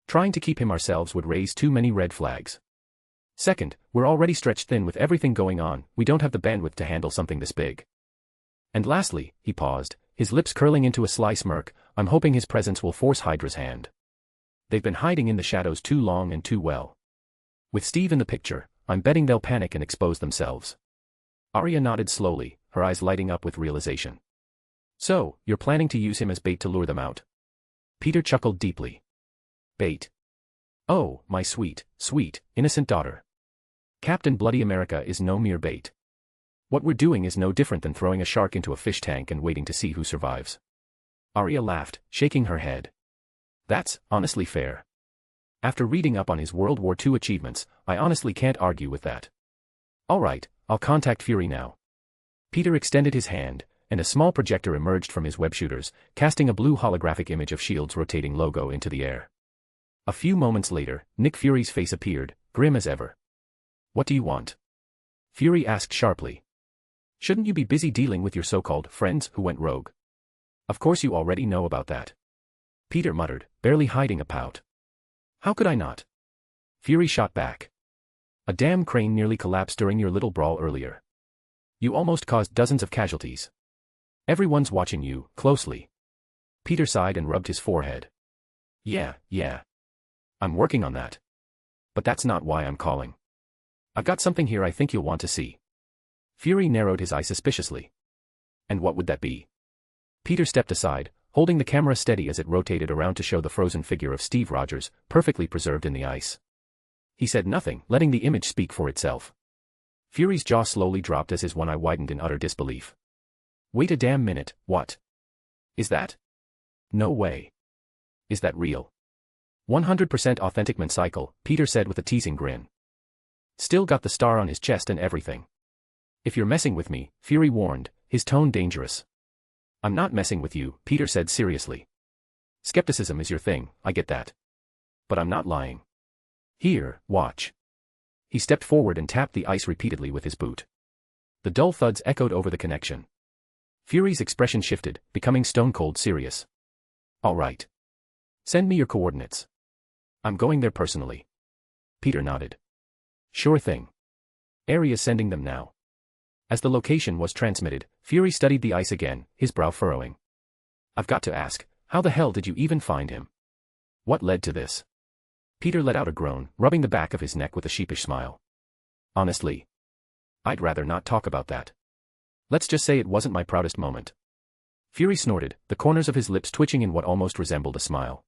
Trying to keep him ourselves would raise too many red flags. Second, we're already stretched thin with everything going on, we don't have the bandwidth to handle something this big. And lastly, he paused, his lips curling into a sly smirk, I'm hoping his presence will force Hydra's hand. They've been hiding in the shadows too long and too well. With Steve in the picture, I'm betting they'll panic and expose themselves. Arya nodded slowly, her eyes lighting up with realization. So, you're planning to use him as bait to lure them out? Peter chuckled deeply. Bait. Oh, my sweet, sweet, innocent daughter. Captain Bloody America is no mere bait. What we're doing is no different than throwing a shark into a fish tank and waiting to see who survives. Arya laughed, shaking her head. That's, honestly fair. After reading up on his World War II achievements, I honestly can't argue with that. Alright, I'll contact Fury now. Peter extended his hand, and a small projector emerged from his web shooters, casting a blue holographic image of S.H.I.E.L.D.'s rotating logo into the air. A few moments later, Nick Fury's face appeared, grim as ever. What do you want? Fury asked sharply. Shouldn't you be busy dealing with your so-called friends who went rogue? Of course you already know about that. Peter muttered, barely hiding a pout. How could I not? Fury shot back. A damn crane nearly collapsed during your little brawl earlier. You almost caused dozens of casualties. Everyone's watching you, closely. Peter sighed and rubbed his forehead. Yeah. I'm working on that. But that's not why I'm calling. I've got something here I think you'll want to see. Fury narrowed his eye suspiciously. And what would that be? Peter stepped aside, holding the camera steady as it rotated around to show the frozen figure of Steve Rogers, perfectly preserved in the ice. He said nothing, letting the image speak for itself. Fury's jaw slowly dropped as his one eye widened in utter disbelief. Wait a damn minute, what? Is that? No way. Is that real? 100% authentic cycle, Peter said with a teasing grin. Still got the star on his chest and everything. If you're messing with me, Fury warned, his tone dangerous. I'm not messing with you, Peter said seriously. Skepticism is your thing, I get that. But I'm not lying. Here, watch. He stepped forward and tapped the ice repeatedly with his boot. The dull thuds echoed over the connection. Fury's expression shifted, becoming stone-cold serious. All right. Send me your coordinates. I'm going there personally. Peter nodded. Sure thing. Area's sending them now. As the location was transmitted, Fury studied the ice again, his brow furrowing. I've got to ask, how the hell did you even find him? What led to this? Peter let out a groan, rubbing the back of his neck with a sheepish smile. Honestly, I'd rather not talk about that. Let's just say it wasn't my proudest moment. Fury snorted, the corners of his lips twitching in what almost resembled a smile.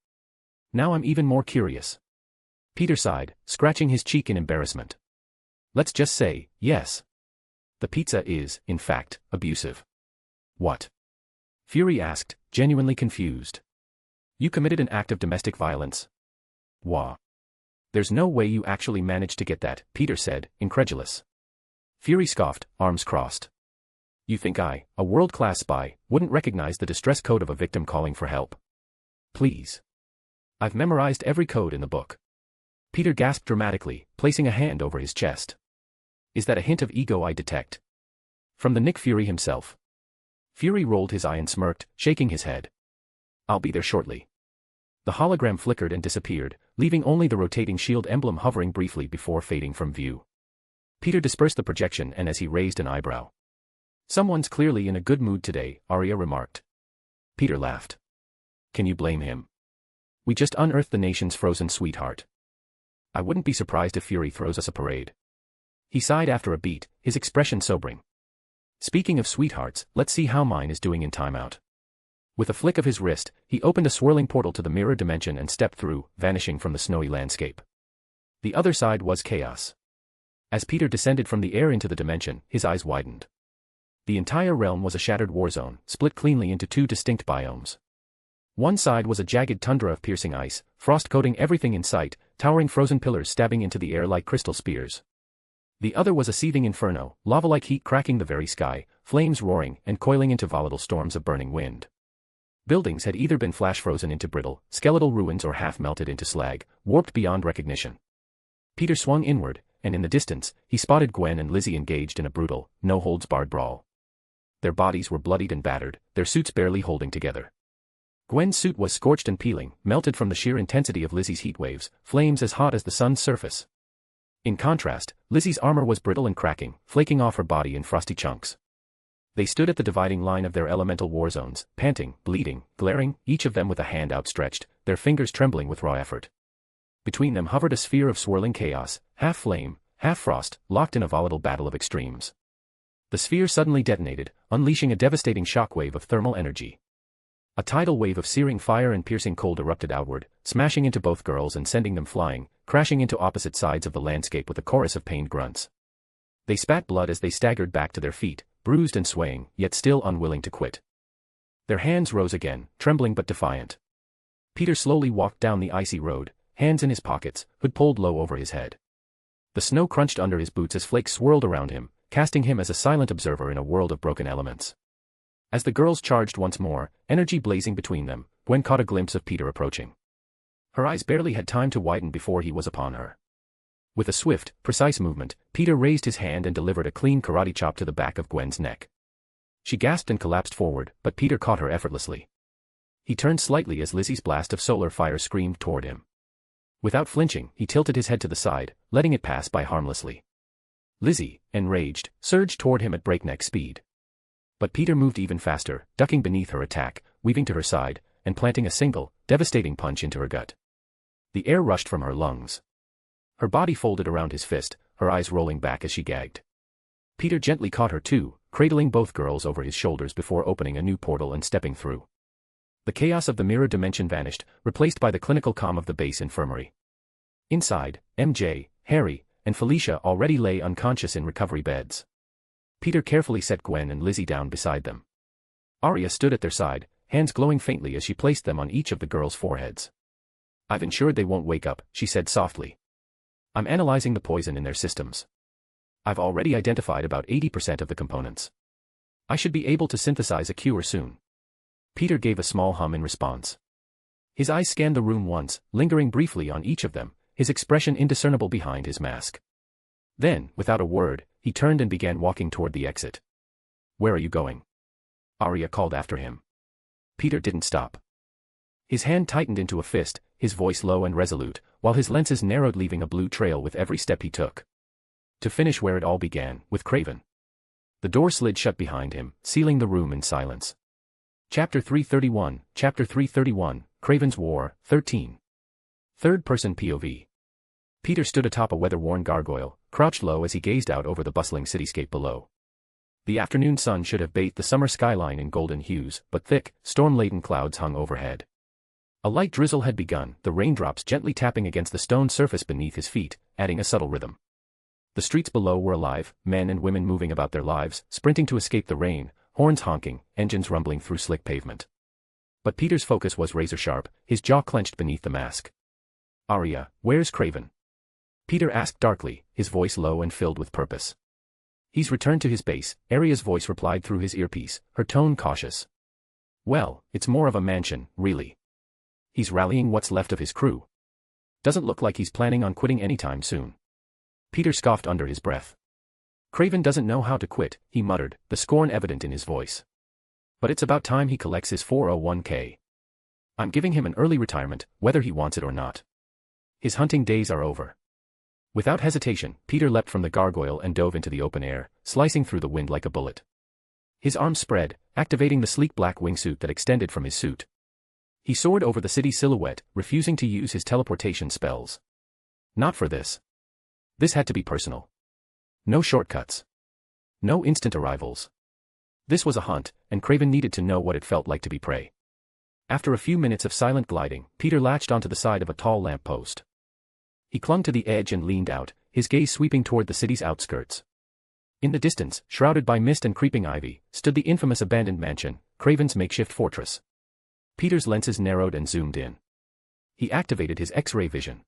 Now I'm even more curious. Peter sighed, scratching his cheek in embarrassment. Let's just say, yes. The pizza is, in fact, abusive. What? Fury asked, genuinely confused. You committed an act of domestic violence. Wah. There's no way you actually managed to get that, Peter said, incredulous. Fury scoffed, arms crossed. You think I, a world-class spy, wouldn't recognize the distress code of a victim calling for help? Please. I've memorized every code in the book. Peter gasped dramatically, placing a hand over his chest. Is that a hint of ego I detect? From the Nick Fury himself. Fury rolled his eye and smirked, shaking his head. I'll be there shortly. The hologram flickered and disappeared, leaving only the rotating S.H.I.E.L.D. emblem hovering briefly before fading from view. Peter dispersed the projection and as he raised an eyebrow. Someone's clearly in a good mood today, Arya remarked. Peter laughed. Can you blame him? We just unearthed the nation's frozen sweetheart. I wouldn't be surprised if Fury throws us a parade. He sighed after a beat, his expression sobering. Speaking of sweethearts, let's see how mine is doing in timeout. With a flick of his wrist, he opened a swirling portal to the mirror dimension and stepped through, vanishing from the snowy landscape. The other side was chaos. As Peter descended from the air into the dimension, his eyes widened. The entire realm was a shattered war zone, split cleanly into two distinct biomes. One side was a jagged tundra of piercing ice, frost coating everything in sight, towering frozen pillars stabbing into the air like crystal spears. The other was a seething inferno, lava-like heat cracking the very sky, flames roaring and coiling into volatile storms of burning wind. Buildings had either been flash-frozen into brittle, skeletal ruins or half-melted into slag, warped beyond recognition. Peter swung inward, and in the distance, he spotted Gwen and Lizzie engaged in a brutal, no-holds-barred brawl. Their bodies were bloodied and battered, their suits barely holding together. Gwen's suit was scorched and peeling, melted from the sheer intensity of Lizzie's heat waves, flames as hot as the sun's surface. In contrast, Lizzie's armor was brittle and cracking, flaking off her body in frosty chunks. They stood at the dividing line of their elemental war zones, panting, bleeding, glaring, each of them with a hand outstretched, their fingers trembling with raw effort. Between them hovered a sphere of swirling chaos, half flame, half frost, locked in a volatile battle of extremes. The sphere suddenly detonated, unleashing a devastating shockwave of thermal energy. A tidal wave of searing fire and piercing cold erupted outward, smashing into both girls and sending them flying, crashing into opposite sides of the landscape with a chorus of pained grunts. They spat blood as they staggered back to their feet, bruised and swaying, yet still unwilling to quit. Their hands rose again, trembling but defiant. Peter slowly walked down the icy road, hands in his pockets, hood pulled low over his head. The snow crunched under his boots as flakes swirled around him, casting him as a silent observer in a world of broken elements. As the girls charged once more, energy blazing between them, Gwen caught a glimpse of Peter approaching. Her eyes barely had time to widen before he was upon her. With a swift, precise movement, Peter raised his hand and delivered a clean karate chop to the back of Gwen's neck. She gasped and collapsed forward, but Peter caught her effortlessly. He turned slightly as Lizzie's blast of solar fire screamed toward him. Without flinching, he tilted his head to the side, letting it pass by harmlessly. Lizzie, enraged, surged toward him at breakneck speed. But Peter moved even faster, ducking beneath her attack, weaving to her side, and planting a single, devastating punch into her gut. The air rushed from her lungs. Her body folded around his fist, her eyes rolling back as she gagged. Peter gently caught her too, cradling both girls over his shoulders before opening a new portal and stepping through. The chaos of the mirror dimension vanished, replaced by the clinical calm of the base infirmary. Inside, MJ, Harry, and Felicia already lay unconscious in recovery beds. Peter carefully set Gwen and Lizzie down beside them. Arya stood at their side, hands glowing faintly as she placed them on each of the girls' foreheads. "I've ensured they won't wake up," she said softly. "I'm analyzing the poison in their systems. I've already identified about 80% of the components. I should be able to synthesize a cure soon." Peter gave a small hum in response. His eyes scanned the room once, lingering briefly on each of them, his expression indiscernible behind his mask. Then, without a word, he turned and began walking toward the exit. "Where are you going?" Arya called after him. Peter didn't stop. His hand tightened into a fist, his voice low and resolute, while his lenses narrowed, leaving a blue trail with every step he took. To finish where it all began, with Craven. The door slid shut behind him, sealing the room in silence. Chapter 331, Craven's War, 13. Third-person POV. Peter stood atop a weather-worn gargoyle, crouched low as he gazed out over the bustling cityscape below. The afternoon sun should have bathed the summer skyline in golden hues, but thick, storm-laden clouds hung overhead. A light drizzle had begun, the raindrops gently tapping against the stone surface beneath his feet, adding a subtle rhythm. The streets below were alive, men and women moving about their lives, sprinting to escape the rain, horns honking, engines rumbling through slick pavement. But Peter's focus was razor-sharp, his jaw clenched beneath the mask. "Arya, where's Craven?" Peter asked darkly, his voice low and filled with purpose. "He's returned to his base," Arya's voice replied through his earpiece, her tone cautious. "Well, it's more of a mansion, really. He's rallying what's left of his crew. Doesn't look like he's planning on quitting anytime soon." Peter scoffed under his breath. "Craven doesn't know how to quit," he muttered, the scorn evident in his voice. "But it's about time he collects his 401k. I'm giving him an early retirement, whether he wants it or not. His hunting days are over." Without hesitation, Peter leapt from the gargoyle and dove into the open air, slicing through the wind like a bullet. His arms spread, activating the sleek black wingsuit that extended from his suit. He soared over the city silhouette, refusing to use his teleportation spells. Not for this. This had to be personal. No shortcuts. No instant arrivals. This was a hunt, and Craven needed to know what it felt like to be prey. After a few minutes of silent gliding, Peter latched onto the side of a tall lamppost. He clung to the edge and leaned out, his gaze sweeping toward the city's outskirts. In the distance, shrouded by mist and creeping ivy, stood the infamous abandoned mansion, Craven's makeshift fortress. Peter's lenses narrowed and zoomed in. He activated his X-ray vision.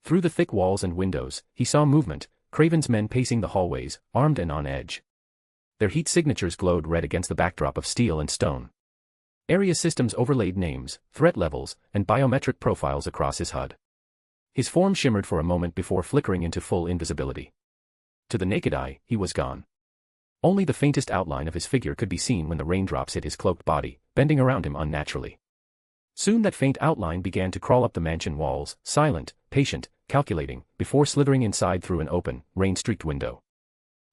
Through the thick walls and windows, he saw movement, Craven's men pacing the hallways, armed and on edge. Their heat signatures glowed red against the backdrop of steel and stone. Area systems overlaid names, threat levels, and biometric profiles across his HUD. His form shimmered for a moment before flickering into full invisibility. To the naked eye, he was gone. Only the faintest outline of his figure could be seen when the raindrops hit his cloaked body, bending around him unnaturally. Soon that faint outline began to crawl up the mansion walls, silent, patient, calculating, before slithering inside through an open, rain-streaked window.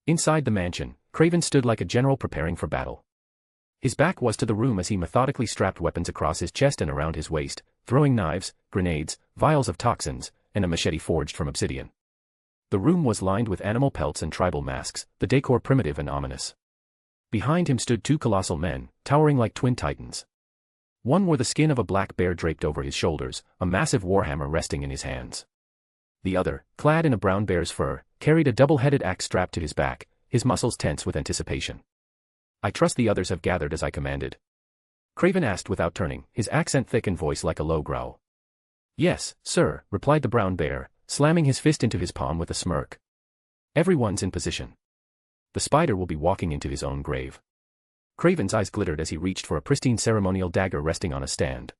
Inside the mansion, Craven stood like a general preparing for battle. His back was to the room as he methodically strapped weapons across his chest and around his waist, throwing knives, grenades, vials of toxins, and a machete forged from obsidian. The room was lined with animal pelts and tribal masks, the decor primitive and ominous. Behind him stood two colossal men, towering like twin titans. One wore the skin of a black bear draped over his shoulders, a massive warhammer resting in his hands. The other, clad in a brown bear's fur, carried a double-headed axe strapped to his back, his muscles tense with anticipation. "I trust the others have gathered as I commanded?" Craven asked without turning, his accent thick and voice like a low growl. "Yes, sir," replied the brown bear, slamming his fist into his palm with a smirk. "Everyone's in position. The spider will be walking into his own grave." Craven's eyes glittered as he reached for a pristine ceremonial dagger resting on a stand.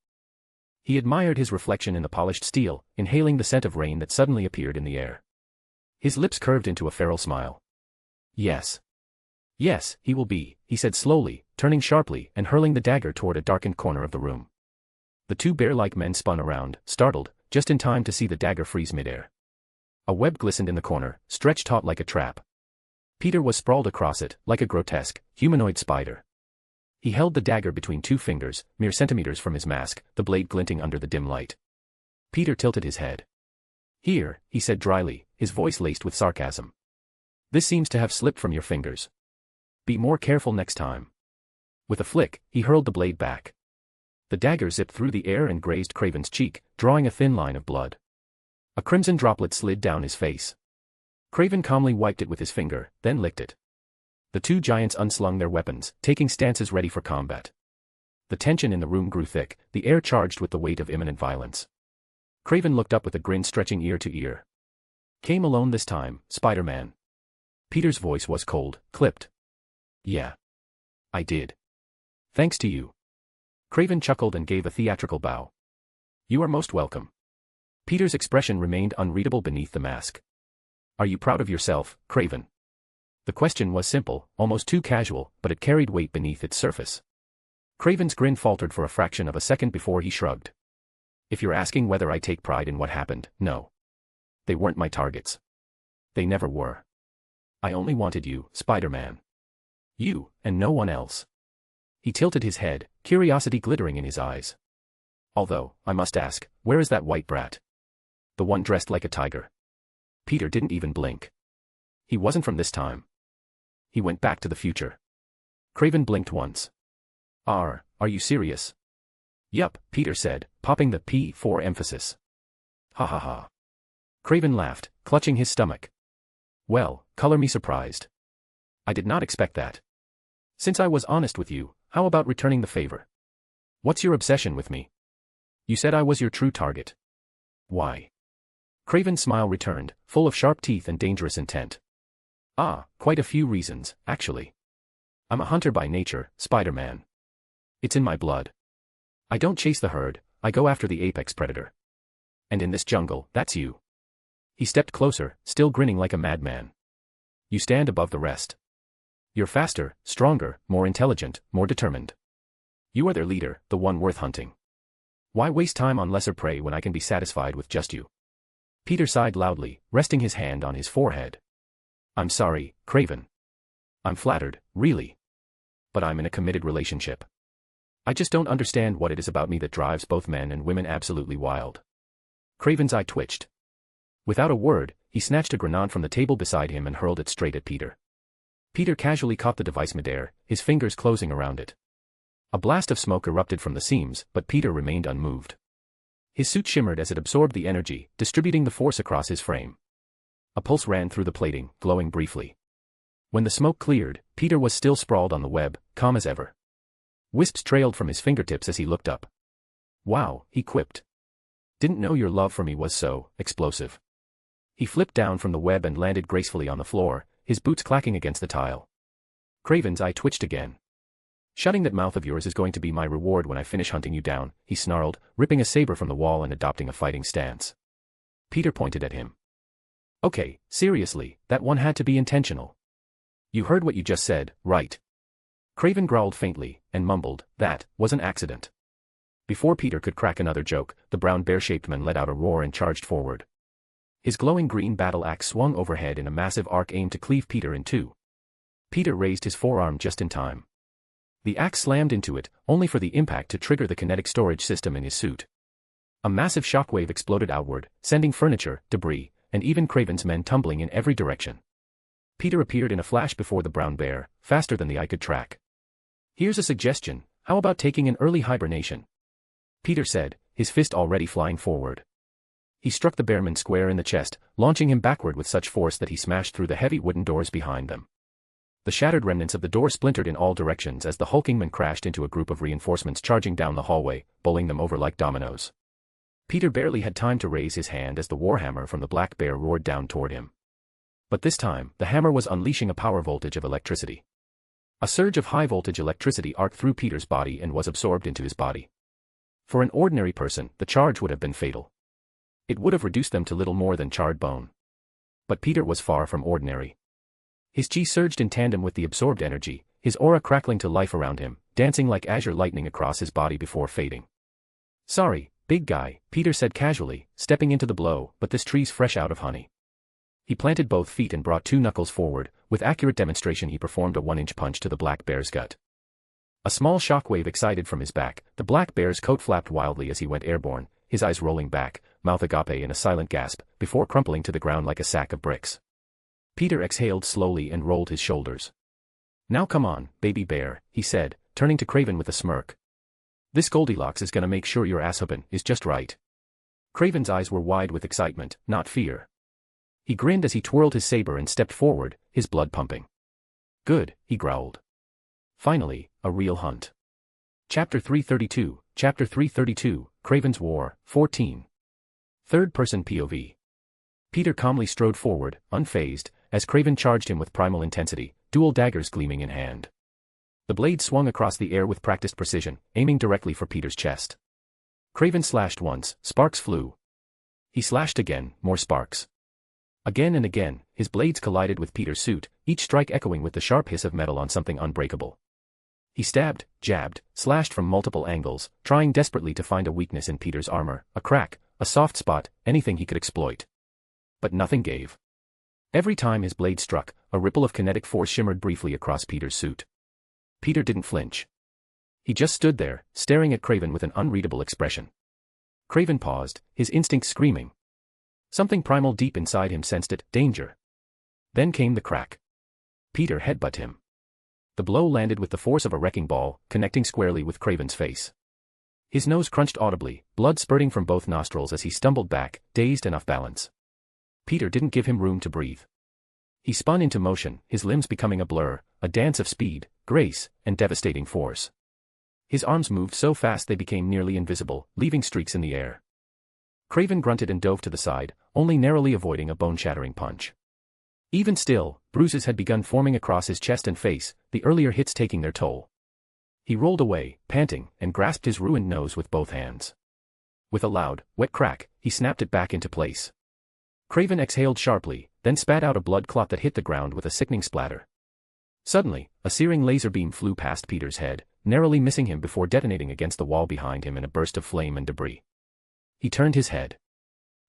He admired his reflection in the polished steel, inhaling the scent of rain that suddenly appeared in the air. His lips curved into a feral smile. "Yes. Yes, he will be," he said slowly, turning sharply and hurling the dagger toward a darkened corner of the room. The two bear-like men spun around, startled, just in time to see the dagger freeze midair. A web glistened in the corner, stretched taut like a trap. Peter was sprawled across it, like a grotesque, humanoid spider. He held the dagger between two fingers, mere centimeters from his mask, the blade glinting under the dim light. Peter tilted his head. "Here," he said dryly, his voice laced with sarcasm. "This seems to have slipped from your fingers. Be more careful next time." With a flick, he hurled the blade back. The dagger zipped through the air and grazed Craven's cheek, drawing a thin line of blood. A crimson droplet slid down his face. Craven calmly wiped it with his finger, then licked it. The two giants unslung their weapons, taking stances ready for combat. The tension in the room grew thick, the air charged with the weight of imminent violence. Craven looked up with a grin stretching ear to ear. "Came alone this time, Spider-Man?" Peter's voice was cold, clipped. "Yeah. I did. Thanks to you." Craven chuckled and gave a theatrical bow. "You are most welcome." Peter's expression remained unreadable beneath the mask. "Are you proud of yourself, Craven?" The question was simple, almost too casual, but it carried weight beneath its surface. Craven's grin faltered for a fraction of a second before he shrugged. "If you're asking whether I take pride in what happened, no. They weren't my targets. They never were. I only wanted you, Spider-Man. You, and no one else." He tilted his head, curiosity glittering in his eyes. "Although, I must ask, where is that white brat? The one dressed like a tiger?" Peter didn't even blink. "He wasn't from this time. He went back to the future." Craven blinked once. Are you serious?" "Yup," Peter said, popping the P for emphasis. "Ha ha ha." Craven laughed, clutching his stomach. "Well, color me surprised. I did not expect that. Since I was honest with you, how about returning the favor? What's your obsession with me? You said I was your true target. Why?" Craven's smile returned, full of sharp teeth and dangerous intent. Quite a few reasons, actually. I'm a hunter by nature, Spider-Man. It's in my blood. I don't chase the herd, I go after the apex predator. And in this jungle, that's you." He stepped closer, still grinning like a madman. "You stand above the rest. You're faster, stronger, more intelligent, more determined. You are their leader, the one worth hunting. Why waste time on lesser prey when I can be satisfied with just you?" Peter sighed loudly, resting his hand on his forehead. "I'm sorry, Craven. I'm flattered, really. But I'm in a committed relationship. I just don't understand what it is about me that drives both men and women absolutely wild." Craven's eye twitched. Without a word, he snatched a grenade from the table beside him and hurled it straight at Peter. Peter casually caught the device midair, his fingers closing around it. A blast of smoke erupted from the seams, but Peter remained unmoved. His suit shimmered as it absorbed the energy, distributing the force across his frame. A pulse ran through the plating, glowing briefly. When the smoke cleared, Peter was still sprawled on the web, calm as ever. Wisps trailed from his fingertips as he looked up. "Wow," he quipped. "Didn't know your love for me was so explosive." He flipped down from the web and landed gracefully on the floor, his boots clacking against the tile. Craven's eye twitched again. "Shutting that mouth of yours is going to be my reward when I finish hunting you down," he snarled, ripping a saber from the wall and adopting a fighting stance. Peter pointed at him. Okay, seriously, that one had to be intentional. You heard what you just said, right? Craven growled faintly, and mumbled, that was an accident. Before Peter could crack another joke, the brown bear-shaped man let out a roar and charged forward. His glowing green battle axe swung overhead in a massive arc aimed to cleave Peter in two. Peter raised his forearm just in time. The axe slammed into it, only for the impact to trigger the kinetic storage system in his suit. A massive shockwave exploded outward, sending furniture, debris, and even Craven's men tumbling in every direction. Peter appeared in a flash before the brown bear, faster than the eye could track. Here's a suggestion, how about taking an early hibernation? Peter said, his fist already flying forward. He struck the bearman square in the chest, launching him backward with such force that he smashed through the heavy wooden doors behind them. The shattered remnants of the door splintered in all directions as the hulking man crashed into a group of reinforcements charging down the hallway, bowling them over like dominoes. Peter barely had time to raise his hand as the warhammer from the black bear roared down toward him. But this time, the hammer was unleashing a power voltage of electricity. A surge of high-voltage electricity arced through Peter's body and was absorbed into his body. For an ordinary person, the charge would have been fatal. It would have reduced them to little more than charred bone. But Peter was far from ordinary. His chi surged in tandem with the absorbed energy, his aura crackling to life around him, dancing like azure lightning across his body before fading. Sorry, big guy, Peter said casually, stepping into the blow, but this tree's fresh out of honey. He planted both feet and brought two knuckles forward, with accurate demonstration he performed a 1-inch punch to the black bear's gut. A small shockwave excited from his back, the black bear's coat flapped wildly as he went airborne, his eyes rolling back, mouth agape in a silent gasp, before crumpling to the ground like a sack of bricks. Peter exhaled slowly and rolled his shoulders. Now come on, baby bear, he said, turning to Craven with a smirk. This Goldilocks is gonna make sure your ass-whoopin' is just right. Craven's eyes were wide with excitement, not fear. He grinned as he twirled his saber and stepped forward, his blood pumping. Good, he growled. Finally, a real hunt. Chapter 332, Craven's War, 14. Third-person POV. Peter calmly strode forward, unfazed, as Craven charged him with primal intensity, dual daggers gleaming in hand. The blade swung across the air with practiced precision, aiming directly for Peter's chest. Craven slashed once, sparks flew. He slashed again, more sparks. Again and again, his blades collided with Peter's suit, each strike echoing with the sharp hiss of metal on something unbreakable. He stabbed, jabbed, slashed from multiple angles, trying desperately to find a weakness in Peter's armor, a crack, a soft spot, anything he could exploit. But nothing gave. Every time his blade struck, a ripple of kinetic force shimmered briefly across Peter's suit. Peter didn't flinch. He just stood there, staring at Craven with an unreadable expression. Craven paused, his instinct screaming. Something primal deep inside him sensed it, danger. Then came the crack. Peter headbutted him. The blow landed with the force of a wrecking ball, connecting squarely with Craven's face. His nose crunched audibly, blood spurting from both nostrils as he stumbled back, dazed and off balance. Peter didn't give him room to breathe. He spun into motion, his limbs becoming a blur, a dance of speed, grace, and devastating force. His arms moved so fast they became nearly invisible, leaving streaks in the air. Craven grunted and dove to the side, only narrowly avoiding a bone-shattering punch. Even still, bruises had begun forming across his chest and face, the earlier hits taking their toll. He rolled away, panting, and grasped his ruined nose with both hands. With a loud, wet crack, he snapped it back into place. Craven exhaled sharply, then spat out a blood clot that hit the ground with a sickening splatter. Suddenly, a searing laser beam flew past Peter's head, narrowly missing him before detonating against the wall behind him in a burst of flame and debris. He turned his head.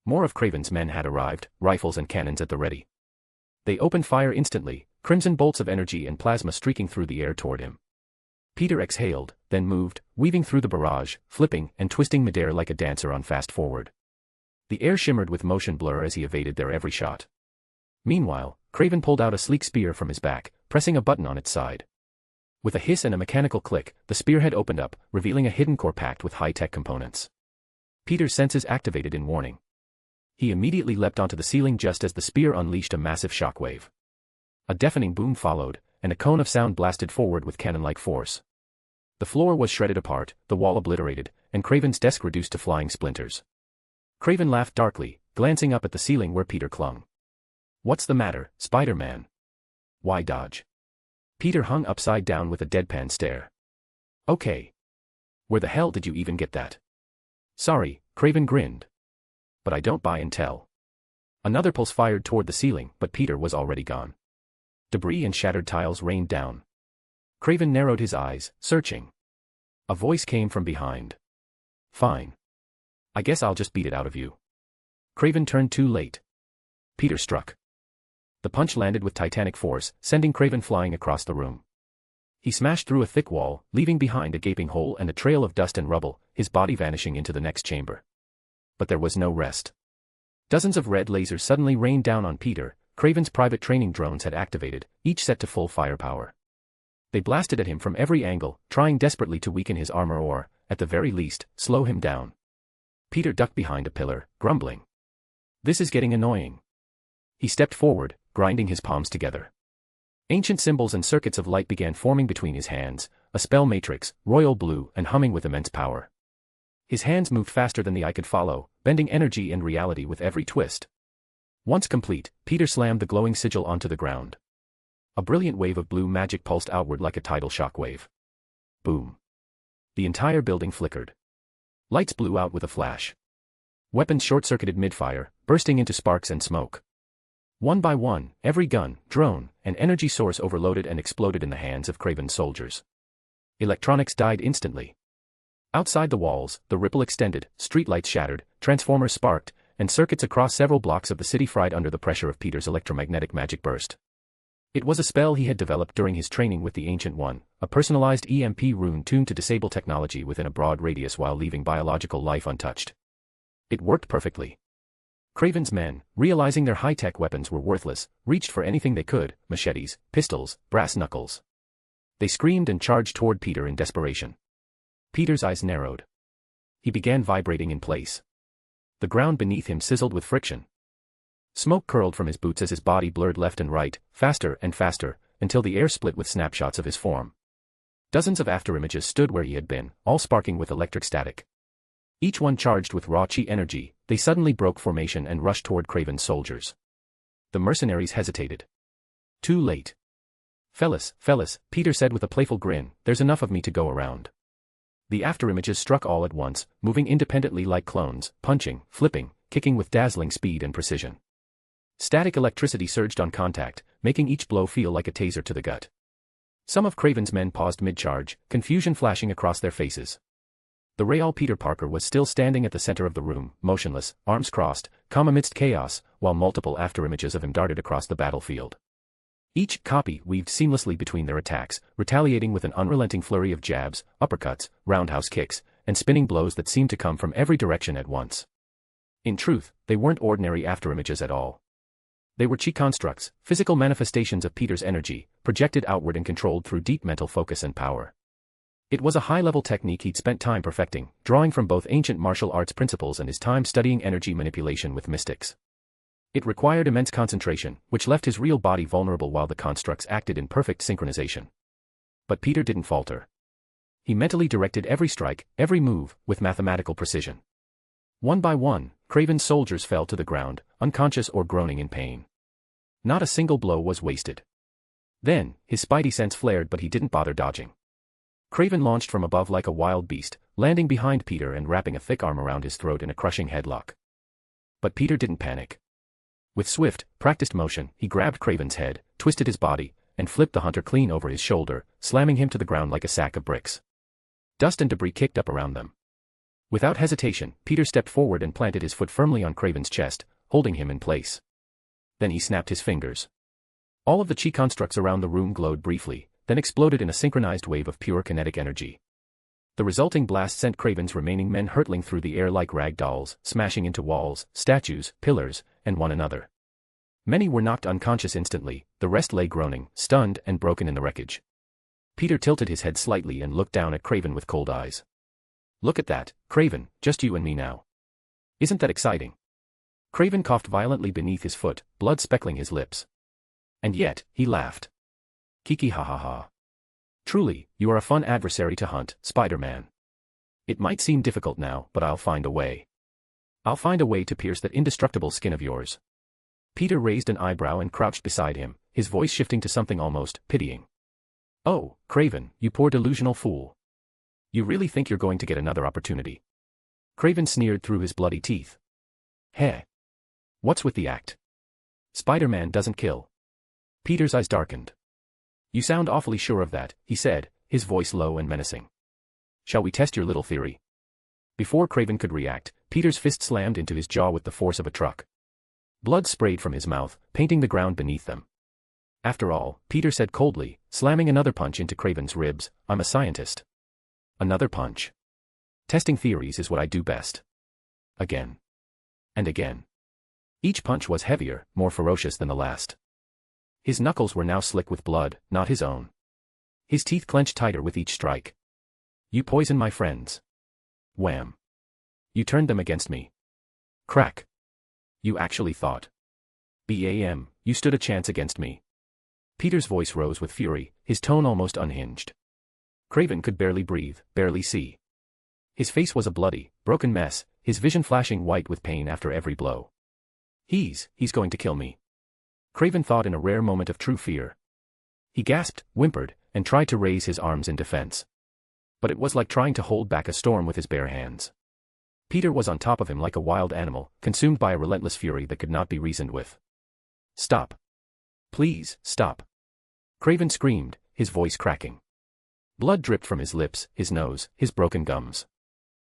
More of Craven's men had arrived, rifles and cannons at the ready. They opened fire instantly, crimson bolts of energy and plasma streaking through the air toward him. Peter exhaled, then moved, weaving through the barrage, flipping and twisting midair like a dancer on fast forward. The air shimmered with motion blur as he evaded their every shot. Meanwhile, Craven pulled out a sleek spear from his back, pressing a button on its side. With a hiss and a mechanical click, the spearhead opened up, revealing a hidden core packed with high-tech components. Peter's senses activated in warning. He immediately leapt onto the ceiling just as the spear unleashed a massive shockwave. A deafening boom followed, and a cone of sound blasted forward with cannon-like force. The floor was shredded apart, the wall obliterated, and Craven's desk reduced to flying splinters. Craven laughed darkly, glancing up at the ceiling where Peter clung. "What's the matter, Spider-Man? Why dodge?" Peter hung upside down with a deadpan stare. "Okay. Where the hell did you even get that?" "Sorry," Craven grinned. "But I don't buy and tell." Another pulse fired toward the ceiling, but Peter was already gone. Debris and shattered tiles rained down. Craven narrowed his eyes, searching. A voice came from behind. Fine. I guess I'll just beat it out of you. Craven turned too late. Peter struck. The punch landed with titanic force, sending Craven flying across the room. He smashed through a thick wall, leaving behind a gaping hole and a trail of dust and rubble, his body vanishing into the next chamber. But there was no rest. Dozens of red lasers suddenly rained down on Peter. Craven's private training drones had activated, each set to full firepower. They blasted at him from every angle, trying desperately to weaken his armor or, at the very least, slow him down. Peter ducked behind a pillar, grumbling. This is getting annoying. He stepped forward, grinding his palms together. Ancient symbols and circuits of light began forming between his hands, a spell matrix, royal blue and humming with immense power. His hands moved faster than the eye could follow, bending energy and reality with every twist. Once complete, Peter slammed the glowing sigil onto the ground. A brilliant wave of blue magic pulsed outward like a tidal shockwave. Boom. The entire building flickered. Lights blew out with a flash. Weapons short-circuited mid-fire, bursting into sparks and smoke. One by one, every gun, drone, and energy source overloaded and exploded in the hands of Craven's soldiers. Electronics died instantly. Outside the walls, the ripple extended, streetlights shattered, transformers sparked, and circuits across several blocks of the city fried under the pressure of Peter's electromagnetic magic burst. It was a spell he had developed during his training with the Ancient One, a personalized EMP rune tuned to disable technology within a broad radius while leaving biological life untouched. It worked perfectly. Craven's men, realizing their high-tech weapons were worthless, reached for anything they could, machetes, pistols, brass knuckles. They screamed and charged toward Peter in desperation. Peter's eyes narrowed. He began vibrating in place. The ground beneath him sizzled with friction. Smoke curled from his boots as his body blurred left and right, faster and faster, until the air split with snapshots of his form. Dozens of afterimages stood where he had been, all sparking with electric static. Each one charged with raw chi energy. They suddenly broke formation and rushed toward Craven's soldiers. The mercenaries hesitated. Too late. Fellas, Peter said with a playful grin, there's enough of me to go around. The afterimages struck all at once, moving independently like clones, punching, flipping, kicking with dazzling speed and precision. Static electricity surged on contact, making each blow feel like a taser to the gut. Some of Craven's men paused mid-charge, confusion flashing across their faces. The Real Peter Parker was still standing at the center of the room, motionless, arms crossed, calm amidst chaos, while multiple afterimages of him darted across the battlefield. Each copy weaved seamlessly between their attacks, retaliating with an unrelenting flurry of jabs, uppercuts, roundhouse kicks, and spinning blows that seemed to come from every direction at once. In truth, they weren't ordinary afterimages at all. They were chi constructs, physical manifestations of Peter's energy, projected outward and controlled through deep mental focus and power. It was a high-level technique he'd spent time perfecting, drawing from both ancient martial arts principles and his time studying energy manipulation with mystics. It required immense concentration, which left his real body vulnerable while the constructs acted in perfect synchronization. But Peter didn't falter. He mentally directed every strike, every move, with mathematical precision. One by one, Craven's soldiers fell to the ground, unconscious or groaning in pain. Not a single blow was wasted. Then, his spidey sense flared but he didn't bother dodging. Craven launched from above like a wild beast, landing behind Peter and wrapping a thick arm around his throat in a crushing headlock. But Peter didn't panic. With swift, practiced motion, he grabbed Craven's head, twisted his body, and flipped the hunter clean over his shoulder, slamming him to the ground like a sack of bricks. Dust and debris kicked up around them. Without hesitation, Peter stepped forward and planted his foot firmly on Craven's chest, holding him in place. Then he snapped his fingers. All of the chi constructs around the room glowed briefly, then exploded in a synchronized wave of pure kinetic energy. The resulting blast sent Craven's remaining men hurtling through the air like rag dolls, smashing into walls, statues, pillars, and one another. Many were knocked unconscious instantly, the rest lay groaning, stunned and broken in the wreckage. Peter tilted his head slightly and looked down at Craven with cold eyes. Look at that, Craven, just you and me now. Isn't that exciting? Craven coughed violently beneath his foot, blood speckling his lips. And yet, he laughed. Kiki ha ha ha. Truly, you are a fun adversary to hunt, Spider-Man. It might seem difficult now, but I'll find a way. I'll find a way to pierce that indestructible skin of yours. Peter raised an eyebrow and crouched beside him, his voice shifting to something almost pitying. Oh, Craven, you poor delusional fool. You really think you're going to get another opportunity? Craven sneered through his bloody teeth. Heh. What's with the act? Spider-Man doesn't kill. Peter's eyes darkened. You sound awfully sure of that, he said, his voice low and menacing. Shall we test your little theory? Before Craven could react, Peter's fist slammed into his jaw with the force of a truck. Blood sprayed from his mouth, painting the ground beneath them. After all, Peter said coldly, slamming another punch into Craven's ribs, I'm a scientist. Another punch. Testing theories is what I do best. Again. And again. Each punch was heavier, more ferocious than the last. His knuckles were now slick with blood, not his own. His teeth clenched tighter with each strike. You poison my friends. Wham. You turned them against me. Crack. You actually thought. Bam, you stood a chance against me. Peter's voice rose with fury, his tone almost unhinged. Craven could barely breathe, barely see. His face was a bloody, broken mess, his vision flashing white with pain after every blow. He's going to kill me. Craven thought in a rare moment of true fear. He gasped, whimpered, and tried to raise his arms in defense. But it was like trying to hold back a storm with his bare hands. Peter was on top of him like a wild animal, consumed by a relentless fury that could not be reasoned with. Stop. Please, stop. Craven screamed, his voice cracking. Blood dripped from his lips, his nose, his broken gums.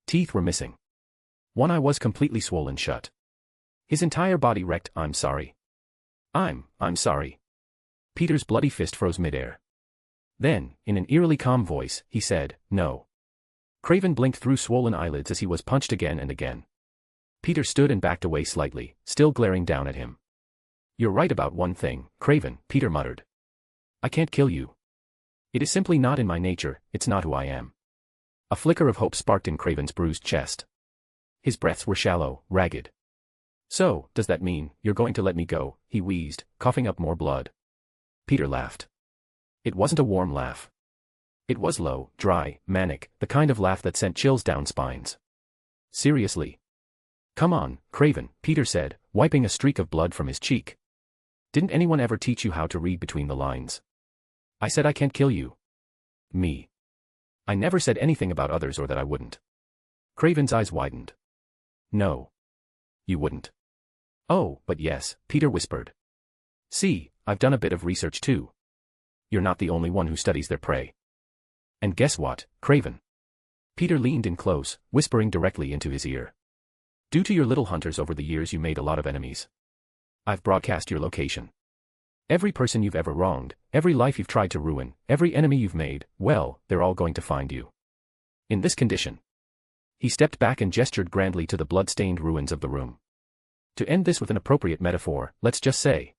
Teeth were missing. One eye was completely swollen shut. His entire body wrecked. I'm sorry. I'm sorry. Peter's bloody fist froze midair. Then, in an eerily calm voice, he said, no. Craven blinked through swollen eyelids as he was punched again and again. Peter stood and backed away slightly, still glaring down at him. You're right about one thing, Craven, Peter muttered. I can't kill you. It is simply not in my nature, it's not who I am. A flicker of hope sparked in Craven's bruised chest. His breaths were shallow, ragged. So, does that mean, you're going to let me go, he wheezed, coughing up more blood. Peter laughed. It wasn't a warm laugh. It was low, dry, manic, the kind of laugh that sent chills down spines. Seriously? Come on, Craven, Peter said, wiping a streak of blood from his cheek. Didn't anyone ever teach you how to read between the lines? I said I can't kill you. Me. I never said anything about others or that I wouldn't. Craven's eyes widened. No. You wouldn't. Oh, but yes, Peter whispered. See, I've done a bit of research too. You're not the only one who studies their prey. And guess what, Craven? Peter leaned in close, whispering directly into his ear. Due to your little hunters over the years you made a lot of enemies. I've broadcast your location. Every person you've ever wronged, every life you've tried to ruin, every enemy you've made, well, they're all going to find you. In this condition. He stepped back and gestured grandly to the blood-stained ruins of the room. To end this with an appropriate metaphor, let's just say,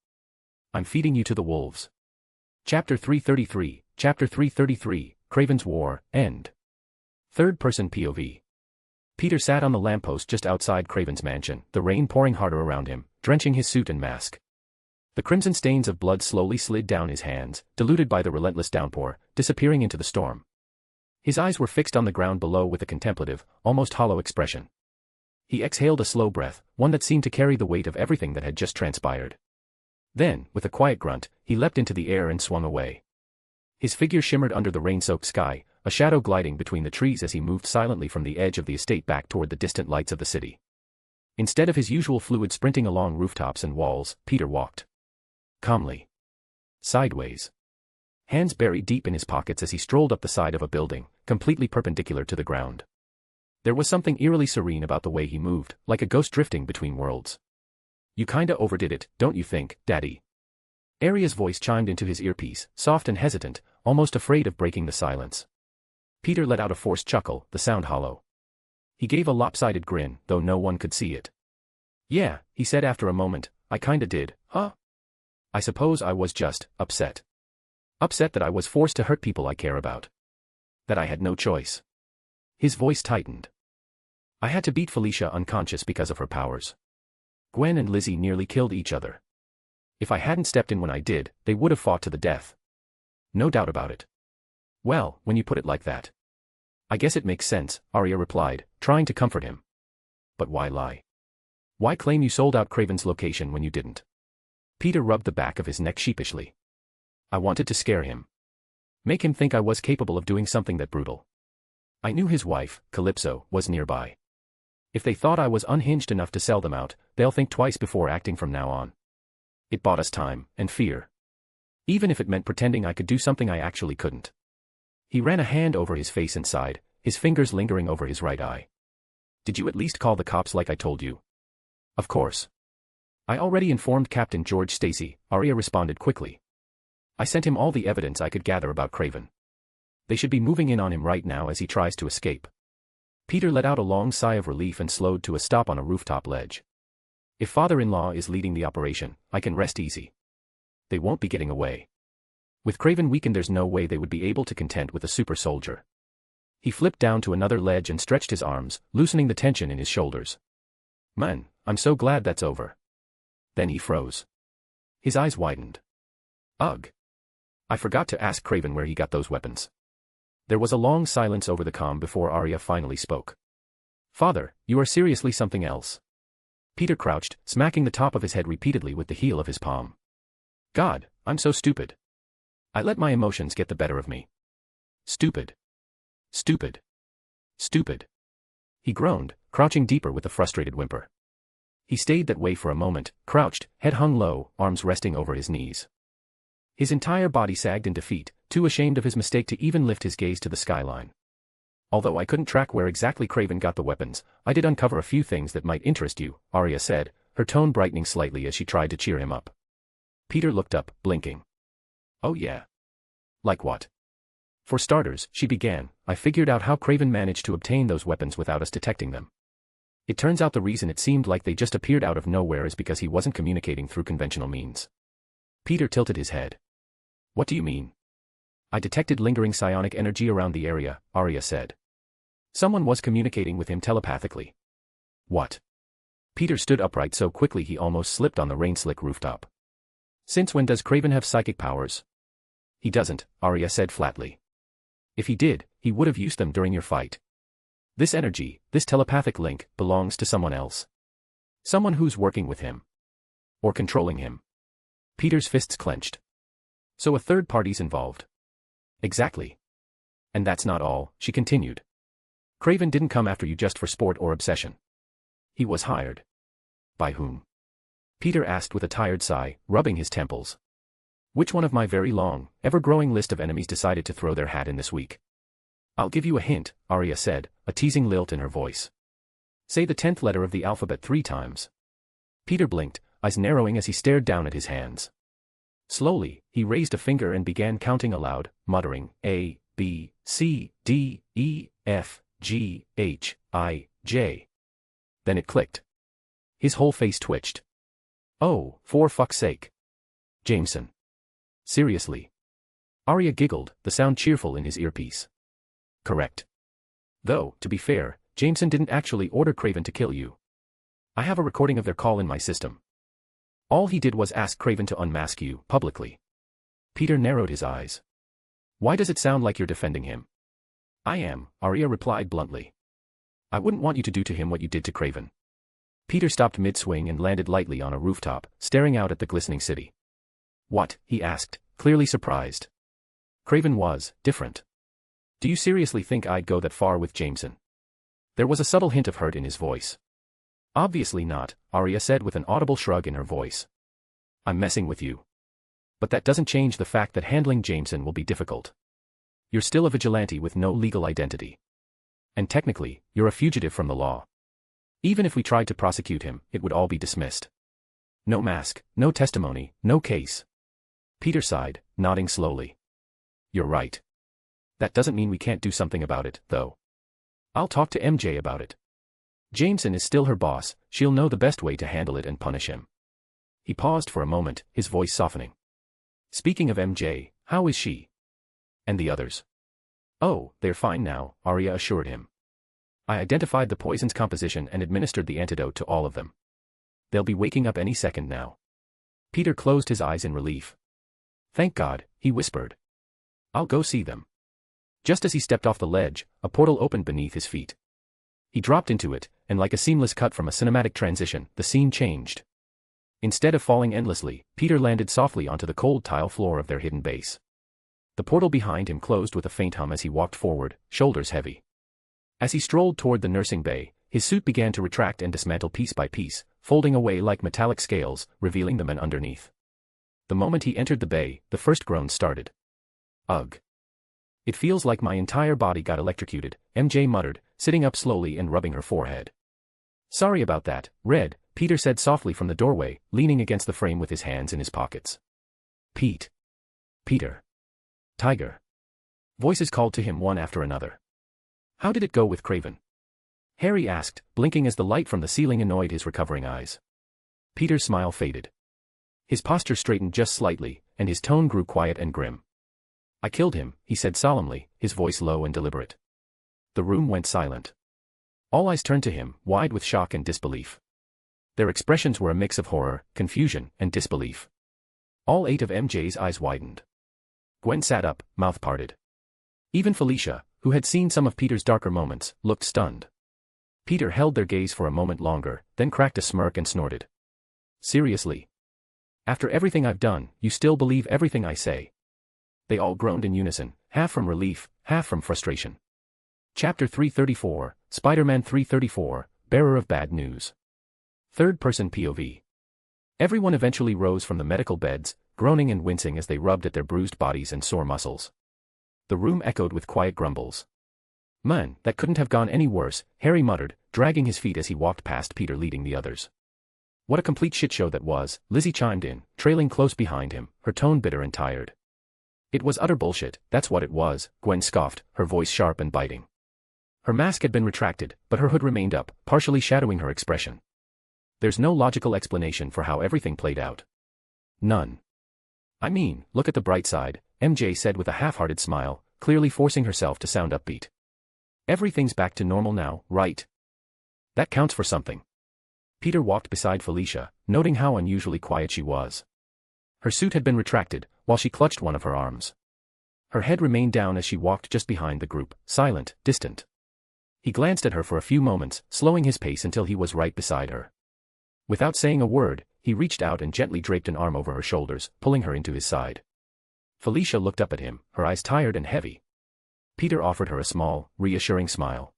I'm feeding you to the wolves. Chapter 333, Craven's War, End. Third-person POV. Peter sat on the lamppost just outside Craven's mansion, the rain pouring harder around him, drenching his suit and mask. The crimson stains of blood slowly slid down his hands, diluted by the relentless downpour, disappearing into the storm. His eyes were fixed on the ground below with a contemplative, almost hollow expression. He exhaled a slow breath, one that seemed to carry the weight of everything that had just transpired. Then, with a quiet grunt, he leapt into the air and swung away. His figure shimmered under the rain-soaked sky, a shadow gliding between the trees as he moved silently from the edge of the estate back toward the distant lights of the city. Instead of his usual fluid sprinting along rooftops and walls, Peter walked. Calmly. Sideways. Hands buried deep in his pockets as he strolled up the side of a building, completely perpendicular to the ground. There was something eerily serene about the way he moved, like a ghost drifting between worlds. You kinda overdid it, don't you think, Daddy? Arya's voice chimed into his earpiece, soft and hesitant, almost afraid of breaking the silence. Peter let out a forced chuckle, the sound hollow. He gave a lopsided grin, though no one could see it. Yeah, he said after a moment, I kinda did, huh? I suppose I was just upset. Upset that I was forced to hurt people I care about. That I had no choice. His voice tightened. I had to beat Felicia unconscious because of her powers. Gwen and Lizzie nearly killed each other. If I hadn't stepped in when I did, they would have fought to the death. No doubt about it. Well, when you put it like that. I guess it makes sense, Arya replied, trying to comfort him. But why lie? Why claim you sold out Craven's location when you didn't? Peter rubbed the back of his neck sheepishly. I wanted to scare him. Make him think I was capable of doing something that brutal. I knew his wife, Calypso, was nearby. If they thought I was unhinged enough to sell them out, they'll think twice before acting from now on. It bought us time, and fear. Even if it meant pretending I could do something I actually couldn't. He ran a hand over his face and sighed, his fingers lingering over his right eye. Did you at least call the cops like I told you? Of course. I already informed Captain George Stacy, Arya responded quickly. I sent him all the evidence I could gather about Craven. They should be moving in on him right now as he tries to escape. Peter let out a long sigh of relief and slowed to a stop on a rooftop ledge. If father-in-law is leading the operation, I can rest easy. They won't be getting away. With Craven weakened, there's no way they would be able to contend with a super soldier. He flipped down to another ledge and stretched his arms, loosening the tension in his shoulders. Man, I'm so glad that's over. Then he froze. His eyes widened. Ugh. I forgot to ask Craven where he got those weapons. There was a long silence over the comm before Arya finally spoke. Father, you are seriously something else. Peter crouched, smacking the top of his head repeatedly with the heel of his palm. God, I'm so stupid. I let my emotions get the better of me. Stupid. Stupid. Stupid. He groaned, crouching deeper with a frustrated whimper. He stayed that way for a moment, crouched, head hung low, arms resting over his knees. His entire body sagged in defeat, too ashamed of his mistake to even lift his gaze to the skyline. Although I couldn't track where exactly Craven got the weapons, I did uncover a few things that might interest you, Arya said, her tone brightening slightly as she tried to cheer him up. Peter looked up, blinking. Oh yeah. Like what? For starters, she began, I figured out how Craven managed to obtain those weapons without us detecting them. It turns out the reason it seemed like they just appeared out of nowhere is because he wasn't communicating through conventional means. Peter tilted his head. What do you mean? I detected lingering psionic energy around the area, Arya said. Someone was communicating with him telepathically. What? Peter stood upright so quickly he almost slipped on the rain-slick rooftop. Since when does Craven have psychic powers? He doesn't, Arya said flatly. If he did, he would have used them during your fight. This energy, this telepathic link, belongs to someone else. Someone who's working with him. Or controlling him. Peter's fists clenched. So a third party's involved. Exactly. And that's not all, she continued. Craven didn't come after you just for sport or obsession. He was hired. By whom? Peter asked with a tired sigh, rubbing his temples. Which one of my very long, ever-growing list of enemies decided to throw their hat in this week? I'll give you a hint, Arya said, a teasing lilt in her voice. Say the 10th letter of the alphabet 3 times. Peter blinked, eyes narrowing as he stared down at his hands. Slowly, he raised a finger and began counting aloud, muttering, A, B, C, D, E, F, G, H, I, J. Then it clicked. His whole face twitched. Oh, for fuck's sake. Jameson. Seriously. Arya giggled, the sound cheerful in his earpiece. Correct. Though, to be fair, Jameson didn't actually order Craven to kill you. I have a recording of their call in my system. All he did was ask Craven to unmask you, publicly. Peter narrowed his eyes. Why does it sound like you're defending him? I am, Arya replied bluntly. I wouldn't want you to do to him what you did to Craven. Peter stopped mid-swing and landed lightly on a rooftop, staring out at the glistening city. What? He asked, clearly surprised. Craven was different. Do you seriously think I'd go that far with Jameson? There was a subtle hint of hurt in his voice. Obviously not, Arya said with an audible shrug in her voice. I'm messing with you. But that doesn't change the fact that handling Jameson will be difficult. You're still a vigilante with no legal identity. And technically, you're a fugitive from the law. Even if we tried to prosecute him, it would all be dismissed. No mask, no testimony, no case. Peter sighed, nodding slowly. You're right. That doesn't mean we can't do something about it, though. I'll talk to MJ about it. Jameson is still her boss, she'll know the best way to handle it and punish him. He paused for a moment, his voice softening. Speaking of MJ, how is she? And the others? Oh, they're fine now, Arya assured him. I identified the poison's composition and administered the antidote to all of them. They'll be waking up any second now. Peter closed his eyes in relief. Thank God, he whispered. I'll go see them. Just as he stepped off the ledge, a portal opened beneath his feet. He dropped into it, and like a seamless cut from a cinematic transition, the scene changed. Instead of falling endlessly, Peter landed softly onto the cold tile floor of their hidden base. The portal behind him closed with a faint hum as he walked forward, shoulders heavy. As he strolled toward the nursing bay, his suit began to retract and dismantle piece by piece, folding away like metallic scales, revealing the men underneath. The moment he entered the bay, the first groans started. Ugh. It feels like my entire body got electrocuted, MJ muttered, sitting up slowly and rubbing her forehead. Sorry about that, Red, Peter said softly from the doorway, leaning against the frame with his hands in his pockets. Pete. Peter. Tiger. Voices called to him one after another. How did it go with Craven? Harry asked, blinking as the light from the ceiling annoyed his recovering eyes. Peter's smile faded. His posture straightened just slightly, and his tone grew quiet and grim. I killed him, he said solemnly, his voice low and deliberate. The room went silent. All eyes turned to him, wide with shock and disbelief. Their expressions were a mix of horror, confusion, and disbelief. All 8 of MJ's eyes widened. Gwen sat up, mouth parted. Even Felicia, who had seen some of Peter's darker moments, looked stunned. Peter held their gaze for a moment longer, then cracked a smirk and snorted. Seriously? After everything I've done, you still believe everything I say? They all groaned in unison, half from relief, half from frustration. Chapter 334, Spider-Man 334, Bearer of Bad News. Third-person POV. Everyone eventually rose from the medical beds, groaning and wincing as they rubbed at their bruised bodies and sore muscles. The room echoed with quiet grumbles. Man, that couldn't have gone any worse, Harry muttered, dragging his feet as he walked past Peter leading the others. What a complete shitshow that was, Lizzie chimed in, trailing close behind him, her tone bitter and tired. It was utter bullshit, that's what it was, Gwen scoffed, her voice sharp and biting. Her mask had been retracted, but her hood remained up, partially shadowing her expression. There's no logical explanation for how everything played out. None. I mean, look at the bright side, MJ said with a half-hearted smile, clearly forcing herself to sound upbeat. Everything's back to normal now, right? That counts for something. Peter walked beside Felicia, noting how unusually quiet she was. Her suit had been retracted, while she clutched one of her arms. Her head remained down as she walked just behind the group, silent, distant. He glanced at her for a few moments, slowing his pace until he was right beside her. Without saying a word, he reached out and gently draped an arm over her shoulders, pulling her into his side. Felicia looked up at him, her eyes tired and heavy. Peter offered her a small, reassuring smile.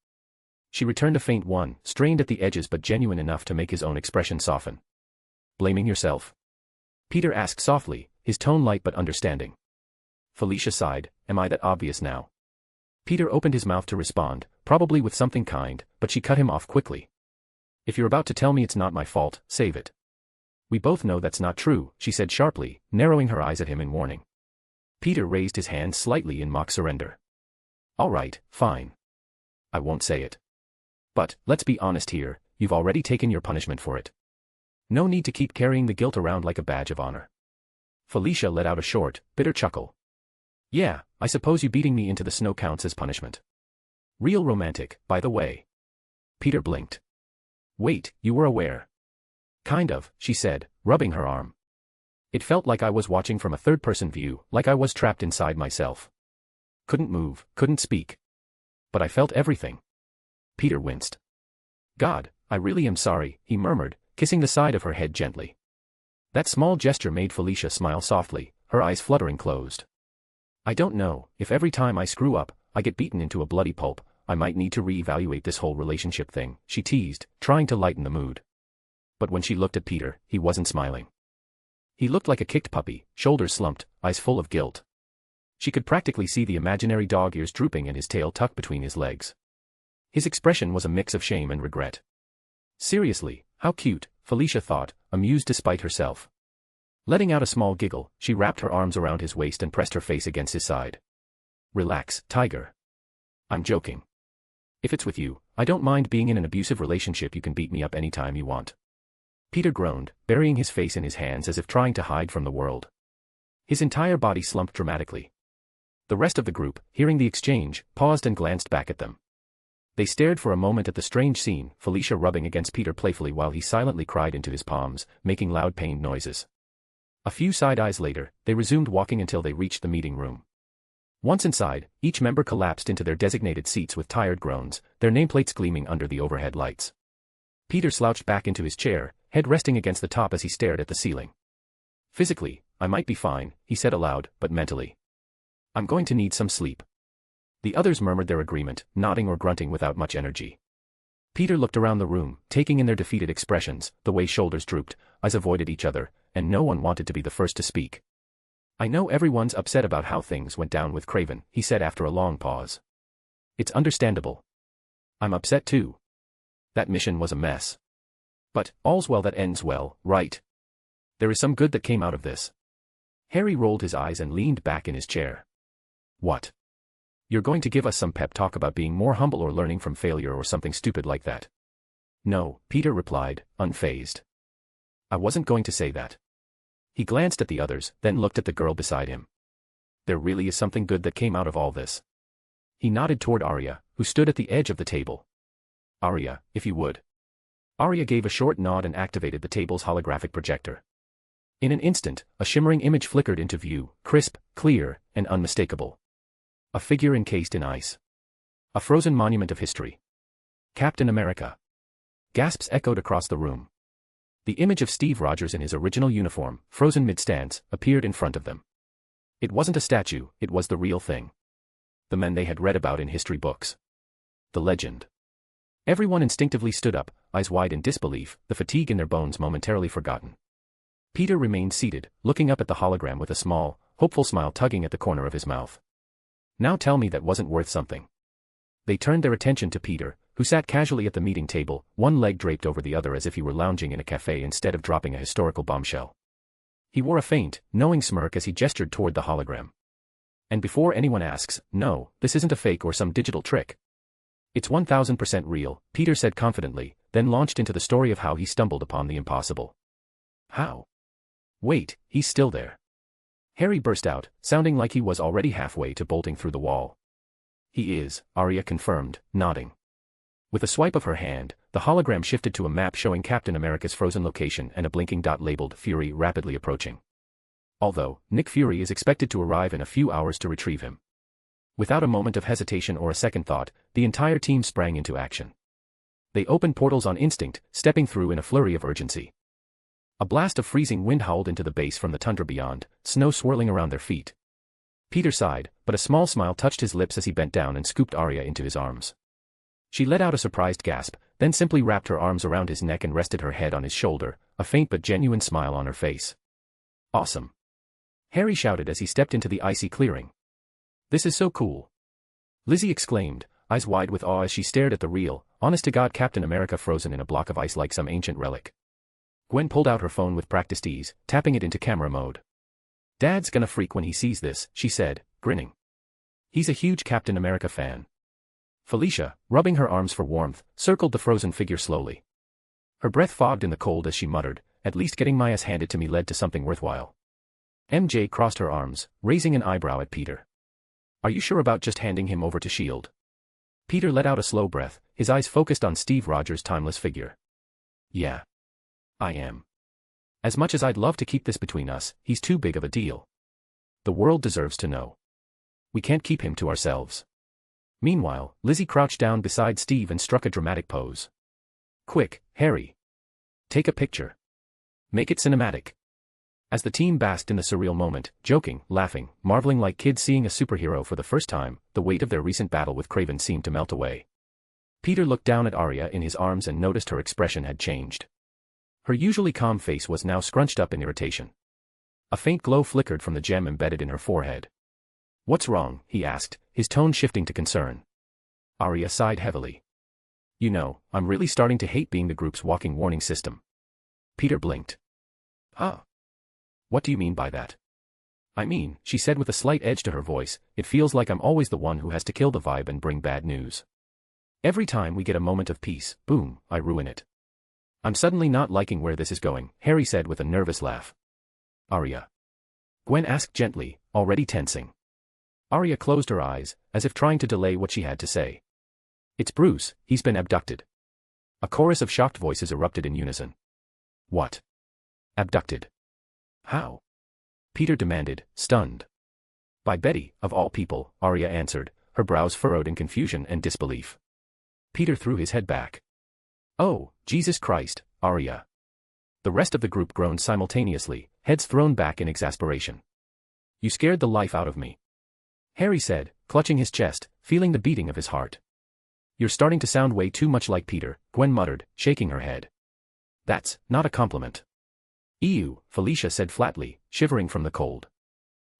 She returned a faint one, strained at the edges but genuine enough to make his own expression soften. Blaming yourself? Peter asked softly, his tone light but understanding. Felicia sighed, am I that obvious now? Peter opened his mouth to respond, probably with something kind, but she cut him off quickly. If you're about to tell me it's not my fault, save it. We both know that's not true, she said sharply, narrowing her eyes at him in warning. Peter raised his hand slightly in mock surrender. All right, fine. I won't say it. But, let's be honest here, you've already taken your punishment for it. No need to keep carrying the guilt around like a badge of honor. Felicia let out a short, bitter chuckle. Yeah, I suppose you beating me into the snow counts as punishment. Real romantic, by the way. Peter blinked. Wait, you were aware? Kind of, she said, rubbing her arm. It felt like I was watching from a third-person view, like I was trapped inside myself. Couldn't move, couldn't speak. But I felt everything. Peter winced. God, I really am sorry, he murmured, kissing the side of her head gently. That small gesture made Felicia smile softly, her eyes fluttering closed. I don't know, if every time I screw up, I get beaten into a bloody pulp, I might need to reevaluate this whole relationship thing, she teased, trying to lighten the mood. But when she looked at Peter, he wasn't smiling. He looked like a kicked puppy, shoulders slumped, eyes full of guilt. She could practically see the imaginary dog ears drooping and his tail tucked between his legs. His expression was a mix of shame and regret. Seriously, how cute, Felicia thought, amused despite herself. Letting out a small giggle, she wrapped her arms around his waist and pressed her face against his side. Relax, Tiger. I'm joking. If it's with you, I don't mind being in an abusive relationship. You can beat me up anytime you want. Peter groaned, burying his face in his hands as if trying to hide from the world. His entire body slumped dramatically. The rest of the group, hearing the exchange, paused and glanced back at them. They stared for a moment at the strange scene, Felicia rubbing against Peter playfully while he silently cried into his palms, making loud pained noises. A few side eyes later, they resumed walking until they reached the meeting room. Once inside, each member collapsed into their designated seats with tired groans, their nameplates gleaming under the overhead lights. Peter slouched back into his chair, head resting against the top as he stared at the ceiling. Physically, I might be fine, he said aloud, but mentally. I'm going to need some sleep. The others murmured their agreement, nodding or grunting without much energy. Peter looked around the room, taking in their defeated expressions, the way shoulders drooped, eyes avoided each other, and no one wanted to be the first to speak. "I know everyone's upset about how things went down with Craven," he said after a long pause. "It's understandable. I'm upset too. That mission was a mess. But, all's well that ends well, right? There is some good that came out of this." Harry rolled his eyes and leaned back in his chair. "What? You're going to give us some pep talk about being more humble or learning from failure or something stupid like that?" "No," Peter replied, unfazed. "I wasn't going to say that." He glanced at the others, then looked at the girl beside him. "There really is something good that came out of all this." He nodded toward Arya, who stood at the edge of the table. "Arya, if you would." Arya gave a short nod and activated the table's holographic projector. In an instant, a shimmering image flickered into view, crisp, clear, and unmistakable. A figure encased in ice. A frozen monument of history. Captain America. Gasps echoed across the room. The image of Steve Rogers in his original uniform, frozen mid-stance, appeared in front of them. It wasn't a statue, it was the real thing. The men they had read about in history books. The legend. Everyone instinctively stood up, eyes wide in disbelief, the fatigue in their bones momentarily forgotten. Peter remained seated, looking up at the hologram with a small, hopeful smile tugging at the corner of his mouth. "Now tell me that wasn't worth something." They turned their attention to Peter, who sat casually at the meeting table, one leg draped over the other as if he were lounging in a cafe instead of dropping a historical bombshell. He wore a faint, knowing smirk as he gestured toward the hologram. "And before anyone asks, no, this isn't a fake or some digital trick. It's 1000% real," Peter said confidently, then launched into the story of how he stumbled upon the impossible. "How? Wait, he's still there." Harry burst out, sounding like he was already halfway to bolting through the wall. "He is," Arya confirmed, nodding. With a swipe of her hand, the hologram shifted to a map showing Captain America's frozen location and a blinking dot labeled Fury rapidly approaching. Although, Nick Fury is expected to arrive in a few hours to retrieve him. Without a moment of hesitation or a second thought, the entire team sprang into action. They opened portals on instinct, stepping through in a flurry of urgency. A blast of freezing wind howled into the base from the tundra beyond, snow swirling around their feet. Peter sighed, but a small smile touched his lips as he bent down and scooped Arya into his arms. She let out a surprised gasp, then simply wrapped her arms around his neck and rested her head on his shoulder, a faint but genuine smile on her face. "Awesome!" Harry shouted as he stepped into the icy clearing. "This is so cool!" Lizzie exclaimed, eyes wide with awe as she stared at the real, honest-to-God Captain America frozen in a block of ice like some ancient relic. Gwen pulled out her phone with practiced ease, tapping it into camera mode. "Dad's gonna freak when he sees this," she said, grinning. He's a huge Captain America fan. Felicia, rubbing her arms for warmth, circled the frozen figure slowly. Her breath fogged in the cold as she muttered, "At least getting my ass handed to me led to something worthwhile." MJ crossed her arms, raising an eyebrow at Peter. "Are you sure about just handing him over to S.H.I.E.L.D.? Peter let out a slow breath, his eyes focused on Steve Rogers' timeless figure. "Yeah. I am. As much as I'd love to keep this between us, he's too big of a deal. The world deserves to know. We can't keep him to ourselves." Meanwhile, Lizzie crouched down beside Steve and struck a dramatic pose. "Quick, Harry. Take a picture. Make it cinematic." As the team basked in the surreal moment, joking, laughing, marveling like kids seeing a superhero for the first time, the weight of their recent battle with Craven seemed to melt away. Peter looked down at Arya in his arms and noticed her expression had changed. Her usually calm face was now scrunched up in irritation. A faint glow flickered from the gem embedded in her forehead. "What's wrong?" he asked, his tone shifting to concern. Arya sighed heavily. "You know, I'm really starting to hate being the group's walking warning system." Peter blinked. "Huh? What do you mean by that?" "I mean," she said with a slight edge to her voice, "it feels like I'm always the one who has to kill the vibe and bring bad news. Every time we get a moment of peace, boom, I ruin it." "I'm suddenly not liking where this is going," Harry said with a nervous laugh. "Arya?" Gwen asked gently, already tensing. Arya closed her eyes, as if trying to delay what she had to say. "It's Bruce, he's been abducted." A chorus of shocked voices erupted in unison. "What? Abducted? How?" Peter demanded, stunned. "By Betty, of all people," Arya answered, her brows furrowed in confusion and disbelief. Peter threw his head back. "Oh, Jesus Christ, Arya." The rest of the group groaned simultaneously, heads thrown back in exasperation. "You scared the life out of me," Harry said, clutching his chest, feeling the beating of his heart. You're starting to sound way too much like Peter, Gwen muttered, shaking her head. That's not a compliment. Ew, Felicia said flatly, shivering from the cold.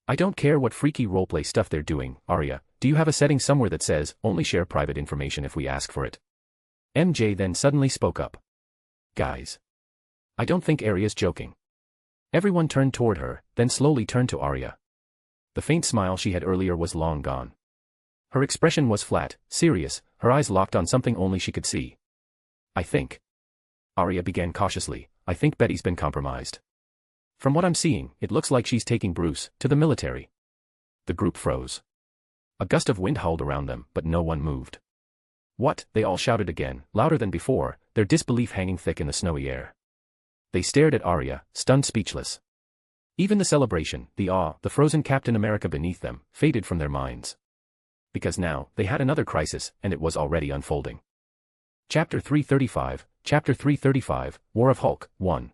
I don't care what freaky roleplay stuff they're doing, Arya, do you have a setting somewhere that says, only share private information if we ask for it? MJ then suddenly spoke up. Guys. I don't think Arya's joking. Everyone turned toward her, then slowly turned to Arya. The faint smile she had earlier was long gone. Her expression was flat, serious, her eyes locked on something only she could see. I think. Arya began cautiously, I think Betty's been compromised. From what I'm seeing, it looks like she's taking Bruce to the military. The group froze. A gust of wind howled around them, but no one moved. What? They all shouted again, louder than before, their disbelief hanging thick in the snowy air. They stared at Arya, stunned speechless. Even the celebration, the awe, the frozen Captain America beneath them, faded from their minds. Because now, they had another crisis, and it was already unfolding. Chapter 335, War of Hulk, 1.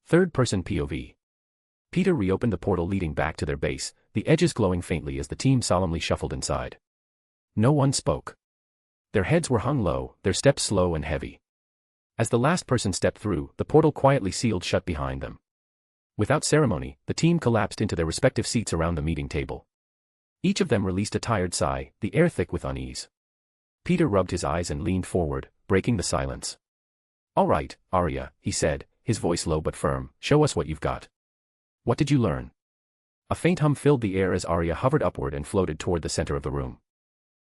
Third-person POV. Peter reopened the portal leading back to their base, the edges glowing faintly as the team solemnly shuffled inside. No one spoke. Their heads were hung low, their steps slow and heavy. As the last person stepped through, the portal quietly sealed shut behind them. Without ceremony, the team collapsed into their respective seats around the meeting table. Each of them released a tired sigh, the air thick with unease. Peter rubbed his eyes and leaned forward, breaking the silence. All right, Arya, he said, his voice low but firm, show us what you've got. What did you learn? A faint hum filled the air as Arya hovered upward and floated toward the center of the room.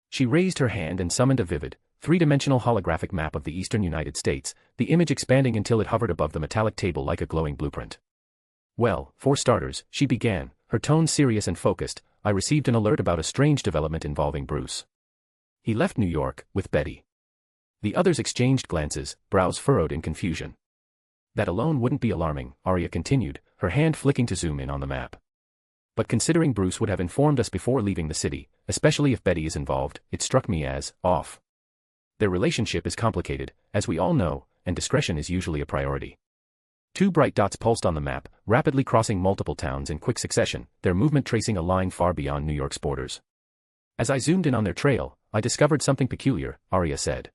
She raised her hand and summoned a vivid, three-dimensional holographic map of the eastern United States, the image expanding until it hovered above the metallic table like a glowing blueprint. Well, for starters, she began, her tone serious and focused, I received an alert about a strange development involving Bruce. He left New York, with Betty. The others exchanged glances, brows furrowed in confusion. That alone wouldn't be alarming, Arya continued, her hand flicking to zoom in on the map. But considering Bruce would have informed us before leaving the city, especially if Betty is involved, it struck me as off. Their relationship is complicated, as we all know, and discretion is usually a priority. Two bright dots pulsed on the map, rapidly crossing multiple towns in quick succession, their movement tracing a line far beyond New York's borders. As I zoomed in on their trail, I discovered something peculiar, Arya said.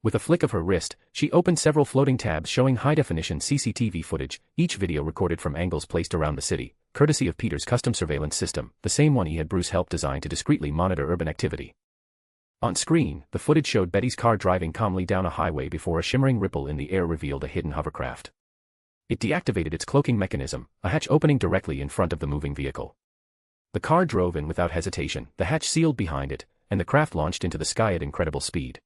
With a flick of her wrist, she opened several floating tabs showing high-definition CCTV footage, each video recorded from angles placed around the city, courtesy of Peter's custom surveillance system, the same one he had Bruce helped design to discreetly monitor urban activity. On screen, the footage showed Betty's car driving calmly down a highway before a shimmering ripple in the air revealed a hidden hovercraft. It deactivated its cloaking mechanism, a hatch opening directly in front of the moving vehicle. The car drove in without hesitation, the hatch sealed behind it, and the craft launched into the sky at incredible speed.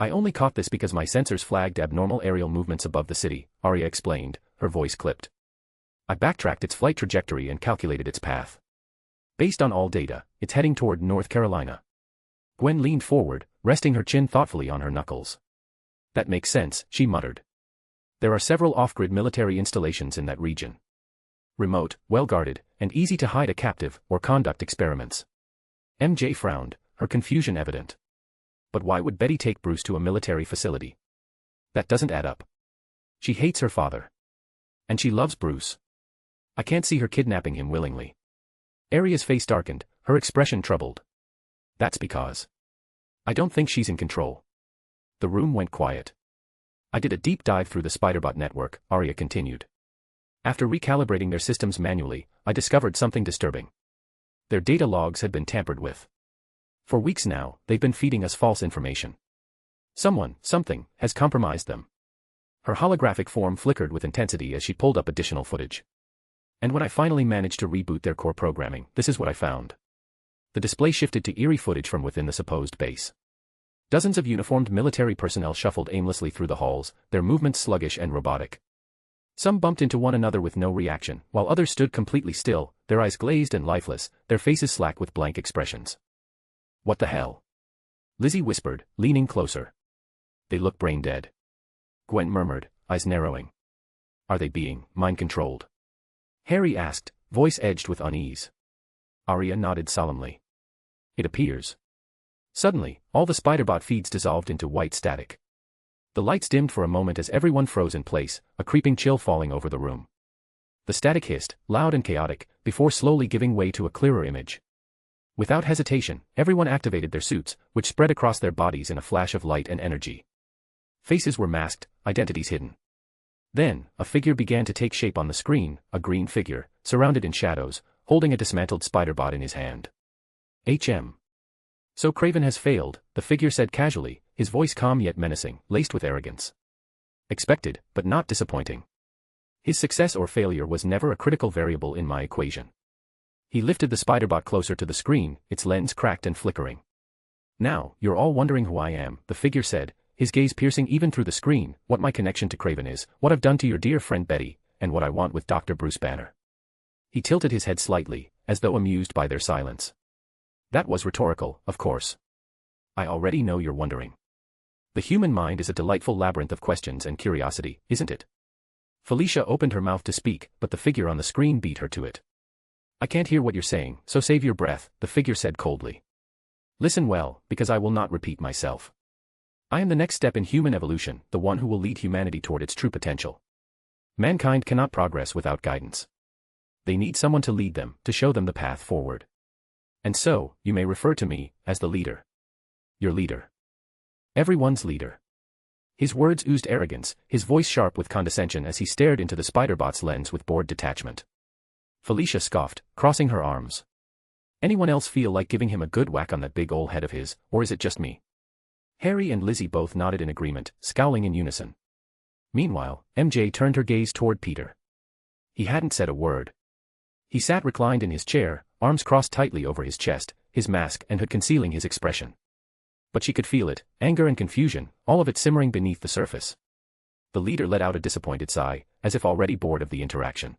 I only caught this because my sensors flagged abnormal aerial movements above the city, Arya explained, her voice clipped. I backtracked its flight trajectory and calculated its path. Based on all data, it's heading toward North Carolina. Gwen leaned forward, resting her chin thoughtfully on her knuckles. That makes sense, she muttered. There are several off-grid military installations in that region. Remote, well-guarded, and easy to hide a captive or conduct experiments. MJ frowned, her confusion evident. But why would Betty take Bruce to a military facility? That doesn't add up. She hates her father. And she loves Bruce. I can't see her kidnapping him willingly. Arya's face darkened, her expression troubled. That's because I don't think she's in control. The room went quiet. I did a deep dive through the Spiderbot network, Arya continued. After recalibrating their systems manually, I discovered something disturbing. Their data logs had been tampered with. For weeks now, they've been feeding us false information. Someone, something, has compromised them. Her holographic form flickered with intensity as she pulled up additional footage. And when I finally managed to reboot their core programming, this is what I found. The display shifted to eerie footage from within the supposed base. Dozens of uniformed military personnel shuffled aimlessly through the halls, their movements sluggish and robotic. Some bumped into one another with no reaction, while others stood completely still, their eyes glazed and lifeless, their faces slack with blank expressions. What the hell? Lizzie whispered, leaning closer. They look brain-dead. Gwen murmured, eyes narrowing. Are they being mind-controlled? Harry asked, voice edged with unease. Arya nodded solemnly. It appears. Suddenly, all the Spiderbot feeds dissolved into white static. The lights dimmed for a moment as everyone froze in place, a creeping chill falling over the room. The static hissed, loud and chaotic, before slowly giving way to a clearer image. Without hesitation, everyone activated their suits, which spread across their bodies in a flash of light and energy. Faces were masked, identities hidden. Then, a figure began to take shape on the screen, a green figure, surrounded in shadows, holding a dismantled spider-bot in his hand. HM. So Craven has failed, the figure said casually, his voice calm yet menacing, laced with arrogance. Expected, but not disappointing. His success or failure was never a critical variable in my equation. He lifted the spider-bot closer to the screen, its lens cracked and flickering. Now, you're all wondering who I am, the figure said, his gaze piercing even through the screen, what my connection to Craven is, what I've done to your dear friend Betty, and what I want with Dr. Bruce Banner. He tilted his head slightly, as though amused by their silence. That was rhetorical, of course. I already know you're wondering. The human mind is a delightful labyrinth of questions and curiosity, isn't it? Felicia opened her mouth to speak, but the figure on the screen beat her to it. I can't hear what you're saying, so save your breath, the figure said coldly. Listen well, because I will not repeat myself. I am the next step in human evolution, the one who will lead humanity toward its true potential. Mankind cannot progress without guidance. They need someone to lead them, to show them the path forward. And so, you may refer to me as the leader. Your leader. Everyone's leader. His words oozed arrogance, his voice sharp with condescension as he stared into the spider-bot's lens with bored detachment. Felicia scoffed, crossing her arms. Anyone else feel like giving him a good whack on that big ol' head of his, or is it just me? Harry and Lizzie both nodded in agreement, scowling in unison. Meanwhile, MJ turned her gaze toward Peter. He hadn't said a word. He sat reclined in his chair, arms crossed tightly over his chest, his mask and hood concealing his expression. But she could feel it, anger and confusion, all of it simmering beneath the surface. The leader let out a disappointed sigh, as if already bored of the interaction.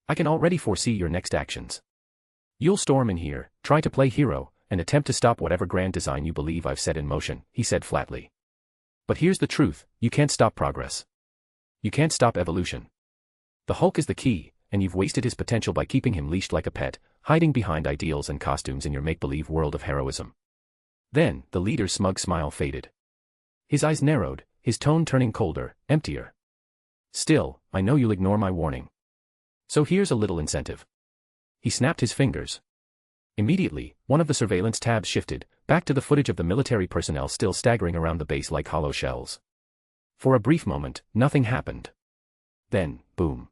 I can already foresee your next actions. You'll storm in here, try to play hero, and attempt to stop whatever grand design you believe I've set in motion, he said flatly. But here's the truth, you can't stop progress. You can't stop evolution. The Hulk is the key, and you've wasted his potential by keeping him leashed like a pet, hiding behind ideals and costumes in your make-believe world of heroism. Then, the leader's smug smile faded. His eyes narrowed, his tone turning colder, emptier. Still, I know you'll ignore my warning. So here's a little incentive. He snapped his fingers. Immediately, one of the surveillance tabs shifted, back to the footage of the military personnel still staggering around the base like hollow shells. For a brief moment, nothing happened. Then, boom.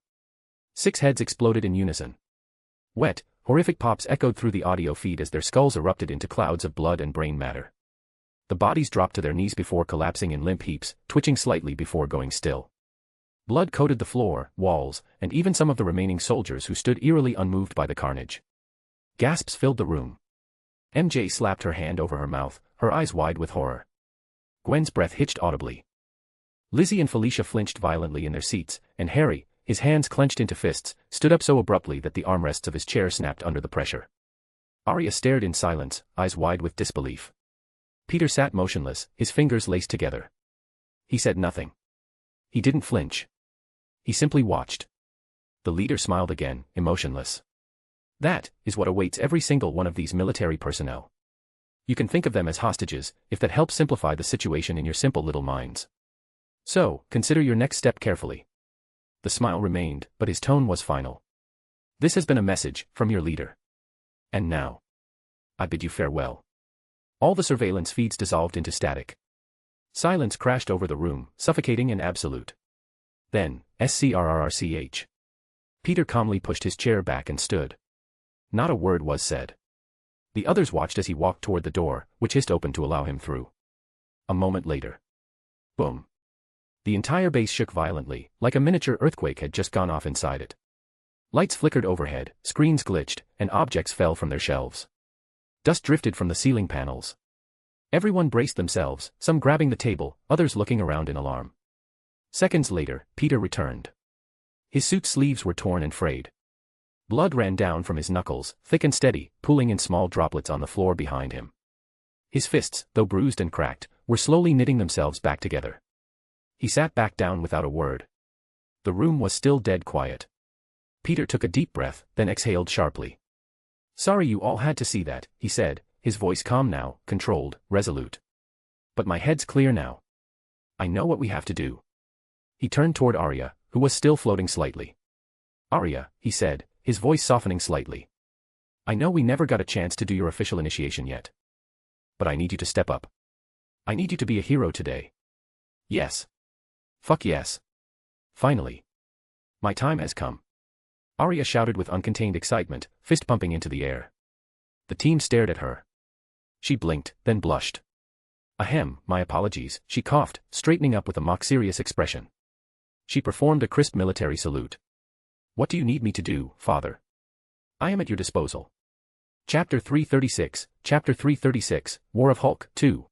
6 heads exploded in unison. Wet, horrific pops echoed through the audio feed as their skulls erupted into clouds of blood and brain matter. The bodies dropped to their knees before collapsing in limp heaps, twitching slightly before going still. Blood coated the floor, walls, and even some of the remaining soldiers who stood eerily unmoved by the carnage. Gasps filled the room. MJ slapped her hand over her mouth, her eyes wide with horror. Gwen's breath hitched audibly. Lizzie and Felicia flinched violently in their seats, and Harry, his hands clenched into fists, stood up so abruptly that the armrests of his chair snapped under the pressure. Arya stared in silence, eyes wide with disbelief. Peter sat motionless, his fingers laced together. He said nothing. He didn't flinch. He simply watched. The leader smiled again, emotionless. That is what awaits every single one of these military personnel. You can think of them as hostages, if that helps simplify the situation in your simple little minds. So, consider your next step carefully. The smile remained, but his tone was final. This has been a message from your leader. And now, I bid you farewell. All the surveillance feeds dissolved into static. Silence crashed over the room, suffocating and absolute. Then, SCRRRCH. Peter calmly pushed his chair back and stood. Not a word was said. The others watched as he walked toward the door, which hissed open to allow him through. A moment later. Boom. The entire base shook violently, like a miniature earthquake had just gone off inside it. Lights flickered overhead, screens glitched, and objects fell from their shelves. Dust drifted from the ceiling panels. Everyone braced themselves, some grabbing the table, others looking around in alarm. Seconds later, Peter returned. His suit sleeves were torn and frayed. Blood ran down from his knuckles, thick and steady, pooling in small droplets on the floor behind him. His fists, though bruised and cracked, were slowly knitting themselves back together. He sat back down without a word. The room was still dead quiet. Peter took a deep breath, then exhaled sharply. Sorry you all had to see that, he said, his voice calm now, controlled, resolute. But my head's clear now. I know what we have to do. He turned toward Arya, who was still floating slightly. Arya, he said, his voice softening slightly. I know we never got a chance to do your official initiation yet. But I need you to step up. I need you to be a hero today. Yes. Fuck yes. Finally. My time has come. Arya shouted with uncontained excitement, fist pumping into the air. The team stared at her. She blinked, then blushed. Ahem, my apologies, she coughed, straightening up with a mock-serious expression. She performed a crisp military salute. What do you need me to do, father? I am at your disposal. Chapter 336, Chapter 336, War of Hulk, 2.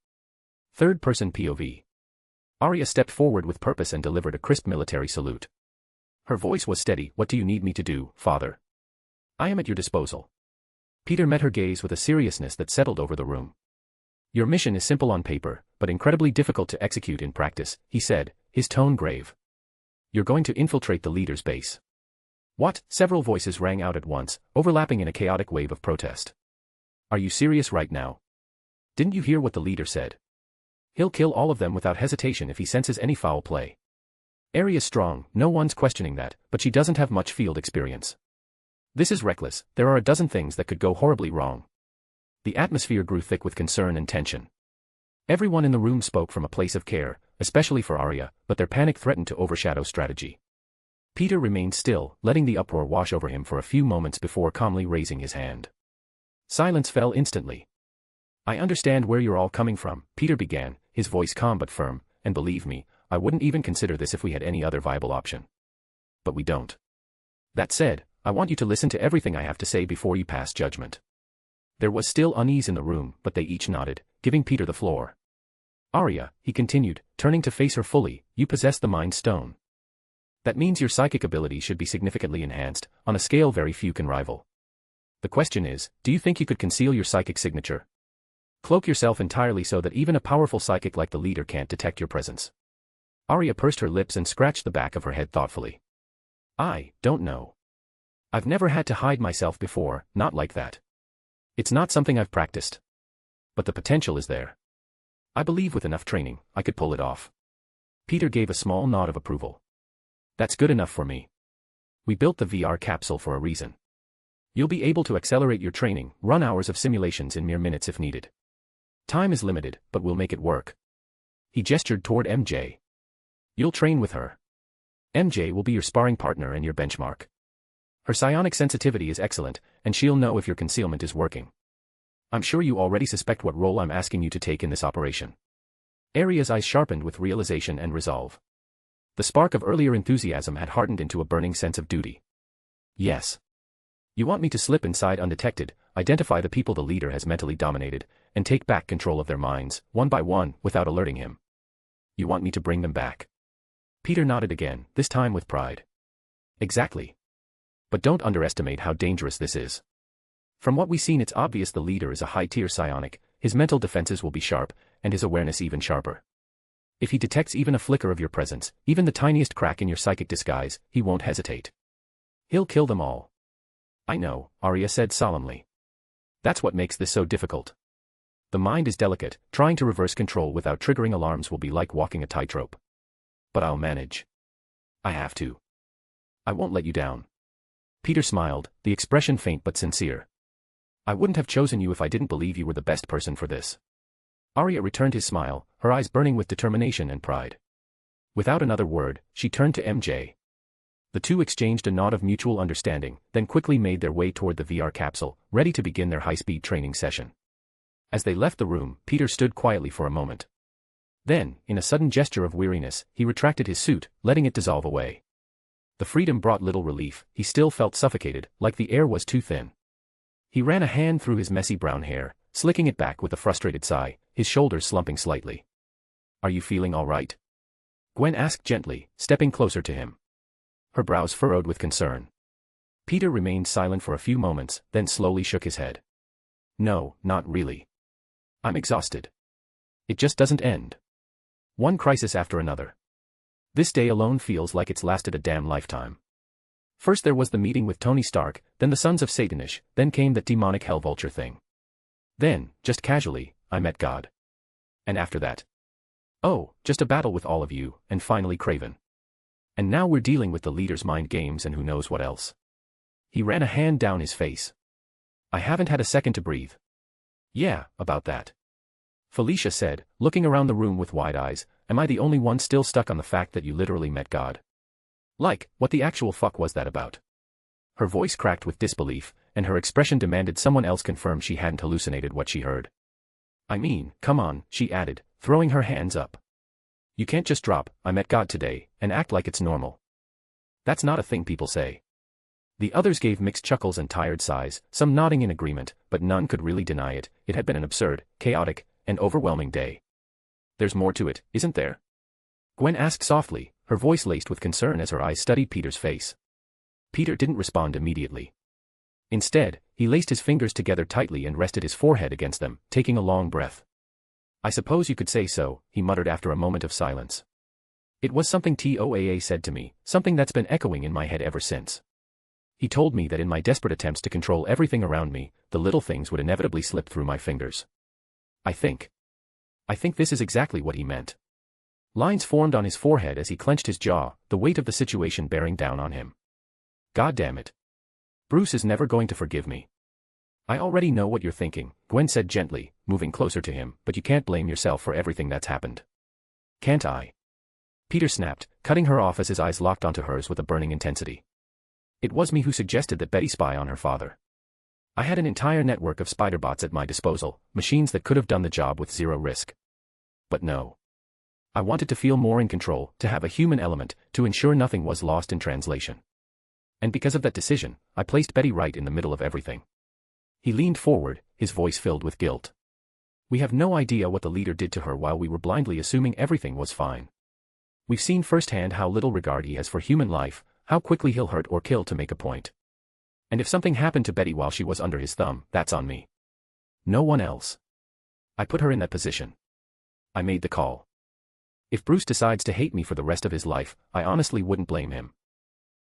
Third-person POV. Arya stepped forward with purpose and delivered a crisp military salute. Her voice was steady. What do you need me to do, father? I am at your disposal. Peter met her gaze with a seriousness that settled over the room. Your mission is simple on paper, but incredibly difficult to execute in practice, he said, his tone grave. You're going to infiltrate the leader's base. What? Several voices rang out at once, overlapping in a chaotic wave of protest. Are you serious right now? Didn't you hear what the leader said? He'll kill all of them without hesitation if he senses any foul play. Arya's strong, no one's questioning that, but she doesn't have much field experience. This is reckless, there are a dozen things that could go horribly wrong. The atmosphere grew thick with concern and tension. Everyone in the room spoke from a place of care, especially for Arya, but their panic threatened to overshadow strategy. Peter remained still, letting the uproar wash over him for a few moments before calmly raising his hand. Silence fell instantly. I understand where you're all coming from, Peter began, his voice calm but firm, and believe me, I wouldn't even consider this if we had any other viable option. But we don't. That said, I want you to listen to everything I have to say before you pass judgment. There was still unease in the room, but they each nodded, giving Peter the floor. Arya, he continued, turning to face her fully, you possess the Mind Stone. That means your psychic ability should be significantly enhanced, on a scale very few can rival. The question is, do you think you could conceal your psychic signature? Cloak yourself entirely so that even a powerful psychic like the leader can't detect your presence. Arya pursed her lips and scratched the back of her head thoughtfully. I don't know. I've never had to hide myself before, not like that. It's not something I've practiced. But the potential is there. I believe with enough training, I could pull it off. Peter gave a small nod of approval. That's good enough for me. We built the VR capsule for a reason. You'll be able to accelerate your training, run hours of simulations in mere minutes if needed. Time is limited, but we'll make it work. He gestured toward MJ. You'll train with her. MJ will be your sparring partner and your benchmark. Her psionic sensitivity is excellent, and she'll know if your concealment is working. I'm sure you already suspect what role I'm asking you to take in this operation. Arya's eyes sharpened with realization and resolve. The spark of earlier enthusiasm had hardened into a burning sense of duty. Yes. You want me to slip inside undetected, identify the people the leader has mentally dominated, and take back control of their minds, one by one, without alerting him. You want me to bring them back. Peter nodded again, this time with pride. Exactly. But don't underestimate how dangerous this is. From what we've seen, it's obvious the leader is a high-tier psionic, his mental defenses will be sharp, and his awareness even sharper. If he detects even a flicker of your presence, even the tiniest crack in your psychic disguise, he won't hesitate. He'll kill them all. I know, Arya said solemnly. That's what makes this so difficult. The mind is delicate, trying to reverse control without triggering alarms will be like walking a tightrope. But I'll manage. I have to. I won't let you down. Peter smiled, the expression faint but sincere. I wouldn't have chosen you if I didn't believe you were the best person for this. Arya returned his smile, her eyes burning with determination and pride. Without another word, she turned to MJ. The two exchanged a nod of mutual understanding, then quickly made their way toward the VR capsule, ready to begin their high-speed training session. As they left the room, Peter stood quietly for a moment. Then, in a sudden gesture of weariness, he retracted his suit, letting it dissolve away. The freedom brought little relief, he still felt suffocated, like the air was too thin. He ran a hand through his messy brown hair, slicking it back with a frustrated sigh, his shoulders slumping slightly. Are you feeling all right? Gwen asked gently, stepping closer to him. Her brows furrowed with concern. Peter remained silent for a few moments, then slowly shook his head. No, not really. I'm exhausted. It just doesn't end. One crisis after another. This day alone feels like it's lasted a damn lifetime. First there was the meeting with Tony Stark, then the Sons of Satanish, then came that demonic hell Vulture thing. Then, just casually, I met God. And after that? Oh, just a battle with all of you, and finally Craven. And now we're dealing with the leader's mind games and who knows what else. He ran a hand down his face. I haven't had a second to breathe. Yeah, about that. Felicia said, looking around the room with wide eyes, am I the only one still stuck on the fact that you literally met God? Like, what the actual fuck was that about? Her voice cracked with disbelief, and her expression demanded someone else confirm she hadn't hallucinated what she heard. I mean, come on, she added, throwing her hands up. You can't just drop, I met God today, and act like it's normal. That's not a thing people say. The others gave mixed chuckles and tired sighs, some nodding in agreement, but none could really deny it. It had been an absurd, chaotic, and overwhelming day. There's more to it, isn't there? Gwen asked softly, her voice laced with concern as her eyes studied Peter's face. Peter didn't respond immediately. Instead, he laced his fingers together tightly and rested his forehead against them, taking a long breath. I suppose you could say so, he muttered after a moment of silence. It was something Toaa said to me, something that's been echoing in my head ever since. He told me that in my desperate attempts to control everything around me, the little things would inevitably slip through my fingers. I think this is exactly what he meant. Lines formed on his forehead as he clenched his jaw, the weight of the situation bearing down on him. God damn it. Bruce is never going to forgive me. I already know what you're thinking, Gwen said gently, moving closer to him, but you can't blame yourself for everything that's happened. Can't I? Peter snapped, cutting her off as his eyes locked onto hers with a burning intensity. It was me who suggested that Betty spy on her father. I had an entire network of spider-bots at my disposal, machines that could have done the job with zero risk. But no. I wanted to feel more in control, to have a human element, to ensure nothing was lost in translation. And because of that decision, I placed Betty right in the middle of everything. He leaned forward, his voice filled with guilt. We have no idea what the leader did to her while we were blindly assuming everything was fine. We've seen firsthand how little regard he has for human life, how quickly he'll hurt or kill to make a point. And if something happened to Betty while she was under his thumb, that's on me. No one else. I put her in that position. I made the call. If Bruce decides to hate me for the rest of his life, I honestly wouldn't blame him.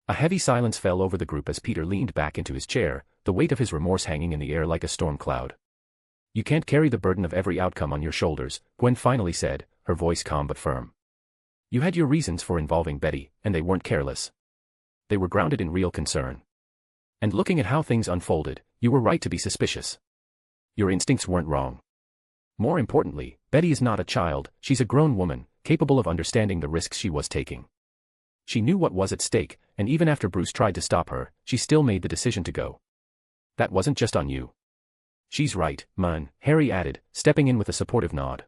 A heavy silence fell over the group as Peter leaned back into his chair, the weight of his remorse hanging in the air like a storm cloud. You can't carry the burden of every outcome on your shoulders, Gwen finally said, her voice calm but firm. You had your reasons for involving Betty, and they weren't careless. They were grounded in real concern. And looking at how things unfolded, you were right to be suspicious. Your instincts weren't wrong. More importantly, Betty is not a child, she's a grown woman, capable of understanding the risks she was taking. She knew what was at stake, and even after Bruce tried to stop her, she still made the decision to go. That wasn't just on you. She's right, man, Harry added, stepping in with a supportive nod.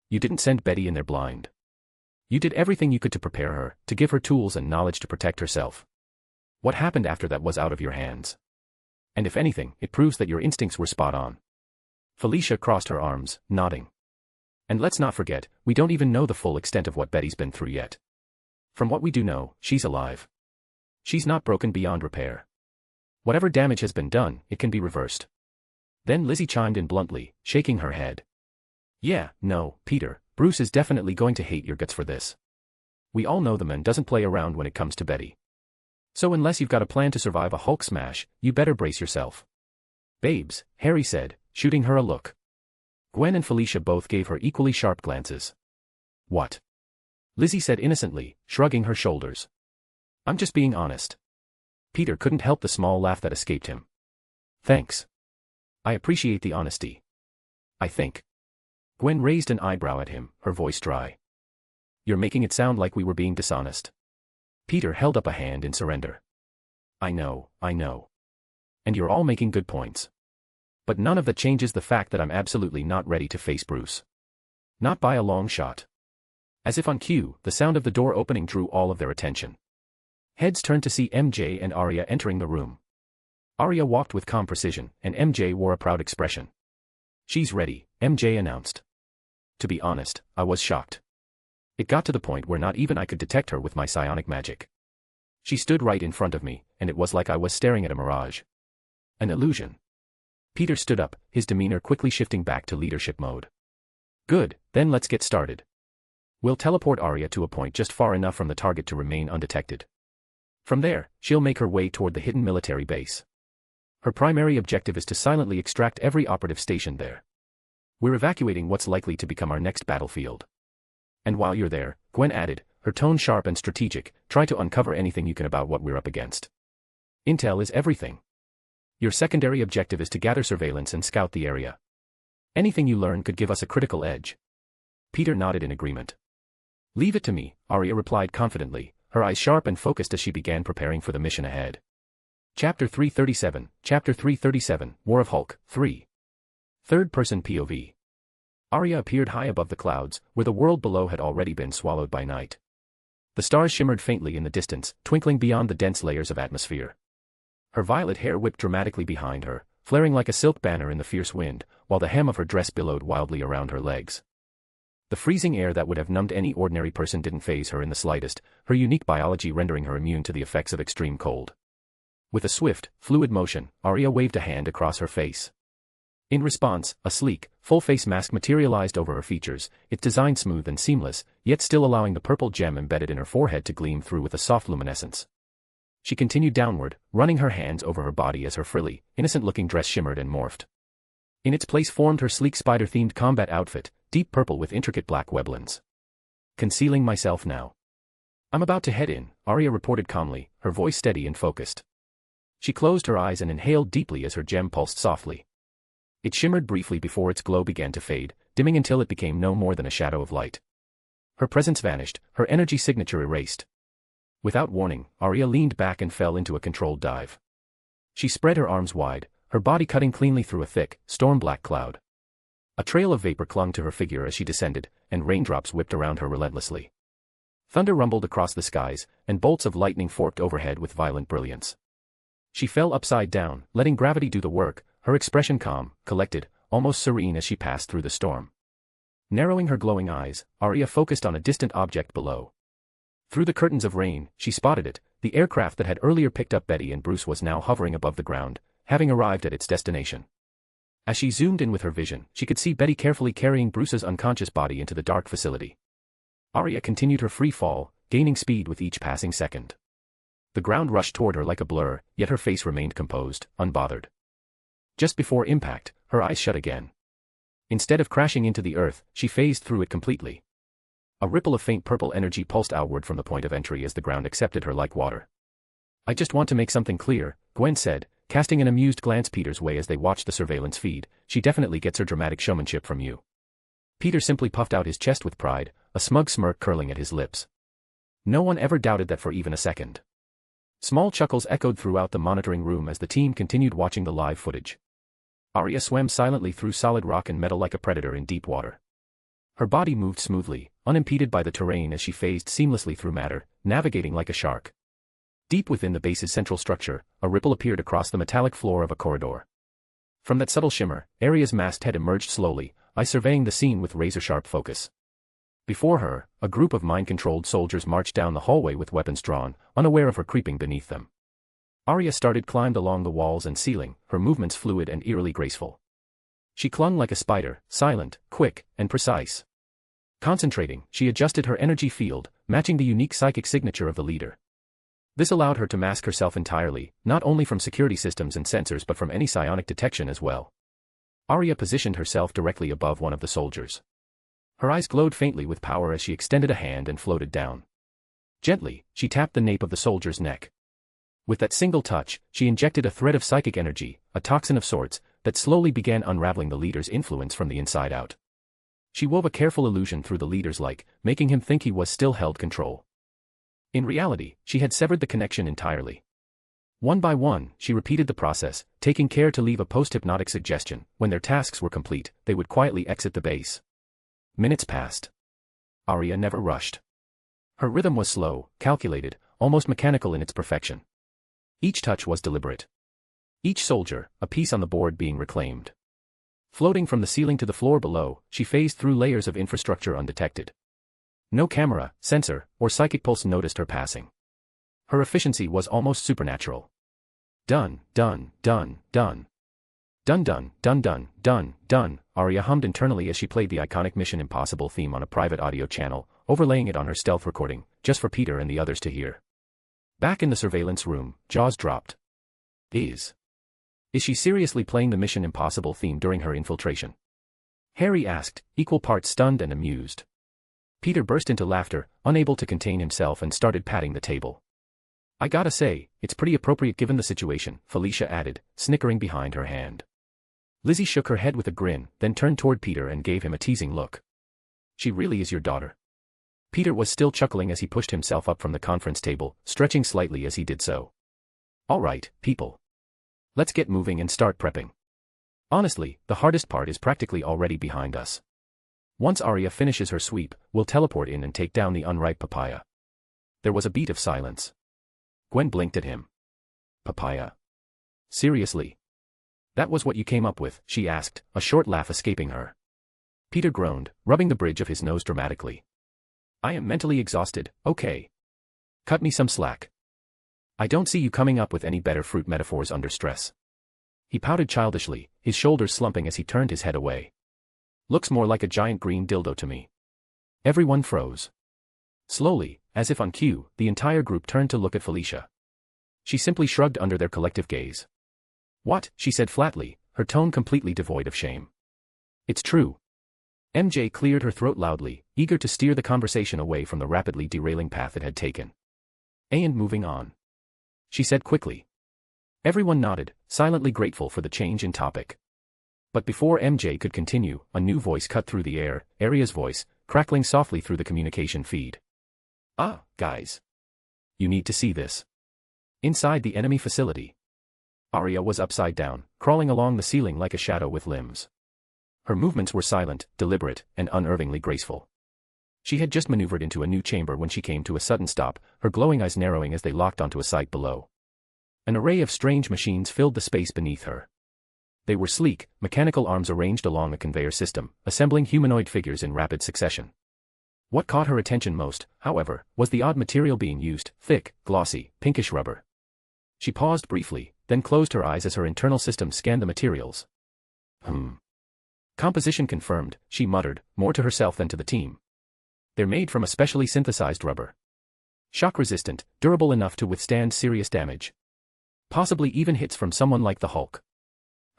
You didn't send Betty in there blind. You did everything you could to prepare her, to give her tools and knowledge to protect herself. What happened after that was out of your hands. And if anything, it proves that your instincts were spot on. Felicia crossed her arms, nodding. And let's not forget, we don't even know the full extent of what Betty's been through yet. From what we do know, she's alive. She's not broken beyond repair. Whatever damage has been done, it can be reversed. Then Lizzie chimed in bluntly, shaking her head. Yeah, no, Peter, Bruce is definitely going to hate your guts for this. We all know the man doesn't play around when it comes to Betty. So unless you've got a plan to survive a Hulk smash, you better brace yourself. Babes, Harry said, shooting her a look. Gwen and Felicia both gave her equally sharp glances. What? Lizzie said innocently, shrugging her shoulders. I'm just being honest. Peter couldn't help the small laugh that escaped him. Thanks. I appreciate the honesty. I think. Gwen raised an eyebrow at him, her voice dry. You're making it sound like we were being dishonest. Peter held up a hand in surrender. I know. And you're all making good points. But none of that changes the fact that I'm absolutely not ready to face Bruce. Not by a long shot. As if on cue, the sound of the door opening drew all of their attention. Heads turned to see MJ and Arya entering the room. Arya walked with calm precision, and MJ wore a proud expression. She's ready, MJ announced. To be honest, I was shocked. It got to the point where not even I could detect her with my psionic magic. She stood right in front of me, and it was like I was staring at a mirage. An illusion. Peter stood up, his demeanor quickly shifting back to leadership mode. Good, then let's get started. We'll teleport Arya to a point just far enough from the target to remain undetected. From there, she'll make her way toward the hidden military base. Her primary objective is to silently extract every operative stationed there. We're evacuating what's likely to become our next battlefield. And while you're there, Gwen added, her tone sharp and strategic, try to uncover anything you can about what we're up against. Intel is everything. Your secondary objective is to gather surveillance and scout the area. Anything you learn could give us a critical edge. Peter nodded in agreement. Leave it to me, Arya replied confidently, her eyes sharp and focused as she began preparing for the mission ahead. Chapter 337, Chapter 337, War of Hulk, 3. Third-person POV. Arya appeared high above the clouds, where the world below had already been swallowed by night. The stars shimmered faintly in the distance, twinkling beyond the dense layers of atmosphere. Her violet hair whipped dramatically behind her, flaring like a silk banner in the fierce wind, while the hem of her dress billowed wildly around her legs. The freezing air that would have numbed any ordinary person didn't faze her in the slightest, her unique biology rendering her immune to the effects of extreme cold. With a swift, fluid motion, Arya waved a hand across her face. In response, a sleek, full-face mask materialized over her features, its design smooth and seamless, yet still allowing the purple gem embedded in her forehead to gleam through with a soft luminescence. She continued downward, running her hands over her body as her frilly, innocent-looking dress shimmered and morphed. In its place formed her sleek spider-themed combat outfit, deep purple with intricate black weblins. Concealing myself now. I'm about to head in, Arya reported calmly, her voice steady and focused. She closed her eyes and inhaled deeply as her gem pulsed softly. It shimmered briefly before its glow began to fade, dimming until it became no more than a shadow of light. Her presence vanished, her energy signature erased. Without warning, Arya leaned back and fell into a controlled dive. She spread her arms wide, her body cutting cleanly through a thick, storm-black cloud. A trail of vapor clung to her figure as she descended, and raindrops whipped around her relentlessly. Thunder rumbled across the skies, and bolts of lightning forked overhead with violent brilliance. She fell upside down, letting gravity do the work, her expression calm, collected, almost serene as she passed through the storm. Narrowing her glowing eyes, Arya focused on a distant object below. Through the curtains of rain, she spotted it, the aircraft that had earlier picked up Betty and Bruce was now hovering above the ground, having arrived at its destination. As she zoomed in with her vision, she could see Betty carefully carrying Bruce's unconscious body into the dark facility. Arya continued her free fall, gaining speed with each passing second. The ground rushed toward her like a blur, yet her face remained composed, unbothered. Just before impact, her eyes shut again. Instead of crashing into the earth, she phased through it completely. A ripple of faint purple energy pulsed outward from the point of entry as the ground accepted her like water. I just want to make something clear, Gwen said, casting an amused glance Peter's way as they watched the surveillance feed. She definitely gets her dramatic showmanship from you. Peter simply puffed out his chest with pride, a smug smirk curling at his lips. No one ever doubted that for even a second. Small chuckles echoed throughout the monitoring room as the team continued watching the live footage. Arya swam silently through solid rock and metal like a predator in deep water. Her body moved smoothly, unimpeded by the terrain as she phased seamlessly through matter, navigating like a shark. Deep within the base's central structure, a ripple appeared across the metallic floor of a corridor. From that subtle shimmer, Arya's masked head emerged slowly, eyes surveying the scene with razor-sharp focus. Before her, a group of mind-controlled soldiers marched down the hallway with weapons drawn, unaware of her creeping beneath them. Arya climbed along the walls and ceiling, her movements fluid and eerily graceful. She clung like a spider, silent, quick, and precise. Concentrating, she adjusted her energy field, matching the unique psychic signature of the leader. This allowed her to mask herself entirely, not only from security systems and sensors but from any psionic detection as well. Arya positioned herself directly above one of the soldiers. Her eyes glowed faintly with power as she extended a hand and floated down. Gently, she tapped the nape of the soldier's neck. With that single touch, she injected a thread of psychic energy, a toxin of sorts, that slowly began unraveling the leader's influence from the inside out. She wove a careful illusion through the leader's like, making him think he was still held control. In reality, she had severed the connection entirely. One by one, she repeated the process, taking care to leave a post-hypnotic suggestion. When their tasks were complete, they would quietly exit the base. Minutes passed. Arya never rushed. Her rhythm was slow, calculated, almost mechanical in its perfection. Each touch was deliberate. Each soldier, a piece on the board being reclaimed. Floating from the ceiling to the floor below, she phased through layers of infrastructure undetected. No camera, sensor, or psychic pulse noticed her passing. Her efficiency was almost supernatural. Done, done, done, done. Done, done, done, done, done, done, Arya hummed internally as she played the iconic Mission Impossible theme on a private audio channel, overlaying it on her stealth recording, just for Peter and the others to hear. Back in the surveillance room, jaws dropped. Is she seriously playing the Mission Impossible theme during her infiltration? Harry asked, equal parts stunned and amused. Peter burst into laughter, unable to contain himself and started patting the table. I gotta say, it's pretty appropriate given the situation, Felicia added, snickering behind her hand. Lizzie shook her head with a grin, then turned toward Peter and gave him a teasing look. She really is your daughter. Peter was still chuckling as he pushed himself up from the conference table, stretching slightly as he did so. All right, people. Let's get moving and start prepping. Honestly, the hardest part is practically already behind us. Once Arya finishes her sweep, we'll teleport in and take down the unripe papaya. There was a beat of silence. Gwen blinked at him. Papaya? Seriously? That was what you came up with, she asked, a short laugh escaping her. Peter groaned, rubbing the bridge of his nose dramatically. I am mentally exhausted, okay. Cut me some slack. I don't see you coming up with any better fruit metaphors under stress. He pouted childishly, his shoulders slumping as he turned his head away. Looks more like a giant green dildo to me. Everyone froze. Slowly, as if on cue, the entire group turned to look at Felicia. She simply shrugged under their collective gaze. What? She said flatly, her tone completely devoid of shame. It's true. MJ cleared her throat loudly, eager to steer the conversation away from the rapidly derailing path it had taken. And moving on. She said quickly. Everyone nodded, silently grateful for the change in topic. But before MJ could continue, a new voice cut through the air, Arya's voice, crackling softly through the communication feed. Ah, guys. You need to see this. Inside the enemy facility. Arya was upside down, crawling along the ceiling like a shadow with limbs. Her movements were silent, deliberate, and unervingly graceful. She had just maneuvered into a new chamber when she came to a sudden stop, her glowing eyes narrowing as they locked onto a sight below. An array of strange machines filled the space beneath her. They were sleek, mechanical arms arranged along a conveyor system, assembling humanoid figures in rapid succession. What caught her attention most, however, was the odd material being used, thick, glossy, pinkish rubber. She paused briefly, then closed her eyes as her internal system scanned the materials. Composition confirmed, she muttered, more to herself than to the team. They're made from a specially synthesized rubber. Shock-resistant, durable enough to withstand serious damage. Possibly even hits from someone like the Hulk.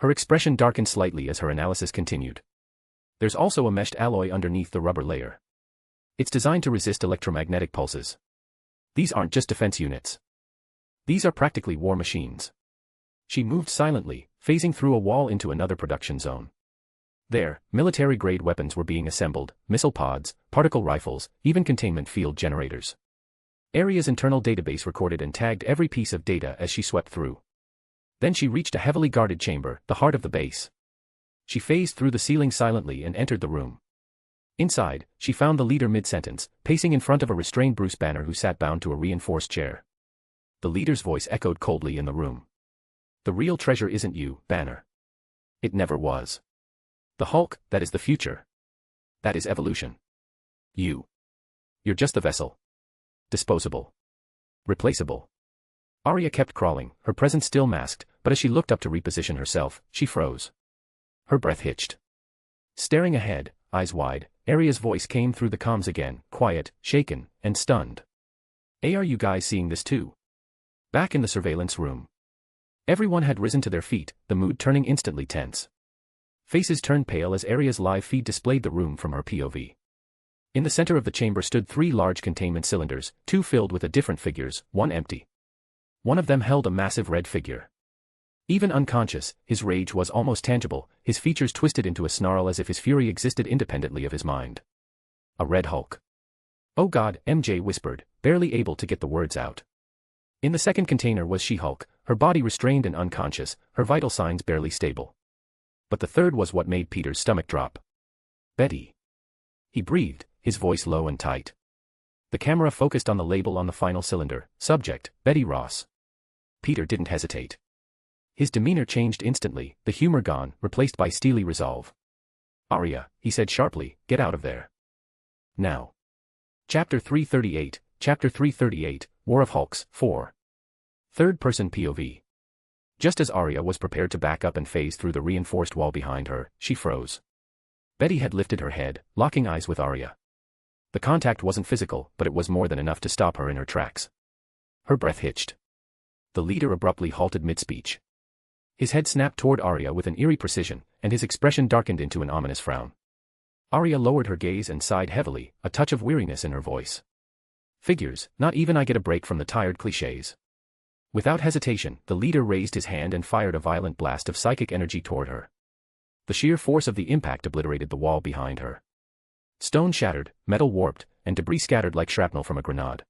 Her expression darkened slightly as her analysis continued. There's also a meshed alloy underneath the rubber layer. It's designed to resist electromagnetic pulses. These aren't just defense units. These are practically war machines. She moved silently, phasing through a wall into another production zone. There, military-grade weapons were being assembled, missile pods, particle rifles, even containment field generators. Arya's internal database recorded and tagged every piece of data as she swept through. Then she reached a heavily guarded chamber, the heart of the base. She phased through the ceiling silently and entered the room. Inside, she found the leader mid-sentence, pacing in front of a restrained Bruce Banner who sat bound to a reinforced chair. The leader's voice echoed coldly in the room. The real treasure isn't you, Banner. It never was. The Hulk, that is the future. That is evolution. You're just the vessel. Disposable. Replaceable. Arya kept crawling, her presence still masked, but as she looked up to reposition herself, she froze. Her breath hitched. Staring ahead, eyes wide, Arya's voice came through the comms again, quiet, shaken, and stunned. Are you guys seeing this too? Back in the surveillance room. Everyone had risen to their feet, the mood turning instantly tense. Faces turned pale as Arya's live feed displayed the room from her POV. In the center of the chamber stood 3 large containment cylinders, 2 filled with different figures, 1 empty. One of them held a massive red figure. Even unconscious, his rage was almost tangible, his features twisted into a snarl as if his fury existed independently of his mind. A red Hulk. Oh God, MJ whispered, barely able to get the words out. In the second container was She-Hulk, her body restrained and unconscious, her vital signs barely stable. But the third was what made Peter's stomach drop. Betty. He breathed, his voice low and tight. The camera focused on the label on the final cylinder, subject, Betty Ross. Peter didn't hesitate. His demeanor changed instantly, the humor gone, replaced by steely resolve. Arya, he said sharply, get out of there. Now. Chapter 338, War of Hulks, 4. Third-person POV. Just as Arya was prepared to back up and phase through the reinforced wall behind her, she froze. Betty had lifted her head, locking eyes with Arya. The contact wasn't physical, but it was more than enough to stop her in her tracks. Her breath hitched. The leader abruptly halted mid-speech. His head snapped toward Arya with an eerie precision, and his expression darkened into an ominous frown. Arya lowered her gaze and sighed heavily, a touch of weariness in her voice. Figures, not even I get a break from the tired clichés. Without hesitation, the leader raised his hand and fired a violent blast of psychic energy toward her. The sheer force of the impact obliterated the wall behind her. Stone shattered, metal warped, and debris scattered like shrapnel from a grenade.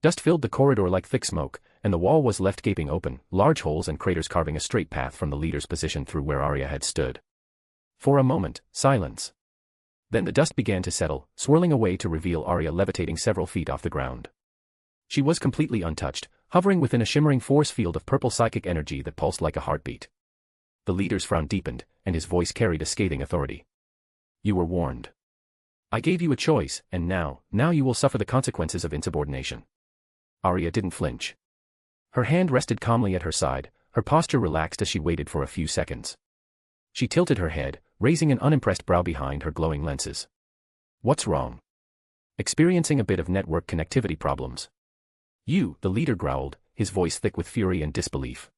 Dust filled the corridor like thick smoke, and the wall was left gaping open, large holes and craters carving a straight path from the leader's position through where Arya had stood. For a moment, silence. Then the dust began to settle, swirling away to reveal Arya levitating several feet off the ground. She was completely untouched, hovering within a shimmering force field of purple psychic energy that pulsed like a heartbeat. The leader's frown deepened, and his voice carried a scathing authority. "You were warned. I gave you a choice, and now you will suffer the consequences of insubordination." Arya didn't flinch. Her hand rested calmly at her side, her posture relaxed as she waited for a few seconds. She tilted her head, raising an unimpressed brow behind her glowing lenses. "What's wrong?" "Experiencing a bit of network connectivity problems." "You," the leader growled, his voice thick with fury and disbelief.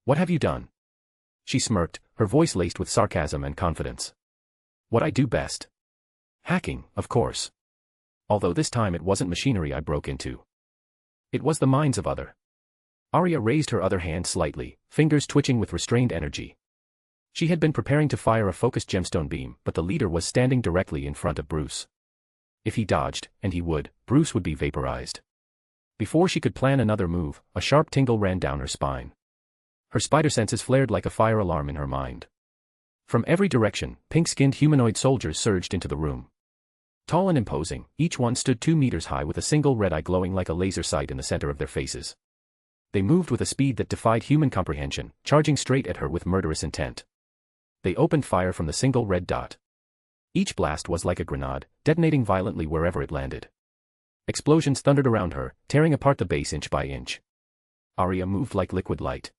"What have you done?" She smirked, her voice laced with sarcasm and confidence. "What I do best. Hacking, of course. Although this time it wasn't machinery I broke into. It was the minds of other." Arya raised her other hand slightly, fingers twitching with restrained energy. She had been preparing to fire a focused gemstone beam, but the leader was standing directly in front of Bruce. If he dodged, and he would, Bruce would be vaporized. Before she could plan another move, a sharp tingle ran down her spine. Her spider senses flared like a fire alarm in her mind. From every direction, pink-skinned humanoid soldiers surged into the room. Tall and imposing, each one stood 2 meters high with a single red eye glowing like a laser sight in the center of their faces. They moved with a speed that defied human comprehension, charging straight at her with murderous intent. They opened fire from the single red dot. Each blast was like a grenade, detonating violently wherever it landed. Explosions thundered around her, tearing apart the base inch by inch. Arya moved like liquid light.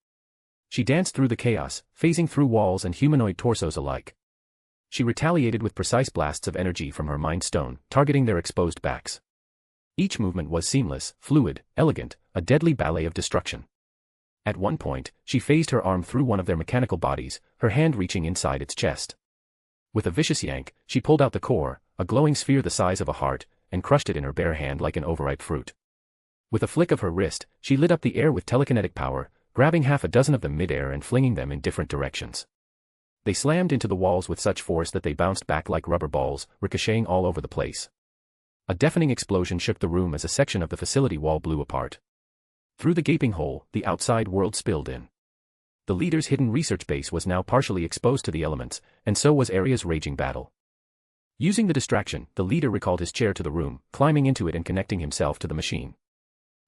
She danced through the chaos, phasing through walls and humanoid torsos alike. She retaliated with precise blasts of energy from her Mind Stone, targeting their exposed backs. Each movement was seamless, fluid, elegant, a deadly ballet of destruction. At one point, she phased her arm through one of their mechanical bodies, her hand reaching inside its chest. With a vicious yank, she pulled out the core, a glowing sphere the size of a heart, and crushed it in her bare hand like an overripe fruit. With a flick of her wrist, she lit up the air with telekinetic power, grabbing half a dozen of them mid-air and flinging them in different directions. They slammed into the walls with such force that they bounced back like rubber balls, ricocheting all over the place. A deafening explosion shook the room as a section of the facility wall blew apart. Through the gaping hole, the outside world spilled in. The leader's hidden research base was now partially exposed to the elements, and so was Arya's raging battle. Using the distraction, the leader recalled his chair to the room, climbing into it and connecting himself to the machine.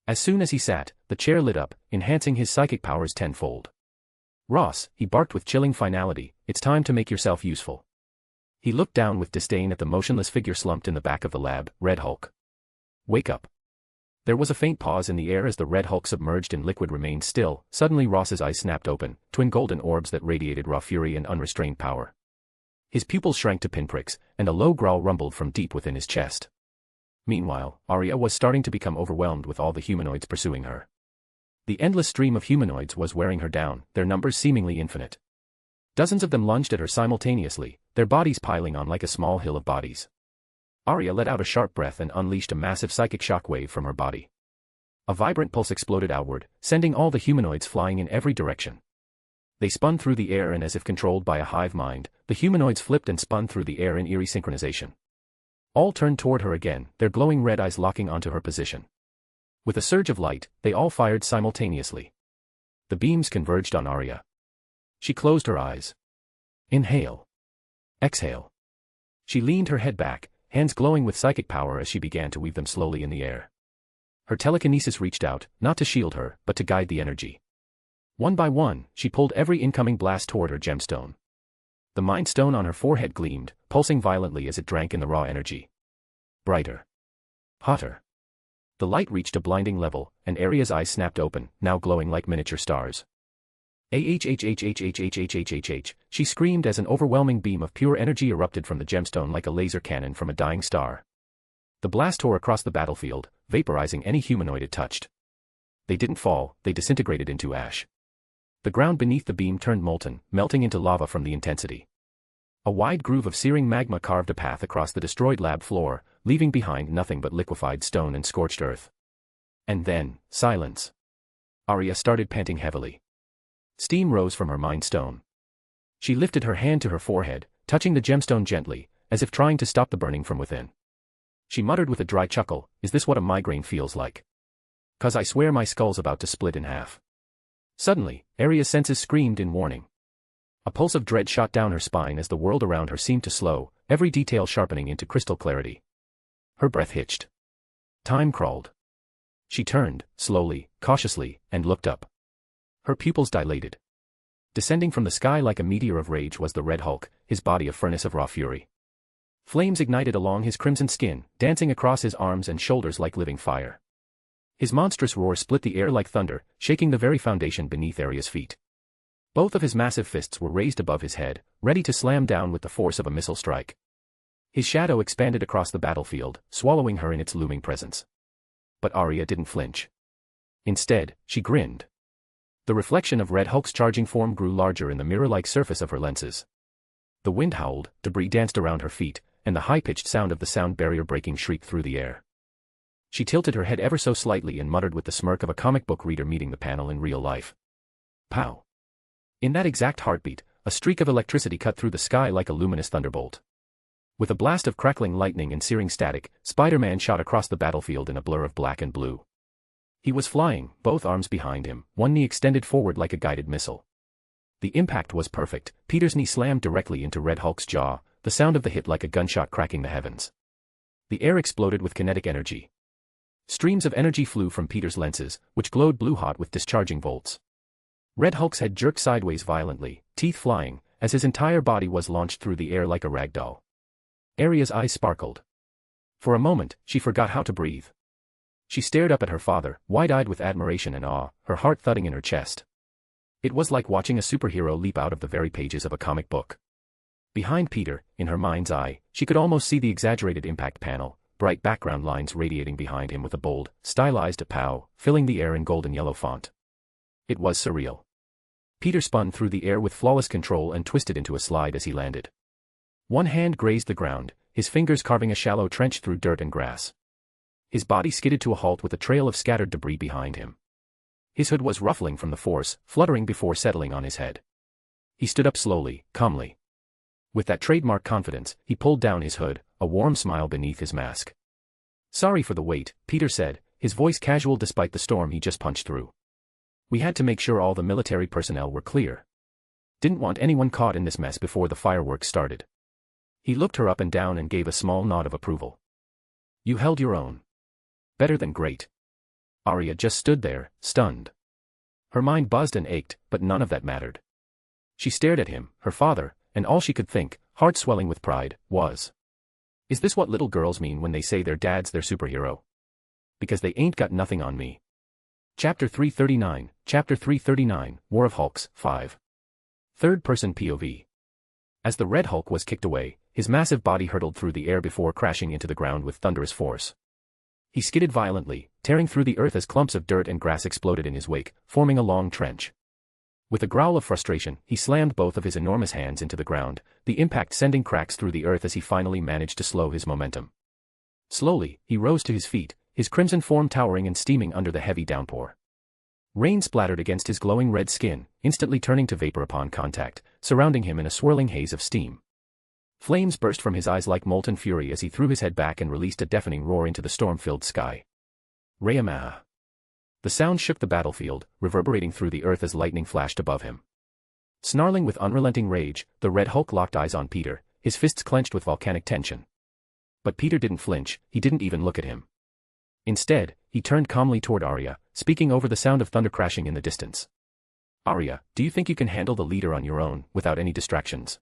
As soon as he sat, the chair lit up, enhancing his psychic powers tenfold. "Ross," he barked with chilling finality, "it's time to make yourself useful." He looked down with disdain at the motionless figure slumped in the back of the lab, Red Hulk. "Wake up." There was a faint pause in the air as the Red Hulk submerged in liquid remained still. Suddenly Ross's eyes snapped open, twin golden orbs that radiated raw fury and unrestrained power. His pupils shrank to pinpricks, and a low growl rumbled from deep within his chest. Meanwhile, Arya was starting to become overwhelmed with all the humanoids pursuing her. The endless stream of humanoids was wearing her down, their numbers seemingly infinite. Dozens of them lunged at her simultaneously, their bodies piling on like a small hill of bodies. Arya let out a sharp breath and unleashed a massive psychic shockwave from her body. A vibrant pulse exploded outward, sending all the humanoids flying in every direction. They spun through the air and as if controlled by a hive mind, the humanoids flipped and spun through the air in eerie synchronization. All turned toward her again, their glowing red eyes locking onto her position. With a surge of light, they all fired simultaneously. The beams converged on Arya. She closed her eyes. Inhale. Exhale. She leaned her head back, hands glowing with psychic power as she began to weave them slowly in the air. Her telekinesis reached out, not to shield her, but to guide the energy. One by one, she pulled every incoming blast toward her gemstone. The Mind Stone on her forehead gleamed, pulsing violently as it drank in the raw energy. Brighter. Hotter. The light reached a blinding level, and Arya's eyes snapped open, now glowing like miniature stars. "Ahhhhhhhhhhh," she screamed as an overwhelming beam of pure energy erupted from the gemstone like a laser cannon from a dying star. The blast tore across the battlefield, vaporizing any humanoid it touched. They didn't fall, they disintegrated into ash. The ground beneath the beam turned molten, melting into lava from the intensity. A wide groove of searing magma carved a path across the destroyed lab floor, leaving behind nothing but liquefied stone and scorched earth. And then, silence. Arya started panting heavily. Steam rose from her mind stone. She lifted her hand to her forehead, touching the gemstone gently, as if trying to stop the burning from within. She muttered with a dry chuckle, "Is this what a migraine feels like? 'Cause I swear my skull's about to split in half." Suddenly, Arya's senses screamed in warning. A pulse of dread shot down her spine as the world around her seemed to slow, every detail sharpening into crystal clarity. Her breath hitched. Time crawled. She turned, slowly, cautiously, and looked up. Her pupils dilated. Descending from the sky like a meteor of rage was the Red Hulk, his body a furnace of raw fury. Flames ignited along his crimson skin, dancing across his arms and shoulders like living fire. His monstrous roar split the air like thunder, shaking the very foundation beneath Arya's feet. Both of his massive fists were raised above his head, ready to slam down with the force of a missile strike. His shadow expanded across the battlefield, swallowing her in its looming presence. But Arya didn't flinch. Instead, she grinned. The reflection of Red Hulk's charging form grew larger in the mirror-like surface of her lenses. The wind howled, debris danced around her feet, and the high-pitched sound of the sound barrier breaking shrieked through the air. She tilted her head ever so slightly and muttered with the smirk of a comic book reader meeting the panel in real life. Pow! In that exact heartbeat, a streak of electricity cut through the sky like a luminous thunderbolt. With a blast of crackling lightning and searing static, Spider-Man shot across the battlefield in a blur of black and blue. He was flying, both arms behind him, one knee extended forward like a guided missile. The impact was perfect. Peter's knee slammed directly into Red Hulk's jaw, the sound of the hit like a gunshot cracking the heavens. The air exploded with kinetic energy. Streams of energy flew from Peter's lenses, which glowed blue-hot with discharging bolts. Red Hulk's head jerked sideways violently, teeth flying, as his entire body was launched through the air like a rag doll. Arya's eyes sparkled. For a moment, she forgot how to breathe. She stared up at her father, wide-eyed with admiration and awe, her heart thudding in her chest. It was like watching a superhero leap out of the very pages of a comic book. Behind Peter, in her mind's eye, she could almost see the exaggerated impact panel, bright background lines radiating behind him with a bold, stylized pow, filling the air in golden yellow font. It was surreal. Peter spun through the air with flawless control and twisted into a slide as he landed. One hand grazed the ground, his fingers carving a shallow trench through dirt and grass. His body skidded to a halt with a trail of scattered debris behind him. His hood was ruffling from the force, fluttering before settling on his head. He stood up slowly, calmly. With that trademark confidence, he pulled down his hood, a warm smile beneath his mask. "Sorry for the wait," Peter said, his voice casual despite the storm he just punched through. "We had to make sure all the military personnel were clear. Didn't want anyone caught in this mess before the fireworks started." He looked her up and down and gave a small nod of approval. "You held your own. Better than great." Arya just stood there, stunned. Her mind buzzed and ached, but none of that mattered. She stared at him, her father, and all she could think, heart swelling with pride, was, "Is this what little girls mean when they say their dad's their superhero? Because they ain't got nothing on me." Chapter 339, War of Hulks, 5. Third-person POV. As the Red Hulk was kicked away, his massive body hurtled through the air before crashing into the ground with thunderous force. He skidded violently, tearing through the earth as clumps of dirt and grass exploded in his wake, forming a long trench. With a growl of frustration, he slammed both of his enormous hands into the ground, the impact sending cracks through the earth as he finally managed to slow his momentum. Slowly, he rose to his feet, his crimson form towering and steaming under the heavy downpour. Rain splattered against his glowing red skin, instantly turning to vapor upon contact, surrounding him in a swirling haze of steam. Flames burst from his eyes like molten fury as he threw his head back and released a deafening roar into the storm-filled sky. Rayamaha. The sound shook the battlefield, reverberating through the earth as lightning flashed above him. Snarling with unrelenting rage, the Red Hulk locked eyes on Peter, his fists clenched with volcanic tension. But Peter didn't flinch, he didn't even look at him. Instead, he turned calmly toward Arya, speaking over the sound of thunder crashing in the distance. "Arya, do you think you can handle the leader on your own, without any distractions?"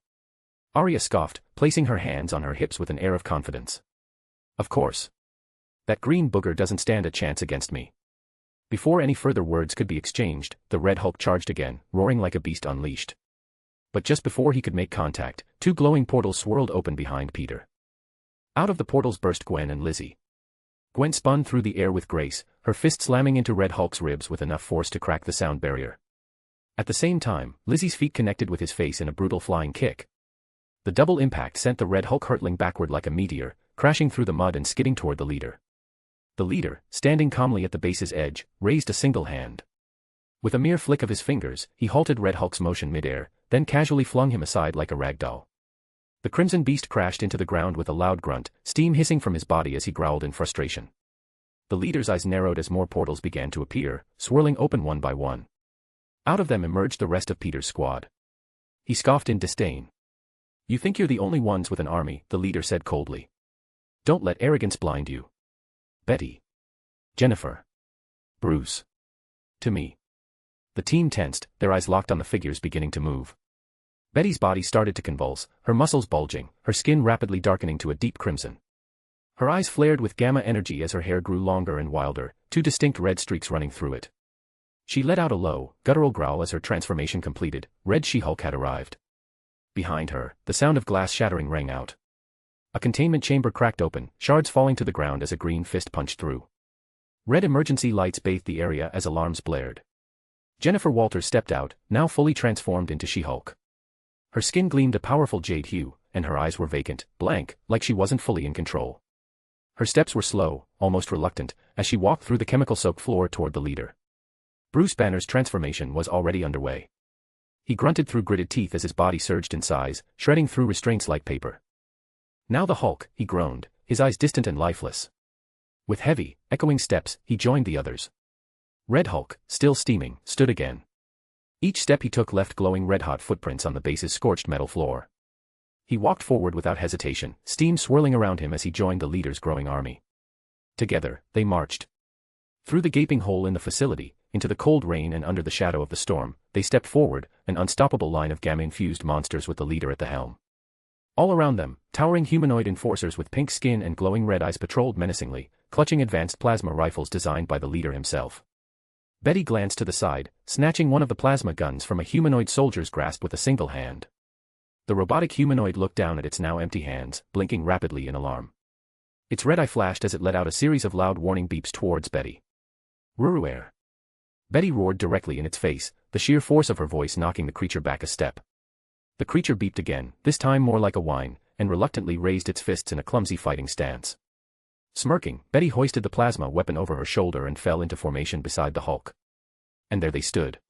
Arya scoffed, placing her hands on her hips with an air of confidence. "Of course. That green booger doesn't stand a chance against me." Before any further words could be exchanged, the Red Hulk charged again, roaring like a beast unleashed. But just before he could make contact, two glowing portals swirled open behind Peter. Out of the portals burst Gwen and Lizzie. Gwen spun through the air with grace, her fist slamming into Red Hulk's ribs with enough force to crack the sound barrier. At the same time, Lizzie's feet connected with his face in a brutal flying kick. The double impact sent the Red Hulk hurtling backward like a meteor, crashing through the mud and skidding toward the leader. The leader, standing calmly at the base's edge, raised a single hand. With a mere flick of his fingers, he halted Red Hulk's motion midair, then casually flung him aside like a rag doll. The Crimson Beast crashed into the ground with a loud grunt, steam hissing from his body as he growled in frustration. The leader's eyes narrowed as more portals began to appear, swirling open one by one. Out of them emerged the rest of Peter's squad. He scoffed in disdain. "You think you're the only ones with an army," the leader said coldly. "Don't let arrogance blind you. Betty. Jennifer. Bruce. To me." The team tensed, their eyes locked on the figures beginning to move. Betty's body started to convulse, her muscles bulging, her skin rapidly darkening to a deep crimson. Her eyes flared with gamma energy as her hair grew longer and wilder, two distinct red streaks running through it. She let out a low, guttural growl as her transformation completed. Red She-Hulk had arrived. Behind her, the sound of glass shattering rang out. A containment chamber cracked open, shards falling to the ground as a green fist punched through. Red emergency lights bathed the area as alarms blared. Jennifer Walters stepped out, now fully transformed into She-Hulk. Her skin gleamed a powerful jade hue, and her eyes were vacant, blank, like she wasn't fully in control. Her steps were slow, almost reluctant, as she walked through the chemical-soaked floor toward the leader. Bruce Banner's transformation was already underway. He grunted through gritted teeth as his body surged in size, shredding through restraints like paper. "Now the Hulk," he groaned, his eyes distant and lifeless. With heavy, echoing steps, he joined the others. Red Hulk, still steaming, stood again. Each step he took left glowing red-hot footprints on the base's scorched metal floor. He walked forward without hesitation, steam swirling around him as he joined the leader's growing army. Together, they marched. Through the gaping hole in the facility, into the cold rain and under the shadow of the storm, they stepped forward, an unstoppable line of gamma-infused monsters with the leader at the helm. All around them, towering humanoid enforcers with pink skin and glowing red eyes patrolled menacingly, clutching advanced plasma rifles designed by the leader himself. Betty glanced to the side, snatching one of the plasma guns from a humanoid soldier's grasp with a single hand. The robotic humanoid looked down at its now empty hands, blinking rapidly in alarm. Its red eye flashed as it let out a series of loud warning beeps towards Betty. "Ruruair." Betty roared directly in its face, the sheer force of her voice knocking the creature back a step. The creature beeped again, this time more like a whine, and reluctantly raised its fists in a clumsy fighting stance. Smirking, Betty hoisted the plasma weapon over her shoulder and fell into formation beside the Hulk. And there they stood.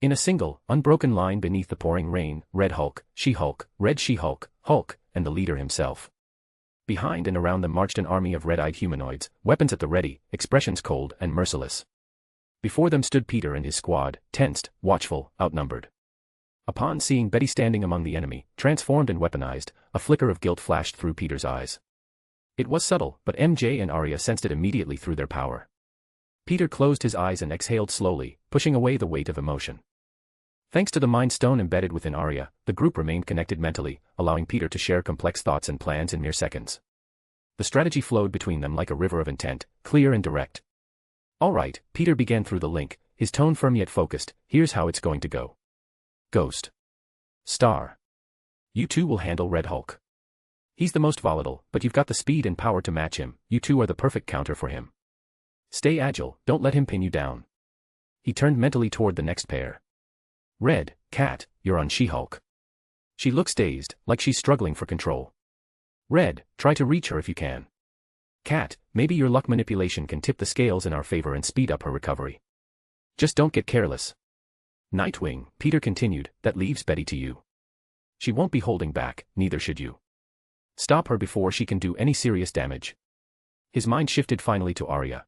In a single, unbroken line beneath the pouring rain, Red Hulk, She-Hulk, Red She-Hulk, Hulk, and the leader himself. Behind and around them marched an army of red-eyed humanoids, weapons at the ready, expressions cold and merciless. Before them stood Peter and his squad, tensed, watchful, outnumbered. Upon seeing Betty standing among the enemy, transformed and weaponized, a flicker of guilt flashed through Peter's eyes. It was subtle, but MJ and Arya sensed it immediately through their power. Peter closed his eyes and exhaled slowly, pushing away the weight of emotion. Thanks to the Mind Stone embedded within Arya, the group remained connected mentally, allowing Peter to share complex thoughts and plans in mere seconds. The strategy flowed between them like a river of intent, clear and direct. "All right," Peter began through the link, his tone firm yet focused, "here's how it's going to go. Ghost. Star. You two will handle Red Hulk. He's the most volatile, but you've got the speed and power to match him, you two are the perfect counter for him. Stay agile, don't let him pin you down." He turned mentally toward the next pair. "Red, Cat, you're on She-Hulk. She looks dazed, like she's struggling for control. Red, try to reach her if you can. Cat, maybe your luck manipulation can tip the scales in our favor and speed up her recovery. Just don't get careless. Nightwing," Peter continued, "that leaves Betty to you. She won't be holding back, neither should you. Stop her before she can do any serious damage." His mind shifted finally to Arya.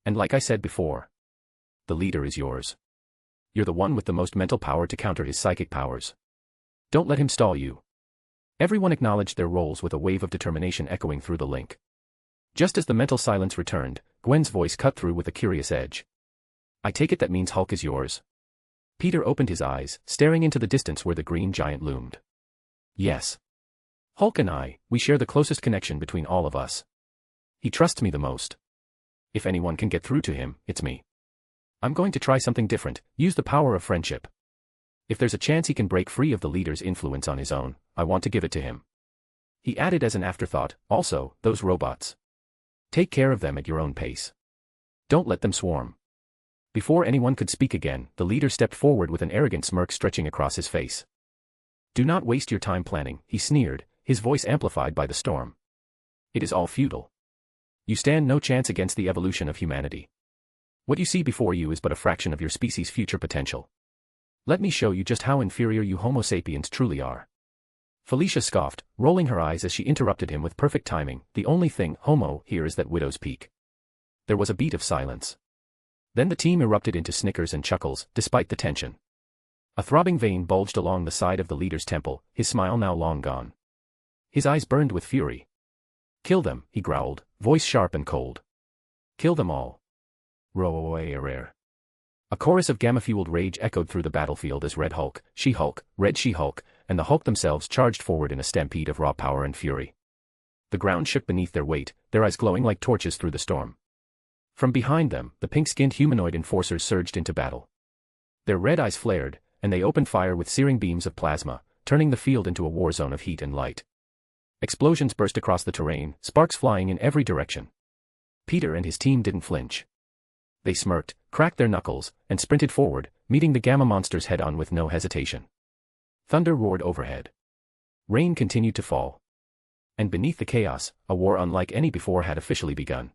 "And like I said before, the leader is yours. You're the one with the most mental power to counter his psychic powers. Don't let him stall you." Everyone acknowledged their roles with a wave of determination echoing through the link. Just as the mental silence returned, Gwen's voice cut through with a curious edge. "I take it that means Hulk is yours?" Peter opened his eyes, staring into the distance where the green giant loomed. "Yes. Hulk and I, we share the closest connection between all of us. He trusts me the most. If anyone can get through to him, it's me. I'm going to try something different, use the power of friendship. If there's a chance he can break free of the leader's influence on his own, I want to give it to him." He added as an afterthought, "Also, those robots. Take care of them at your own pace. Don't let them swarm." Before anyone could speak again, the leader stepped forward with an arrogant smirk stretching across his face. "Do not waste your time planning," he sneered, his voice amplified by the storm. "It is all futile. You stand no chance against the evolution of humanity. What you see before you is but a fraction of your species' future potential. Let me show you just how inferior you Homo sapiens truly are. Felicia scoffed, rolling her eyes as she interrupted him with perfect timing. The only thing, Homo, here is that widow's peak. There was a beat of silence. Then the team erupted into snickers and chuckles, despite the tension. A throbbing vein bulged along the side of the leader's temple, his smile now long gone. His eyes burned with fury. Kill them, he growled, voice sharp and cold. Kill them all. Roar. A chorus of gamma-fueled rage echoed through the battlefield as Red Hulk, She-Hulk, Red She-Hulk, and the Hulk themselves charged forward in a stampede of raw power and fury. The ground shook beneath their weight, their eyes glowing like torches through the storm. From behind them, the pink-skinned humanoid enforcers surged into battle. Their red eyes flared, and they opened fire with searing beams of plasma, turning the field into a war zone of heat and light. Explosions burst across the terrain, sparks flying in every direction. Peter and his team didn't flinch. They smirked, cracked their knuckles, and sprinted forward, meeting the gamma monsters head-on with no hesitation. Thunder roared overhead. Rain continued to fall. And beneath the chaos, a war unlike any before had officially begun.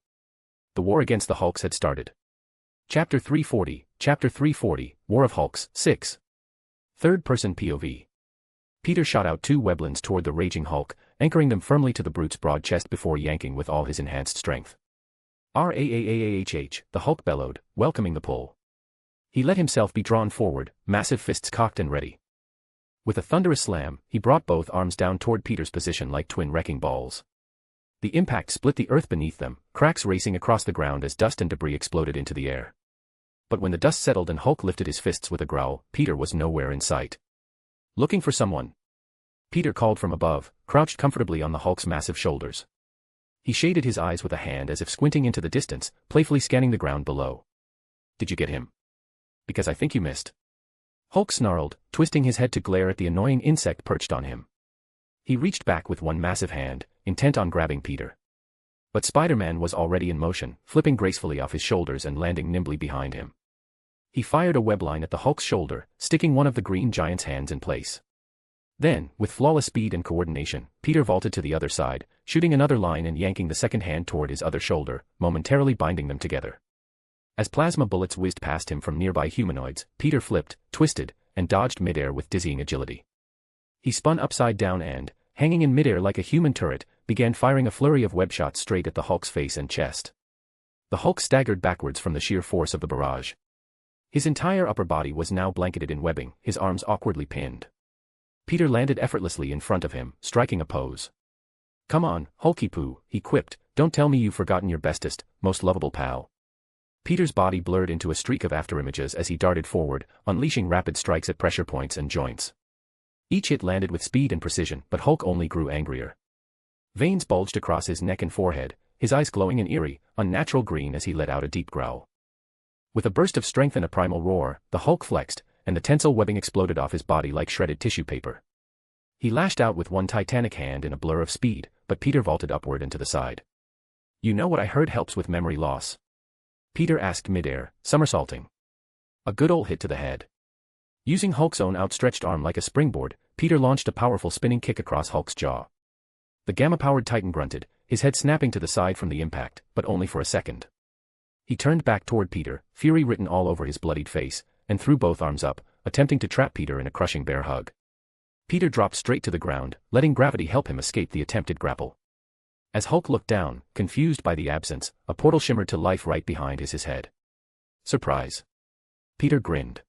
The war against the Hulks had started. Chapter 340, War of Hulks, 6. Third-person POV. Peter shot out 2 weblins toward the raging Hulk, anchoring them firmly to the brute's broad chest before yanking with all his enhanced strength. The Hulk bellowed, welcoming the pull. He let himself be drawn forward, massive fists cocked and ready. With a thunderous slam, he brought both arms down toward Peter's position like twin wrecking balls. The impact split the earth beneath them, cracks racing across the ground as dust and debris exploded into the air. But when the dust settled and Hulk lifted his fists with a growl, Peter was nowhere in sight. Looking for someone? Peter called from above, crouched comfortably on the Hulk's massive shoulders. He shaded his eyes with a hand as if squinting into the distance, playfully scanning the ground below. Did you get him? Because I think you missed. Hulk snarled, twisting his head to glare at the annoying insect perched on him. He reached back with one massive hand, intent on grabbing Peter. But Spider-Man was already in motion, flipping gracefully off his shoulders and landing nimbly behind him. He fired a webline at the Hulk's shoulder, sticking one of the green giant's hands in place. Then, with flawless speed and coordination, Peter vaulted to the other side, shooting another line and yanking the second hand toward his other shoulder, momentarily binding them together. As plasma bullets whizzed past him from nearby humanoids, Peter flipped, twisted, and dodged midair with dizzying agility. He spun upside down and, hanging in midair like a human turret, began firing a flurry of web shots straight at the Hulk's face and chest. The Hulk staggered backwards from the sheer force of the barrage. His entire upper body was now blanketed in webbing, his arms awkwardly pinned. Peter landed effortlessly in front of him, striking a pose. "Come on, Hulky Poo," he quipped, "don't tell me you've forgotten your bestest, most lovable pal." Peter's body blurred into a streak of afterimages as he darted forward, unleashing rapid strikes at pressure points and joints. Each hit landed with speed and precision, but Hulk only grew angrier. Veins bulged across his neck and forehead, his eyes glowing an eerie, unnatural green as he let out a deep growl. With a burst of strength and a primal roar, the Hulk flexed, and the tensile webbing exploded off his body like shredded tissue paper. He lashed out with one titanic hand in a blur of speed, but Peter vaulted upward and to the side. "You know what I heard helps with memory loss?" Peter asked midair, somersaulting. A good ol' hit to the head. Using Hulk's own outstretched arm like a springboard, Peter launched a powerful spinning kick across Hulk's jaw. The gamma-powered Titan grunted, his head snapping to the side from the impact, but only for a second. He turned back toward Peter, fury written all over his bloodied face, and threw both arms up, attempting to trap Peter in a crushing bear hug. Peter dropped straight to the ground, letting gravity help him escape the attempted grapple. As Hulk looked down, confused by the absence, a portal shimmered to life right behind his head. Surprise. Peter grinned.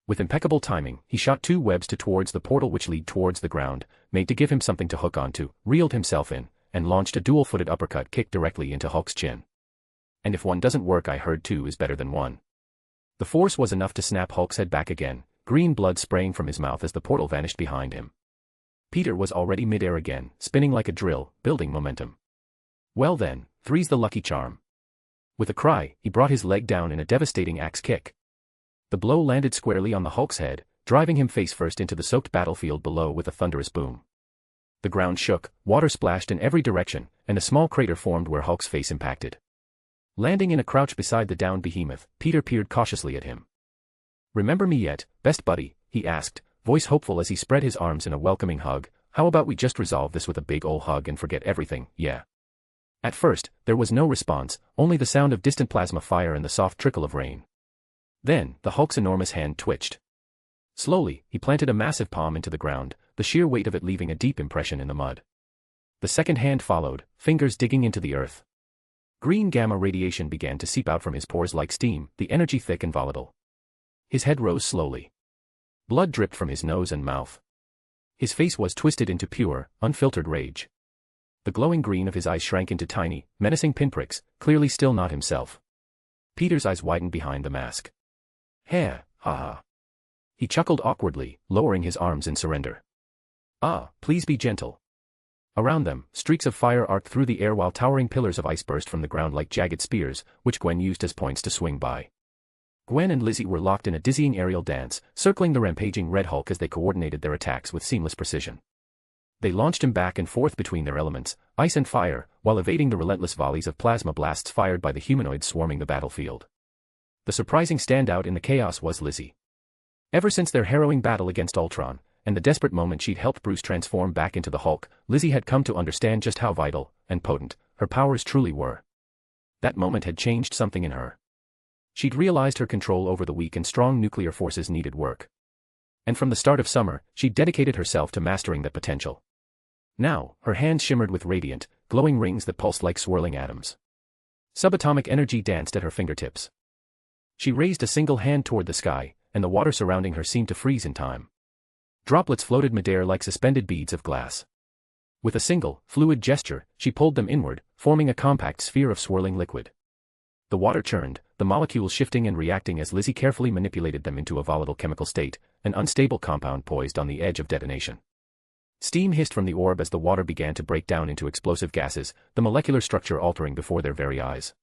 With impeccable timing, he shot 2 webs towards the portal which lead towards the ground, made to give him something to hook onto, reeled himself in, and launched a dual-footed uppercut kick directly into Hulk's chin. And if one doesn't work, I heard 2 is better than 1. The force was enough to snap Hulk's head back again, green blood spraying from his mouth as the portal vanished behind him. Peter was already midair again, spinning like a drill, building momentum. Well then, 3's the lucky charm. With a cry, he brought his leg down in a devastating axe kick. The blow landed squarely on the Hulk's head, driving him face-first into the soaked battlefield below with a thunderous boom. The ground shook, water splashed in every direction, and a small crater formed where Hulk's face impacted. Landing in a crouch beside the downed behemoth, Peter peered cautiously at him. "Remember me yet, best buddy?" he asked, voice hopeful as he spread his arms in a welcoming hug. "How about we just resolve this with a big ol' hug and forget everything, yeah?" At first, there was no response, only the sound of distant plasma fire and the soft trickle of rain. Then, the Hulk's enormous hand twitched. Slowly, he planted a massive palm into the ground, the sheer weight of it leaving a deep impression in the mud. The second hand followed, fingers digging into the earth. Green gamma radiation began to seep out from his pores like steam, the energy thick and volatile. His head rose slowly. Blood dripped from his nose and mouth. His face was twisted into pure, unfiltered rage. The glowing green of his eyes shrank into tiny, menacing pinpricks, clearly still not himself. Peter's eyes widened behind the mask. Ha ha. He chuckled awkwardly, lowering his arms in surrender. Ah, please be gentle. Around them, streaks of fire arced through the air while towering pillars of ice burst from the ground like jagged spears, which Gwen used as points to swing by. Gwen and Lizzie were locked in a dizzying aerial dance, circling the rampaging Red Hulk as they coordinated their attacks with seamless precision. They launched him back and forth between their elements, ice and fire, while evading the relentless volleys of plasma blasts fired by the humanoids swarming the battlefield. The surprising standout in the chaos was Lizzie. Ever since their harrowing battle against Ultron, and the desperate moment she'd helped Bruce transform back into the Hulk, Lizzie had come to understand just how vital, and potent, her powers truly were. That moment had changed something in her. She'd realized her control over the weak and strong nuclear forces needed work. And from the start of summer, she'd dedicated herself to mastering that potential. Now, her hands shimmered with radiant, glowing rings that pulsed like swirling atoms. Subatomic energy danced at her fingertips. She raised a single hand toward the sky, and the water surrounding her seemed to freeze in time. Droplets floated midair like suspended beads of glass. With a single, fluid gesture, she pulled them inward, forming a compact sphere of swirling liquid. The water churned, the molecules shifting and reacting as Lizzie carefully manipulated them into a volatile chemical state, an unstable compound poised on the edge of detonation. Steam hissed from the orb as the water began to break down into explosive gases, the molecular structure altering before their very eyes.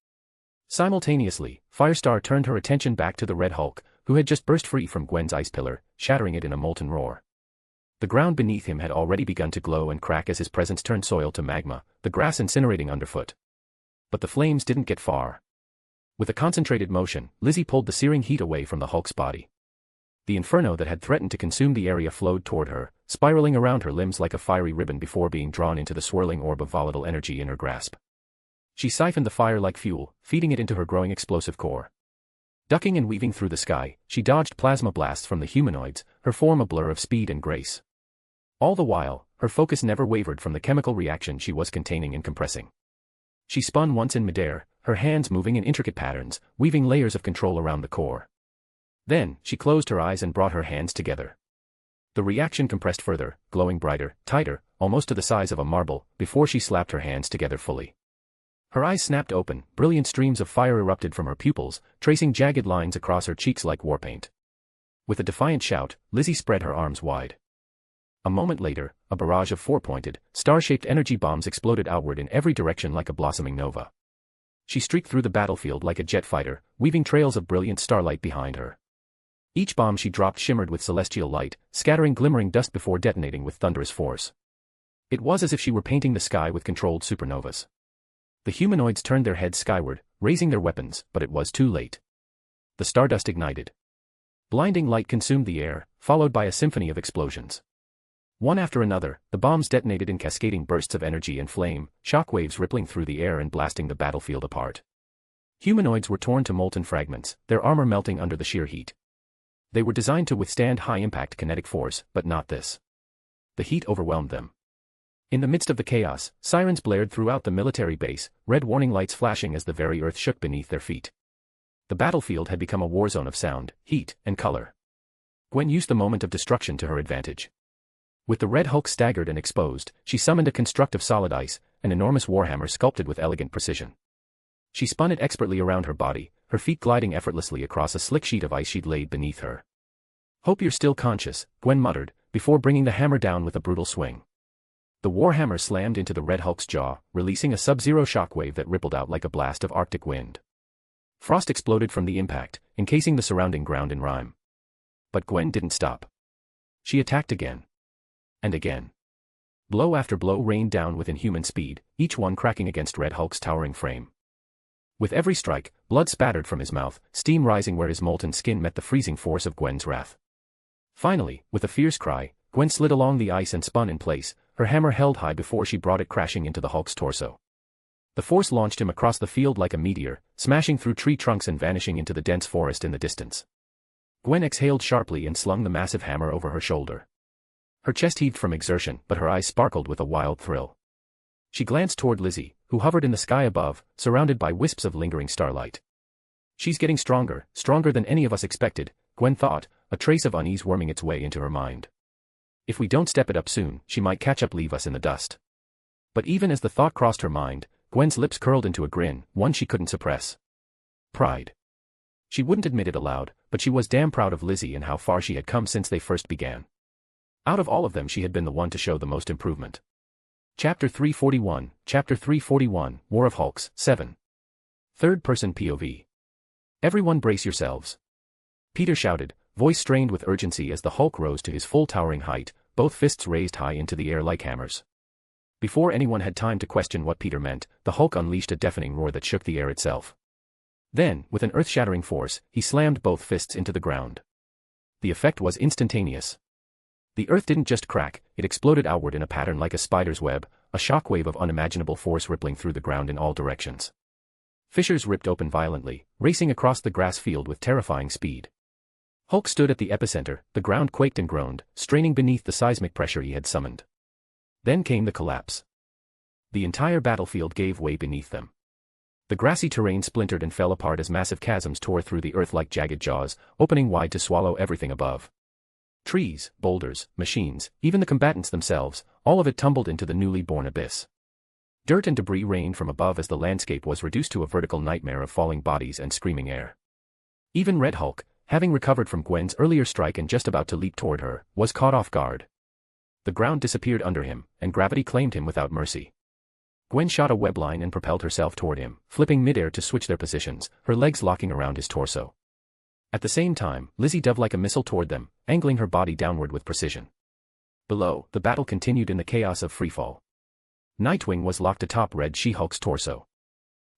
Simultaneously, Firestar turned her attention back to the Red Hulk, who had just burst free from Gwen's ice pillar, shattering it in a molten roar. The ground beneath him had already begun to glow and crack as his presence turned soil to magma, the grass incinerating underfoot. But the flames didn't get far. With a concentrated motion, Lizzie pulled the searing heat away from the Hulk's body. The inferno that had threatened to consume the area flowed toward her, spiraling around her limbs like a fiery ribbon before being drawn into the swirling orb of volatile energy in her grasp. She siphoned the fire like fuel, feeding it into her growing explosive core. Ducking and weaving through the sky, she dodged plasma blasts from the humanoids, her form a blur of speed and grace. All the while, her focus never wavered from the chemical reaction she was containing and compressing. She spun once in midair, her hands moving in intricate patterns, weaving layers of control around the core. Then, she closed her eyes and brought her hands together. The reaction compressed further, glowing brighter, tighter, almost to the size of a marble, before she slapped her hands together fully. Her eyes snapped open, brilliant streams of fire erupted from her pupils, tracing jagged lines across her cheeks like war paint. With a defiant shout, Lizzie spread her arms wide. A moment later, a barrage of four-pointed, star-shaped energy bombs exploded outward in every direction like a blossoming nova. She streaked through the battlefield like a jet fighter, weaving trails of brilliant starlight behind her. Each bomb she dropped shimmered with celestial light, scattering glimmering dust before detonating with thunderous force. It was as if she were painting the sky with controlled supernovas. The humanoids turned their heads skyward, raising their weapons, but it was too late. The stardust ignited. Blinding light consumed the air, followed by a symphony of explosions. One after another, the bombs detonated in cascading bursts of energy and flame, shockwaves rippling through the air and blasting the battlefield apart. Humanoids were torn to molten fragments, their armor melting under the sheer heat. They were designed to withstand high-impact kinetic force, but not this. The heat overwhelmed them. In the midst of the chaos, sirens blared throughout the military base, red warning lights flashing as the very earth shook beneath their feet. The battlefield had become a war zone of sound, heat, and color. Gwen used the moment of destruction to her advantage. With the Red Hulk staggered and exposed, she summoned a construct of solid ice, an enormous warhammer sculpted with elegant precision. She spun it expertly around her body, her feet gliding effortlessly across a slick sheet of ice she'd laid beneath her. "Hope you're still conscious," Gwen muttered, before bringing the hammer down with a brutal swing. The warhammer slammed into the Red Hulk's jaw, releasing a sub-zero shockwave that rippled out like a blast of Arctic wind. Frost exploded from the impact, encasing the surrounding ground in rime. But Gwen didn't stop. She attacked again. And again. Blow after blow rained down with inhuman speed, each one cracking against Red Hulk's towering frame. With every strike, blood spattered from his mouth, steam rising where his molten skin met the freezing force of Gwen's wrath. Finally, with a fierce cry, Gwen slid along the ice and spun in place, her hammer held high before she brought it crashing into the Hulk's torso. The force launched him across the field like a meteor, smashing through tree trunks and vanishing into the dense forest in the distance. Gwen exhaled sharply and slung the massive hammer over her shoulder. Her chest heaved from exertion, but her eyes sparkled with a wild thrill. She glanced toward Lizzie, who hovered in the sky above, surrounded by wisps of lingering starlight. She's getting stronger, stronger than any of us expected, Gwen thought, a trace of unease worming its way into her mind. If we don't step it up soon, she might catch up, leave us in the dust. But even as the thought crossed her mind, Gwen's lips curled into a grin, one she couldn't suppress. Pride. She wouldn't admit it aloud, but she was damn proud of Lizzie and how far she had come since they first began. Out of all of them, she had been the one to show the most improvement. Chapter 341, War of Hulks, 7. Third-person POV. Everyone brace yourselves. Peter shouted, voice strained with urgency as the Hulk rose to his full towering height, both fists raised high into the air like hammers. Before anyone had time to question what Peter meant, the Hulk unleashed a deafening roar that shook the air itself. Then, with an earth-shattering force, he slammed both fists into the ground. The effect was instantaneous. The earth didn't just crack, it exploded outward in a pattern like a spider's web, a shockwave of unimaginable force rippling through the ground in all directions. Fissures ripped open violently, racing across the grass field with terrifying speed. Hulk stood at the epicenter, the ground quaked and groaned, straining beneath the seismic pressure he had summoned. Then came the collapse. The entire battlefield gave way beneath them. The grassy terrain splintered and fell apart as massive chasms tore through the earth like jagged jaws, opening wide to swallow everything above. Trees, boulders, machines, even the combatants themselves, all of it tumbled into the newly born abyss. Dirt and debris rained from above as the landscape was reduced to a vertical nightmare of falling bodies and screaming air. Even Red Hulk, having recovered from Gwen's earlier strike and just about to leap toward her, was caught off guard. The ground disappeared under him, and gravity claimed him without mercy. Gwen shot a web line and propelled herself toward him, flipping midair to switch their positions, her legs locking around his torso. At the same time, Lizzie dove like a missile toward them, angling her body downward with precision. Below, the battle continued in the chaos of freefall. Nightwing was locked atop Red She-Hulk's torso.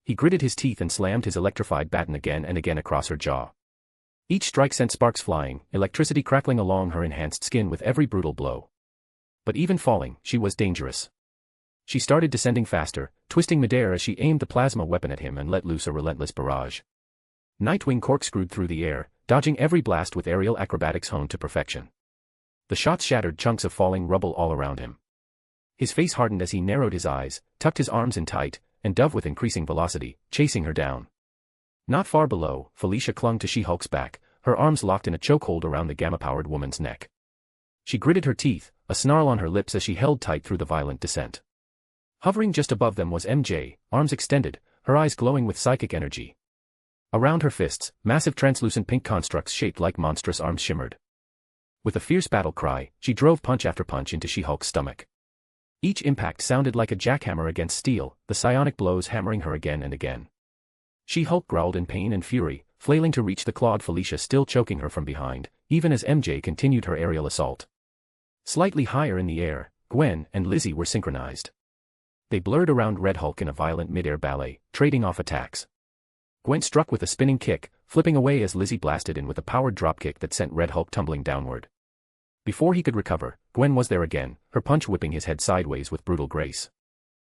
He gritted his teeth and slammed his electrified baton again and again across her jaw. Each strike sent sparks flying, electricity crackling along her enhanced skin with every brutal blow. But even falling, she was dangerous. She started descending faster, twisting midair as she aimed the plasma weapon at him and let loose a relentless barrage. Nightwing corkscrewed through the air, dodging every blast with aerial acrobatics honed to perfection. The shots shattered chunks of falling rubble all around him. His face hardened as he narrowed his eyes, tucked his arms in tight, and dove with increasing velocity, chasing her down. Not far below, Felicia clung to She-Hulk's back, her arms locked in a chokehold around the gamma-powered woman's neck. She gritted her teeth, a snarl on her lips as she held tight through the violent descent. Hovering just above them was MJ, arms extended, her eyes glowing with psychic energy. Around her fists, massive translucent pink constructs shaped like monstrous arms shimmered. With a fierce battle cry, she drove punch after punch into She-Hulk's stomach. Each impact sounded like a jackhammer against steel, the psionic blows hammering her again and again. She-Hulk growled in pain and fury, flailing to reach the clawed Felicia still choking her from behind, even as MJ continued her aerial assault. Slightly higher in the air, Gwen and Lizzie were synchronized. They blurred around Red Hulk in a violent mid-air ballet, trading off attacks. Gwen struck with a spinning kick, flipping away as Lizzie blasted in with a powered dropkick that sent Red Hulk tumbling downward. Before he could recover, Gwen was there again, her punch whipping his head sideways with brutal grace.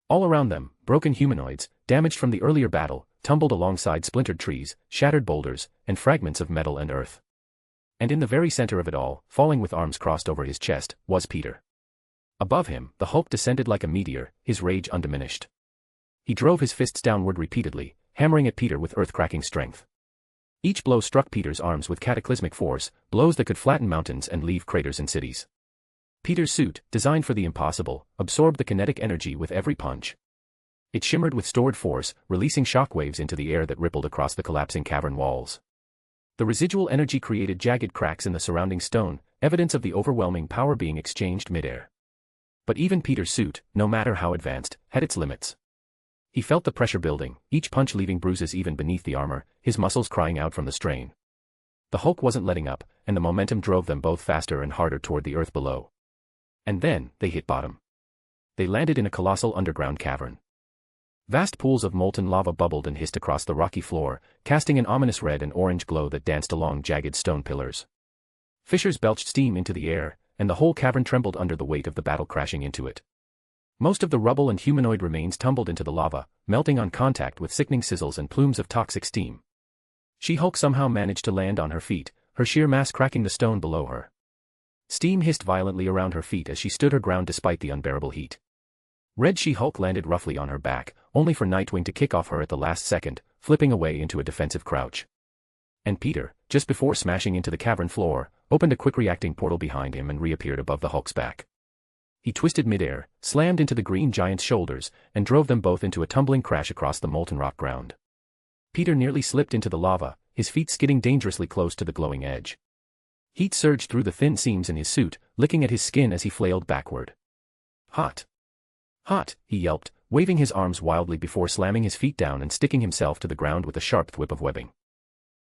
All around them, broken humanoids, damaged from the earlier battle, tumbled alongside splintered trees, shattered boulders, and fragments of metal and earth. And in the very center of it all, falling with arms crossed over his chest, was Peter. Above him, the Hulk descended like a meteor, his rage undiminished. He drove his fists downward repeatedly, hammering at Peter with earth-cracking strength. Each blow struck Peter's arms with cataclysmic force, blows that could flatten mountains and leave craters in cities. Peter's suit, designed for the impossible, absorbed the kinetic energy with every punch. It shimmered with stored force, releasing shockwaves into the air that rippled across the collapsing cavern walls. The residual energy created jagged cracks in the surrounding stone, evidence of the overwhelming power being exchanged midair. But even Peter's suit, no matter how advanced, had its limits. He felt the pressure building, each punch leaving bruises even beneath the armor, his muscles crying out from the strain. The Hulk wasn't letting up, and the momentum drove them both faster and harder toward the earth below. And then, they hit bottom. They landed in a colossal underground cavern. Vast pools of molten lava bubbled and hissed across the rocky floor, casting an ominous red and orange glow that danced along jagged stone pillars. Fissures belched steam into the air, and the whole cavern trembled under the weight of the battle crashing into it. Most of the rubble and humanoid remains tumbled into the lava, melting on contact with sickening sizzles and plumes of toxic steam. She-Hulk somehow managed to land on her feet, her sheer mass cracking the stone below her. Steam hissed violently around her feet as she stood her ground despite the unbearable heat. Red She-Hulk landed roughly on her back, only for Nightwing to kick off her at the last second, flipping away into a defensive crouch. And Peter, just before smashing into the cavern floor, opened a quick-reacting portal behind him and reappeared above the Hulk's back. He twisted midair, slammed into the green giant's shoulders, and drove them both into a tumbling crash across the molten rock ground. Peter nearly slipped into the lava, his feet skidding dangerously close to the glowing edge. Heat surged through the thin seams in his suit, licking at his skin as he flailed backward. Hot! Hot! He yelped, waving his arms wildly before slamming his feet down and sticking himself to the ground with a sharp thwip of webbing.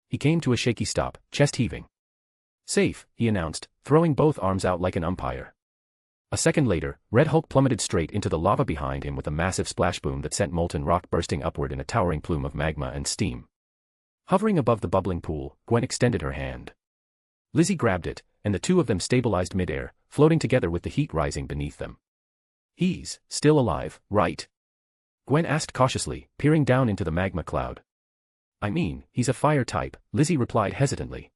He came to a shaky stop, chest heaving. Safe, he announced, throwing both arms out like an umpire. A second later, Red Hulk plummeted straight into the lava behind him with a massive splash boom that sent molten rock bursting upward in a towering plume of magma and steam. Hovering above the bubbling pool, Gwen extended her hand. Lizzie grabbed it, and the two of them stabilized midair, floating together with the heat rising beneath them. He's still alive, right? Gwen asked cautiously, peering down into the magma cloud. I mean, he's a fire type, Lizzie replied hesitantly.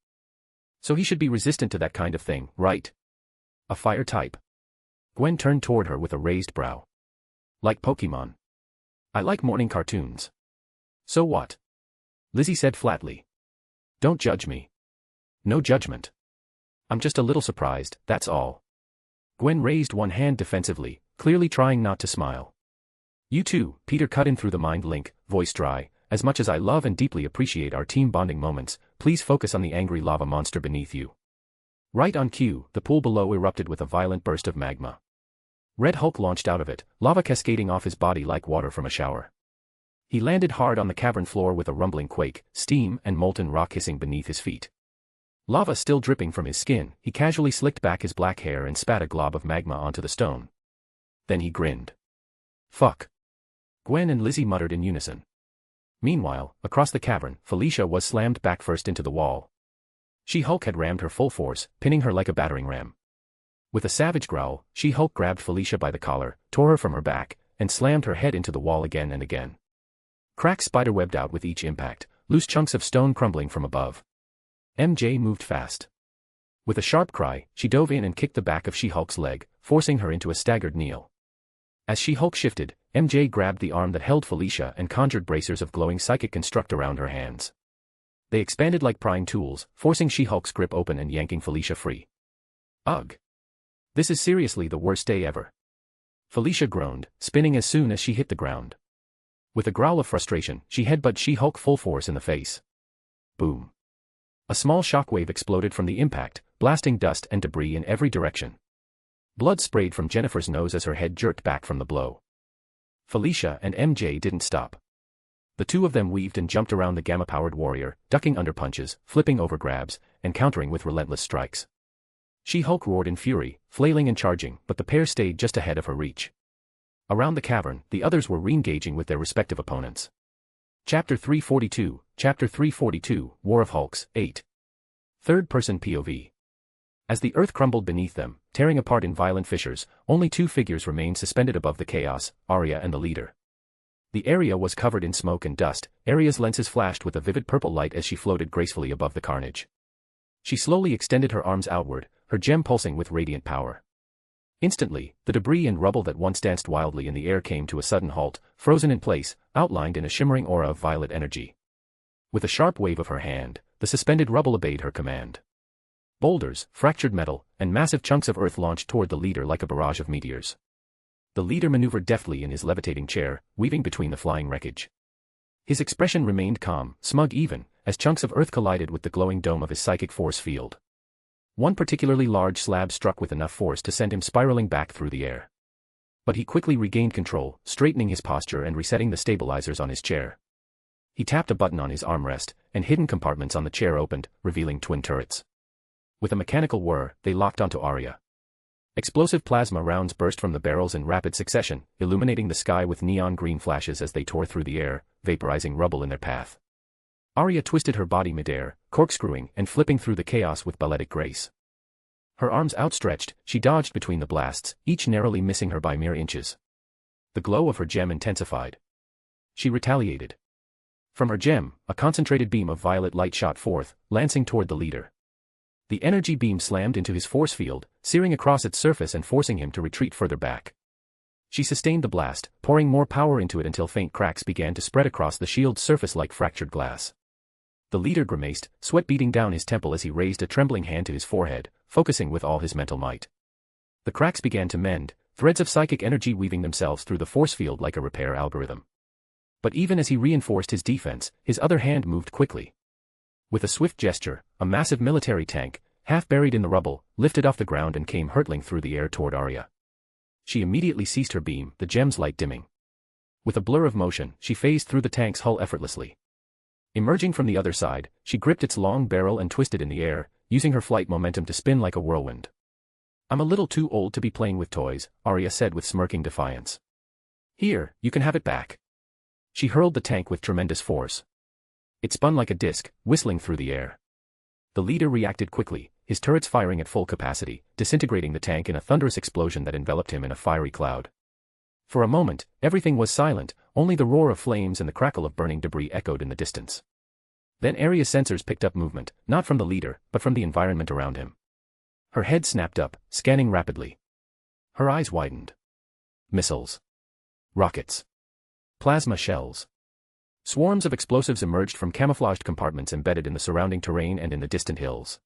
So he should be resistant to that kind of thing, right? A fire type. Gwen turned toward her with a raised brow. Like Pokemon. I like morning cartoons. So what? Lizzie said flatly. Don't judge me. No judgment. I'm just a little surprised, that's all. Gwen raised one hand defensively, clearly trying not to smile. You too, Peter cut in through the mind link, voice dry. As much as I love and deeply appreciate our team bonding moments, please focus on the angry lava monster beneath you. Right on cue, the pool below erupted with a violent burst of magma. Red Hulk launched out of it, lava cascading off his body like water from a shower. He landed hard on the cavern floor with a rumbling quake, steam and molten rock hissing beneath his feet. Lava still dripping from his skin, he casually slicked back his black hair and spat a glob of magma onto the stone. Then he grinned. Fuck. Gwen and Lizzie muttered in unison. Meanwhile, across the cavern, Felicia was slammed back first into the wall. She-Hulk had rammed her full force, pinning her like a battering ram. With a savage growl, She-Hulk grabbed Felicia by the collar, tore her from her back, and slammed her head into the wall again and again. Cracks spiderwebbed out with each impact, loose chunks of stone crumbling from above. MJ moved fast. With a sharp cry, she dove in and kicked the back of She-Hulk's leg, forcing her into a staggered kneel. As She-Hulk shifted, MJ grabbed the arm that held Felicia and conjured bracers of glowing psychic construct around her hands. They expanded like prying tools, forcing She-Hulk's grip open and yanking Felicia free. Ugh. This is seriously the worst day ever. Felicia groaned, spinning as soon as she hit the ground. With a growl of frustration, she headbutted She-Hulk full force in the face. Boom. A small shockwave exploded from the impact, blasting dust and debris in every direction. Blood sprayed from Jennifer's nose as her head jerked back from the blow. Felicia and MJ didn't stop. The two of them weaved and jumped around the gamma-powered warrior, ducking under punches, flipping over grabs, and countering with relentless strikes. She-Hulk roared in fury, flailing and charging, but the pair stayed just ahead of her reach. Around the cavern, the others were re-engaging with their respective opponents. Chapter 342, War of Hulks, 8. Third-person POV. As the earth crumbled beneath them, tearing apart in violent fissures, only two figures remained suspended above the chaos, Arya and the leader. The area was covered in smoke and dust, Arya's lenses flashed with a vivid purple light as she floated gracefully above the carnage. She slowly extended her arms outward, her gem pulsing with radiant power. Instantly, the debris and rubble that once danced wildly in the air came to a sudden halt, frozen in place, outlined in a shimmering aura of violet energy. With a sharp wave of her hand, the suspended rubble obeyed her command. Boulders, fractured metal, and massive chunks of earth launched toward the leader like a barrage of meteors. The leader maneuvered deftly in his levitating chair, weaving between the flying wreckage. His expression remained calm, smug even, as chunks of earth collided with the glowing dome of his psychic force field. One particularly large slab struck with enough force to send him spiraling back through the air. But he quickly regained control, straightening his posture and resetting the stabilizers on his chair. He tapped a button on his armrest, and hidden compartments on the chair opened, revealing twin turrets. With a mechanical whir, they locked onto Arya. Explosive plasma rounds burst from the barrels in rapid succession, illuminating the sky with neon green flashes as they tore through the air, vaporizing rubble in their path. Arya twisted her body midair, corkscrewing and flipping through the chaos with balletic grace. Her arms outstretched, she dodged between the blasts, each narrowly missing her by mere inches. The glow of her gem intensified. She retaliated. From her gem, a concentrated beam of violet light shot forth, lancing toward the leader. The energy beam slammed into his force field, searing across its surface and forcing him to retreat further back. She sustained the blast, pouring more power into it until faint cracks began to spread across the shield's surface like fractured glass. The leader grimaced, sweat beating down his temple as he raised a trembling hand to his forehead, focusing with all his mental might. The cracks began to mend, threads of psychic energy weaving themselves through the force field like a repair algorithm. But even as he reinforced his defense, his other hand moved quickly. With a swift gesture, a massive military tank, half buried in the rubble, lifted off the ground and came hurtling through the air toward Arya. She immediately ceased her beam, the gem's light dimming. With a blur of motion, she phased through the tank's hull effortlessly. Emerging from the other side, she gripped its long barrel and twisted in the air, using her flight momentum to spin like a whirlwind. "I'm a little too old to be playing with toys," Arya said with smirking defiance. "Here, you can have it back." She hurled the tank with tremendous force. It spun like a disc, whistling through the air. The leader reacted quickly, his turrets firing at full capacity, disintegrating the tank in a thunderous explosion that enveloped him in a fiery cloud. For a moment, everything was silent, only the roar of flames and the crackle of burning debris echoed in the distance. Then Arya's sensors picked up movement, not from the leader, but from the environment around him. Her head snapped up, scanning rapidly. Her eyes widened. Missiles. Rockets. Plasma shells. Swarms of explosives emerged from camouflaged compartments embedded in the surrounding terrain and in the distant hills.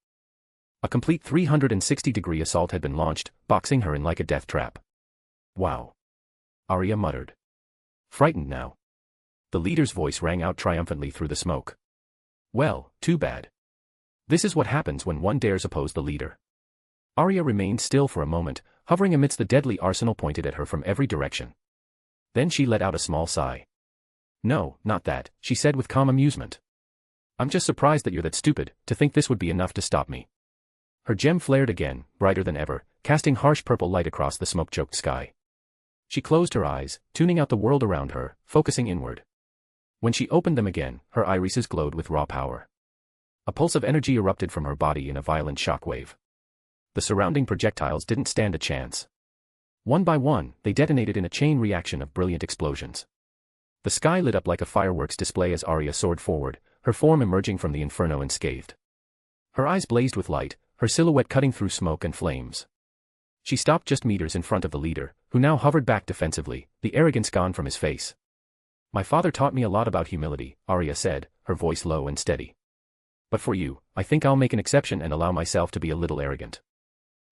A complete 360-degree assault had been launched, boxing her in like a death trap. "Wow," Arya muttered. Frightened now. The leader's voice rang out triumphantly through the smoke. "Well, too bad. This is what happens when one dares oppose the leader." Arya remained still for a moment, hovering amidst the deadly arsenal pointed at her from every direction. Then she let out a small sigh. "No, not that," she said with calm amusement. "I'm just surprised that you're that stupid, to think this would be enough to stop me." Her gem flared again, brighter than ever, casting harsh purple light across the smoke-choked sky. She closed her eyes, tuning out the world around her, focusing inward. When she opened them again, her irises glowed with raw power. A pulse of energy erupted from her body in a violent shockwave. The surrounding projectiles didn't stand a chance. One by one, they detonated in a chain reaction of brilliant explosions. The sky lit up like a fireworks display as Arya soared forward, her form emerging from the inferno unscathed. Her eyes blazed with light, her silhouette cutting through smoke and flames. She stopped just meters in front of the leader, who now hovered back defensively, the arrogance gone from his face. "My father taught me a lot about humility," Arya said, her voice low and steady. "But for you, I think I'll make an exception and allow myself to be a little arrogant."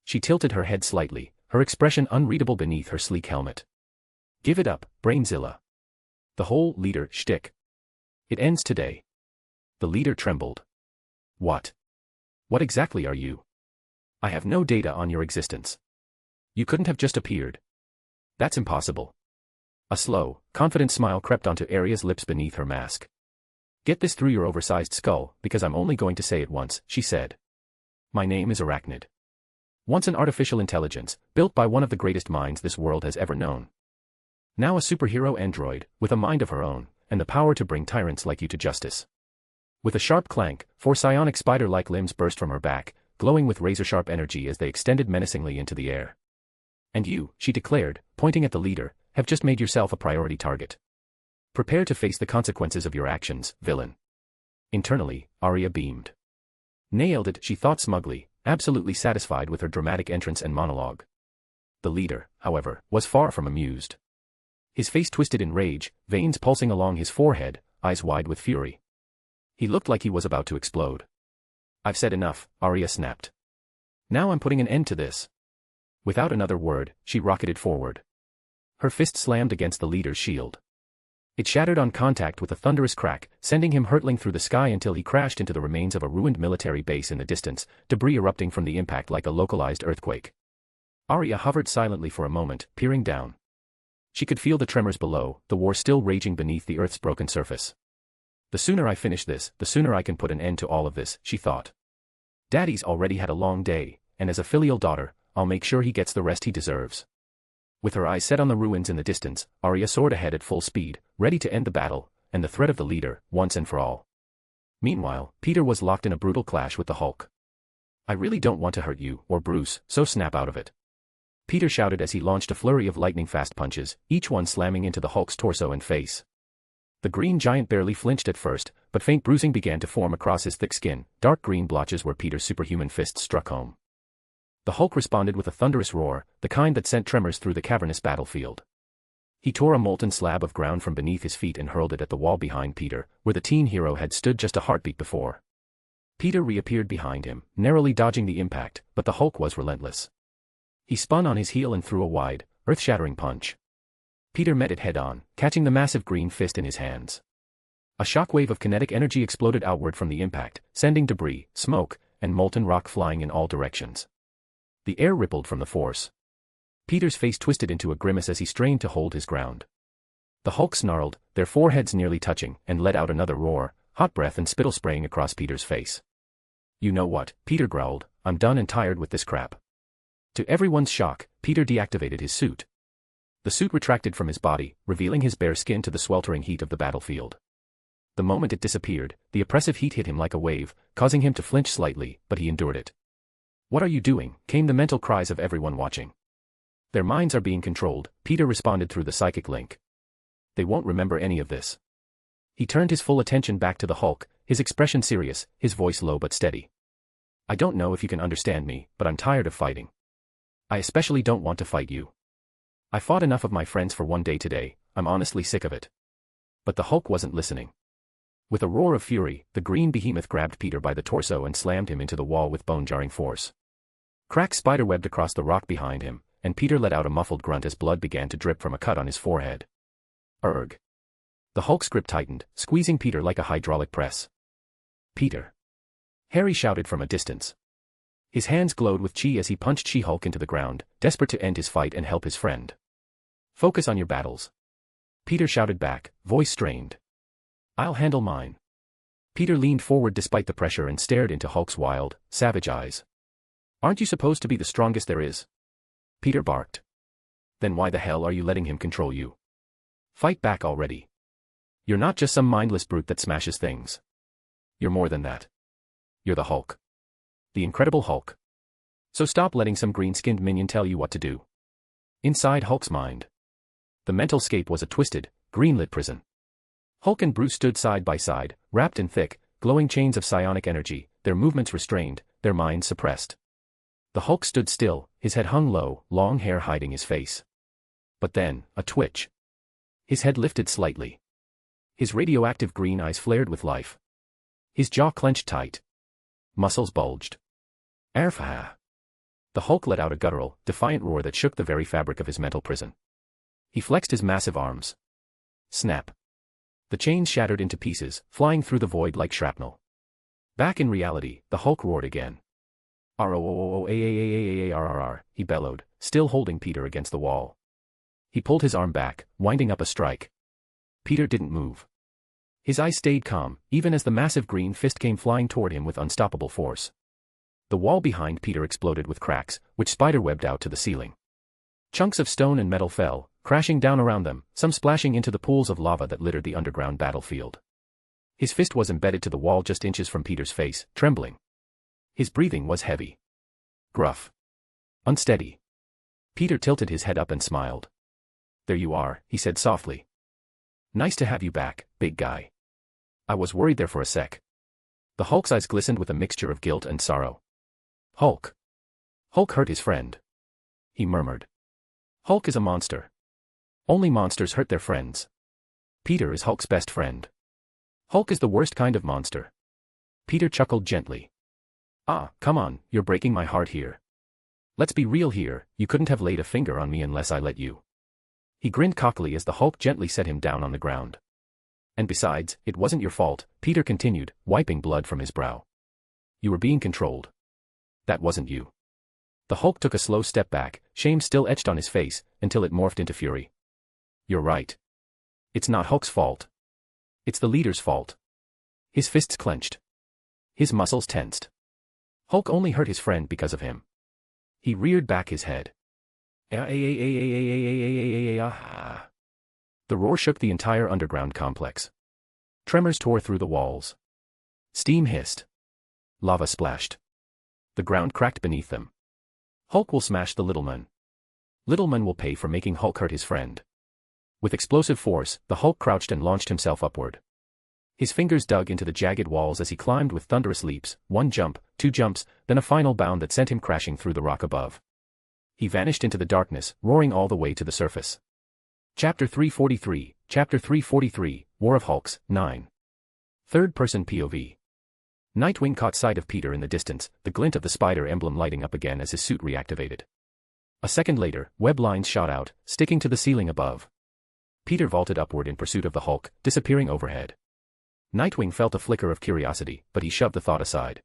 She tilted her head slightly, her expression unreadable beneath her sleek helmet. "Give it up, Brainzilla. The whole leader shtick. It ends today." The leader trembled. "What? What exactly are you? I have no data on your existence. You couldn't have just appeared. That's impossible." A slow, confident smile crept onto Arya's lips beneath her mask. "Get this through your oversized skull, because I'm only going to say it once," she said. "My name is Arachnid. Once an artificial intelligence, built by one of the greatest minds this world has ever known. Now a superhero android, with a mind of her own, and the power to bring tyrants like you to justice." With a sharp clank, four psionic spider-like limbs burst from her back, glowing with razor-sharp energy as they extended menacingly into the air. "And you," she declared, pointing at the leader, "have just made yourself a priority target. Prepare to face the consequences of your actions, villain." Internally, Arya beamed. Nailed it, she thought smugly, absolutely satisfied with her dramatic entrance and monologue. The leader, however, was far from amused. His face twisted in rage, veins pulsing along his forehead, eyes wide with fury. He looked like he was about to explode. "I've said enough," Arya snapped. "Now I'm putting an end to this." Without another word, she rocketed forward. Her fist slammed against the leader's shield. It shattered on contact with a thunderous crack, sending him hurtling through the sky until he crashed into the remains of a ruined military base in the distance, debris erupting from the impact like a localized earthquake. Arya hovered silently for a moment, peering down. She could feel the tremors below, the war still raging beneath the Earth's broken surface. "The sooner I finish this, the sooner I can put an end to all of this," she thought. "Daddy's already had a long day, and as a filial daughter, I'll make sure he gets the rest he deserves." With her eyes set on the ruins in the distance, Arya soared ahead at full speed, ready to end the battle, and the threat of the leader, once and for all. Meanwhile, Peter was locked in a brutal clash with the Hulk. "I really don't want to hurt you, or Bruce, so snap out of it." Peter shouted as he launched a flurry of lightning-fast punches, each one slamming into the Hulk's torso and face. The green giant barely flinched at first, but faint bruising began to form across his thick skin, dark green blotches where Peter's superhuman fists struck home. The Hulk responded with a thunderous roar, the kind that sent tremors through the cavernous battlefield. He tore a molten slab of ground from beneath his feet and hurled it at the wall behind Peter, where the teen hero had stood just a heartbeat before. Peter reappeared behind him, narrowly dodging the impact, but the Hulk was relentless. He spun on his heel and threw a wide, earth-shattering punch. Peter met it head-on, catching the massive green fist in his hands. A shockwave of kinetic energy exploded outward from the impact, sending debris, smoke, and molten rock flying in all directions. The air rippled from the force. Peter's face twisted into a grimace as he strained to hold his ground. The Hulk snarled, their foreheads nearly touching, and let out another roar, hot breath and spittle spraying across Peter's face. "You know what," Peter growled, "I'm done and tired with this crap." To everyone's shock, Peter deactivated his suit. The suit retracted from his body, revealing his bare skin to the sweltering heat of the battlefield. The moment it disappeared, the oppressive heat hit him like a wave, causing him to flinch slightly, but he endured it. "What are you doing?" came the mental cries of everyone watching. "Their minds are being controlled," Peter responded through the psychic link. "They won't remember any of this." He turned his full attention back to the Hulk, his expression serious, his voice low but steady. "I don't know if you can understand me, but I'm tired of fighting. I especially don't want to fight you. I fought enough of my friends for one day today, I'm honestly sick of it." But the Hulk wasn't listening. With a roar of fury, the green behemoth grabbed Peter by the torso and slammed him into the wall with bone-jarring force. Cracks spiderwebbed across the rock behind him, and Peter let out a muffled grunt as blood began to drip from a cut on his forehead. "Urgh." The Hulk's grip tightened, squeezing Peter like a hydraulic press. "Peter!" Harry shouted from a distance. His hands glowed with chi as he punched She-Hulk into the ground, desperate to end his fight and help his friend. "Focus on your battles." Peter shouted back, voice strained. "I'll handle mine." Peter leaned forward despite the pressure and stared into Hulk's wild, savage eyes. "Aren't you supposed to be the strongest there is?" Peter barked. "Then why the hell are you letting him control you? Fight back already. You're not just some mindless brute that smashes things. You're more than that. You're the Hulk. The Incredible Hulk. So stop letting some green-skinned minion tell you what to do." Inside Hulk's mind, the mental scape was a twisted, green-lit prison. Hulk and Bruce stood side by side, wrapped in thick, glowing chains of psionic energy, their movements restrained, their minds suppressed. The Hulk stood still, his head hung low, long hair hiding his face. But then, a twitch. His head lifted slightly. His radioactive green eyes flared with life. His jaw clenched tight. Muscles bulged. "Arfha!" The Hulk let out a guttural, defiant roar that shook the very fabric of his mental prison. He flexed his massive arms. Snap. The chains shattered into pieces, flying through the void like shrapnel. Back in reality, the Hulk roared again. "R-O-O-O-A-A-A-A-A-R-R-R," he bellowed, still holding Peter against the wall. He pulled his arm back, winding up a strike. Peter didn't move. His eyes stayed calm, even as the massive green fist came flying toward him with unstoppable force. The wall behind Peter exploded with cracks, which spiderwebbed out to the ceiling. Chunks of stone and metal fell, crashing down around them, some splashing into the pools of lava that littered the underground battlefield. His fist was embedded to the wall just inches from Peter's face, trembling. His breathing was heavy. Gruff. Unsteady. Peter tilted his head up and smiled. "There you are," he said softly. "Nice to have you back, big guy. I was worried there for a sec." The Hulk's eyes glistened with a mixture of guilt and sorrow. "Hulk. Hulk hurt his friend," he murmured. "Hulk is a monster. Only monsters hurt their friends. Peter is Hulk's best friend. Hulk is the worst kind of monster." Peter chuckled gently. "Ah, come on, you're breaking my heart here. Let's be real here, you couldn't have laid a finger on me unless I let you." He grinned cockily as the Hulk gently set him down on the ground. "And besides, it wasn't your fault," Peter continued, wiping blood from his brow. "You were being controlled. That wasn't you." The Hulk took a slow step back, shame still etched on his face, until it morphed into fury. "You're right. It's not Hulk's fault. It's the leader's fault." His fists clenched. His muscles tensed. Hulk only hurt his friend because of him. He reared back his head. The roar shook the entire underground complex. Tremors tore through the walls. Steam hissed. Lava splashed. The ground cracked beneath them. "Hulk will smash the little man." Little men will pay for making Hulk hurt his friend. With explosive force, the Hulk crouched and launched himself upward. His fingers dug into the jagged walls as he climbed with thunderous leaps, one jump, two jumps, then a final bound that sent him crashing through the rock above. He vanished into the darkness, roaring all the way to the surface. Chapter 343, War of Hulks, 9. Third-person POV. Nightwing caught sight of Peter in the distance, the glint of the spider emblem lighting up again as his suit reactivated. A second later, web lines shot out, sticking to the ceiling above. Peter vaulted upward in pursuit of the Hulk, disappearing overhead. Nightwing felt a flicker of curiosity, but he shoved the thought aside.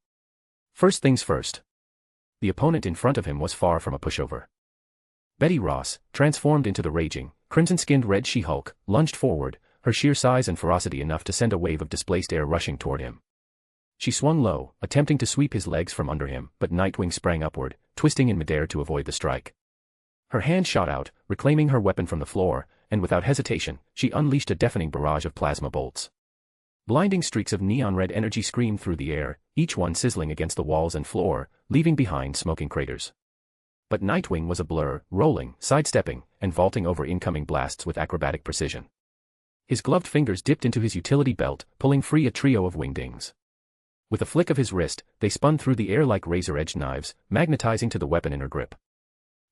First things first. The opponent in front of him was far from a pushover. Betty Ross, transformed into the raging, crimson-skinned Red She-Hulk, lunged forward, her sheer size and ferocity enough to send a wave of displaced air rushing toward him. She swung low, attempting to sweep his legs from under him, but Nightwing sprang upward, twisting in midair to avoid the strike. Her hand shot out, reclaiming her weapon from the floor, and without hesitation, she unleashed a deafening barrage of plasma bolts. Blinding streaks of neon red energy screamed through the air, each one sizzling against the walls and floor, leaving behind smoking craters. But Nightwing was a blur, rolling, sidestepping, and vaulting over incoming blasts with acrobatic precision. His gloved fingers dipped into his utility belt, pulling free a trio of wingdings. With a flick of his wrist, they spun through the air like razor-edged knives, magnetizing to the weapon in her grip.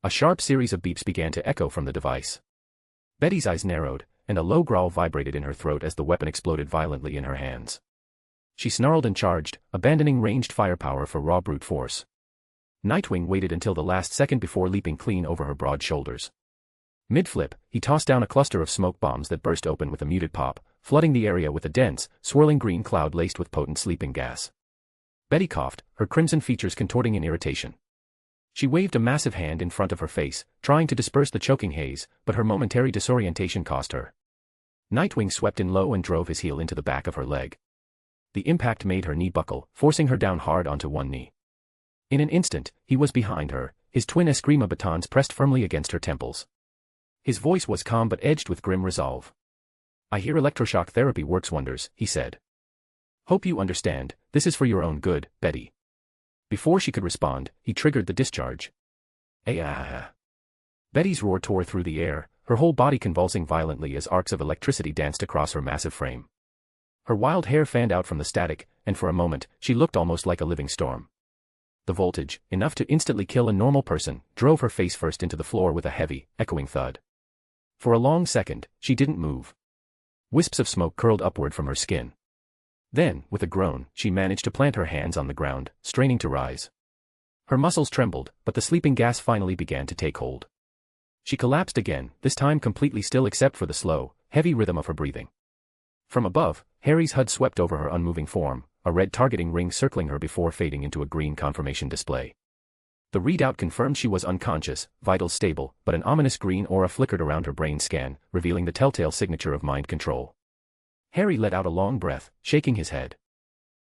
A sharp series of beeps began to echo from the device. Betty's eyes narrowed, and a low growl vibrated in her throat as the weapon exploded violently in her hands. She snarled and charged, abandoning ranged firepower for raw brute force. Nightwing waited until the last second before leaping clean over her broad shoulders. Mid-flip, he tossed down a cluster of smoke bombs that burst open with a muted pop, flooding the area with a dense, swirling green cloud laced with potent sleeping gas. Betty coughed, her crimson features contorting in irritation. She waved a massive hand in front of her face, trying to disperse the choking haze, but her momentary disorientation cost her. Nightwing swept in low and drove his heel into the back of her leg. The impact made her knee buckle, forcing her down hard onto one knee. In an instant, he was behind her, his twin Eskrima batons pressed firmly against her temples. His voice was calm but edged with grim resolve. "I hear electroshock therapy works wonders," he said. "Hope you understand, this is for your own good, Betty." Before she could respond, he triggered the discharge. "Ah!" Betty's roar tore through the air, her whole body convulsing violently as arcs of electricity danced across her massive frame. Her wild hair fanned out from the static, and for a moment, she looked almost like a living storm. The voltage, enough to instantly kill a normal person, drove her face first into the floor with a heavy, echoing thud. For a long second, she didn't move. Wisps of smoke curled upward from her skin. Then, with a groan, she managed to plant her hands on the ground, straining to rise. Her muscles trembled, but the sleeping gas finally began to take hold. She collapsed again, this time completely still except for the slow, heavy rhythm of her breathing. From above, Harry's HUD swept over her unmoving form, a red targeting ring circling her before fading into a green confirmation display. The readout confirmed she was unconscious, vitals stable, but an ominous green aura flickered around her brain scan, revealing the telltale signature of mind control. Harry let out a long breath, shaking his head.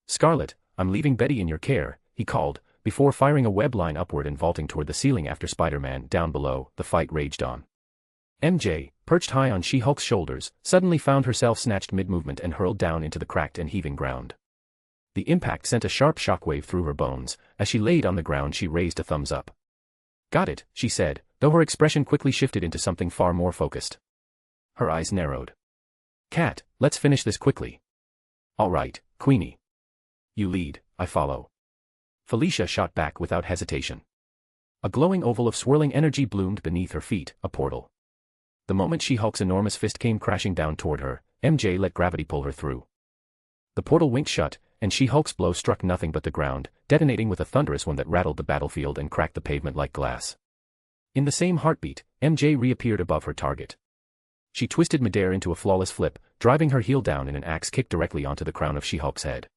"Scarlet, I'm leaving Betty in your care," he called, before firing a web line upward and vaulting toward the ceiling. After Spider-Man down below, the fight raged on. MJ, perched high on She-Hulk's shoulders, suddenly found herself snatched mid-movement and hurled down into the cracked and heaving ground. The impact sent a sharp shockwave through her bones. As she laid on the ground, she raised a thumbs up. "Got it," she said, though her expression quickly shifted into something far more focused. Her eyes narrowed. "Cat, let's finish this quickly." "All right, Queenie. You lead, I follow." Felicia shot back without hesitation. A glowing oval of swirling energy bloomed beneath her feet, a portal. The moment She-Hulk's enormous fist came crashing down toward her, MJ let gravity pull her through. The portal winked shut, and She-Hulk's blow struck nothing but the ground, detonating with a thunderous one that rattled the battlefield and cracked the pavement like glass. In the same heartbeat, MJ reappeared above her target. She twisted midair into a flawless flip, driving her heel down in an axe kick directly onto the crown of She-Hulk's head.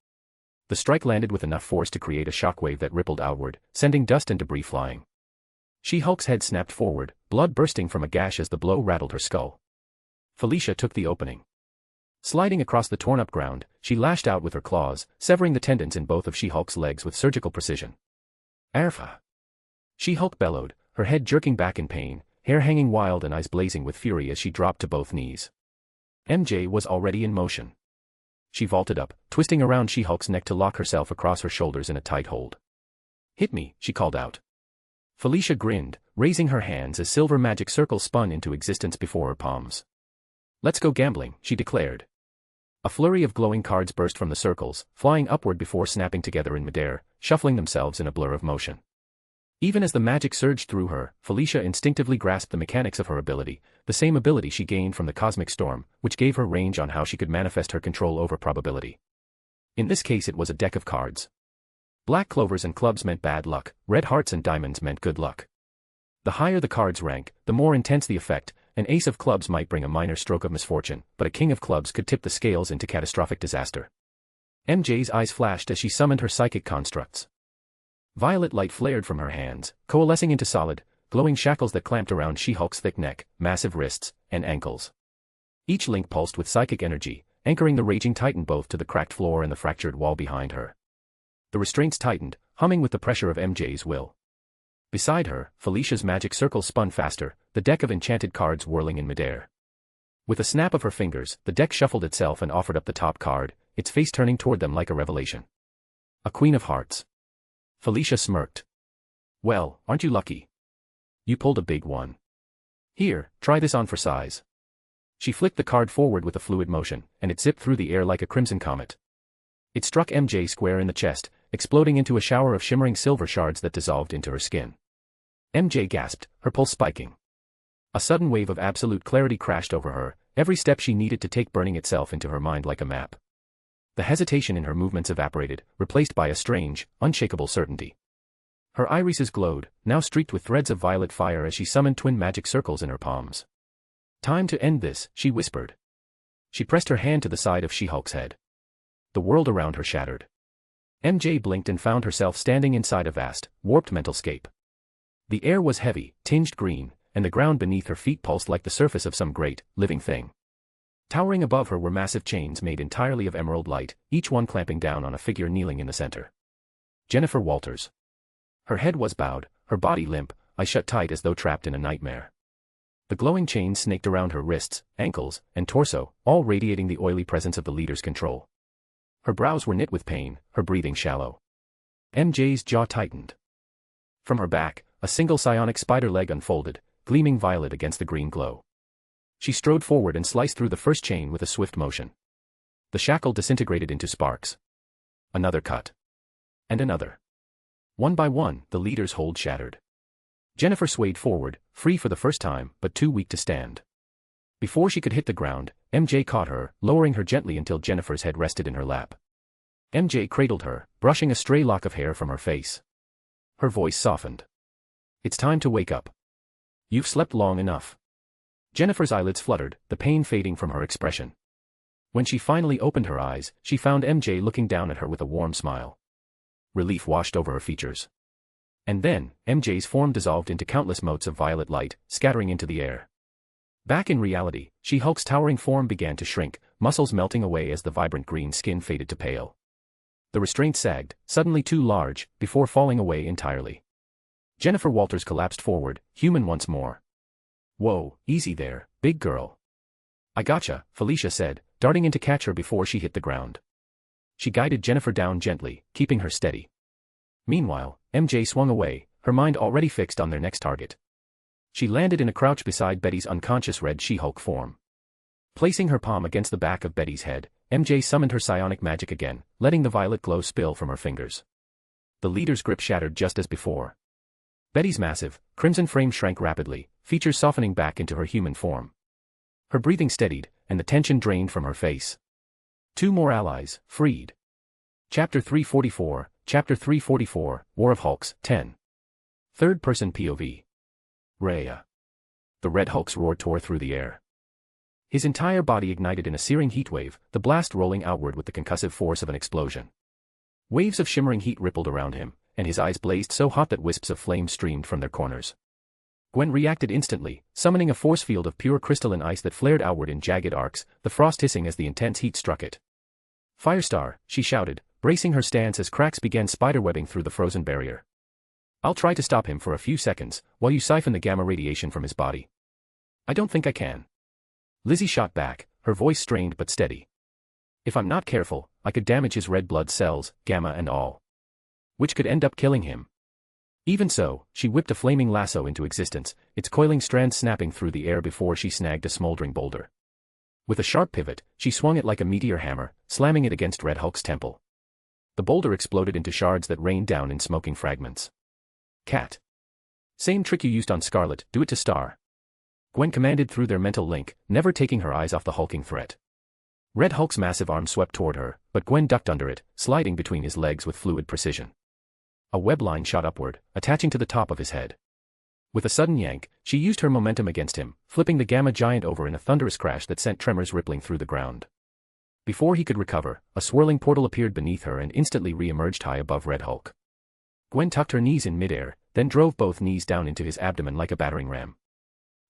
The strike landed with enough force to create a shockwave that rippled outward, sending dust and debris flying. She-Hulk's head snapped forward, blood bursting from a gash as the blow rattled her skull. Felicia took the opening. Sliding across the torn-up ground, she lashed out with her claws, severing the tendons in both of She-Hulk's legs with surgical precision. "Arfa!" She-Hulk bellowed, her head jerking back in pain, hair hanging wild and eyes blazing with fury as she dropped to both knees. MJ was already in motion. She vaulted up, twisting around She-Hulk's neck to lock herself across her shoulders in a tight hold. "Hit me," she called out. Felicia grinned, raising her hands as silver magic circles spun into existence before her palms. "Let's go gambling," she declared. A flurry of glowing cards burst from the circles, flying upward before snapping together in midair, shuffling themselves in a blur of motion. Even as the magic surged through her, Felicia instinctively grasped the mechanics of her ability, the same ability she gained from the cosmic storm, which gave her range on how she could manifest her control over probability. In this case it was a deck of cards. Black clovers and clubs meant bad luck, red hearts and diamonds meant good luck. The higher the card's rank, the more intense the effect. An ace of clubs might bring a minor stroke of misfortune, but a king of clubs could tip the scales into catastrophic disaster. MJ's eyes flashed as she summoned her psychic constructs. Violet light flared from her hands, coalescing into solid, glowing shackles that clamped around She-Hulk's thick neck, massive wrists, and ankles. Each link pulsed with psychic energy, anchoring the raging titan both to the cracked floor and the fractured wall behind her. The restraints tightened, humming with the pressure of MJ's will. Beside her, Felicia's magic circle spun faster, the deck of enchanted cards whirling in midair. With a snap of her fingers, the deck shuffled itself and offered up the top card, its face turning toward them like a revelation. A Queen of Hearts. Felicia smirked. "Well, aren't you lucky? You pulled a big one. Here, try this on for size." She flicked the card forward with a fluid motion, and it zipped through the air like a crimson comet. It struck MJ square in the chest, exploding into a shower of shimmering silver shards that dissolved into her skin. MJ gasped, her pulse spiking. A sudden wave of absolute clarity crashed over her, every step she needed to take burning itself into her mind like a map. The hesitation in her movements evaporated, replaced by a strange, unshakable certainty. Her irises glowed, now streaked with threads of violet fire as she summoned twin magic circles in her palms. "Time to end this," she whispered. She pressed her hand to the side of She-Hulk's head. The world around her shattered. MJ blinked and found herself standing inside a vast, warped mental scape. The air was heavy, tinged green, and the ground beneath her feet pulsed like the surface of some great, living thing. Towering above her were massive chains made entirely of emerald light, each one clamping down on a figure kneeling in the center. Jennifer Walters. Her head was bowed, her body limp, eyes shut tight as though trapped in a nightmare. The glowing chains snaked around her wrists, ankles, and torso, all radiating the oily presence of the leader's control. Her brows were knit with pain, her breathing shallow. MJ's jaw tightened. From her back, a single psionic spider leg unfolded, gleaming violet against the green glow. She strode forward and sliced through the first chain with a swift motion. The shackle disintegrated into sparks. Another cut. And another. One by one, the leader's hold shattered. Jennifer swayed forward, free for the first time, but too weak to stand. Before she could hit the ground, MJ caught her, lowering her gently until Jennifer's head rested in her lap. MJ cradled her, brushing a stray lock of hair from her face. Her voice softened. "It's time to wake up. You've slept long enough." Jennifer's eyelids fluttered, the pain fading from her expression. When she finally opened her eyes, she found MJ looking down at her with a warm smile. Relief washed over her features. And then, MJ's form dissolved into countless motes of violet light, scattering into the air. Back in reality, She-Hulk's towering form began to shrink, muscles melting away as the vibrant green skin faded to pale. The restraint sagged, suddenly too large, before falling away entirely. Jennifer Walters collapsed forward, human once more. "Whoa, easy there, big girl." "I gotcha," Felicia said, darting in to catch her before she hit the ground. She guided Jennifer down gently, keeping her steady. Meanwhile, MJ swung away, her mind already fixed on their next target. She landed in a crouch beside Betty's unconscious red She-Hulk form. Placing her palm against the back of Betty's head, MJ summoned her psionic magic again, letting the violet glow spill from her fingers. The leader's grip shattered just as before. Betty's massive, crimson frame shrank rapidly, features softening back into her human form. Her breathing steadied, and the tension drained from her face. 2 more allies, freed. Chapter 344, War of Hulks, 10. Third-person POV. Rhea. The Red Hulk's roar tore through the air. His entire body ignited in a searing heatwave, the blast rolling outward with the concussive force of an explosion. Waves of shimmering heat rippled around him, and his eyes blazed so hot that wisps of flame streamed from their corners. Gwen reacted instantly, summoning a force field of pure crystalline ice that flared outward in jagged arcs, the frost hissing as the intense heat struck it. "Firestar," she shouted, bracing her stance as cracks began spiderwebbing through the frozen barrier. "I'll try to stop him for a few seconds, while you siphon the gamma radiation from his body." "I don't think I can." Lizzie shot back, her voice strained but steady. "If I'm not careful, I could damage his red blood cells, gamma and all. Which could end up killing him." Even so, she whipped a flaming lasso into existence, its coiling strands snapping through the air before she snagged a smoldering boulder. With a sharp pivot, she swung it like a meteor hammer, slamming it against Red Hulk's temple. The boulder exploded into shards that rained down in smoking fragments. Cat. Same trick you used on Scarlet, do it to Star. Gwen commanded through their mental link, never taking her eyes off the hulking threat. Red Hulk's massive arm swept toward her, but Gwen ducked under it, sliding between his legs with fluid precision. A web line shot upward, attaching to the top of his head. With a sudden yank, she used her momentum against him, flipping the Gamma Giant over in a thunderous crash that sent tremors rippling through the ground. Before he could recover, a swirling portal appeared beneath her and instantly re-emerged high above Red Hulk. Gwen tucked her knees in midair, then drove both knees down into his abdomen like a battering ram.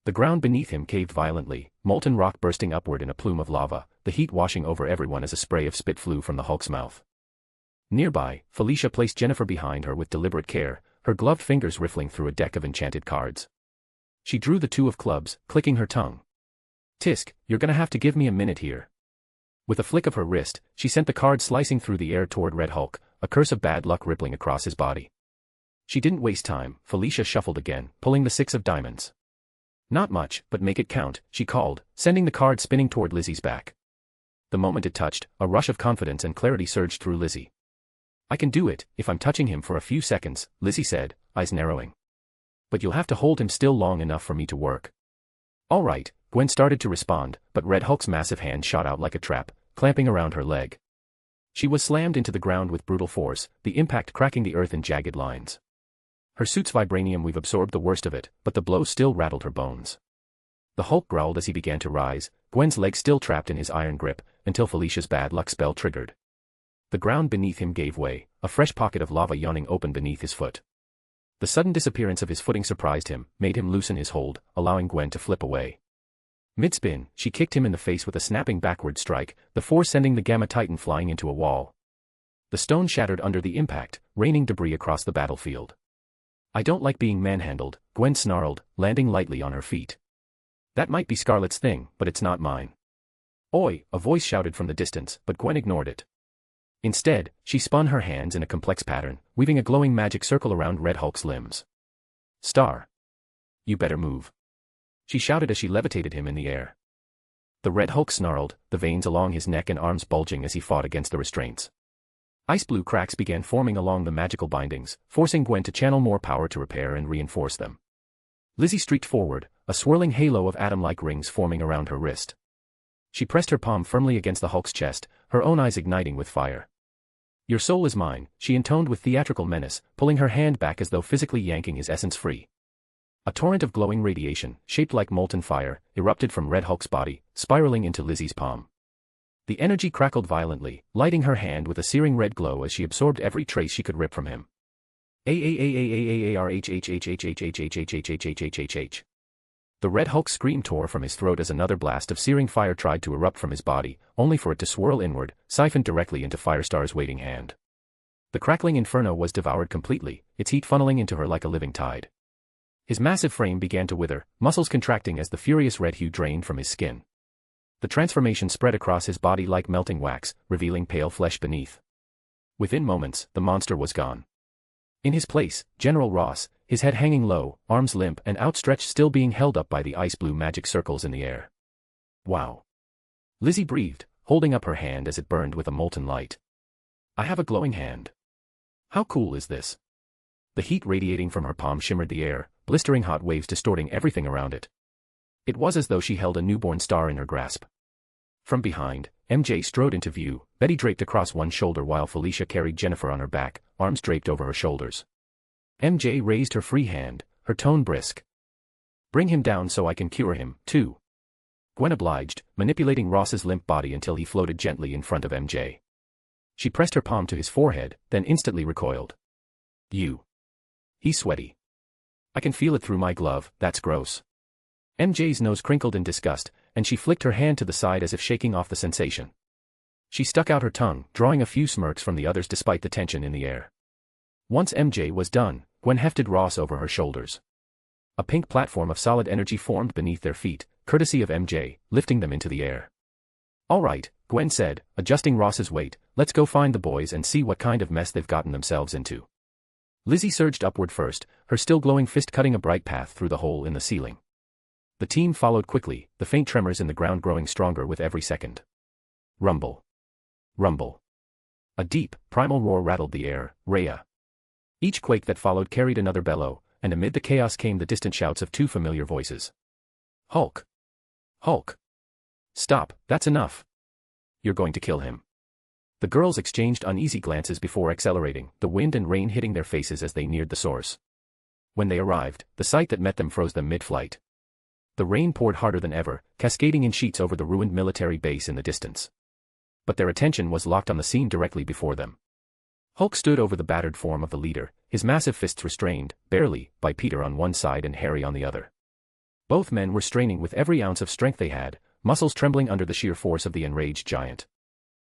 The ground beneath him caved violently, molten rock bursting upward in a plume of lava, the heat washing over everyone as a spray of spit flew from the Hulk's mouth. Nearby, Felicia placed Jennifer behind her with deliberate care, her gloved fingers riffling through a deck of enchanted cards. She drew the 2 of clubs, clicking her tongue. Tisk, you're gonna have to give me a minute here. With a flick of her wrist, she sent the card slicing through the air toward Red Hulk, a curse of bad luck rippling across his body. She didn't waste time, Felicia shuffled again, pulling the 6 of diamonds. Not much, but make it count, she called, sending the card spinning toward Lizzie's back. The moment it touched, a rush of confidence and clarity surged through Lizzie. I can do it, if I'm touching him for a few seconds, Lizzie said, eyes narrowing. But you'll have to hold him still long enough for me to work. All right, Gwen started to respond, but Red Hulk's massive hand shot out like a trap, clamping around her leg. She was slammed into the ground with brutal force, the impact cracking the earth in jagged lines. Her suit's vibranium we've absorbed the worst of it, but the blow still rattled her bones. The Hulk growled as he began to rise, Gwen's leg still trapped in his iron grip, until Felicia's bad luck spell triggered. The ground beneath him gave way, a fresh pocket of lava yawning open beneath his foot. The sudden disappearance of his footing surprised him, made him loosen his hold, allowing Gwen to flip away. Mid-spin, she kicked him in the face with a snapping backward strike, the force sending the Gamma Titan flying into a wall. The stone shattered under the impact, raining debris across the battlefield. I don't like being manhandled, Gwen snarled, landing lightly on her feet. That might be Scarlet's thing, but it's not mine. Oi, a voice shouted from the distance, but Gwen ignored it. Instead, she spun her hands in a complex pattern, weaving a glowing magic circle around Red Hulk's limbs. Star. You better move. She shouted as she levitated him in the air. The Red Hulk snarled, the veins along his neck and arms bulging as he fought against the restraints. Ice blue cracks began forming along the magical bindings, forcing Gwen to channel more power to repair and reinforce them. Lizzie streaked forward, a swirling halo of atom-like rings forming around her wrist. She pressed her palm firmly against the Hulk's chest, her own eyes igniting with fire. Your soul is mine, she intoned with theatrical menace, pulling her hand back as though physically yanking his essence free. A torrent of glowing radiation, shaped like molten fire, erupted from Red Hulk's body, spiraling into Lizzie's palm. The energy crackled violently, lighting her hand with a searing red glow as she absorbed every trace she could rip from him. A-A-A-A-A-A-R-H-H-H-H-H-H-H-H-H-H-H-H-H-H-H-H. The Red Hulk's scream tore from his throat as another blast of searing fire tried to erupt from his body, only for it to swirl inward, siphoned directly into Firestar's waiting hand. The crackling inferno was devoured completely, its heat funneling into her like a living tide. His massive frame began to wither, muscles contracting as the furious red hue drained from his skin. The transformation spread across his body like melting wax, revealing pale flesh beneath. Within moments, the monster was gone. In his place, General Ross, his head hanging low, arms limp and outstretched still being held up by the ice-blue magic circles in the air. Wow. Lizzie breathed, holding up her hand as it burned with a molten light. I have a glowing hand. How cool is this? The heat radiating from her palm shimmered the air, blistering hot waves distorting everything around it. It was as though she held a newborn star in her grasp. From behind, MJ strode into view, Betty draped across one shoulder while Felicia carried Jennifer on her back, arms draped over her shoulders. MJ raised her free hand, her tone brisk. Bring him down so I can cure him, too. Gwen obliged, manipulating Ross's limp body until he floated gently in front of MJ. She pressed her palm to his forehead, then instantly recoiled. You. He's sweaty. I can feel it through my glove, that's gross. MJ's nose crinkled in disgust, and she flicked her hand to the side as if shaking off the sensation. She stuck out her tongue, drawing a few smirks from the others despite the tension in the air. Once MJ was done, Gwen hefted Ross over her shoulders. A pink platform of solid energy formed beneath their feet, courtesy of MJ, lifting them into the air. All right, Gwen said, adjusting Ross's weight, let's go find the boys and see what kind of mess they've gotten themselves into. Lizzie surged upward first, her still glowing fist cutting a bright path through the hole in the ceiling. The team followed quickly, the faint tremors in the ground growing stronger with every second. Rumble. Rumble. A deep, primal roar rattled the air, Rhea. Each quake that followed carried another bellow, and amid the chaos came the distant shouts of two familiar voices. Hulk! Hulk! Stop, that's enough. You're going to kill him. The girls exchanged uneasy glances before accelerating, the wind and rain hitting their faces as they neared the source. When they arrived, the sight that met them froze them mid-flight. The rain poured harder than ever, cascading in sheets over the ruined military base in the distance. But their attention was locked on the scene directly before them. Hulk stood over the battered form of the leader, his massive fists restrained, barely, by Peter on one side and Harry on the other. Both men were straining with every ounce of strength they had, muscles trembling under the sheer force of the enraged giant.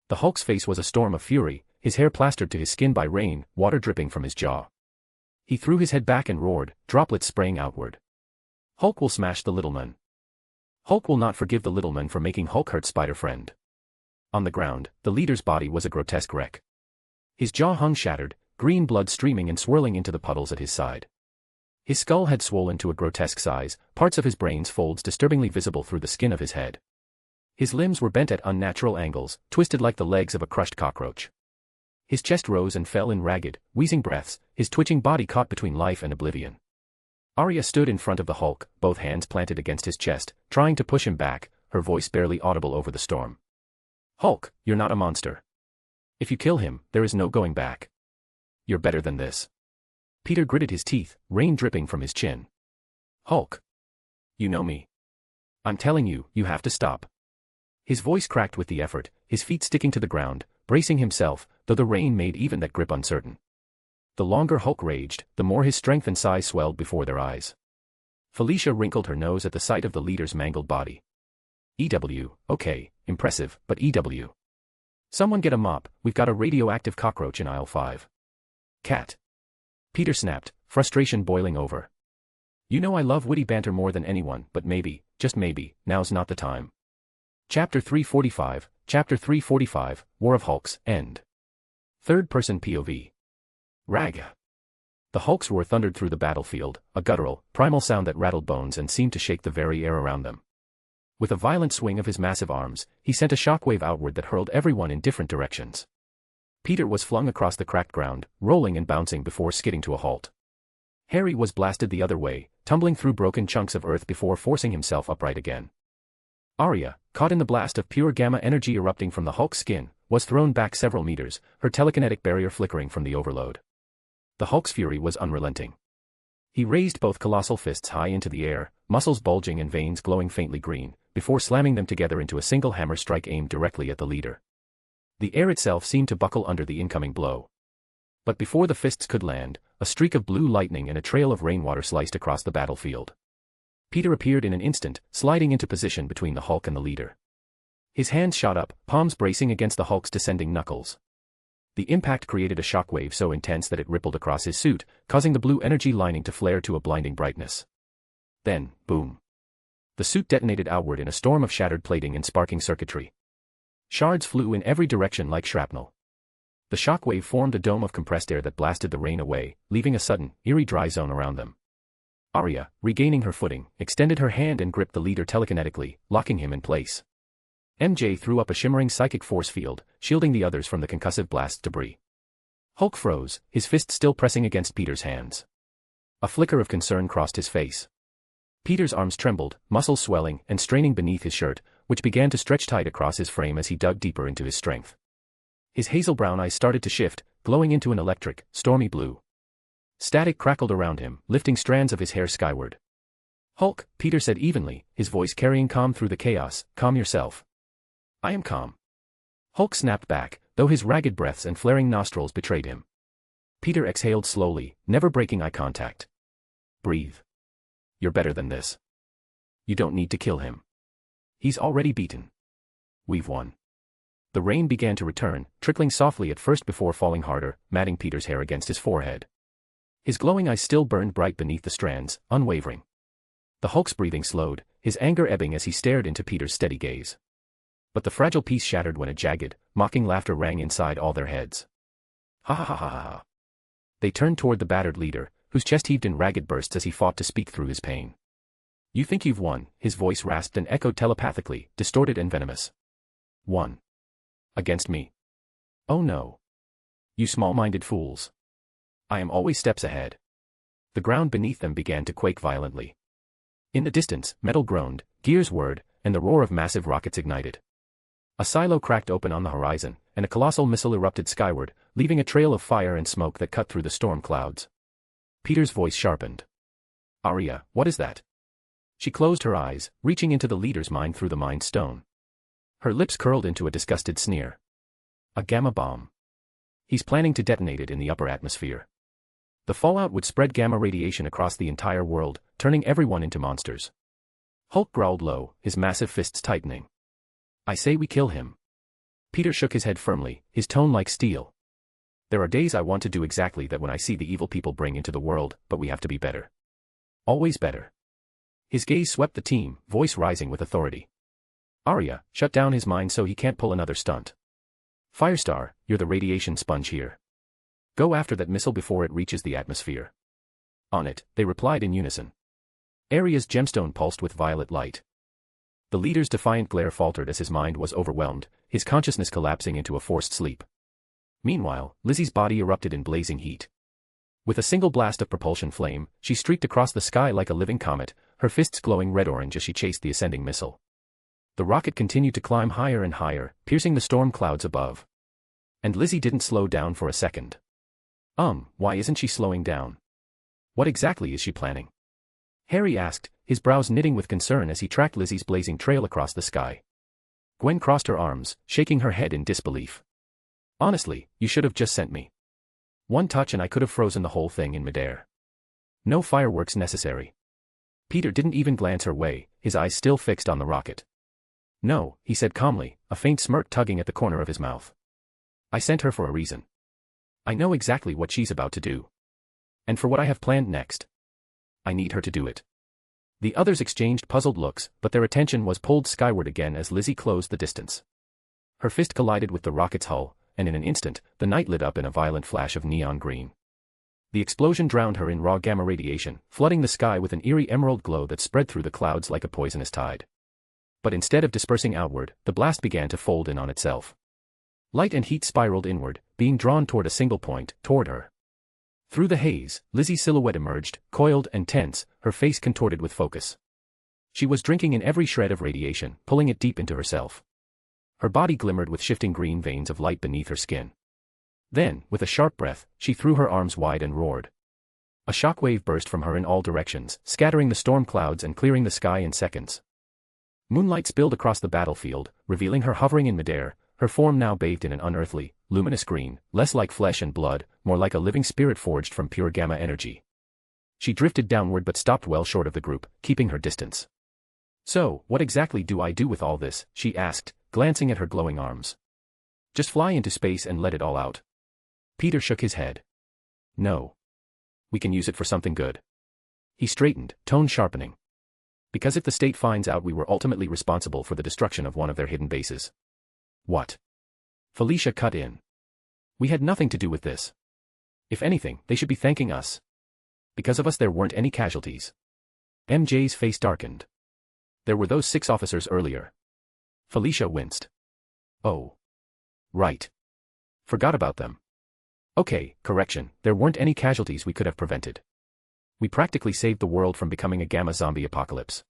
The Hulk's face was a storm of fury, his hair plastered to his skin by rain, water dripping from his jaw. He threw his head back and roared, droplets spraying outward. Hulk will smash the little man. Hulk will not forgive the little man for making Hulk hurt Spider-Friend. On the ground, the leader's body was a grotesque wreck. His jaw hung shattered, green blood streaming and swirling into the puddles at his side. His skull had swollen to a grotesque size, parts of his brain's folds disturbingly visible through the skin of his head. His limbs were bent at unnatural angles, twisted like the legs of a crushed cockroach. His chest rose and fell in ragged, wheezing breaths, his twitching body caught between life and oblivion. Arya stood in front of the Hulk, both hands planted against his chest, trying to push him back, her voice barely audible over the storm. Hulk, you're not a monster. If you kill him, there is no going back. You're better than this. Peter gritted his teeth, rain dripping from his chin. Hulk. You know me. I'm telling you, you have to stop. His voice cracked with the effort, his feet sticking to the ground, bracing himself, though the rain made even that grip uncertain. The longer Hulk raged, the more his strength and size swelled before their eyes. Felicia wrinkled her nose at the sight of the leader's mangled body. EW, okay, impressive, but EW. Someone get a mop, we've got a radioactive cockroach in aisle 5. Cat. Peter snapped, frustration boiling over. You know I love witty banter more than anyone, but maybe, just maybe, now's not the time. Chapter 345, War of Hulks, End. Third-person POV. Raga. The Hulk's roar thundered through the battlefield, a guttural, primal sound that rattled bones and seemed to shake the very air around them. With a violent swing of his massive arms, he sent a shockwave outward that hurled everyone in different directions. Peter was flung across the cracked ground, rolling and bouncing before skidding to a halt. Harry was blasted the other way, tumbling through broken chunks of earth before forcing himself upright again. Arya, caught in the blast of pure gamma energy erupting from the Hulk's skin, was thrown back several meters, her telekinetic barrier flickering from the overload. The Hulk's fury was unrelenting. He raised both colossal fists high into the air, muscles bulging and veins glowing faintly green, before slamming them together into a single hammer strike aimed directly at the leader. The air itself seemed to buckle under the incoming blow. But before the fists could land, a streak of blue lightning and a trail of rainwater sliced across the battlefield. Peter appeared in an instant, sliding into position between the Hulk and the leader. His hands shot up, palms bracing against the Hulk's descending knuckles. The impact created a shockwave so intense that it rippled across his suit, causing the blue energy lining to flare to a blinding brightness. Then, boom. The suit detonated outward in a storm of shattered plating and sparking circuitry. Shards flew in every direction like shrapnel. The shockwave formed a dome of compressed air that blasted the rain away, leaving a sudden, eerie dry zone around them. Arya, regaining her footing, extended her hand and gripped the leader telekinetically, locking him in place. MJ threw up a shimmering psychic force field, shielding the others from the concussive blast debris. Hulk froze, his fist still pressing against Peter's hands. A flicker of concern crossed his face. Peter's arms trembled, muscles swelling and straining beneath his shirt, which began to stretch tight across his frame as he dug deeper into his strength. His hazel-brown eyes started to shift, glowing into an electric, stormy blue. Static crackled around him, lifting strands of his hair skyward. Hulk, Peter said evenly, his voice carrying calm through the chaos, calm yourself. I am calm. Hulk snapped back, though his ragged breaths and flaring nostrils betrayed him. Peter exhaled slowly, never breaking eye contact. Breathe. You're better than this. You don't need to kill him. He's already beaten. We've won. The rain began to return, trickling softly at first before falling harder, matting Peter's hair against his forehead. His glowing eyes still burned bright beneath the strands, unwavering. The Hulk's breathing slowed, his anger ebbing as he stared into Peter's steady gaze. But the fragile peace shattered when a jagged, mocking laughter rang inside all their heads. Ha ha ha ha ha. They turned toward the battered leader, whose chest heaved in ragged bursts as he fought to speak through his pain. You think you've won, his voice rasped and echoed telepathically, distorted and venomous. Won. Against me. Oh no. You small-minded fools. I am always steps ahead. The ground beneath them began to quake violently. In the distance, metal groaned, gears whirred, and the roar of massive rockets ignited. A silo cracked open on the horizon, and a colossal missile erupted skyward, leaving a trail of fire and smoke that cut through the storm clouds. Peter's voice sharpened. Arya, what is that? She closed her eyes, reaching into the leader's mind through the Mind Stone. Her lips curled into a disgusted sneer. A gamma bomb. He's planning to detonate it in the upper atmosphere. The fallout would spread gamma radiation across the entire world, turning everyone into monsters. Hulk growled low, his massive fists tightening. I say we kill him. Peter shook his head firmly, his tone like steel. There are days I want to do exactly that when I see the evil people bring into the world, but we have to be better. Always better. His gaze swept the team, voice rising with authority. Arya, shut down his mind so he can't pull another stunt. Firestar, you're the radiation sponge here. Go after that missile before it reaches the atmosphere. On it, they replied in unison. Arya's gemstone pulsed with violet light. The leader's defiant glare faltered as his mind was overwhelmed, his consciousness collapsing into a forced sleep. Meanwhile, Lizzie's body erupted in blazing heat. With a single blast of propulsion flame, she streaked across the sky like a living comet, her fists glowing red-orange as she chased the ascending missile. The rocket continued to climb higher and higher, piercing the storm clouds above. And Lizzie didn't slow down for a second. Why isn't she slowing down? What exactly is she planning? Harry asked, his brows knitting with concern as he tracked Lizzie's blazing trail across the sky. Gwen crossed her arms, shaking her head in disbelief. Honestly, you should have just sent me. One touch and I could have frozen the whole thing in midair. No fireworks necessary. Peter didn't even glance her way, his eyes still fixed on the rocket. No, he said calmly, a faint smirk tugging at the corner of his mouth. I sent her for a reason. I know exactly what she's about to do. And for what I have planned next. I need her to do it. The others exchanged puzzled looks, but their attention was pulled skyward again as Lizzie closed the distance. Her fist collided with the rocket's hull, and in an instant, the night lit up in a violent flash of neon green. The explosion drowned her in raw gamma radiation, flooding the sky with an eerie emerald glow that spread through the clouds like a poisonous tide. But instead of dispersing outward, the blast began to fold in on itself. Light and heat spiraled inward, being drawn toward a single point, toward her. Through the haze, Lizzie's silhouette emerged, coiled and tense, her face contorted with focus. She was drinking in every shred of radiation, pulling it deep into herself. Her body glimmered with shifting green veins of light beneath her skin. Then, with a sharp breath, she threw her arms wide and roared. A shockwave burst from her in all directions, scattering the storm clouds and clearing the sky in seconds. Moonlight spilled across the battlefield, revealing her hovering in midair, her form now bathed in an unearthly, luminous green, less like flesh and blood, more like a living spirit forged from pure gamma energy. She drifted downward but stopped well short of the group, keeping her distance. So, what exactly do I do with all this? She asked, glancing at her glowing arms. Just fly into space and let it all out. Peter shook his head. No. We can use it for something good. He straightened, tone sharpening. Because if the state finds out we were ultimately responsible for the destruction of one of their hidden bases. What? Felicia cut in. We had nothing to do with this. If anything, they should be thanking us. Because of us there weren't any casualties. MJ's face darkened. There were those 6 officers earlier. Felicia winced. Oh. Right. Forgot about them. Okay, correction, there weren't any casualties we could have prevented. We practically saved the world from becoming a gamma zombie apocalypse.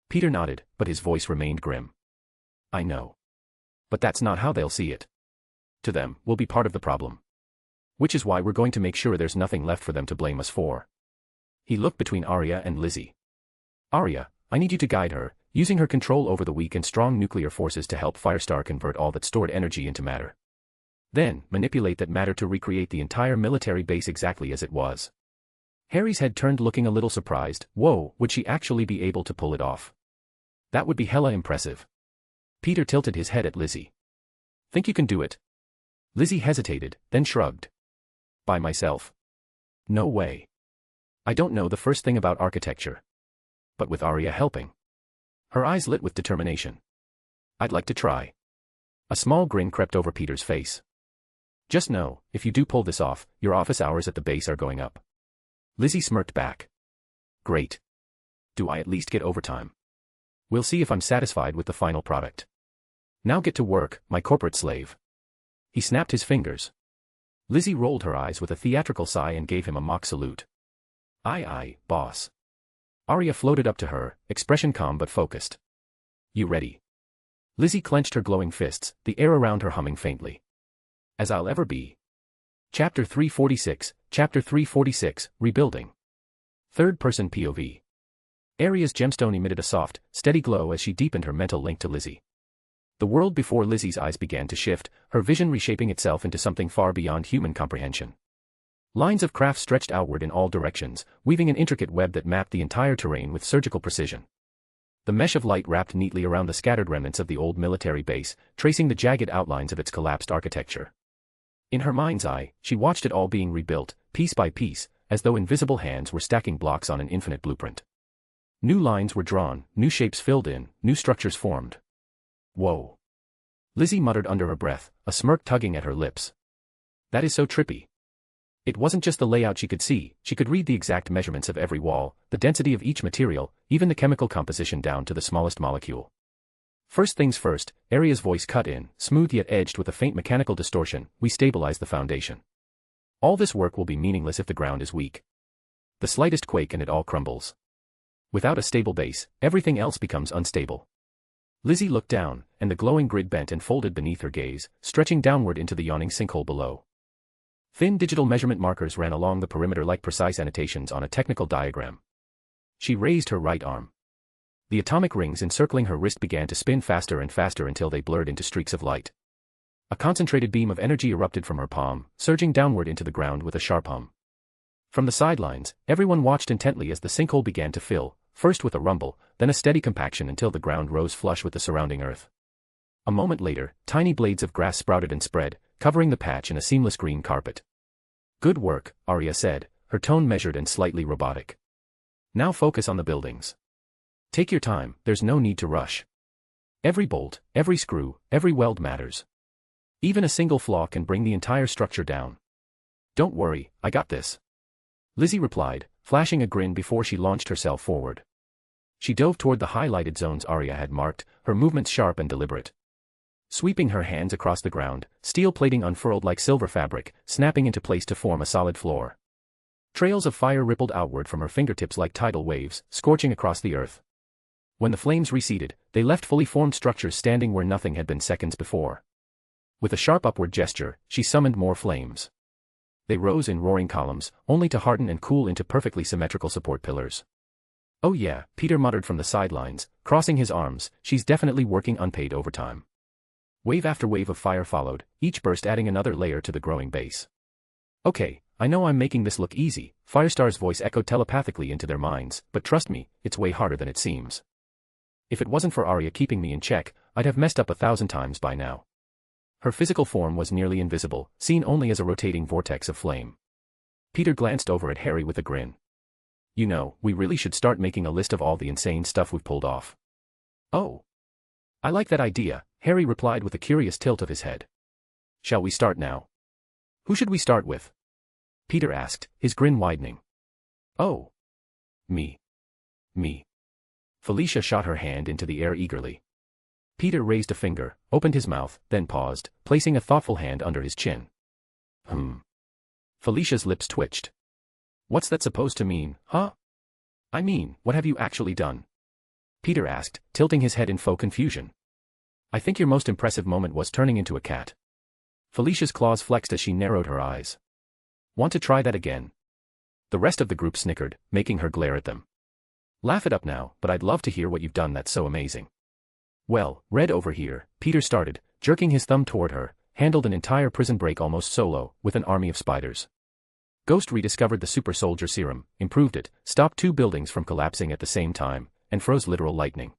Peter nodded, but his voice remained grim. I know. But that's not how they'll see it. To them, we'll be part of the problem. Which is why we're going to make sure there's nothing left for them to blame us for. He looked between Arya and Lizzie. Arya, I need you to guide her, using her control over the weak and strong nuclear forces to help Firestar convert all that stored energy into matter. Then, manipulate that matter to recreate the entire military base exactly as it was. Harry's head turned looking a little surprised. Whoa, would she actually be able to pull it off? That would be hella impressive. Peter tilted his head at Lizzie. Think you can do it? Lizzie hesitated, then shrugged. By myself? No way. I don't know the first thing about architecture. But with Arya helping. Her eyes lit with determination. I'd like to try. A small grin crept over Peter's face. Just know, if you do pull this off, your office hours at the base are going up. Lizzie smirked back. Great. Do I at least get overtime? We'll see if I'm satisfied with the final product. Now get to work, my corporate slave. He snapped his fingers. Lizzie rolled her eyes with a theatrical sigh and gave him a mock salute. Aye, boss. Arya floated up to her, expression calm but focused. You ready? Lizzie clenched her glowing fists, the air around her humming faintly. As I'll ever be. Chapter 346, Chapter 346, Rebuilding. Third-person POV. Arya's gemstone emitted a soft, steady glow as she deepened her mental link to Lizzie. The world before Lizzie's eyes began to shift, her vision reshaping itself into something far beyond human comprehension. Lines of craft stretched outward in all directions, weaving an intricate web that mapped the entire terrain with surgical precision. The mesh of light wrapped neatly around the scattered remnants of the old military base, tracing the jagged outlines of its collapsed architecture. In her mind's eye, she watched it all being rebuilt, piece by piece, as though invisible hands were stacking blocks on an infinite blueprint. New lines were drawn, new shapes filled in, new structures formed. Whoa. Lizzie muttered under her breath, a smirk tugging at her lips. That is so trippy. It wasn't just the layout she could read the exact measurements of every wall, the density of each material, even the chemical composition down to the smallest molecule. First things first, Arya's voice cut in, smooth yet edged with a faint mechanical distortion, we stabilize the foundation. All this work will be meaningless if the ground is weak. The slightest quake and it all crumbles. Without a stable base, everything else becomes unstable. Lizzie looked down, and the glowing grid bent and folded beneath her gaze, stretching downward into the yawning sinkhole below. Thin digital measurement markers ran along the perimeter like precise annotations on a technical diagram. She raised her right arm. The atomic rings encircling her wrist began to spin faster and faster until they blurred into streaks of light. A concentrated beam of energy erupted from her palm, surging downward into the ground with a sharp hum. From the sidelines, everyone watched intently as the sinkhole began to fill, first with a rumble, then a steady compaction until the ground rose flush with the surrounding earth. A moment later, tiny blades of grass sprouted and spread, covering the patch in a seamless green carpet. Good work, Arya said, her tone measured and slightly robotic. Now focus on the buildings. Take your time, there's no need to rush. Every bolt, every screw, every weld matters. Even a single flaw can bring the entire structure down. Don't worry, I got this. Lizzie replied, flashing a grin before she launched herself forward. She dove toward the highlighted zones Arya had marked, her movements sharp and deliberate. Sweeping her hands across the ground, steel plating unfurled like silver fabric, snapping into place to form a solid floor. Trails of fire rippled outward from her fingertips like tidal waves, scorching across the earth. When the flames receded, they left fully formed structures standing where nothing had been seconds before. With a sharp upward gesture, she summoned more flames. They rose in roaring columns, only to harden and cool into perfectly symmetrical support pillars. Oh yeah, Peter muttered from the sidelines, crossing his arms, she's definitely working unpaid overtime. Wave after wave of fire followed, each burst adding another layer to the growing base. Okay, I know I'm making this look easy, Firestar's voice echoed telepathically into their minds, but trust me, it's way harder than it seems. If it wasn't for Arya keeping me in check, I'd have messed up 1,000 times by now. Her physical form was nearly invisible, seen only as a rotating vortex of flame. Peter glanced over at Harry with a grin. You know, we really should start making a list of all the insane stuff we've pulled off. Oh. I like that idea, Harry replied with a curious tilt of his head. Shall we start now? Who should we start with? Peter asked, his grin widening. Oh. Me. Felicia shot her hand into the air eagerly. Peter raised a finger, opened his mouth, then paused, placing a thoughtful hand under his chin. Felicia's lips twitched. What's that supposed to mean, huh? I mean, what have you actually done? Peter asked, tilting his head in faux confusion. I think your most impressive moment was turning into a cat. Felicia's claws flexed as she narrowed her eyes. Want to try that again? The rest of the group snickered, making her glare at them. Laugh it up now, but I'd love to hear what you've done that's so amazing. Well, Red over here, Peter started, jerking his thumb toward her, handled an entire prison break almost solo, with an army of spiders. Ghost rediscovered the super soldier serum, improved it, stopped 2 buildings from collapsing at the same time, and froze literal lightning.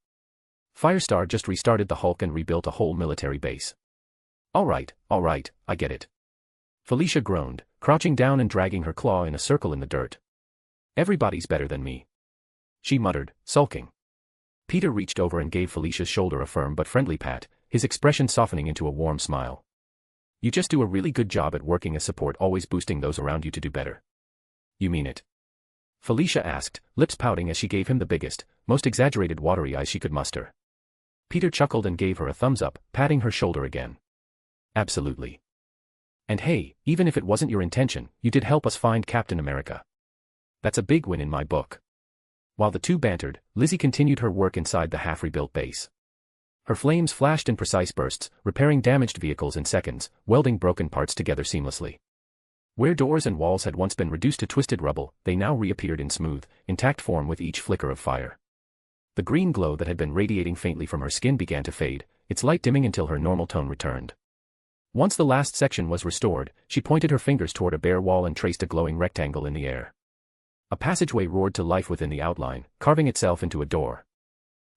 Firestar just restarted the Hulk and rebuilt a whole military base. All right, I get it. Felicia groaned, crouching down and dragging her claw in a circle in the dirt. Everybody's better than me. She muttered, sulking. Peter reached over and gave Felicia's shoulder a firm but friendly pat, his expression softening into a warm smile. You just do a really good job at working as support, always boosting those around you to do better. You mean it? Felicia asked, lips pouting as she gave him the biggest, most exaggerated watery eyes she could muster. Peter chuckled and gave her a thumbs up, patting her shoulder again. Absolutely. And hey, even if it wasn't your intention, you did help us find Captain America. That's a big win in my book. While the two bantered, Lizzie continued her work inside the half-rebuilt base. Her flames flashed in precise bursts, repairing damaged vehicles in seconds, welding broken parts together seamlessly. Where doors and walls had once been reduced to twisted rubble, they now reappeared in smooth, intact form with each flicker of fire. The green glow that had been radiating faintly from her skin began to fade, its light dimming until her normal tone returned. Once the last section was restored, she pointed her fingers toward a bare wall and traced a glowing rectangle in the air. A passageway roared to life within the outline, carving itself into a door.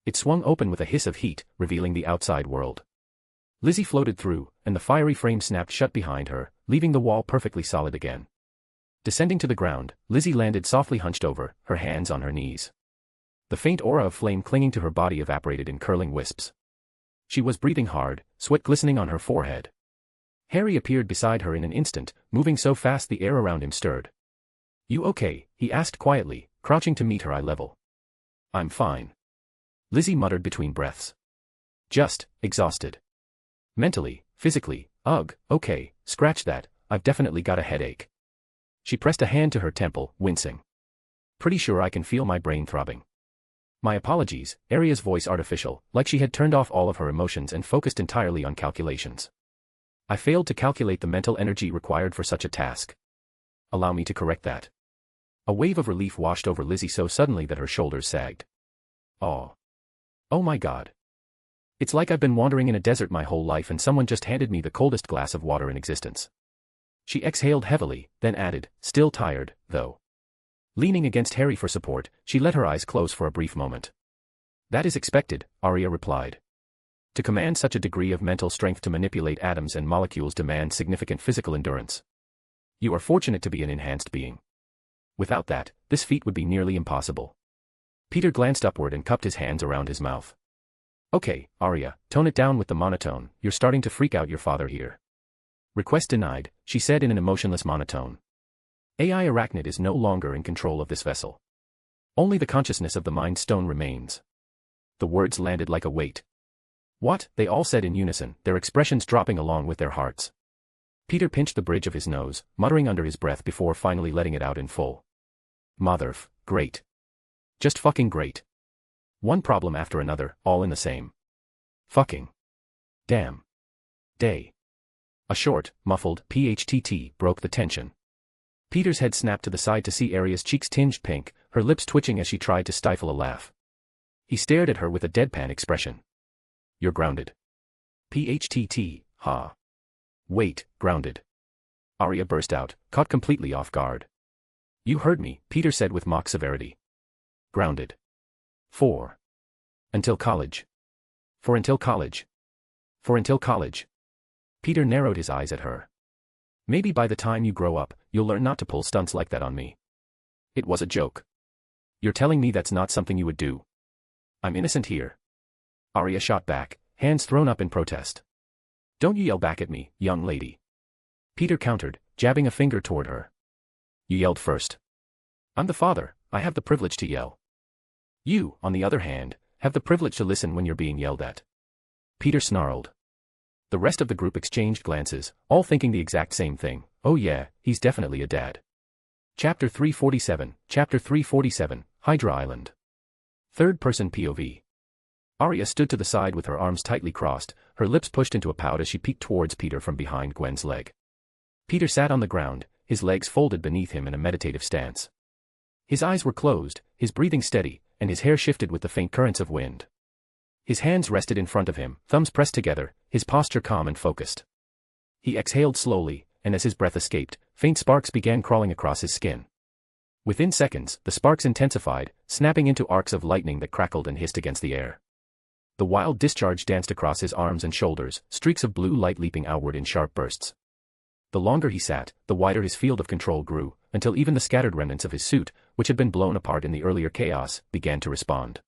It swung open with a hiss of heat, revealing the outside world. Lizzie floated through, and the fiery frame snapped shut behind her, leaving the wall perfectly solid again. Descending to the ground, Lizzie landed softly hunched over, her hands on her knees. The faint aura of flame clinging to her body evaporated in curling wisps. She was breathing hard, sweat glistening on her forehead. Harry appeared beside her in an instant, moving so fast the air around him stirred. You okay? He asked quietly, crouching to meet her eye level. I'm fine. Lizzie muttered between breaths. Just exhausted. Mentally, physically, ugh, okay, scratch that, I've definitely got a headache. She pressed a hand to her temple, wincing. Pretty sure I can feel my brain throbbing. My apologies, Aria's voice artificial, like she had turned off all of her emotions and focused entirely on calculations. I failed to calculate the mental energy required for such a task. Allow me to correct that. A wave of relief washed over Lizzie so suddenly that her shoulders sagged. Oh. Oh my God. It's like I've been wandering in a desert my whole life and someone just handed me the coldest glass of water in existence. She exhaled heavily, then added, still tired, though. Leaning against Harry for support, she let her eyes close for a brief moment. That is expected, Aria replied. To command such a degree of mental strength to manipulate atoms and molecules demands significant physical endurance. You are fortunate to be an enhanced being. Without that, this feat would be nearly impossible. Peter glanced upward and cupped his hands around his mouth. Okay, Aria, tone it down with the monotone, you're starting to freak out your father here. Request denied, she said in an emotionless monotone. AI Arachnid is no longer in control of this vessel. Only the consciousness of the Mind Stone remains. The words landed like a weight. What? They all said in unison, their expressions dropping along with their hearts. Peter pinched the bridge of his nose, muttering under his breath before finally letting it out in full. Great. Just fucking great. One problem after another, all in the same. Fucking. Damn. Day. A short, muffled PHTT broke the tension. Peter's head snapped to the side to see Aria's cheeks tinged pink, her lips twitching as she tried to stifle a laugh. He stared at her with a deadpan expression. You're grounded. PHTT, ha. Wait, grounded. Aria burst out, caught completely off guard. You heard me, Peter said with mock severity. Grounded. For. Until college. For until college. For until college. Peter narrowed his eyes at her. Maybe by the time you grow up, you'll learn not to pull stunts like that on me. It was a joke. You're telling me that's not something you would do. I'm innocent here. Aria shot back, hands thrown up in protest. Don't you yell back at me, young lady. Peter countered, jabbing a finger toward her. You yelled first. I'm the father, I have the privilege to yell. You, on the other hand, have the privilege to listen when you're being yelled at. Peter snarled. The rest of the group exchanged glances, all thinking the exact same thing. Oh yeah, he's definitely a dad. Chapter 347, Hydra Island. Third-person POV. Aria stood to the side with her arms tightly crossed, her lips pushed into a pout as she peeked towards Peter from behind Gwen's leg. Peter sat on the ground, his legs folded beneath him in a meditative stance. His eyes were closed, his breathing steady, and his hair shifted with the faint currents of wind. His hands rested in front of him, thumbs pressed together, his posture calm and focused. He exhaled slowly, and as his breath escaped, faint sparks began crawling across his skin. Within seconds, the sparks intensified, snapping into arcs of lightning that crackled and hissed against the air. The wild discharge danced across his arms and shoulders, streaks of blue light leaping outward in sharp bursts. The longer he sat, the wider his field of control grew, until even the scattered remnants of his suit, which had been blown apart in the earlier chaos, began to respond.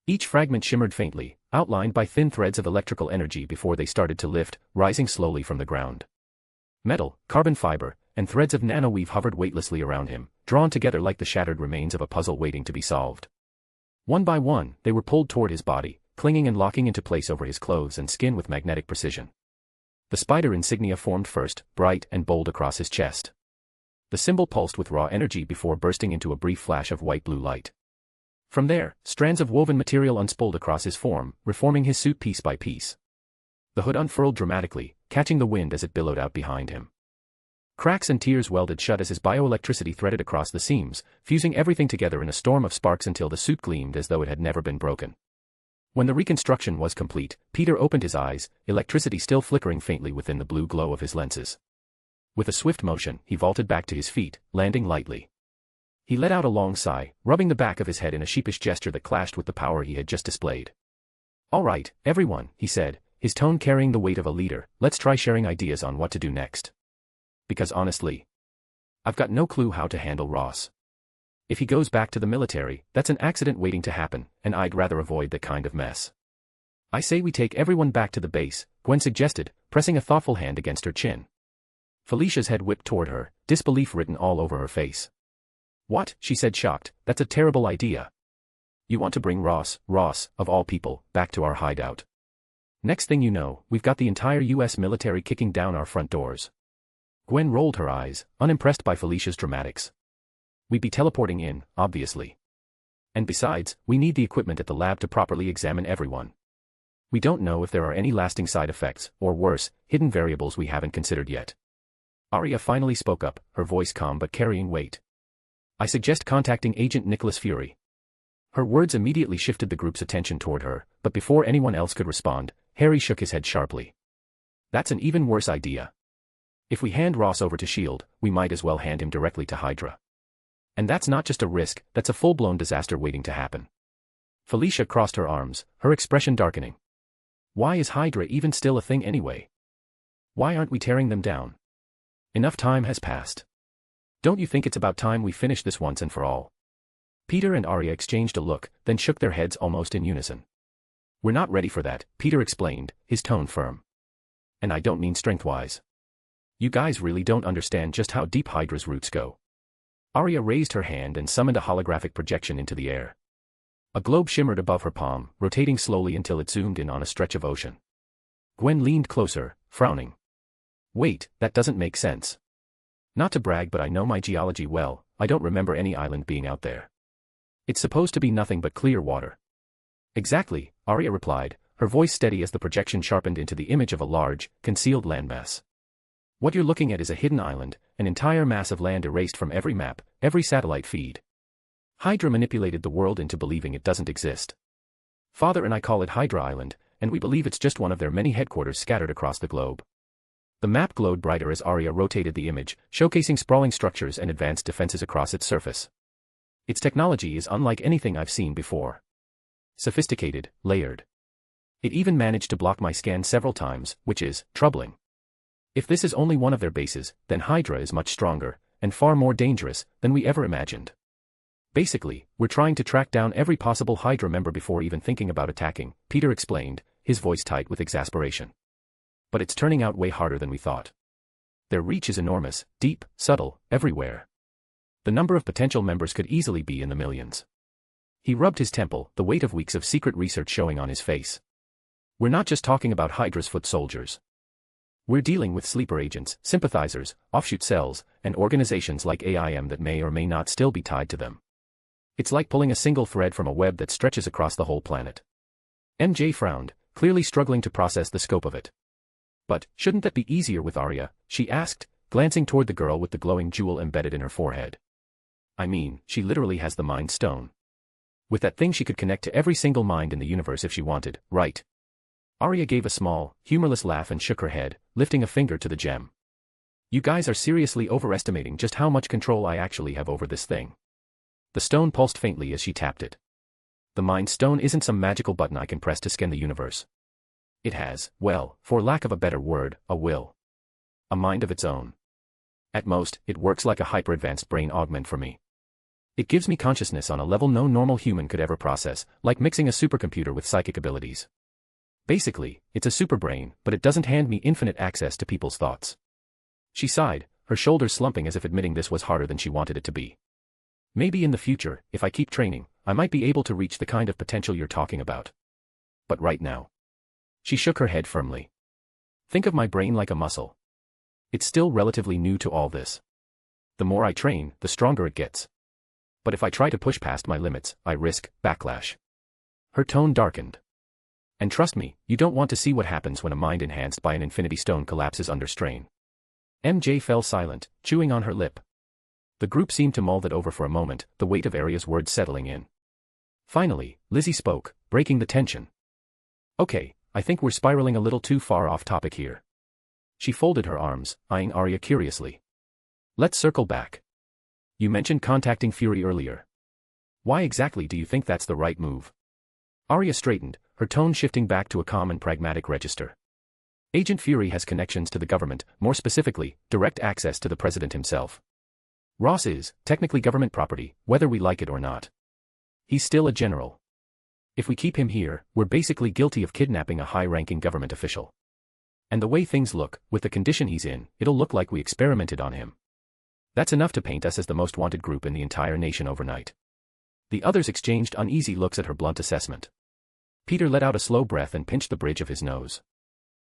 Each fragment shimmered faintly, outlined by thin threads of electrical energy before they started to lift, rising slowly from the ground. Metal, carbon fiber, and threads of nanoweave hovered weightlessly around him, drawn together like the shattered remains of a puzzle waiting to be solved. One by one, they were pulled toward his body, clinging and locking into place over his clothes and skin with magnetic precision. The spider insignia formed first, bright and bold across his chest. The symbol pulsed with raw energy before bursting into a brief flash of white-blue light. From there, strands of woven material unspooled across his form, reforming his suit piece by piece. The hood unfurled dramatically, catching the wind as it billowed out behind him. Cracks and tears welded shut as his bioelectricity threaded across the seams, fusing everything together in a storm of sparks until the suit gleamed as though it had never been broken. When the reconstruction was complete, Peter opened his eyes, electricity still flickering faintly within the blue glow of his lenses. With a swift motion, he vaulted back to his feet, landing lightly. He let out a long sigh, rubbing the back of his head in a sheepish gesture that clashed with the power he had just displayed. "All right, everyone," he said, his tone carrying the weight of a leader, "let's try sharing ideas on what to do next. Because honestly, I've got no clue how to handle Ross. If he goes back to the military, that's an accident waiting to happen, and I'd rather avoid that kind of mess. I say we take everyone back to the base," Gwen suggested, pressing a thoughtful hand against her chin. Felicia's head whipped toward her, disbelief written all over her face. "What?" she said shocked, "that's a terrible idea. You want to bring Ross, of all people, back to our hideout. Next thing you know, we've got the entire US military kicking down our front doors." Gwen rolled her eyes, unimpressed by Felicia's dramatics. "We'd be teleporting in, obviously. And besides, we need the equipment at the lab to properly examine everyone. We don't know if there are any lasting side effects, or worse, hidden variables we haven't considered yet." Arya finally spoke up, her voice calm but carrying weight. "I suggest contacting Agent Nicholas Fury." Her words immediately shifted the group's attention toward her, but before anyone else could respond, Harry shook his head sharply. "That's an even worse idea. If we hand Ross over to S.H.I.E.L.D., we might as well hand him directly to Hydra. And that's not just a risk, that's a full-blown disaster waiting to happen." Felicia crossed her arms, her expression darkening. "Why is Hydra even still a thing anyway? Why aren't we tearing them down? Enough time has passed. Don't you think it's about time we finish this once and for all?" Peter and Arya exchanged a look, then shook their heads almost in unison. "We're not ready for that," Peter explained, his tone firm. "And I don't mean strength-wise. You guys really don't understand just how deep Hydra's roots go." Arya raised her hand and summoned a holographic projection into the air. A globe shimmered above her palm, rotating slowly until it zoomed in on a stretch of ocean. Gwen leaned closer, frowning. "Wait, that doesn't make sense. Not to brag, but I know my geology well, I don't remember any island being out there. It's supposed to be nothing but clear water." "Exactly," Arya replied, her voice steady as the projection sharpened into the image of a large, concealed landmass. "What you're looking at is a hidden island, an entire mass of land erased from every map, every satellite feed. Hydra manipulated the world into believing it doesn't exist. Father and I call it Hydra Island, and we believe it's just one of their many headquarters scattered across the globe." The map glowed brighter as Arya rotated the image, showcasing sprawling structures and advanced defenses across its surface. "Its technology is unlike anything I've seen before. Sophisticated, layered. It even managed to block my scan several times, which is troubling. If this is only one of their bases, then Hydra is much stronger, and far more dangerous, than we ever imagined. Basically, we're trying to track down every possible Hydra member before even thinking about attacking," Peter explained, his voice tight with exasperation. "But it's turning out way harder than we thought. Their reach is enormous, deep, subtle, everywhere. The number of potential members could easily be in the millions." He rubbed his temple, the weight of weeks of secret research showing on his face. "We're not just talking about Hydra's foot soldiers. We're dealing with sleeper agents, sympathizers, offshoot cells, and organizations like AIM that may or may not still be tied to them. It's like pulling a single thread from a web that stretches across the whole planet." MJ frowned, clearly struggling to process the scope of it. "But, shouldn't that be easier with Arya?" she asked, glancing toward the girl with the glowing jewel embedded in her forehead. "I mean, she literally has the Mind Stone. With that thing she could connect to every single mind in the universe if she wanted, right?" Arya gave a small, humorless laugh and shook her head, lifting a finger to the gem. "You guys are seriously overestimating just how much control I actually have over this thing." The stone pulsed faintly as she tapped it. "The Mind Stone isn't some magical button I can press to scan the universe. It has, well, for lack of a better word, a will. A mind of its own. At most, it works like a hyper-advanced brain augment for me. It gives me consciousness on a level no normal human could ever process, like mixing a supercomputer with psychic abilities. Basically, it's a superbrain, but it doesn't hand me infinite access to people's thoughts. She sighed, her shoulders slumping as if admitting this was harder than she wanted it to be. Maybe in the future, if I keep training, I might be able to reach the kind of potential you're talking about. But right now. She shook her head firmly. Think of my brain like a muscle. It's still relatively new to all this. The more I train, the stronger it gets. But if I try to push past my limits, I risk backlash. Her tone darkened. And trust me, you don't want to see what happens when a mind enhanced by an infinity stone collapses under strain. MJ fell silent, chewing on her lip. The group seemed to mull that over for a moment, the weight of Arya's words settling in. Finally, Lizzie spoke, breaking the tension. Okay, I think we're spiraling a little too far off topic here. She folded her arms, eyeing Arya curiously. Let's circle back. You mentioned contacting Fury earlier. Why exactly do you think that's the right move? Arya straightened, her tone shifting back to a calm and pragmatic register. Agent Fury has connections to the government, more specifically, direct access to the president himself. Ross is, technically government property, whether we like it or not. He's still a general. If we keep him here, we're basically guilty of kidnapping a high-ranking government official. And the way things look, with the condition he's in, it'll look like we experimented on him. That's enough to paint us as the most wanted group in the entire nation overnight. The others exchanged uneasy looks at her blunt assessment. Peter let out a slow breath and pinched the bridge of his nose.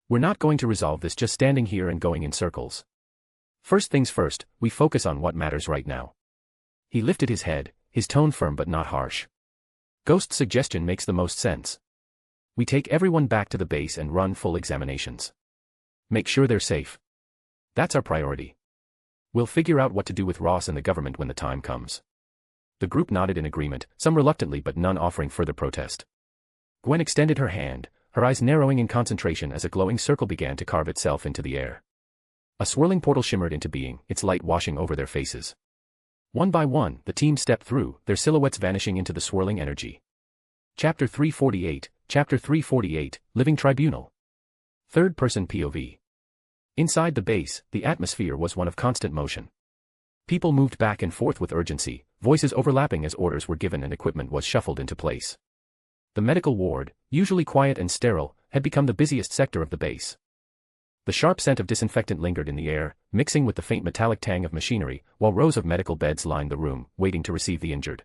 We're not going to resolve this just standing here and going in circles. First things first, we focus on what matters right now. He lifted his head, his tone firm but not harsh. Ghost's suggestion makes the most sense. We take everyone back to the base and run full examinations. Make sure they're safe. That's our priority. We'll figure out what to do with Ross and the government when the time comes. The group nodded in agreement, some reluctantly but none offering further protest. Gwen extended her hand, her eyes narrowing in concentration as a glowing circle began to carve itself into the air. A swirling portal shimmered into being, its light washing over their faces. One by one, the team stepped through, their silhouettes vanishing into the swirling energy. Chapter 348, Chapter 348, Living Tribunal. Third-person POV. Inside the base, the atmosphere was one of constant motion. People moved back and forth with urgency, voices overlapping as orders were given and equipment was shuffled into place. The medical ward, usually quiet and sterile, had become the busiest sector of the base. The sharp scent of disinfectant lingered in the air, mixing with the faint metallic tang of machinery, while rows of medical beds lined the room, waiting to receive the injured.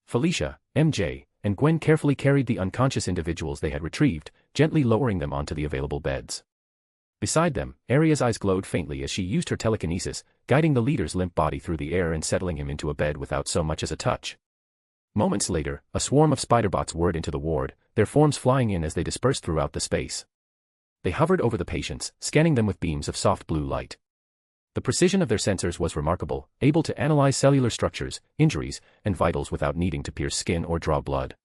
Felicia, MJ, and Gwen carefully carried the unconscious individuals they had retrieved, gently lowering them onto the available beds. Beside them, Arya's eyes glowed faintly as she used her telekinesis, guiding the leader's limp body through the air and settling him into a bed without so much as a touch. Moments later, a swarm of spiderbots whirred into the ward, their forms flying in as they dispersed throughout the space. They hovered over the patients, scanning them with beams of soft blue light. The precision of their sensors was remarkable, able to analyze cellular structures, injuries, and vitals without needing to pierce skin or draw blood.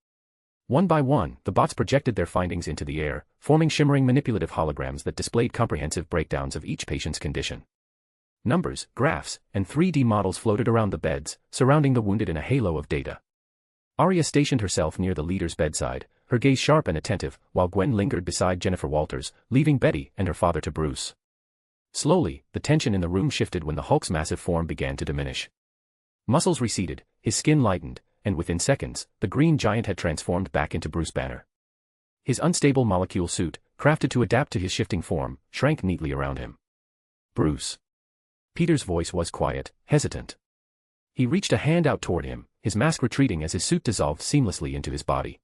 One by one, the bots projected their findings into the air, forming shimmering manipulative holograms that displayed comprehensive breakdowns of each patient's condition. Numbers, graphs, and 3D models floated around the beds, surrounding the wounded in a halo of data. Arya stationed herself near the leader's bedside, her gaze sharp and attentive, while Gwen lingered beside Jennifer Walters, leaving Betty and her father to Bruce. Slowly, the tension in the room shifted when the Hulk's massive form began to diminish. Muscles receded, his skin lightened, and within seconds, the green giant had transformed back into Bruce Banner. His unstable molecule suit, crafted to adapt to his shifting form, shrank neatly around him. Bruce. Peter's voice was quiet, hesitant. He reached a hand out toward him, his mask retreating as his suit dissolved seamlessly into his body.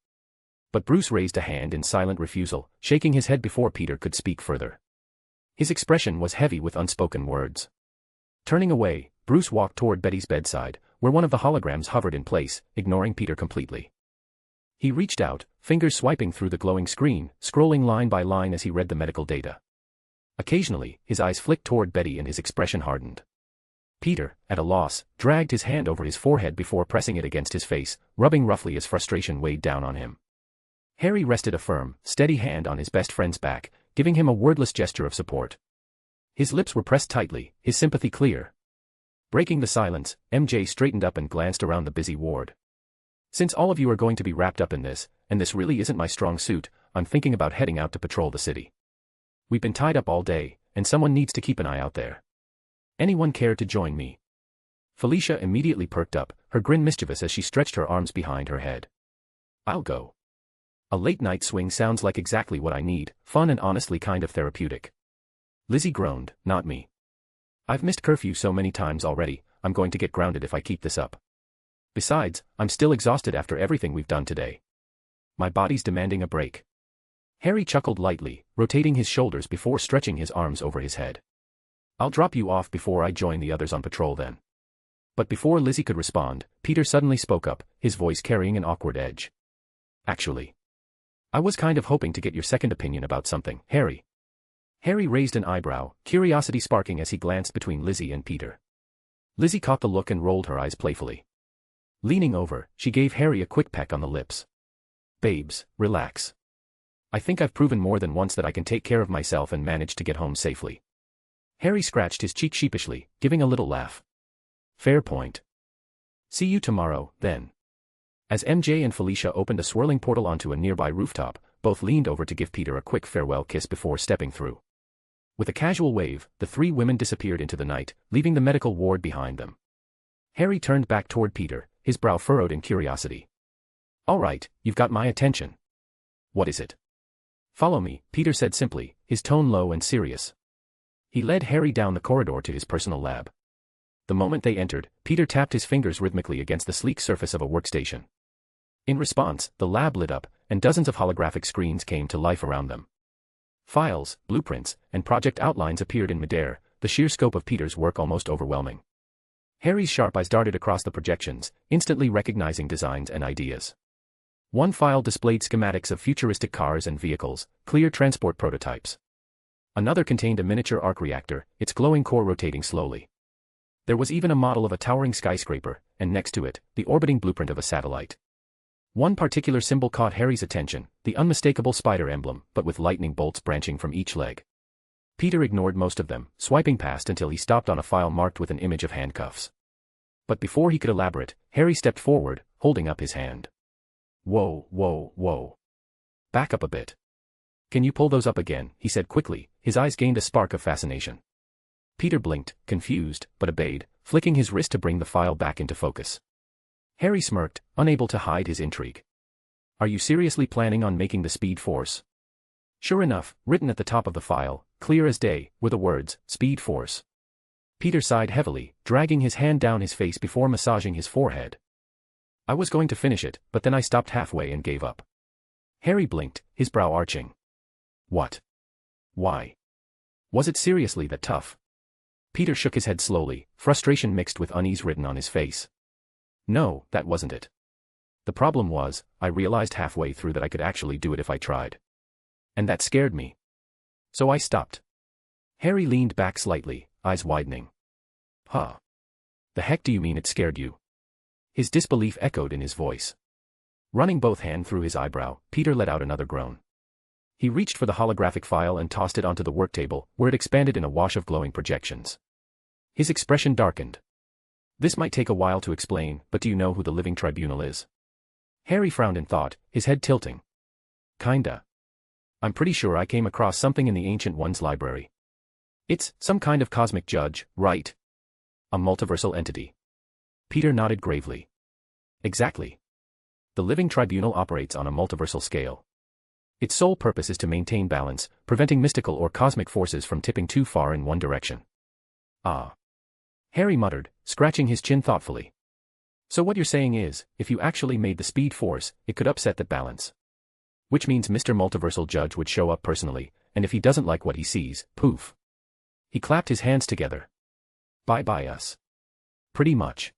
But Bruce raised a hand in silent refusal, shaking his head before Peter could speak further. His expression was heavy with unspoken words. Turning away, Bruce walked toward Betty's bedside, where one of the holograms hovered in place, ignoring Peter completely. He reached out, fingers swiping through the glowing screen, scrolling line by line as he read the medical data. Occasionally, his eyes flicked toward Betty and his expression hardened. Peter, at a loss, dragged his hand over his forehead before pressing it against his face, rubbing roughly as frustration weighed down on him. Harry rested a firm, steady hand on his best friend's back, giving him a wordless gesture of support. His lips were pressed tightly, his sympathy clear. Breaking the silence, MJ straightened up and glanced around the busy ward. Since all of you are going to be wrapped up in this, and this really isn't my strong suit, I'm thinking about heading out to patrol the city. We've been tied up all day, and someone needs to keep an eye out there. Anyone care to join me? Felicia immediately perked up, her grin mischievous as she stretched her arms behind her head. I'll go. A late-night swing sounds like exactly what I need, fun and honestly kind of therapeutic. Lizzie groaned, not me. I've missed curfew so many times already, I'm going to get grounded if I keep this up. Besides, I'm still exhausted after everything we've done today. My body's demanding a break. Harry chuckled lightly, rotating his shoulders before stretching his arms over his head. I'll drop you off before I join the others on patrol then. But before Lizzie could respond, Peter suddenly spoke up, his voice carrying an awkward edge. Actually, I was kind of hoping to get your second opinion about something, Harry. Harry raised an eyebrow, curiosity sparking as he glanced between Lizzie and Peter. Lizzie caught the look and rolled her eyes playfully. Leaning over, she gave Harry a quick peck on the lips. Babes, relax. I think I've proven more than once that I can take care of myself and manage to get home safely. Harry scratched his cheek sheepishly, giving a little laugh. Fair point. See you tomorrow, then. As MJ and Felicia opened a swirling portal onto a nearby rooftop, both leaned over to give Peter a quick farewell kiss before stepping through. With a casual wave, the three women disappeared into the night, leaving the medical ward behind them. Harry turned back toward Peter, his brow furrowed in curiosity. All right, you've got my attention. What is it? Follow me, Peter said simply, his tone low and serious. He led Harry down the corridor to his personal lab. The moment they entered, Peter tapped his fingers rhythmically against the sleek surface of a workstation. In response, the lab lit up, and dozens of holographic screens came to life around them. Files, blueprints, and project outlines appeared in midair, the sheer scope of Peter's work almost overwhelming. Harry's sharp eyes darted across the projections, instantly recognizing designs and ideas. One file displayed schematics of futuristic cars and vehicles, clear transport prototypes. Another contained a miniature arc reactor, its glowing core rotating slowly. There was even a model of a towering skyscraper, and next to it, the orbiting blueprint of a satellite. One particular symbol caught Harry's attention, the unmistakable spider emblem, but with lightning bolts branching from each leg. Peter ignored most of them, swiping past until he stopped on a file marked with an image of handcuffs. But before he could elaborate, Harry stepped forward, holding up his hand. Whoa, whoa, whoa. Back up a bit. Can you pull those up again? He said quickly, his eyes gained a spark of fascination. Peter blinked, confused, but obeyed, flicking his wrist to bring the file back into focus. Harry smirked, unable to hide his intrigue. Are you seriously planning on making the Speed Force? Sure enough, written at the top of the file, clear as day, were the words, Speed Force. Peter sighed heavily, dragging his hand down his face before massaging his forehead. I was going to finish it, but then I stopped halfway and gave up. Harry blinked, his brow arching. What? Why? Was it seriously that tough? Peter shook his head slowly, frustration mixed with unease written on his face. No, that wasn't it. The problem was, I realized halfway through that I could actually do it if I tried. And that scared me. So I stopped. Harry leaned back slightly, eyes widening. Huh. The heck do you mean it scared you? His disbelief echoed in his voice. Running both hands through his eyebrow, Peter let out another groan. He reached for the holographic file and tossed it onto the work table, where it expanded in a wash of glowing projections. His expression darkened. This might take a while to explain, but do you know who the Living Tribunal is? Harry frowned in thought, his head tilting. Kinda. I'm pretty sure I came across something in the Ancient One's library. It's some kind of cosmic judge, right? A multiversal entity. Peter nodded gravely. Exactly. The Living Tribunal operates on a multiversal scale. Its sole purpose is to maintain balance, preventing mystical or cosmic forces from tipping too far in one direction. Ah. Harry muttered, scratching his chin thoughtfully. So what you're saying is, if you actually made the Speed Force, it could upset that balance. Which means Mr. Multiversal Judge would show up personally, and if he doesn't like what he sees, poof. He clapped his hands together. Bye-bye us. Pretty much.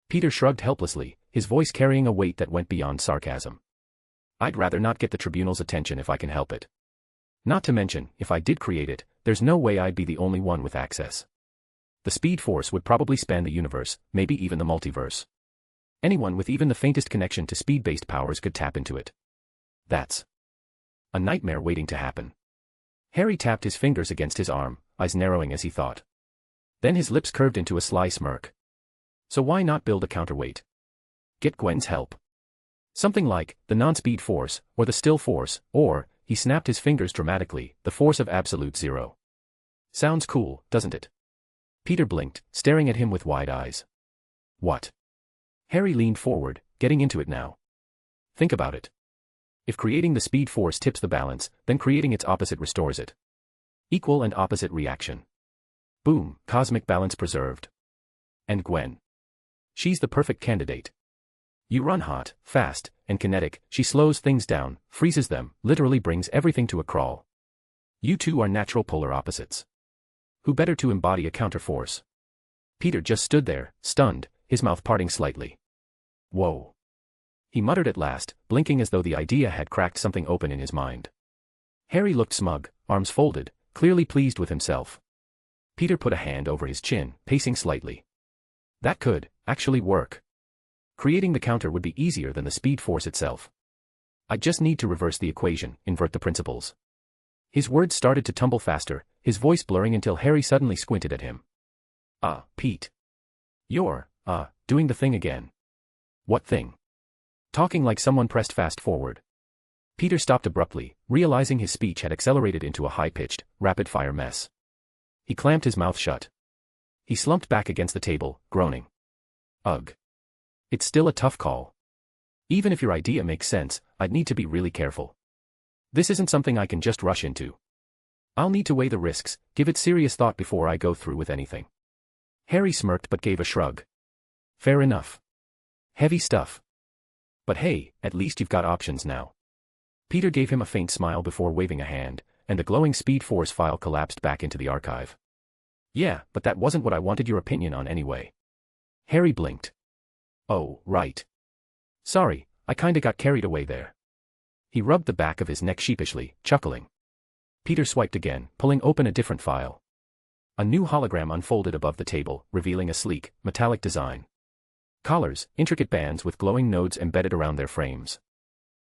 Peter shrugged helplessly, his voice carrying a weight that went beyond sarcasm. I'd rather not get the Tribunal's attention if I can help it. Not to mention, if I did create it, there's no way I'd be the only one with access. The Speed Force would probably span the universe, maybe even the multiverse. Anyone with even the faintest connection to speed-based powers could tap into it. That's a nightmare waiting to happen. Harry tapped his fingers against his arm, eyes narrowing as he thought. Then his lips curved into a sly smirk. So why not build a counterweight? Get Gwen's help. Something like, the non-speed force, or the still force, or, he snapped his fingers dramatically, the force of absolute zero. Sounds cool, doesn't it? Peter blinked, staring at him with wide eyes. What? Harry leaned forward, getting into it now. Think about it. If creating the Speed Force tips the balance, then creating its opposite restores it. Equal and opposite reaction. Boom, cosmic balance preserved. And Gwen. She's the perfect candidate. You run hot, fast, and kinetic, she slows things down, freezes them, literally brings everything to a crawl. You two are natural polar opposites. Who better to embody a counterforce? Peter just stood there, stunned, his mouth parting slightly. Whoa. He muttered at last, blinking as though the idea had cracked something open in his mind. Harry looked smug, arms folded, clearly pleased with himself. Peter put a hand over his chin, pacing slightly. That could, actually work. Creating the counter would be easier than the speed force itself. I just need to reverse the equation, invert the principles. His words started to tumble faster, his voice blurring until Harry suddenly squinted at him. Pete. You're, doing the thing again. What thing? Talking like someone pressed fast forward. Peter stopped abruptly, realizing his speech had accelerated into a high-pitched, rapid-fire mess. He clamped his mouth shut. He slumped back against the table, groaning. Ugh. It's still a tough call. Even if your idea makes sense, I'd need to be really careful. This isn't something I can just rush into. I'll need to weigh the risks, give it serious thought before I go through with anything. Harry smirked but gave a shrug. Fair enough. Heavy stuff. But hey, at least you've got options now. Peter gave him a faint smile before waving a hand, and the glowing Speed Force file collapsed back into the archive. Yeah, but that wasn't what I wanted your opinion on anyway. Harry blinked. Oh, right. Sorry, I kinda got carried away there. He rubbed the back of his neck sheepishly, chuckling. Peter swiped again, pulling open a different file. A new hologram unfolded above the table, revealing a sleek, metallic design. Collars, intricate bands with glowing nodes embedded around their frames.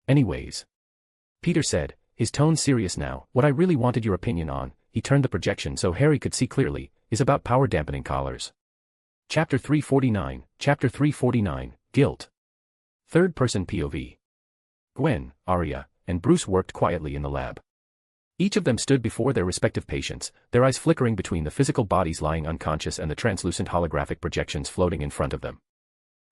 Anyways. Peter said, his tone serious now, what I really wanted your opinion on, he turned the projection so Harry could see clearly, is about power dampening collars. Chapter 349, Guilt. Third-person POV. Gwen, Arya, and Bruce worked quietly in the lab. Each of them stood before their respective patients, their eyes flickering between the physical bodies lying unconscious and the translucent holographic projections floating in front of them.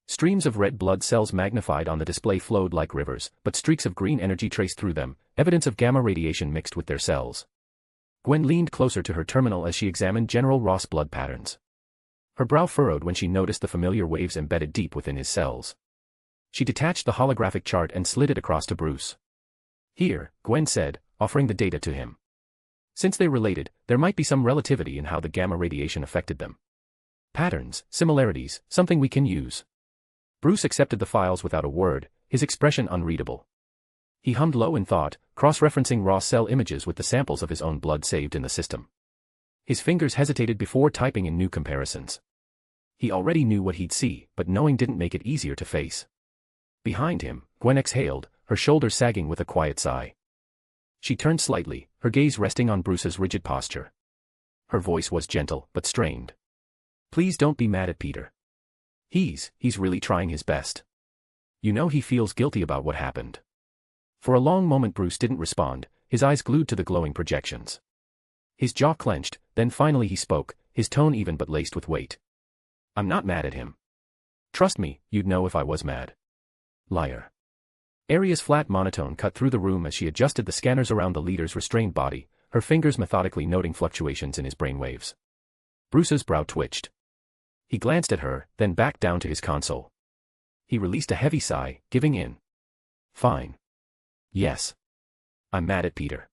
Streams of red blood cells magnified on the display flowed like rivers, but streaks of green energy traced through them, evidence of gamma radiation mixed with their cells. Gwen leaned closer to her terminal as she examined General Ross' blood patterns. Her brow furrowed when she noticed the familiar waves embedded deep within his cells. She detached the holographic chart and slid it across to Bruce. Here, Gwen said, offering the data to him. Since they related, there might be some relativity in how the gamma radiation affected them. Patterns, similarities, something we can use. Bruce accepted the files without a word, his expression unreadable. He hummed low in thought, cross-referencing raw cell images with the samples of his own blood saved in the system. His fingers hesitated before typing in new comparisons. He already knew what he'd see, but knowing didn't make it easier to face. Behind him, Gwen exhaled, her shoulders sagging with a quiet sigh. She turned slightly, her gaze resting on Bruce's rigid posture. Her voice was gentle, but strained. Please don't be mad at Peter. He's really trying his best. You know he feels guilty about what happened. For a long moment Bruce didn't respond, his eyes glued to the glowing projections. His jaw clenched, then finally he spoke, his tone even but laced with weight. I'm not mad at him. Trust me, you'd know if I was mad. Liar. Arya's flat monotone cut through the room as she adjusted the scanners around the leader's restrained body, her fingers methodically noting fluctuations in his brainwaves. Bruce's brow twitched. He glanced at her, then back down to his console. He released a heavy sigh, giving in. Fine. Yes. I'm mad at Peter.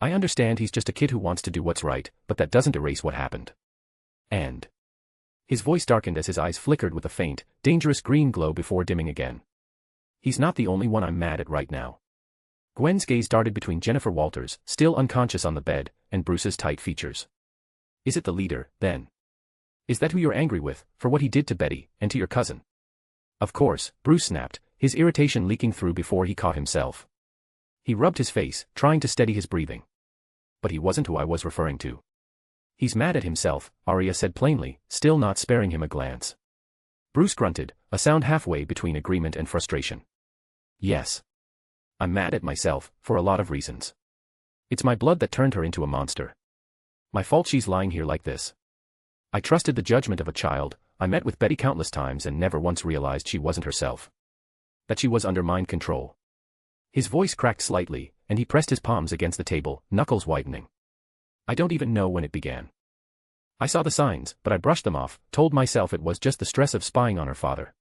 I understand he's just a kid who wants to do what's right, but that doesn't erase what happened. And. His voice darkened as his eyes flickered with a faint, dangerous green glow before dimming again. He's not the only one I'm mad at right now. Gwen's gaze darted between Jennifer Walters, still unconscious on the bed, and Bruce's tight features. Is it the leader, then? Is that who you're angry with, for what he did to Betty, and to your cousin? Of course, Bruce snapped, his irritation leaking through before he caught himself. He rubbed his face, trying to steady his breathing. But he wasn't who I was referring to. He's mad at himself, Arya said plainly, still not sparing him a glance. Bruce grunted, a sound halfway between agreement and frustration. Yes. I'm mad at myself, for a lot of reasons. It's my blood that turned her into a monster. My fault she's lying here like this. I trusted the judgment of a child, I met with Betty countless times and never once realized she wasn't herself. That she was under mind control. His voice cracked slightly, and he pressed his palms against the table, knuckles whitening. I don't even know when it began. I saw the signs, but I brushed them off, told myself it was just the stress of spying on her father.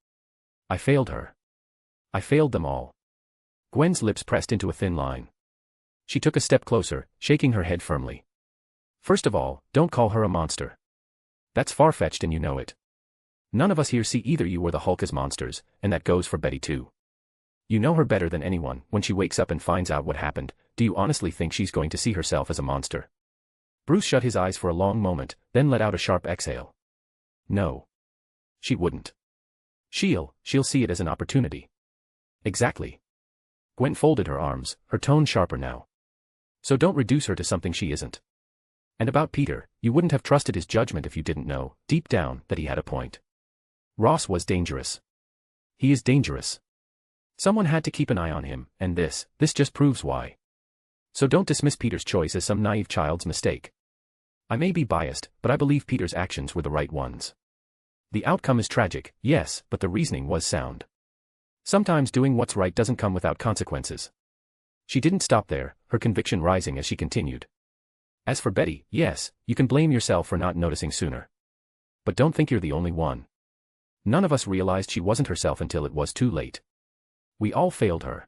I failed her. I failed them all. Gwen's lips pressed into a thin line. She took a step closer, shaking her head firmly. First of all, don't call her a monster. That's far-fetched and you know it. None of us here see either you or the Hulk as monsters, and that goes for Betty too. You know her better than anyone. When she wakes up and finds out what happened, do you honestly think she's going to see herself as a monster? Bruce shut his eyes for a long moment, then let out a sharp exhale. No. She wouldn't. She'll see it as an opportunity. Exactly. Gwen folded her arms, her tone sharper now. So don't reduce her to something she isn't. And about Peter, you wouldn't have trusted his judgment if you didn't know, deep down, that he had a point. Ross was dangerous. He is dangerous. Someone had to keep an eye on him, and this just proves why. So don't dismiss Peter's choice as some naive child's mistake. I may be biased, but I believe Peter's actions were the right ones. The outcome is tragic, yes, but the reasoning was sound. Sometimes doing what's right doesn't come without consequences. She didn't stop there, her conviction rising as she continued. As for Betty, yes, you can blame yourself for not noticing sooner. But don't think you're the only one. None of us realized she wasn't herself until it was too late. We all failed her.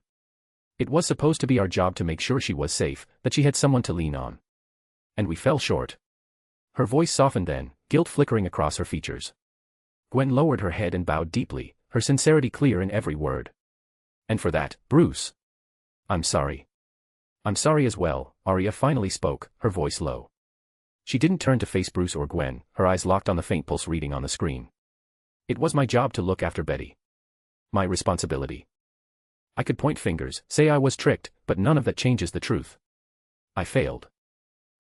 It was supposed to be our job to make sure she was safe, that she had someone to lean on. And we fell short. Her voice softened then, guilt flickering across her features. Gwen lowered her head and bowed deeply, her sincerity clear in every word. And for that, Bruce. I'm sorry. I'm sorry as well, Arya finally spoke, her voice low. She didn't turn to face Bruce or Gwen, her eyes locked on the faint pulse reading on the screen. It was my job to look after Betty. My responsibility. I could point fingers, say I was tricked, but none of that changes the truth. I failed.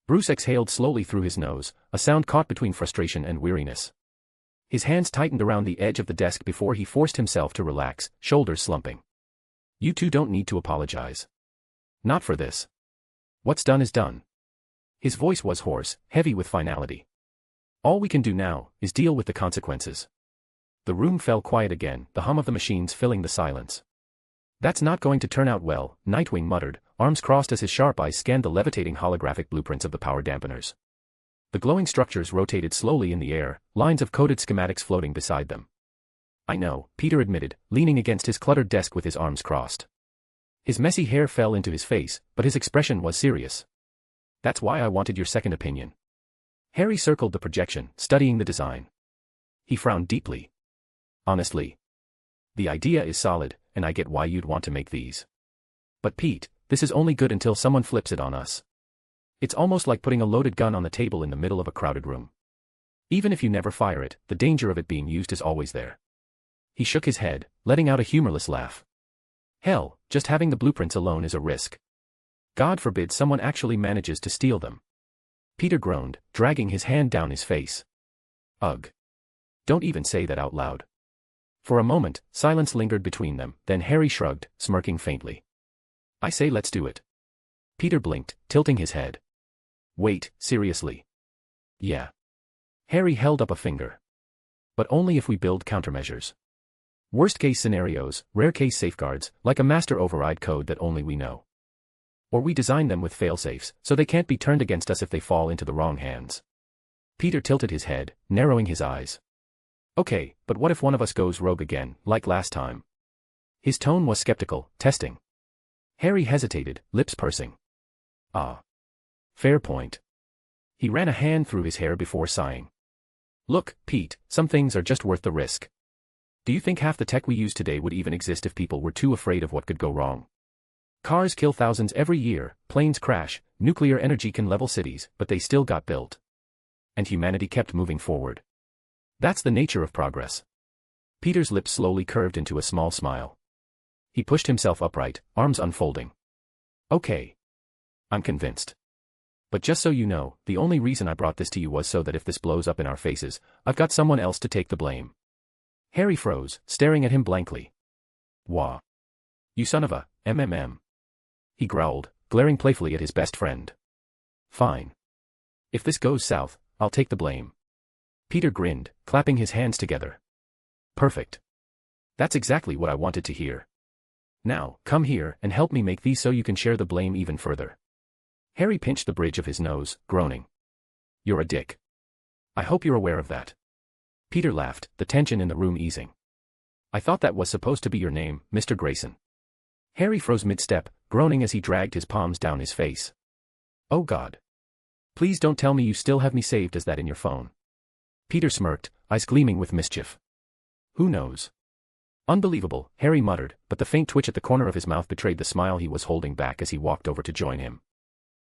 Bruce exhaled slowly through his nose, a sound caught between frustration and weariness. His hands tightened around the edge of the desk before he forced himself to relax, shoulders slumping. You two don't need to apologize. Not for this. What's done is done. His voice was hoarse, heavy with finality. All we can do now is deal with the consequences. The room fell quiet again, the hum of the machines filling the silence. That's not going to turn out well, Nightwing muttered, arms crossed as his sharp eyes scanned the levitating holographic blueprints of the power dampeners. The glowing structures rotated slowly in the air, lines of coded schematics floating beside them. I know, Peter admitted, leaning against his cluttered desk with his arms crossed. His messy hair fell into his face, but his expression was serious. That's why I wanted your second opinion. Harry circled the projection, studying the design. He frowned deeply. Honestly. The idea is solid, and I get why you'd want to make these. But Pete, this is only good until someone flips it on us. It's almost like putting a loaded gun on the table in the middle of a crowded room. Even if you never fire it, the danger of it being used is always there. He shook his head, letting out a humorless laugh. Hell, just having the blueprints alone is a risk. God forbid someone actually manages to steal them. Peter groaned, dragging his hand down his face. Ugh. Don't even say that out loud. For a moment, silence lingered between them, then Harry shrugged, smirking faintly. I say let's do it. Peter blinked, tilting his head. Wait, seriously? Yeah. Harry held up a finger. But only if we build countermeasures. Worst-case scenarios, rare-case safeguards, like a master override code that only we know. Or we design them with failsafes, so they can't be turned against us if they fall into the wrong hands. Peter tilted his head, narrowing his eyes. Okay, but what if one of us goes rogue again, like last time? His tone was skeptical, testing. Harry hesitated, lips pursing. Ah. Fair point. He ran a hand through his hair before sighing. Look, Pete, some things are just worth the risk. Do you think half the tech we use today would even exist if people were too afraid of what could go wrong? Cars kill thousands every year, planes crash, nuclear energy can level cities, but they still got built. And humanity kept moving forward. That's the nature of progress. Peter's lips slowly curved into a small smile. He pushed himself upright, arms unfolding. Okay. I'm convinced. But just so you know, the only reason I brought this to you was so that if this blows up in our faces, I've got someone else to take the blame. Harry froze, staring at him blankly. Wah. You son of a, MMM. He growled, glaring playfully at his best friend. Fine. If this goes south, I'll take the blame. Peter grinned, clapping his hands together. Perfect. That's exactly what I wanted to hear. Now, come here and help me make these so you can share the blame even further. Harry pinched the bridge of his nose, groaning. You're a dick. I hope you're aware of that. Peter laughed, the tension in the room easing. I thought that was supposed to be your name, Mr. Grayson. Harry froze mid-step, groaning as he dragged his palms down his face. Oh God. Please don't tell me you still have me saved as that in your phone. Peter smirked, eyes gleaming with mischief. Who knows? Unbelievable, Harry muttered, but the faint twitch at the corner of his mouth betrayed the smile he was holding back as he walked over to join him.